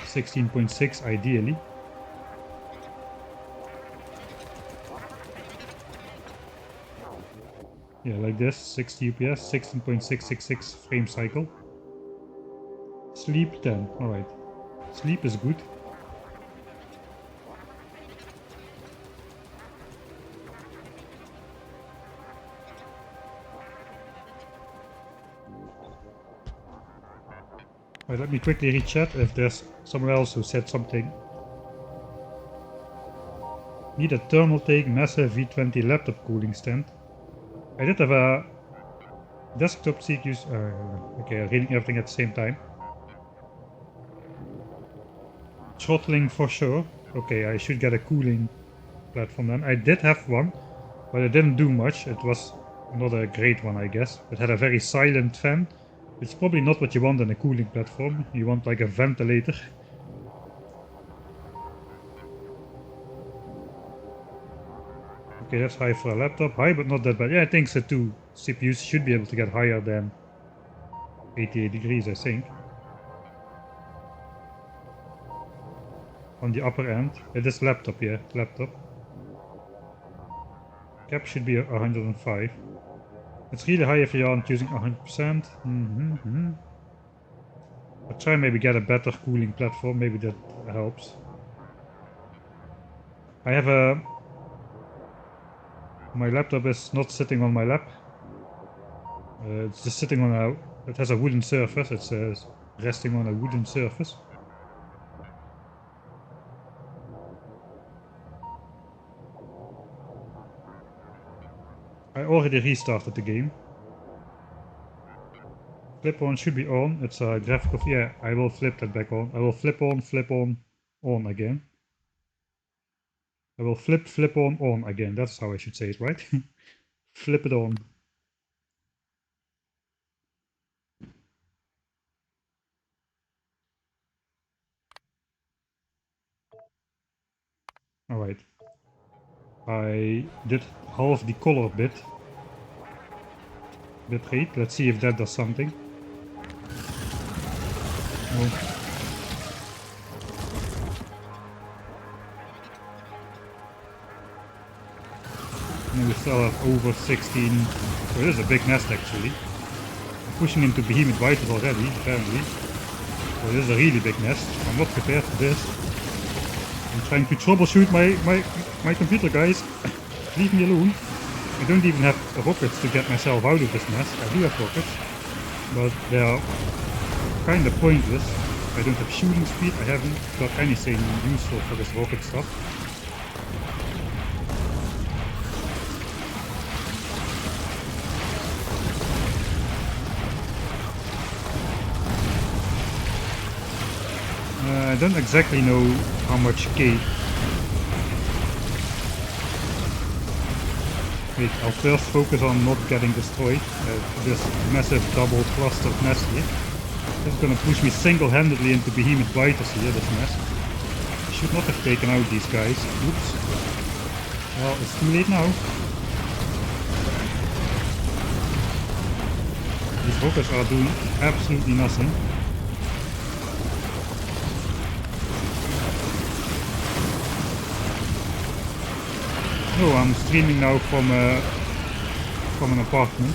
16.6 ideally. Yeah, like this, 60 UPS, 16.666 frame cycle. Sleep 10, alright. Sleep is good. Alright, let me quickly rechat if there's someone else who said something. Need a Thermaltake massive V20 laptop cooling stand. I did have a desktop CQs. Okay, reading everything at the same time. Throttling for sure. Okay, I should get a cooling platform then. I did have one, but it didn't do much. It was not a great one, I guess. It had a very silent fan. It's probably not what you want in a cooling platform. You want like a ventilator. Okay, that's high for a laptop. High, but not that bad. Yeah, I think so too. CPUs should be able to get higher than 88 degrees, I think. On the upper end. It is laptop, yeah, laptop. Cap should be 105. It's really high if you aren't using 100%. I'll try maybe get a better cooling platform, maybe that helps. I have a... My laptop is not sitting on my lap. It's just sitting on a... It has a wooden surface, it's resting on a wooden surface. I already restarted the game. Flip on should be on. It's a graphic of... Yeah, I will flip that back on. I will flip on again. I will flip on again. That's how I should say it, right? Flip it on. Alright. I did half the color bitrate. Let's see if that does something. No. And we still have over 16. So it is a big nest actually. I'm pushing into behemoth vitals already, apparently. So it is a really big nest. I'm not prepared for this. I'm trying to troubleshoot my computer, guys. Leave me alone. I don't even have rockets to get myself out of this nest. I do have rockets, but they are kind of pointless. I don't have shooting speed. I haven't got anything useful for this rocket stuff. I don't exactly know how much K. Wait, I'll first focus on not getting destroyed. This massive double clustered nest here. This is gonna push me single-handedly into behemoth biters here, this nest. I should not have taken out these guys. Oops. Well, it's too late now. These rockets are doing absolutely nothing. Oh, I'm streaming now from an apartment.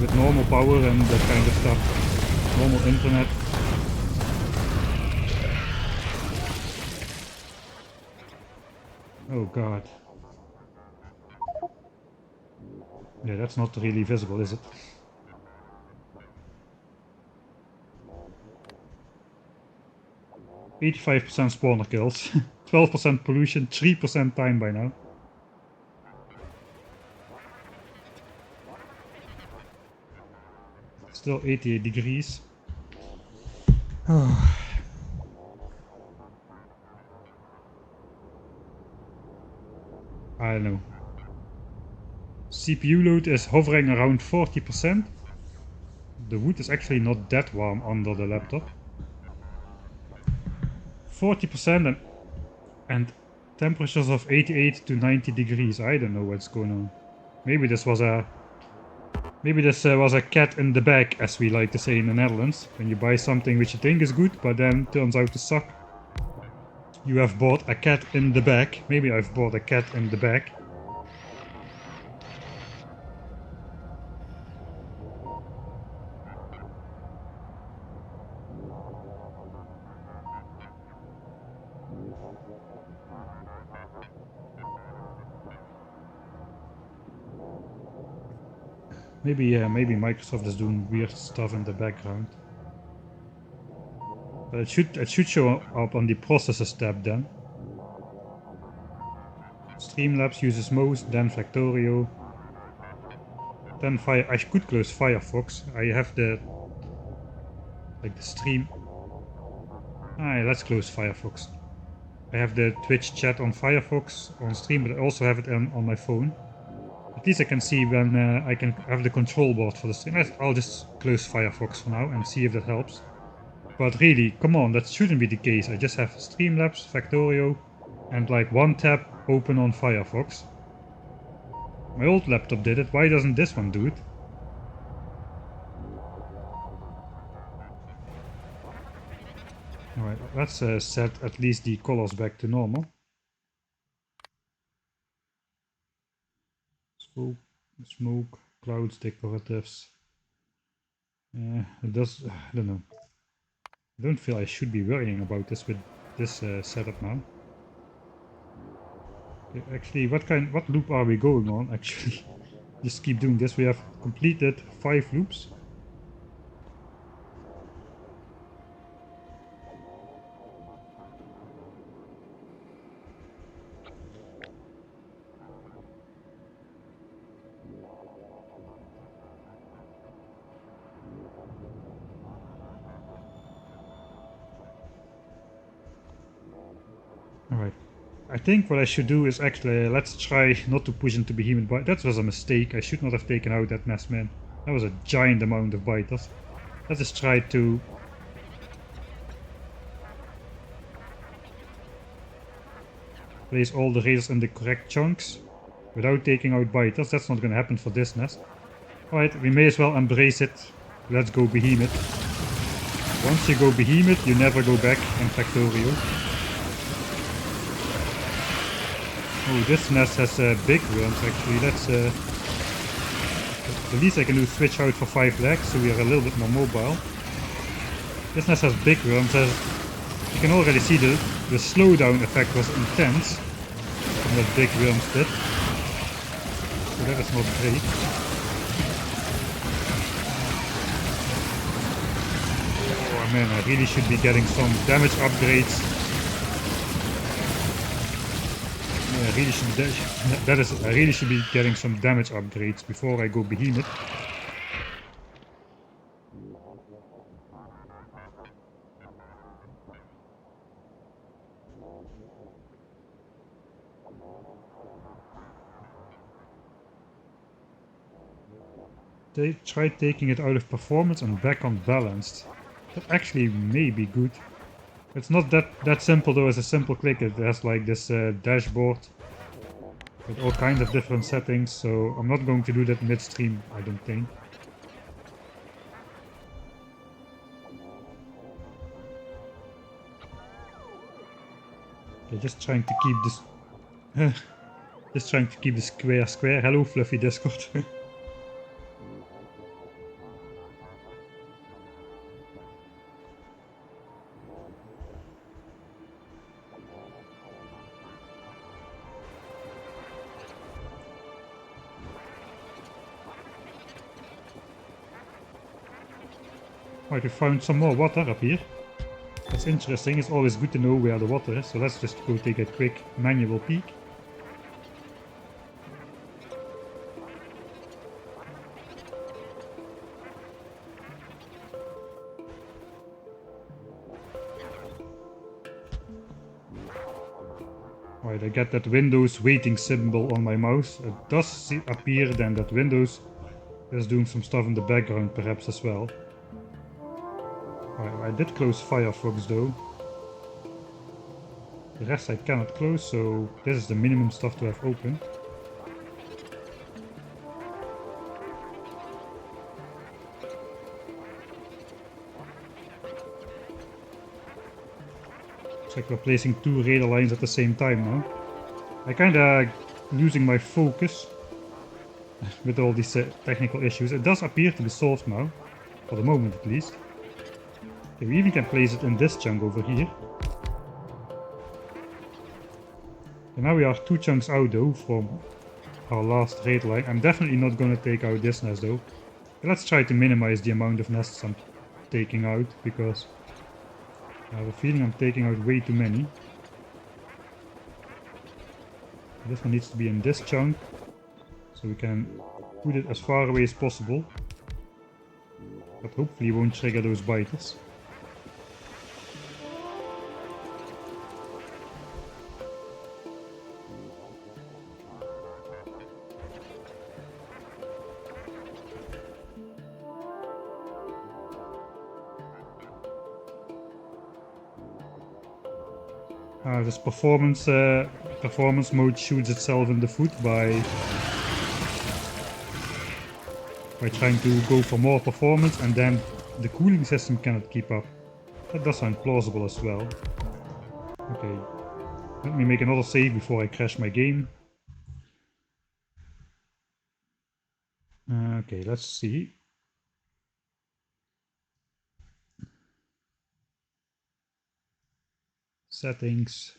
with normal power and that kind of stuff. Normal internet. Oh god. Yeah, that's not really visible, is it? %85% spawner kills, 12% pollution, 3% time by now. Still 88 degrees. Oh. I don't know. CPU load is hovering around 40%. The wood is actually not that warm under the laptop. 40% and temperatures of 88 to 90 degrees. I don't know what's going on. Maybe this was a cat in the bag, as we like to say in the Netherlands. When you buy something which you think is good, but then turns out to suck. You have bought a cat in the bag. Maybe I've bought a cat in the bag. Maybe Microsoft is doing weird stuff in the background. But it should show up on the processes tab then. Streamlabs uses most, then Factorio. Then I could close Firefox. I have the stream. Let's close Firefox. I have the Twitch chat on Firefox on stream, but I also have it on my phone. At least I can see when I can have the control board for the stream. I'll just close Firefox for now and see if that helps. But really, come on, that shouldn't be the case. I just have Streamlabs, Factorio, and like one tab open on Firefox. My old laptop did it, why doesn't this one do it? Alright, let's set at least the colors back to normal. Smoke, clouds, decoratives. I don't know. I don't feel I should be worrying about this with this setup now. Okay, actually, what loop are we going on actually? Just keep doing this. We have completed 5 loops. Alright. I think what I should do is actually, let's try not to push into behemoth bite. That was a mistake. I should not have taken out that mass man. That was a giant amount of biters. Let's just try to place all the raiders in the correct chunks without taking out biters. That's not going to happen for this nest. Alright, we may as well embrace it. Let's go behemoth. Once you go behemoth, you never go back in Factorio. Oh, this nest has big worms actually. That's the least I can do is switch out for 5 legs, so we are a little bit more mobile. This nest has big worms. You can already see the slowdown effect was intense from that big worms did. So that is not great. Oh man, I really should be getting some damage upgrades. I really should be getting some damage upgrades before I go behemoth. They tried taking it out of performance and back on balanced. That actually may be good. It's not that simple though. As a simple click. It has like this dashboard with all kinds of different settings, so I'm not going to do that midstream, I don't think. Okay, just trying to keep this just trying to keep the square. Hello Fluffy Discord. Right, we found some more water up here. That's interesting. It's always good to know where the water is, so let's just go take a quick manual peek. Right, I get that Windows waiting symbol on my mouse. It does appear then that Windows is doing some stuff in the background perhaps as well. Right, I did close Firefox though. The rest I cannot close, so this is the minimum stuff to have open. It's like we're placing two radar lines at the same time now. I kinda losing my focus with all these technical issues. It does appear to be solved now, for the moment at least. Okay, we even can place it in this chunk over here. And now we are 2 chunks out though from our last radar line. I'm definitely not gonna take out this nest though. But let's try to minimize the amount of nests I'm taking out, because I have a feeling I'm taking out way too many. This one needs to be in this chunk, so we can put it as far away as possible. But hopefully it won't trigger those biters. This performance mode shoots itself in the foot by trying to go for more performance, and then the cooling system cannot keep up. That does sound plausible as well. Okay, let me make another save before I crash my game. Okay, let's see. Settings.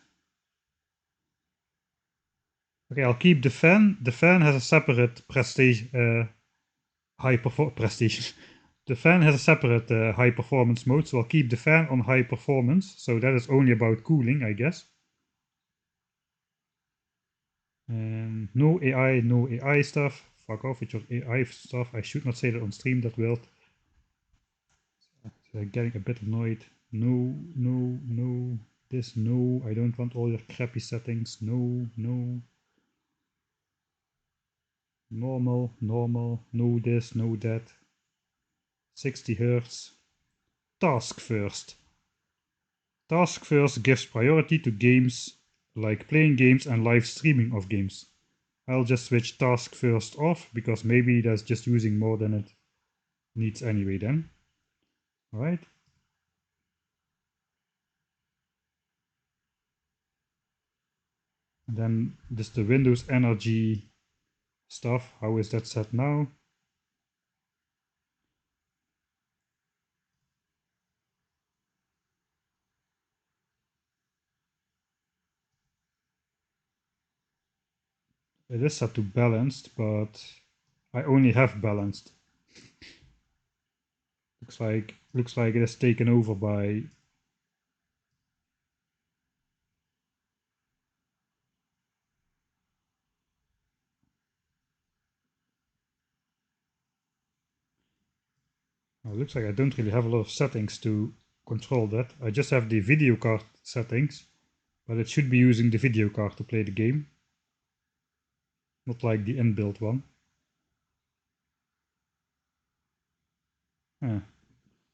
Okay, I'll keep the fan. The fan has a separate prestige, prestige. The fan has a separate high performance mode, so I'll keep the fan on high performance. So that is only about cooling, I guess. And no AI stuff. Fuck off with your AI stuff. I should not say that on stream, that will. So I'm getting a bit annoyed. No. This, no. I don't want all your crappy settings. No. Normal. No this, no that. 60 Hertz. Task first. Task first gives priority to games like playing games and live streaming of games. I'll just switch task first off, because maybe that's just using more than it needs anyway then. Alright. And then just the Windows Energy stuff. How is that set now? It is set to balanced, but I only have balanced. Looks like it is taken over by. Looks like I don't really have a lot of settings to control that. I just have the video card settings, but it should be using the video card to play the game, not like the inbuilt one.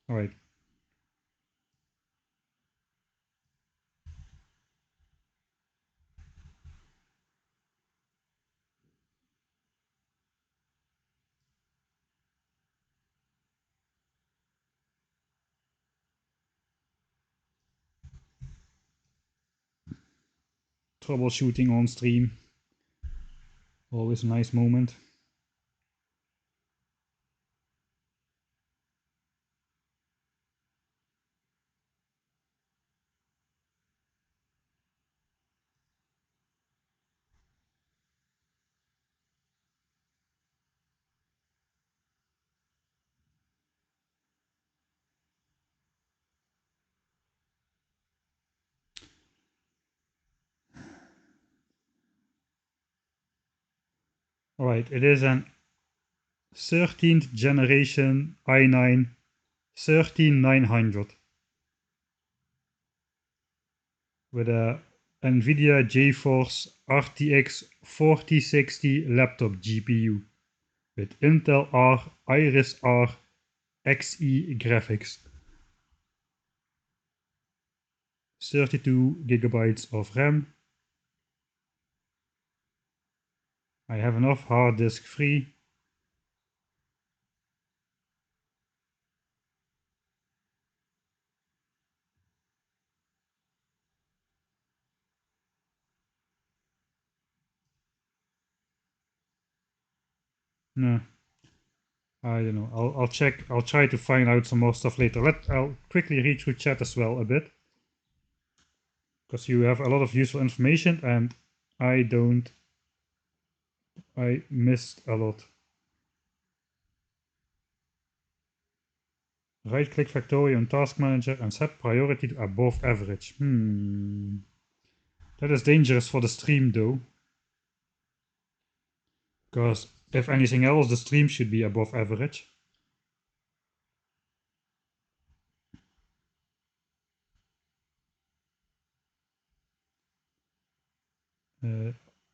Alright. Troubleshooting on stream. Always a nice moment. Alright, it is an 13th generation i9 13900 with a NVIDIA GeForce RTX 4060 laptop GPU with Intel R Iris R Xe graphics. 32 gigabytes of RAM. I have enough hard disk free. No, I don't know. I'll check. I'll try to find out some more stuff later. I'll quickly read through chat as well a bit, because you have a lot of useful information and I don't. I missed a lot. Right-click Factorio on Task Manager and set priority to above average. That is dangerous for the stream though. Because if anything else, the stream should be above average.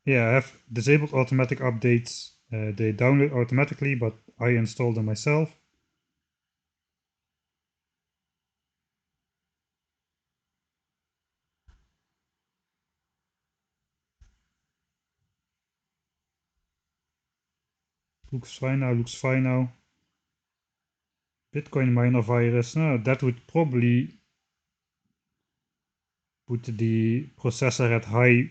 Yeah, I have disabled automatic updates. They download automatically, but I install them myself. Looks fine now. Bitcoin miner virus. No, that would probably put the processor at high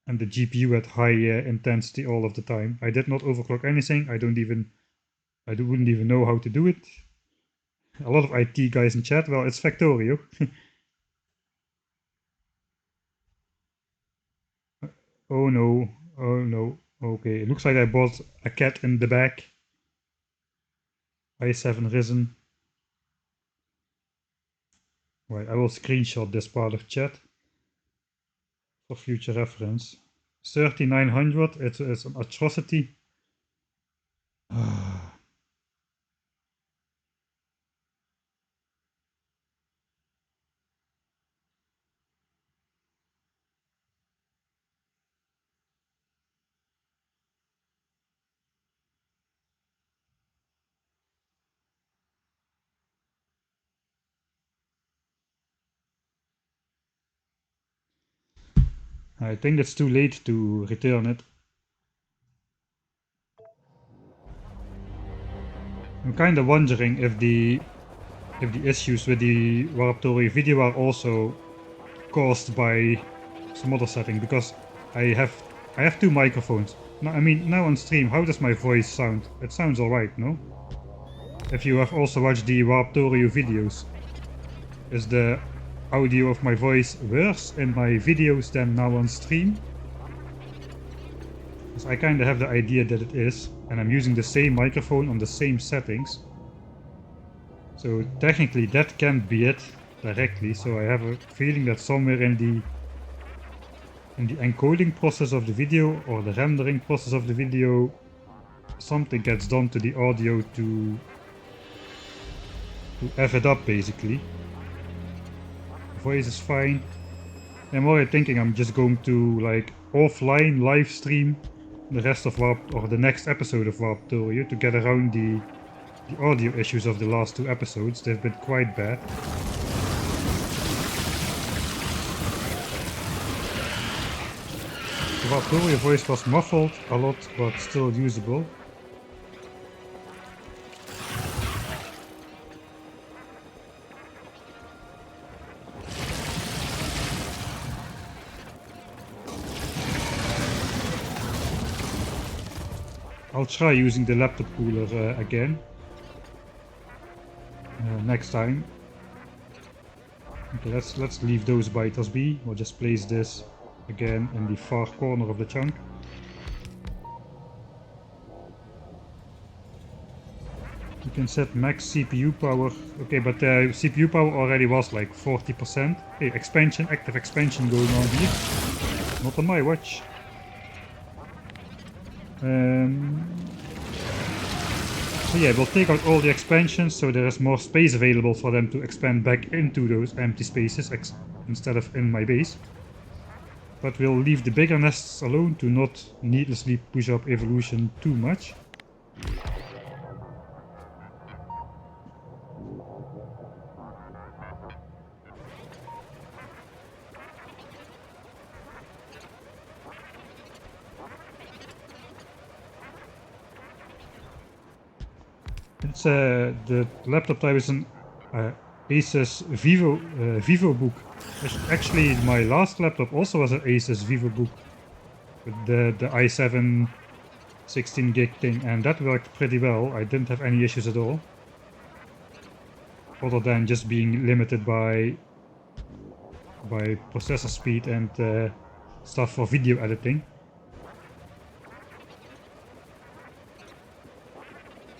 and the GPU at high intensity all of the time. I did not overclock anything. I wouldn't even know how to do it. A lot of IT guys in chat. Well, it's Factorio. Oh no. Oh no. Okay, it looks like I bought a cat in the back. i7 Risen. Right, I will screenshot this part of chat for future reference. 3900, it's an atrocity. I think it's too late to return it. I'm kind of wondering if the issues with the Warptory video are also caused by some other setting, because I have two microphones. Now, I mean, now on stream, how does my voice sound? It sounds alright, no? If you have also watched the Warptorio videos, is the audio of my voice worse in my videos than now on stream? Because I kinda have the idea that it is, and I'm using the same microphone on the same settings. So technically that can't be it directly, so I have a feeling that somewhere in the encoding process of the video or the rendering process of the video, something gets done to the audio to F it up basically. Voice is fine. I'm already thinking I'm just going to like offline live stream the rest of Warp, or the next episode of Warptorio, to get around the audio issues of the last two episodes. They've been quite bad. The Warptorio voice was muffled a lot, but still usable. I'll try using the laptop cooler again next time. Okay, let's leave those biters be. We'll just place this again in the far corner of the chunk. You can set max CPU power. Okay, but CPU power already was like 40%. Hey, expansion, active expansion going on here. Not on my watch. So yeah, we'll take out all the expansions so there is more space available for them to expand back into those empty spaces instead of in my base. But we'll leave the bigger nests alone to not needlessly push up evolution too much. It's the laptop type is an Asus VivoBook. Actually, my last laptop also was an Asus VivoBook with the i7 16 gig thing, and that worked pretty well. I didn't have any issues at all, other than just being limited by processor speed and stuff for video editing.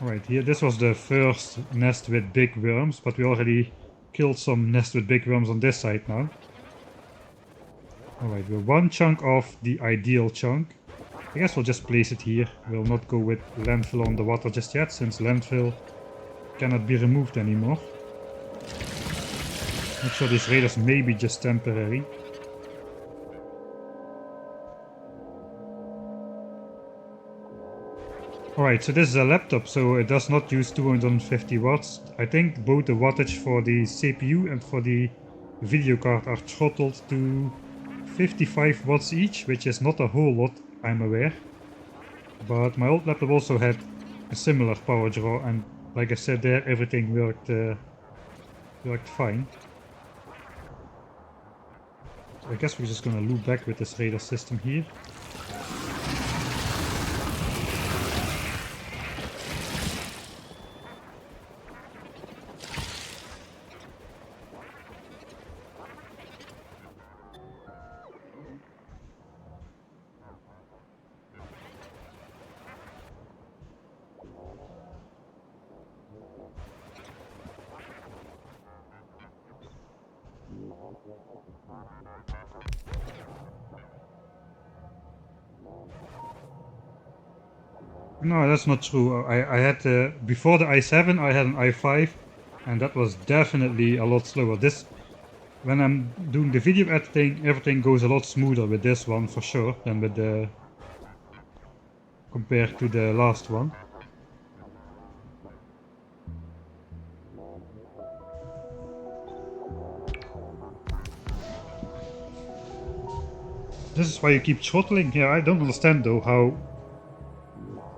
Alright, here this was the first nest with big worms, but we already killed some nests with big worms on this side now. Alright, we're one chunk off the ideal chunk. I guess we'll just place it here. We'll not go with landfill on the water just yet, since landfill cannot be removed anymore. Make sure these raiders may be just temporary. Alright, so this is a laptop, so it does not use 250 watts. I think both the wattage for the CPU and for the video card are throttled to 55 watts each, which is not a whole lot, I'm aware. But my old laptop also had a similar power draw, and like I said there, everything worked fine. So I guess we're just gonna loop back with this radar system here. No, that's not true. I had before the i7 I had an i5, and that was definitely a lot slower. When I'm doing the video editing, everything goes a lot smoother with this one for sure than with the compared to the last one. This is why you keep throttling here. I don't understand though how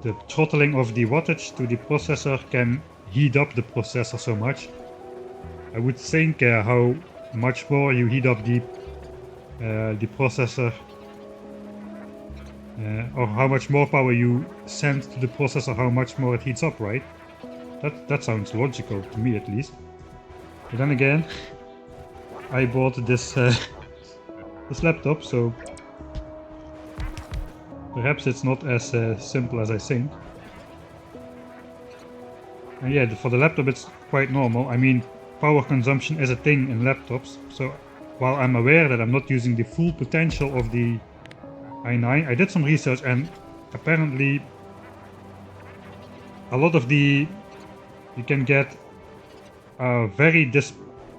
the throttling of the wattage to the processor can heat up the processor so much. I would think how much more you heat up the processor, or how much more power you send to the processor, how much more it heats up, right? That sounds logical to me at least. But then again, I bought this this laptop, so perhaps it's not as simple as I think. And yeah, for the laptop it's quite normal. I mean, power consumption is a thing in laptops, so while I'm aware that I'm not using the full potential of the i9, I did some research, and apparently a lot of you can get a very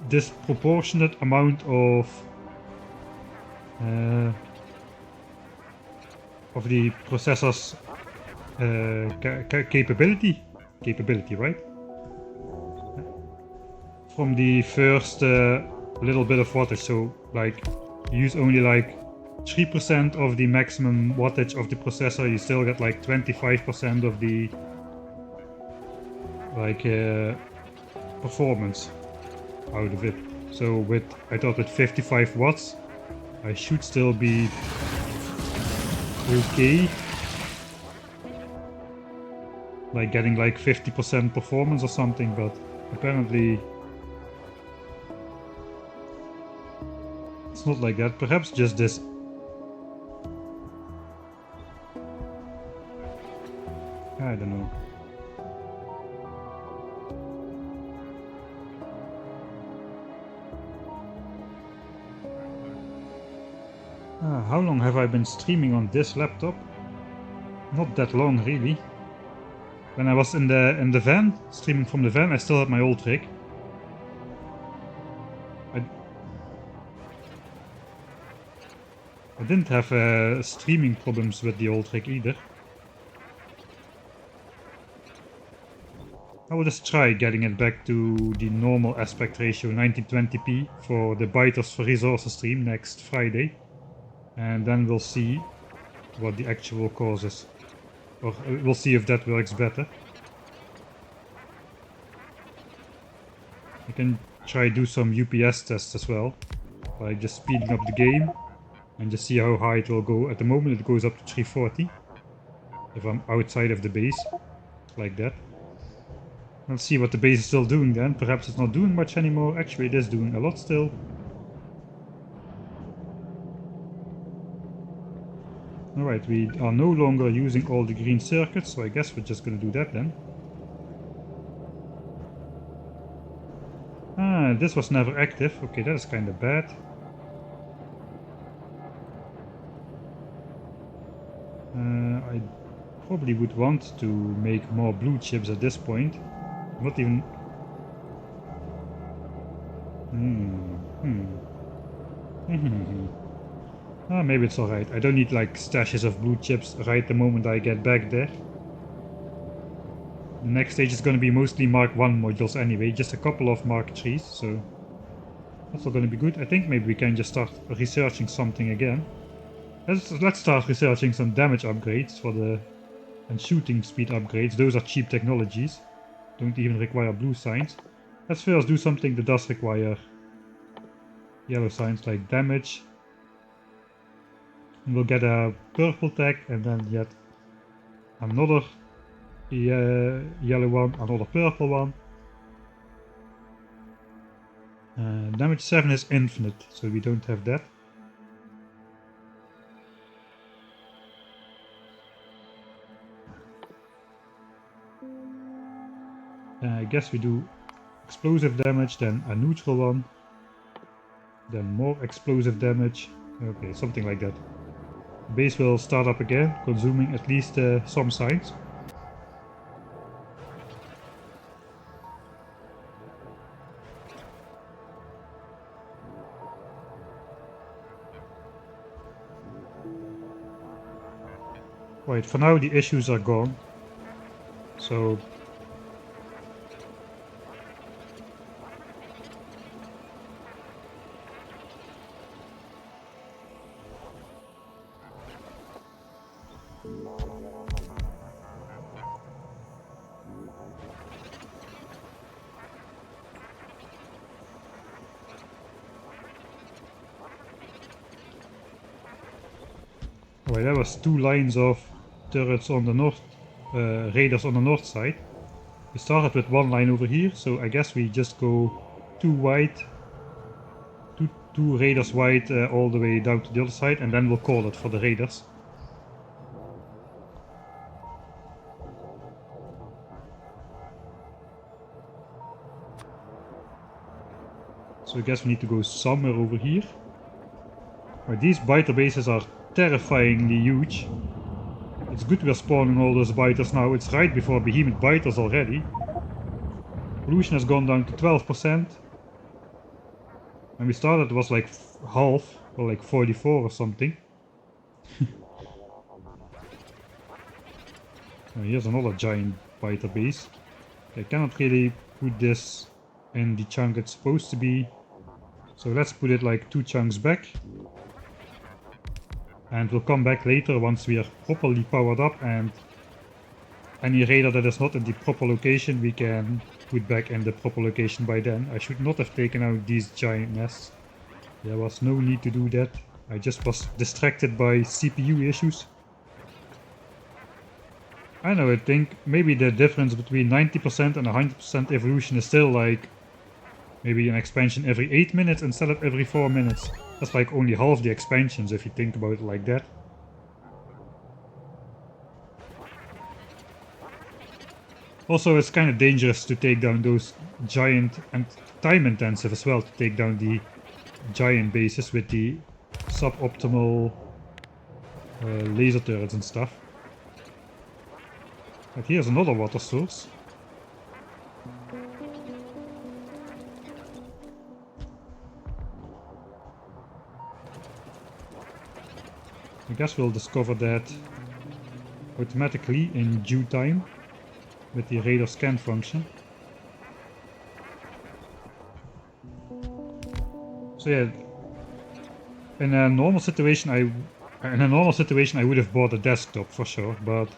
disproportionate amount of the processor's capability, right? From the first little bit of wattage, so like you use only like 3% of the maximum wattage of the processor, you still get like 25% of the performance out of it. So I thought with 55 watts I should still be okay, like getting like 50% performance or something, but apparently it's not like that. Perhaps just this. I don't know. How long have I been streaming on this laptop? Not that long really. When I was in the van, streaming from the van, I still had my old rig. I didn't have streaming problems with the old rig either. I will just try getting it back to the normal aspect ratio 1920p for the Biters for Resources stream next Friday. And then we'll see what the actual cause is. Or we'll see if that works better. I can try do some UPS tests as well. By just speeding up the game. And just see how high it will go. At the moment it goes up to 340. If I'm outside of the base. Like that. Let's see what the base is still doing then. Perhaps it's not doing much anymore. Actually it is doing a lot still. Alright, we are no longer using all the green circuits, so I guess we're just gonna do that then. Ah, this was never active. Okay, that is kinda bad. I probably would want to make more blue chips at this point. Not even... maybe it's alright. I don't need like stashes of blue chips right the moment I get back there. The next stage is going to be mostly Mark 1 modules anyway, just a couple of Mark 3s, so that's all going to be good. I think maybe we can just start researching something again. Let's start researching some damage upgrades for the and shooting speed upgrades. Those are cheap technologies, don't even require blue signs. Let's first do something that does require yellow signs, like damage. And we'll get a purple tag and then yet another yellow one, another purple one. Damage 7 is infinite, so we don't have that. I guess we do explosive damage, then a neutral one, then more explosive damage. Okay, something like that. The base will start up again, consuming at least some signs. Right, for now the issues are gone. So right, that was 2 lines of turrets on the north, raiders on the north side. We started with 1 line over here, so I guess we just go 2 wide, two raiders wide all the way down to the other side, and then we'll call it for the raiders. So I guess we need to go somewhere over here. Right, these biter bases are terrifyingly huge. It's good we're spawning all those biters now. It's right before behemoth biters already. Pollution has gone down to 12%. When we started it was like half, or like 44 or something. Here's another giant biter base. I cannot really put this in the chunk it's supposed to be. So let's put it like 2 chunks back. And we'll come back later once we are properly powered up, and any radar that is not in the proper location we can put back in the proper location by then. I should not have taken out these giant nests. There was no need to do that. I just was distracted by CPU issues. I know, I think maybe the difference between 90% and 100% evolution is still like maybe an expansion every 8 minutes instead of every 4 minutes. That's like only half the expansions if you think about it like that. Also, it's kind of dangerous to take down those giant, and time intensive as well, to take down the giant bases with the suboptimal laser turrets and stuff. But here's another water source. I guess we'll discover that automatically in due time with the radar scan function. So yeah, in a normal situation I would have bought a desktop for sure, but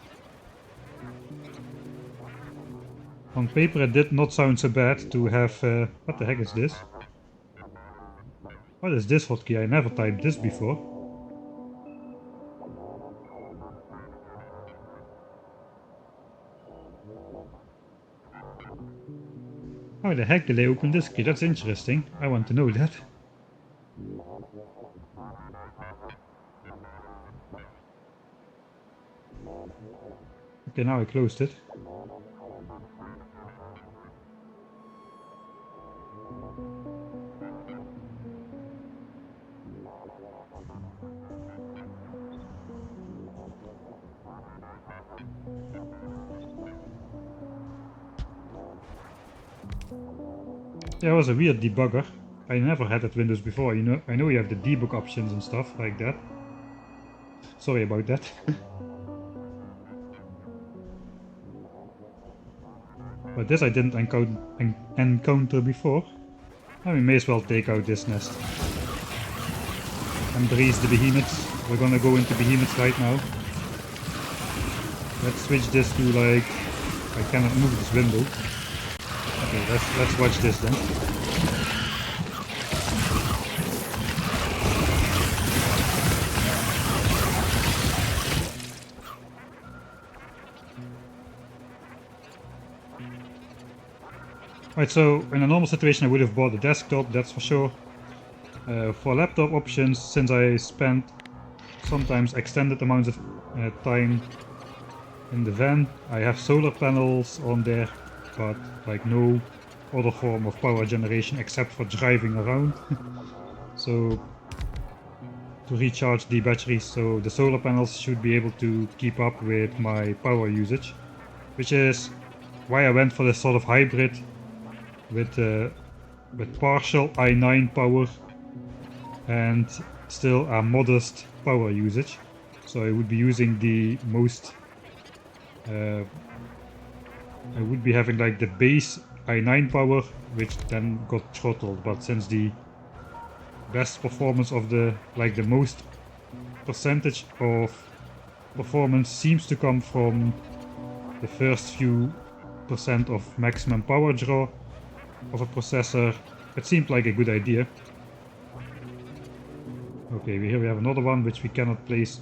on paper it did not sound so bad to have what the heck is this? What is this hotkey? I never typed this before. How the heck did they open this key? That's interesting. I want to know that. Okay, now I closed it. Yeah, it was a weird debugger. I never had that Windows before. I know you have the debug options and stuff like that. Sorry about that. But this I didn't encounter before. Now we may as well take out this nest. Embrace the behemoths. We're gonna go into behemoths right now. Let's switch this to like... I cannot move this window. Okay, let's watch this then. Right, so in a normal situation I would have bought a desktop, that's for sure. For laptop options, since I spent sometimes extended amounts of time in the van, I have solar panels on there, but like no other form of power generation except for driving around. So to recharge the batteries, so the solar panels should be able to keep up with my power usage, which is why I went for this sort of hybrid with partial i9 power and still a modest power usage. So I would be using the most I would be having like the base i9 power, which then got throttled, but since the best performance of the most percentage of performance seems to come from the first few percent of maximum power draw of a processor, it seemed like a good idea. Okay, here we have another one which we cannot place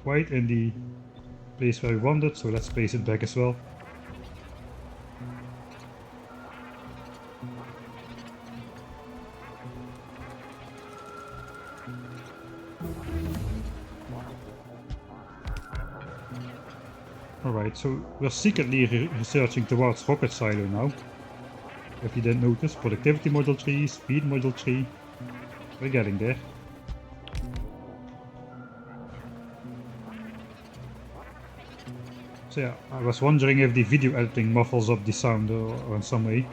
quite in the place where we wanted, so let's place it back as well. Alright, so we're secretly researching towards rocket silo now. If you didn't notice, productivity module 3, speed module 3, we're getting there. So yeah, I was wondering if the video editing muffles up the sound or in some way.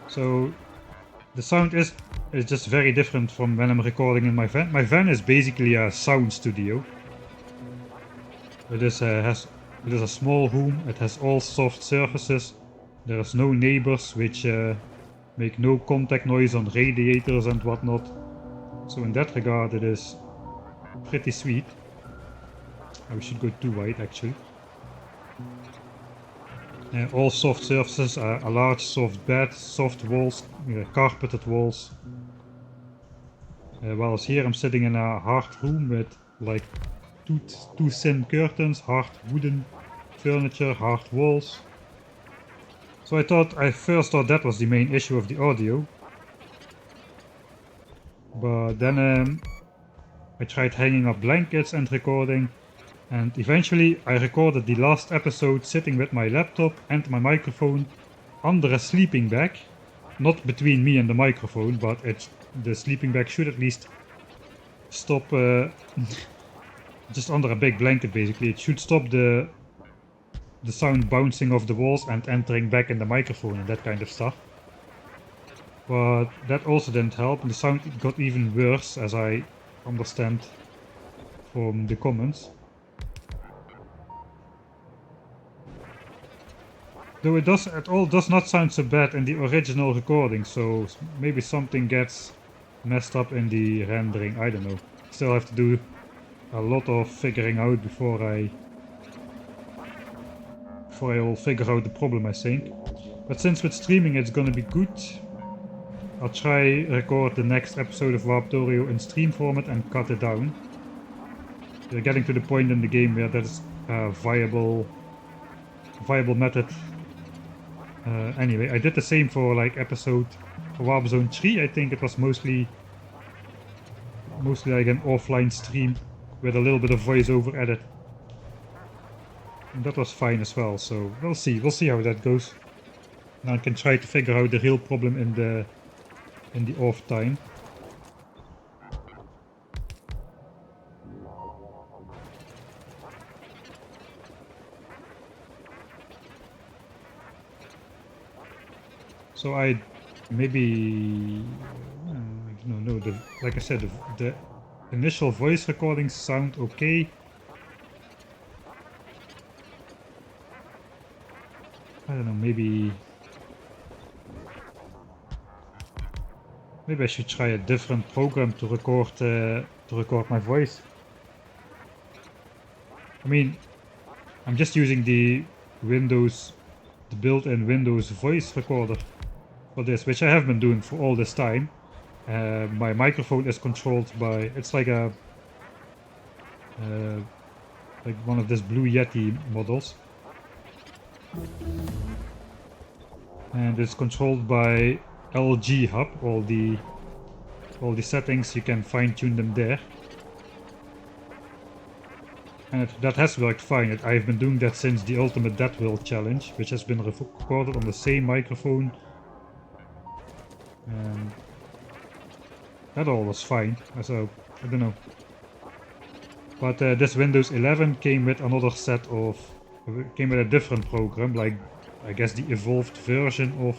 So the sound is just very different from when I'm recording in my van. My van is basically a sound studio. It is a small room, it has all soft surfaces. There is no neighbors which make no contact noise on radiators and whatnot. So in that regard it is pretty sweet. We should go too wide actually. All soft surfaces, a large soft bed, soft walls, carpeted walls. Whilst here I'm sitting in a hard room with like two thin curtains, hard wooden furniture, hard walls. So I first thought that was the main issue of the audio. But then I tried hanging up blankets and recording. And eventually I recorded the last episode sitting with my laptop and my microphone under a sleeping bag. Not between me and the microphone, but the sleeping bag should at least stop just under a big blanket basically. It should stop the the sound bouncing off the walls and entering back in the microphone and that kind of stuff. But that also didn't help, and the sound got even worse, as I understand from the comments. Though it all does not sound so bad in the original recording, so maybe something gets messed up in the rendering, I don't know. Still have to do a lot of figuring out before I will figure out the problem, I think. But since with streaming it's gonna be good, I'll try record the next episode of Warptorio in stream format and cut it down. We're getting to the point in the game where that is a viable method. Anyway, I did the same for like episode for Warp Zone 3. I think it was mostly like an offline stream with a little bit of voiceover added. And that was fine as well, so we'll see how that goes. Now I can try to figure out the real problem in the off time. So I maybe no, like I said, the initial voice recordings sound okay. I don't know, maybe I should try a different program to record my voice. I mean, I'm just using the built-in Windows voice recorder for this, which I have been doing for all this time. My microphone is controlled by, it's like a like one of these Blue Yeti models, and it's controlled by LG Hub. All the settings, you can fine-tune them there, and that has worked fine. I've been doing that since the Ultimate Death World Challenge, which has been recorded on the same microphone, and that all was fine. So I don't know. But this Windows 11 came with another set of, came with a different program, like I guess the evolved version of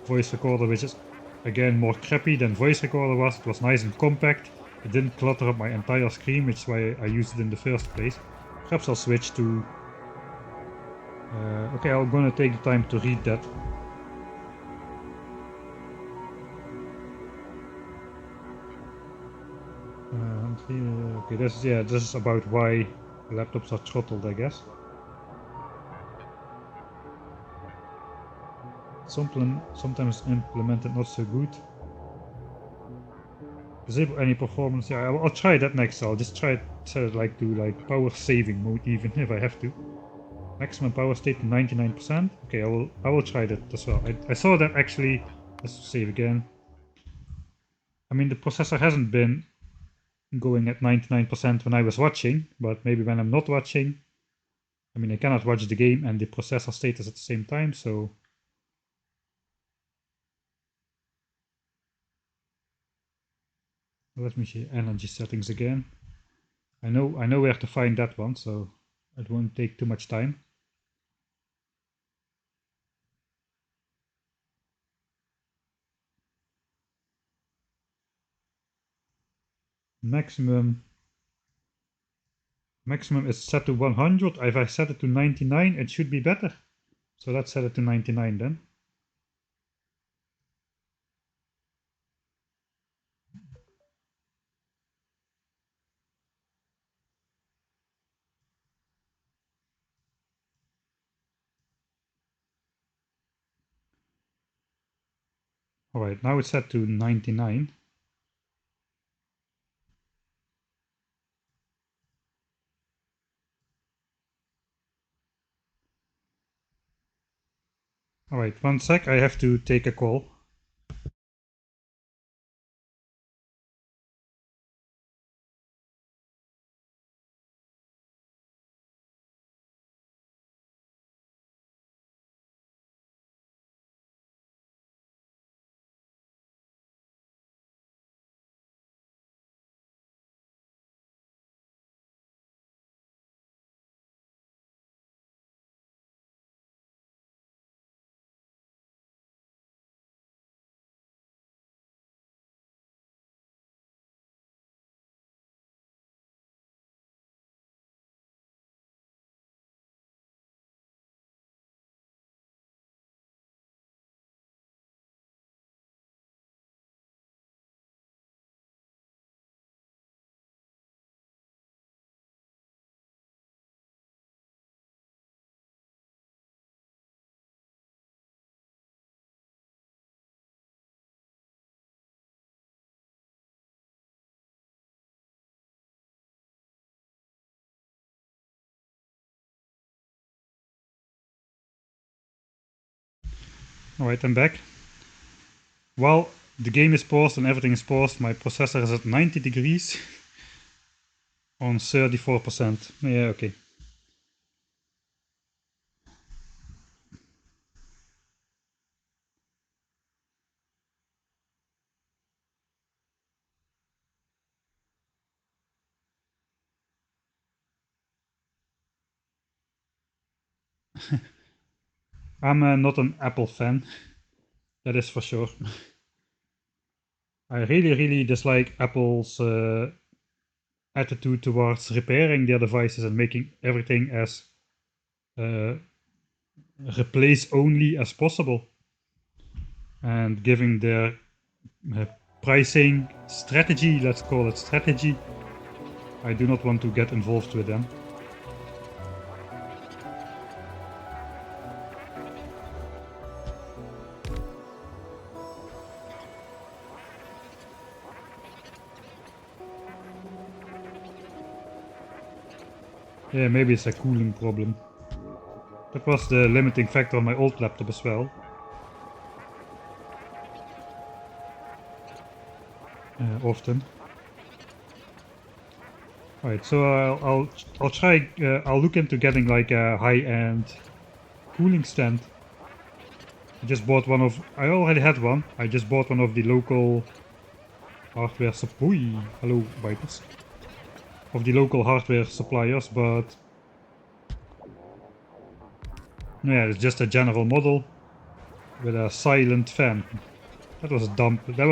voice recorder, which is again more crappy than voice recorder was. It was nice and compact. It didn't clutter up my entire screen, which is why I used it in the first place. Perhaps I'll switch to... okay, I'm gonna take the time to read that. Okay, this is about why laptops are throttled, I guess. Sometimes implemented not so good. Disable any performance. Yeah, I'll try that next. I'll just try it like to like power saving mode, even if I have to. Maximum power state to 99%. Okay, I will try that as well. I saw that actually. Let's save again. I mean, the processor hasn't been going at 99% when I was watching, but maybe when I'm not watching. I mean, I cannot watch the game and the processor status at the same time, so... Let me see energy settings again. I know where to find that one, so it won't take too much time. Maximum is set to 100. If I set it to 99, it should be better. So let's set it to 99 then. Alright, now it's set to 99. Alright, one sec, I have to take a call. Alright, I'm back. While the game is paused and everything is paused, my processor is at 90 degrees on 34%. Yeah, okay. I'm not an Apple fan, that is for sure. I really dislike Apple's attitude towards repairing their devices and making everything as replace only as possible, and giving their pricing strategy, let's call it strategy. I do not want to get involved with them. Yeah, maybe it's a cooling problem. That was the limiting factor on my old laptop as well. Often. Alright, so I'll try. I'll look into getting like a high-end cooling stand. I just bought one of. I already had one. I just bought one of the local hardware supply. Hello, biters. Of the local hardware suppliers, but yeah, it's just a general model with a silent fan. That was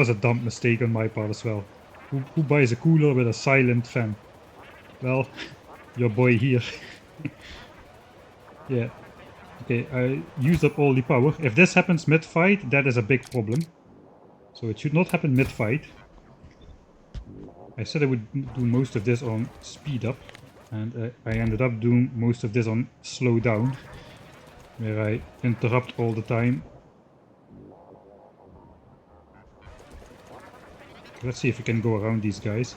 a dumb mistake on my part as well. Who buys a cooler with a silent fan? Well, your boy here. Yeah. Okay, I used up all the power. If this happens mid-fight, that is a big problem. So it should not happen mid-fight. I said I would do most of this on speed up, and I ended up doing most of this on slow down, where I interrupt all the time. Let's see if we can go around these guys.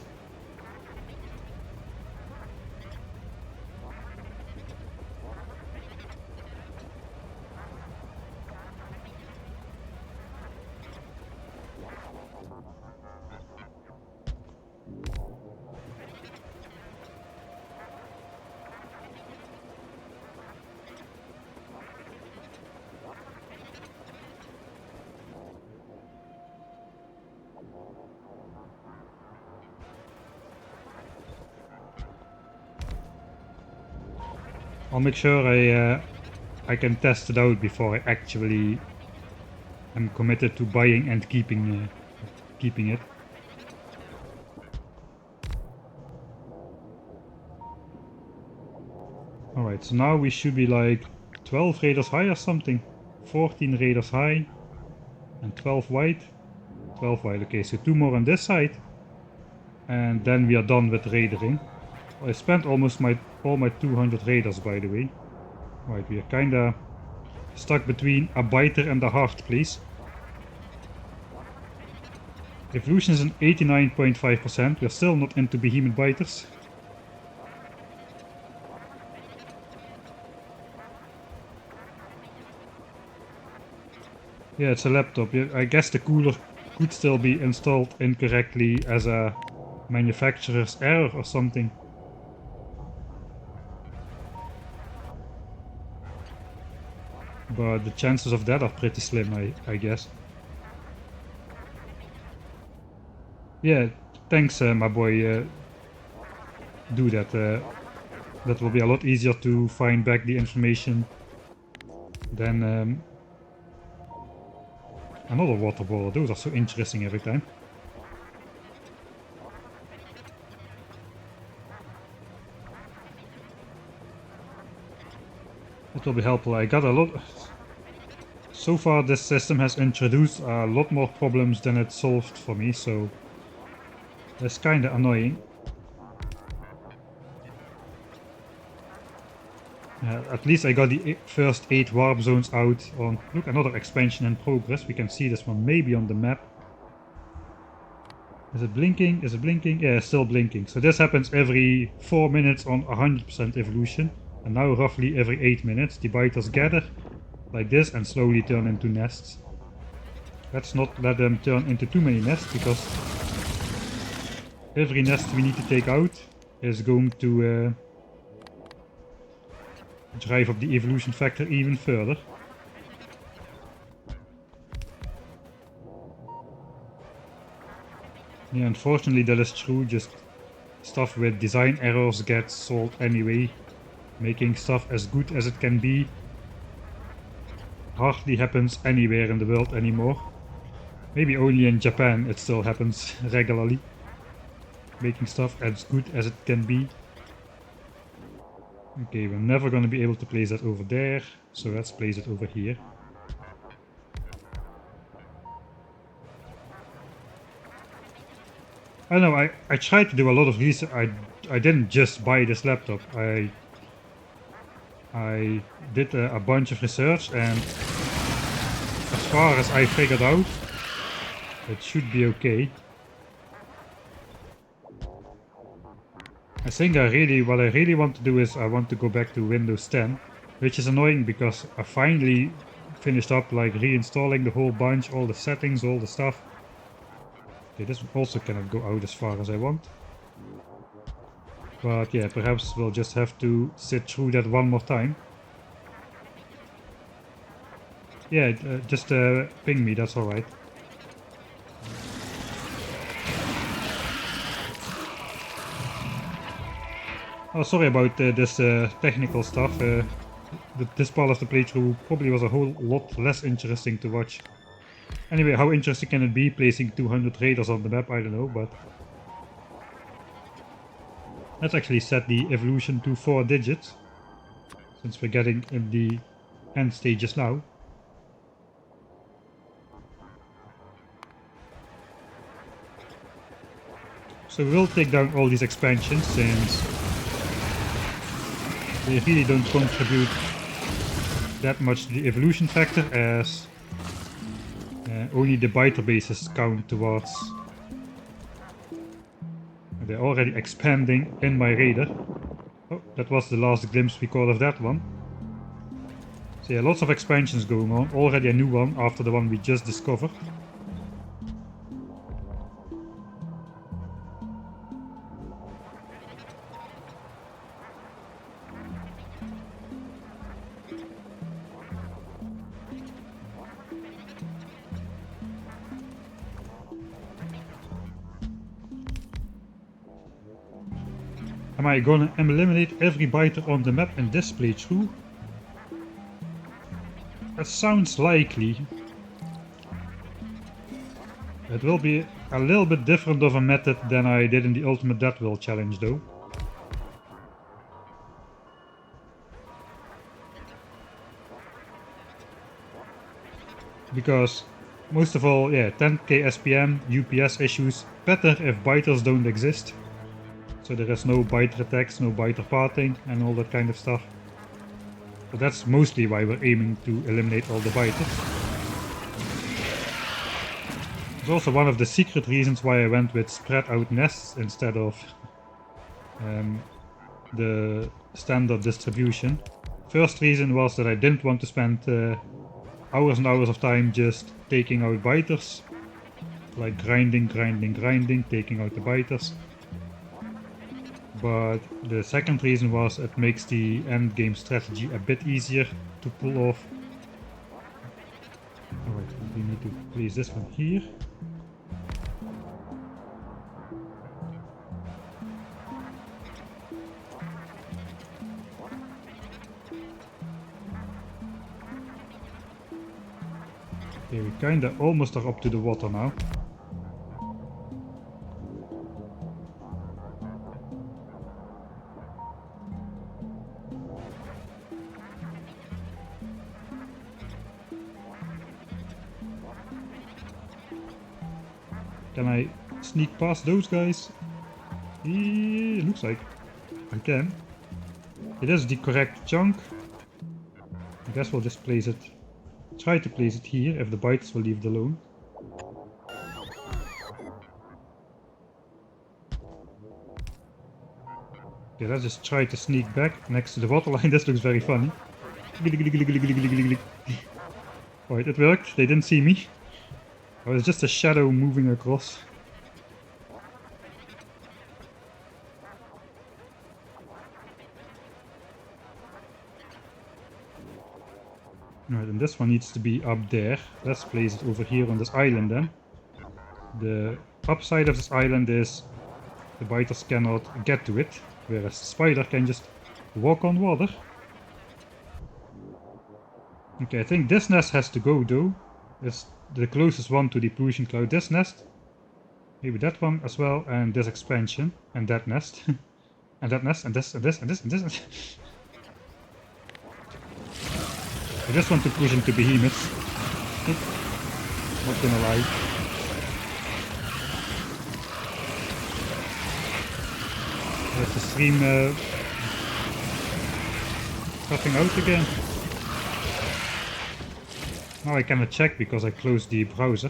I'll make sure I can test it out before I actually am committed to buying and keeping it. Alright, so now we should be like 12 raiders high or something. 14 raiders high and 12 wide. 12 wide, okay, so 2 more on this side. And then we are done with raidering. I spent almost all my 200 raiders, by the way. Right, we are kinda stuck between a biter and a hard place. Evolution is an 89.5%. We're still not into behemoth biters. Yeah, it's a laptop. I guess the cooler could still be installed incorrectly as a manufacturer's error or something. But the chances of that are pretty slim, I guess. Yeah, thanks, my boy. Do that. That will be a lot easier to find back the information than another water ball. Those are so interesting every time. It will be helpful. I got a lot. So far this system has introduced a lot more problems than it solved for me, so that's kinda annoying. At least I got the first 8 warp zones out on... Look, another expansion in progress. We can see this one maybe on the map. Is it blinking? Is it blinking? Yeah, it's still blinking. So this happens every 4 minutes on 100% evolution. And now roughly every 8 minutes the biters gather like this and slowly turn into nests. Let's not let them turn into too many nests, because every nest we need to take out is going to drive up the evolution factor even further. Yeah, unfortunately that is true, just stuff with design errors gets solved anyway. Making stuff as good as it can be hardly happens anywhere in the world anymore. Maybe only in Japan it still happens regularly. Making stuff as good as it can be. Okay, we're never going to be able to place that over there, so let's place it over here. I know, I tried to do a lot of research. I didn't just buy this laptop. I did a bunch of research, and as far as I figured out, it should be okay. I think what I really want to do is I want to go back to Windows 10, which is annoying because I finally finished up like reinstalling the whole bunch, all the settings, all the stuff. Okay, this also cannot go out as far as I want. But yeah, perhaps we'll just have to sit through that one more time. Yeah, just ping me, that's alright. Oh, sorry about this technical stuff. This part of the playthrough probably was a whole lot less interesting to watch. Anyway, how interesting can it be placing 200 raiders on the map? I don't know, but... Let's actually set the evolution to 4 digits, since we're getting in the end stages now. So we'll take down all these expansions, since they really don't contribute that much to the evolution factor, as only the biter bases count towards. They're already expanding in my radar. Oh, that was the last glimpse we caught of that one. So yeah, lots of expansions going on. Already a new one after the one we just discovered. Am I gonna eliminate every biter on the map in this playthrough? That sounds likely. It will be a little bit different of a method than I did in the Ultimate Death World challenge though. Because most of all, yeah, 10k SPM, UPS issues, better if biters don't exist. So there is no biter attacks, no biter parting and all that kind of stuff. So that's mostly why we're aiming to eliminate all the biters. It's also one of the secret reasons why I went with spread out nests instead of the standard distribution. First reason was that I didn't want to spend hours and hours of time just taking out biters. Like grinding, taking out the biters. But the second reason was it makes the end game strategy a bit easier to pull off. Alright, we need to place this one here. Okay, we kinda almost are up to the water now. Can I sneak past those guys? Yeah, looks like I can. It is the correct chunk. I guess we'll just place it. Try to place it here if the biters will leave it alone. Okay, let's just try to sneak back next to the water line. This looks very funny. Alright, it worked. They didn't see me. Oh, it's just a shadow moving across. Alright, and this one needs to be up there. Let's place it over here on this island then. The upside of this island is the biters cannot get to it, whereas the spider can just walk on water. Okay, I think this nest has to go though. It's the closest one to the pollution cloud. This nest, maybe that one as well, and this expansion, and that nest, and that nest, and this, and this, and this, and this. I just want to push into behemoths. Not gonna lie. There's the stream cutting out again. Now I cannot check because I closed the browser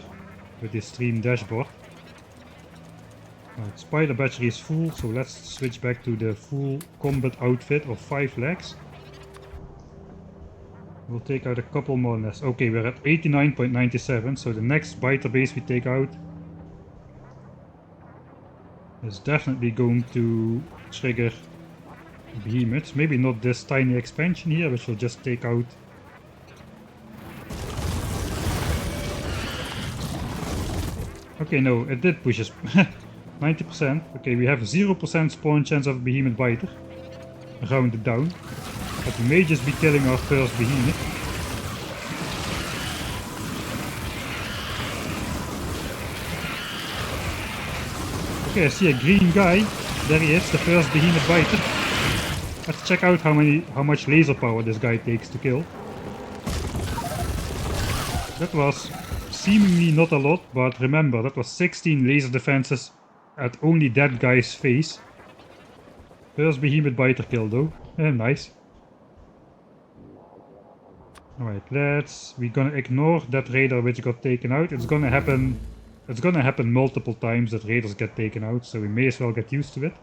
with the stream dashboard. Right, spider battery is full, so let's switch back to the full combat outfit of 5 legs. We'll take out a couple more nests. Okay, we're at 89.97, so the next biter base we take out is definitely going to trigger behemoths. Maybe not this tiny expansion here, which will just take out. Okay, no, it did push us. 90%. Okay, we have 0% spawn chance of a behemoth biter. Rounded down. But we may just be killing our first behemoth. Okay, I see a green guy. There he is, the first behemoth biter. Let's check out how much laser power this guy takes to kill. That was seemingly not a lot, but remember, that was 16 laser defenses at only that guy's face. First behemoth biter kill though. Nice. Alright, we're gonna ignore that raider which got taken out. It's gonna happen multiple times that raiders get taken out, so we may as well get used to it.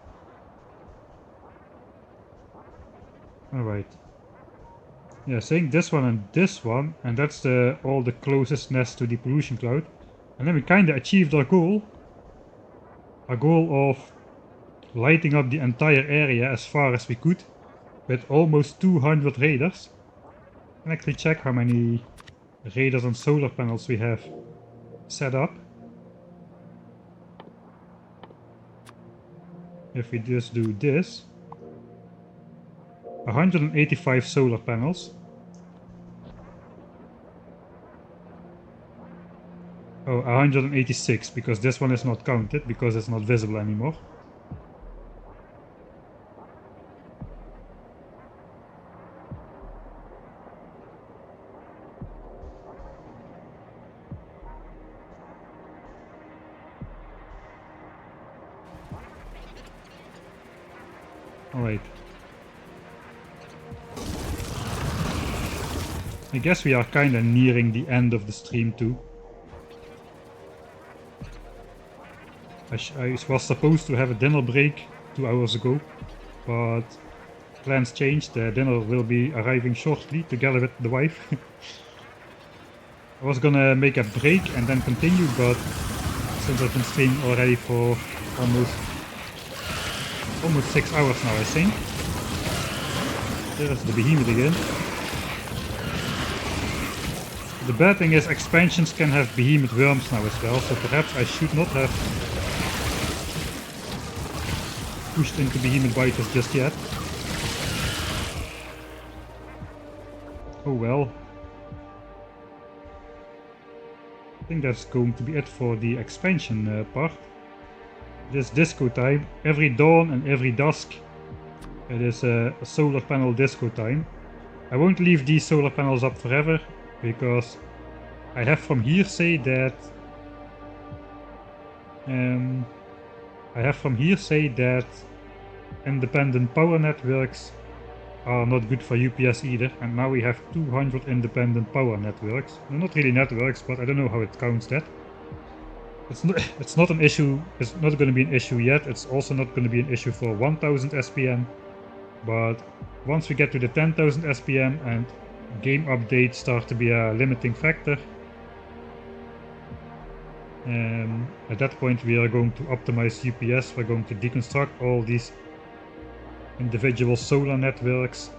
Alright. Yeah, saying this one, and that's all the closest nest to the pollution cloud. And then we kinda achieved our goal. Our goal of lighting up the entire area as far as we could with almost 200 raiders. And actually check how many raiders and solar panels we have set up. If we just do this, 185 solar panels. Oh, 186, because this one is not counted, because it's not visible anymore. Alright. I guess we are kinda nearing the end of the stream too. I was supposed to have a dinner break 2 hours ago, but plans changed. The dinner will be arriving shortly together with the wife. I was gonna make a break and then continue, but since I've been streaming already for almost 6 hours now, I think. There's the behemoth again. The bad thing is expansions can have behemoth worms now as well, so perhaps I should not have pushed into behemoth biters just yet. Oh well. I think that's going to be it for the expansion part. This disco time, every dawn and every dusk it is a solar panel disco time. I won't leave these solar panels up forever, because I have from hearsay that independent power networks are not good for UPS either, and now we have 200 independent power networks. They're not really networks, but I don't know how it counts that. It's not an issue, it's not going to be an issue yet. It's also not going to be an issue for 1000 SPM, but once we get to the 10,000 SPM and game updates start to be a limiting factor, At that point we are going to optimize UPS, we're going to deconstruct all these individual solar networks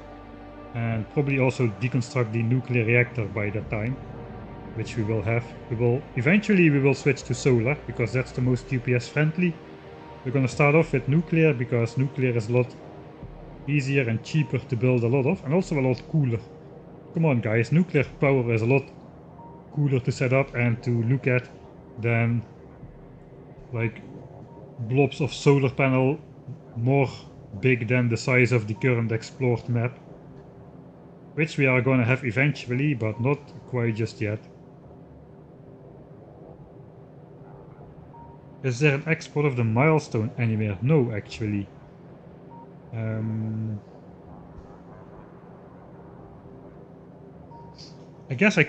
and probably also deconstruct the nuclear reactor by that time, which we will have. Eventually we will switch to solar because that's the most UPS friendly. We're gonna start off with nuclear because nuclear is a lot easier and cheaper to build a lot of, and also a lot cooler. Come on guys, nuclear power is a lot cooler to set up and to look at than like blobs of solar panel more big than the size of the current explored map, which we are gonna have eventually, but not quite just yet. Is there an export of the milestone anywhere? No, actually. I guess I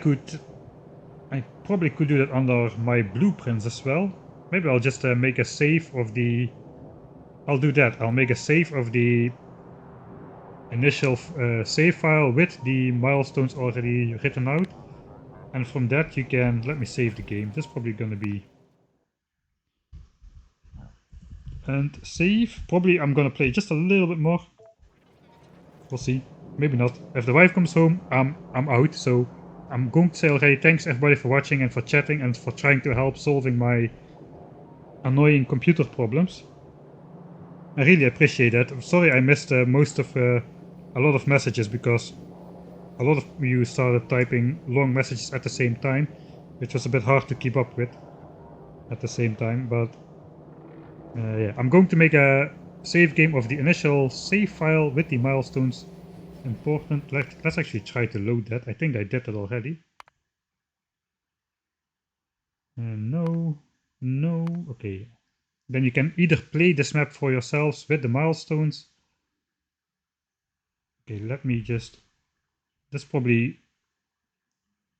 probably could do that under my blueprints as well. Maybe I'll just make a save of the... I'll do that. I'll make a save of the initial save file with the milestones already written out. And from that you can... Let me save the game. This is probably gonna be... And save. Probably I'm gonna play just a little bit more. We'll see. Maybe not. If the wife comes home, I'm out. So I'm going to say already thanks everybody for watching and for chatting and for trying to help solving my annoying computer problems. I really appreciate that. I'm sorry I missed a lot of messages because a lot of you started typing long messages at the same time, which was a bit hard to keep up with at the same time, but yeah, I'm going to make a save game of the initial save file with the milestones. Important. Let's actually try to load that. I think I did that already. No. Okay. Then you can either play this map for yourselves with the milestones. Okay, let me just... That's probably...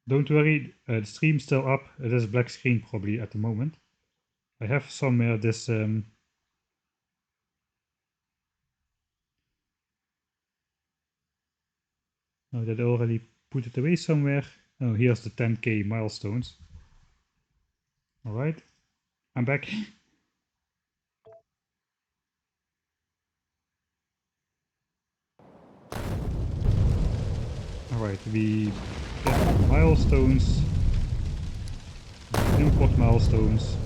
Don't worry, the stream's still up. It is a black screen probably at the moment. I have somewhere this... Oh, did I already put it away somewhere? Oh, here's the 10k milestones. Alright, I'm back. Alright, we get milestones, import milestones.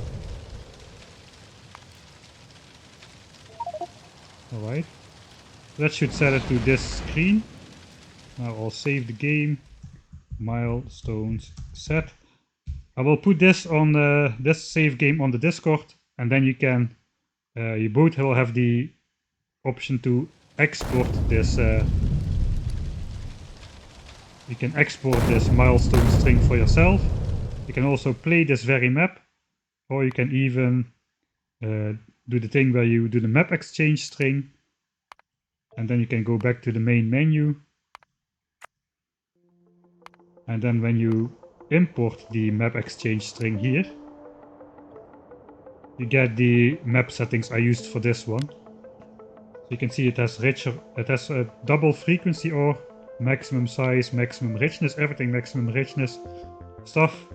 Alright, that should set it to this screen. Now I'll save the game, milestones set. I will put this on this save game on the Discord, and then you can, you both will have the option to export this. You can export this milestone string for yourself. You can also play this very map, or you can even do the thing where you do the map exchange string, and then you can go back to the main menu. And then when you import the map exchange string here, you get the map settings I used for this one. So you can see it has a double frequency or maximum size, maximum richness, everything maximum richness stuff,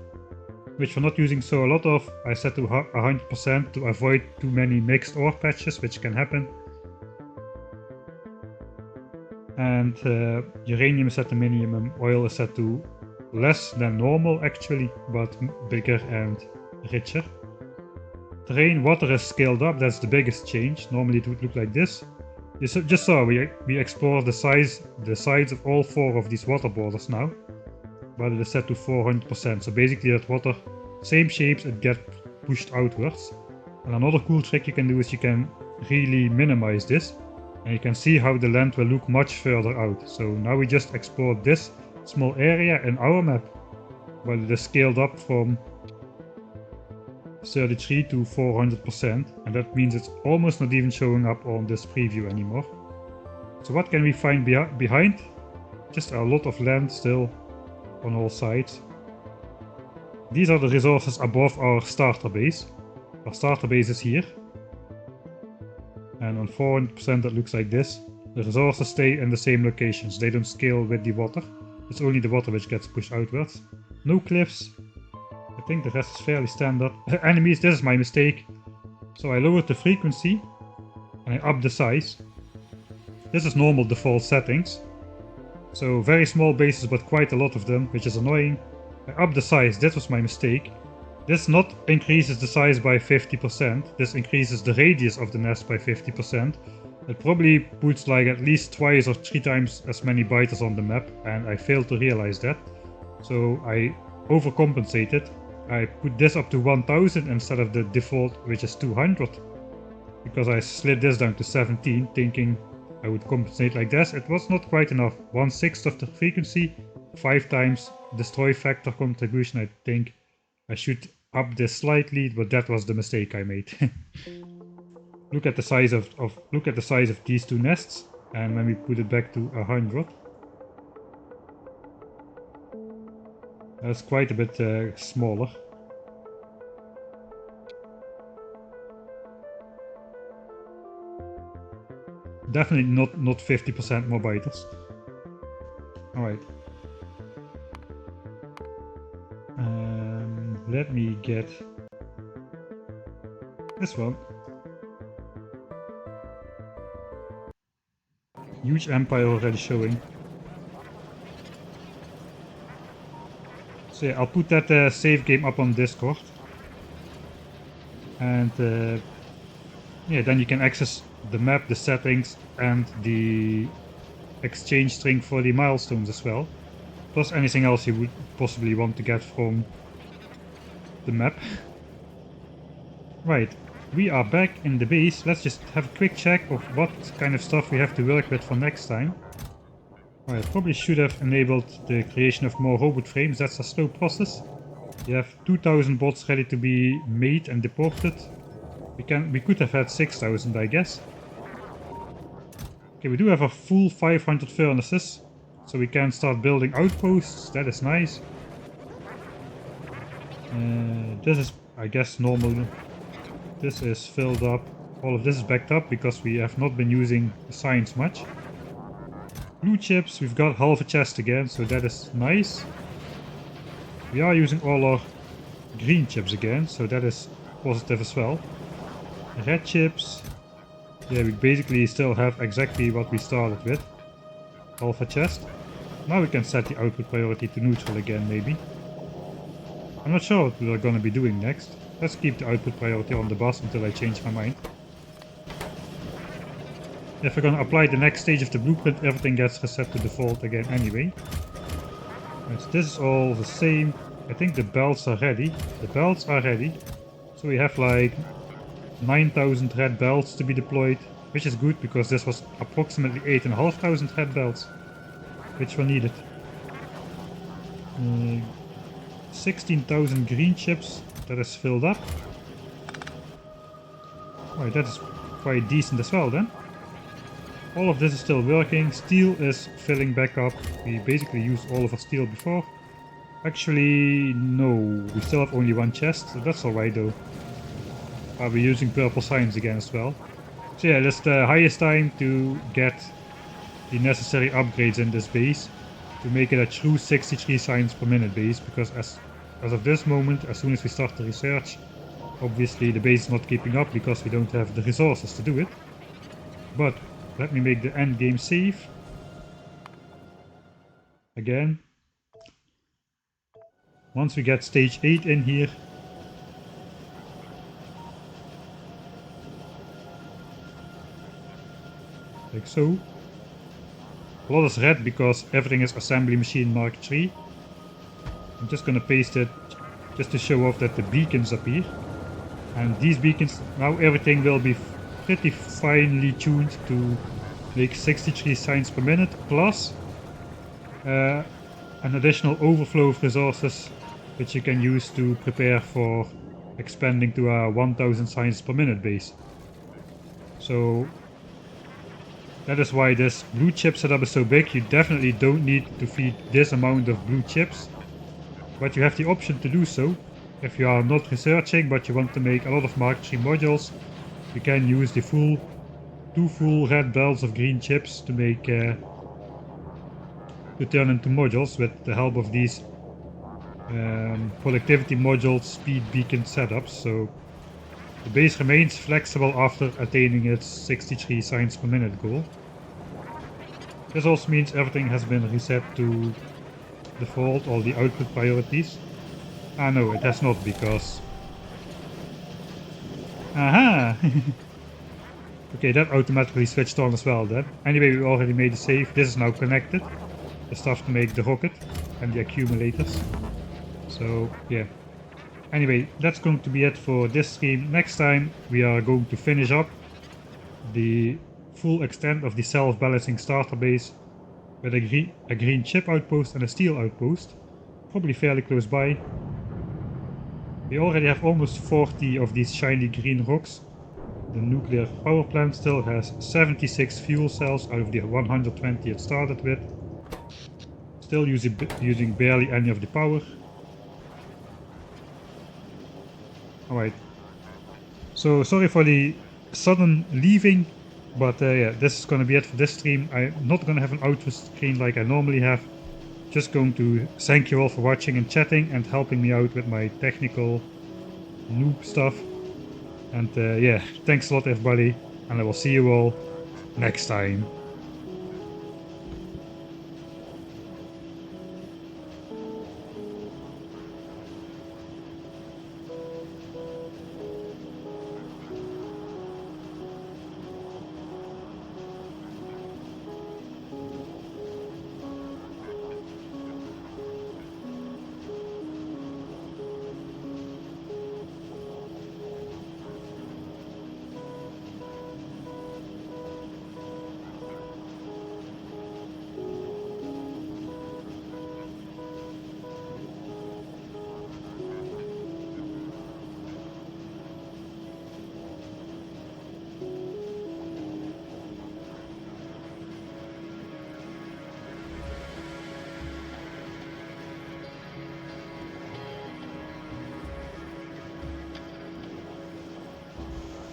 which we're not using so a lot of. I set to 100% to avoid too many mixed ore patches, which can happen. And uranium is set to minimum, oil is set to less than normal actually, but bigger and richer. Terrain, water is scaled up, that's the biggest change. Normally it would look like this. You just saw we explored the sides of all 4 of these water borders now, but it is set to 400%. So basically that water, same shapes, it gets pushed outwards. And another cool trick you can do is you can really minimize this, and you can see how the land will look much further out. So now we just explored this small area in our map, but it is scaled up from 33 to 400%, and that means it's almost not even showing up on this preview anymore. So what can we find behind? Just a lot of land still on all sides. These are the resources above our starter base. Our starter base is here, and on 400% it looks like this. The resources stay in the same locations, they don't scale with the water. It's only the water which gets pushed outwards. No cliffs. I think the rest is fairly standard. Enemies, this is my mistake. So I lowered the frequency and I upped the size. This is normal default settings. So very small bases but quite a lot of them, which is annoying. I upped the size, that was my mistake. This not increases the size by 50%, this increases the radius of the nest by 50%. It probably puts like at least twice or 3 times as many biters on the map, and I failed to realize that. So I overcompensated. I put this up to 1000 instead of the default, which is 200. Because I slid this down to 17, thinking I would compensate like this. It was not quite enough. 1/6 of the frequency, 5 times destroy factor contribution. I think I should up this slightly, but that was the mistake I made. Look at the size of these two nests, and when we put it back to 100, that's quite a bit smaller. Definitely not 50% more biters. Alright. Let me get this one. Huge empire already showing. So yeah, I'll put that save game up on Discord. And yeah, then you can access the map, the settings, and the exchange string for the milestones as well. Plus anything else you would possibly want to get from the map. Right, we are back in the base. Let's just have a quick check of what kind of stuff we have to work with for next time. I probably should have enabled the creation of more robot frames. That's a slow process. You have 2000 bots ready to be made and deported. We could have had 6000, I guess. Okay, we do have a full 500 furnaces, so we can start building outposts. That is nice. This is, I guess, normal. This is filled up. All of this is backed up because we have not been using science much. Blue chips, we've got half a chest again, so that is nice. We are using all our green chips again, so that is positive as well. Red chips, yeah, we basically still have exactly what we started with. Half a chest. Now we can set the output priority to neutral again, maybe. I'm not sure what we're gonna be doing next. Let's keep the output priority on the boss until I change my mind. If we're gonna apply the next stage of the blueprint, everything gets reset to default again anyway. Right, so this is all the same. I think the belts are ready. The belts are ready. So we have like 9000 red belts to be deployed, which is good because this was approximately 8500 red belts, which were needed. 16,000 green chips, that is filled up. Right, that is quite decent as well then. All of this is still working, steel is filling back up. We basically used all of our steel before. Actually, no, we still have only one chest, so that's alright though. We're using purple science again as well. So yeah, that's the highest time to get the necessary upgrades in this base to make it a true 63 science per minute base, because as of this moment, as soon as we start the research, obviously the base is not keeping up because we don't have the resources to do it. But let me make the end game save. Again. Once we get stage 8 in here, like so. A lot is red because everything is assembly machine Mark III. I'm just gonna paste it just to show off that the beacons appear. And these beacons, now everything will be pretty finely tuned to make 63 science per minute, plus an additional overflow of resources which you can use to prepare for expanding to a 1000 science per minute base. So that is why this blue chip setup is so big. You definitely don't need to feed this amount of blue chips, but you have the option to do so. If you are not researching but you want to make a lot of Mark III modules, you can use the two full red belts of green chips to make to turn into modules with the help of these productivity module speed beacon setups, so the base remains flexible after attaining its 63 signs per minute goal. This also means everything has been reset to default, all the output priorities. Ah no, it has not, because... Aha! Okay, that automatically switched on as well then. Anyway, we already made a save. This is now connected. The stuff to make the rocket and the accumulators. So, yeah. Anyway, that's going to be it for this stream. Next time, we are going to finish up the full extent of the self-balancing starter base with a green chip outpost and a steel outpost. Probably fairly close by. We already have almost 40 of these shiny green rocks. The nuclear power plant still has 76 fuel cells out of the 120 it started with. Still using barely any of the power. Alright. So sorry for the sudden leaving, but yeah, this is gonna be it for this stream. I'm not gonna have an outro screen like I normally have. Just going to thank you all for watching and chatting and helping me out with my technical noob stuff. And yeah, thanks a lot everybody, and I will see you all next time.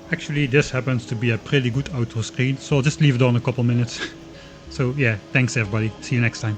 Actually, this happens to be a pretty good outro screen, so I'll just leave it on a couple minutes. So yeah, thanks everybody. See you next time.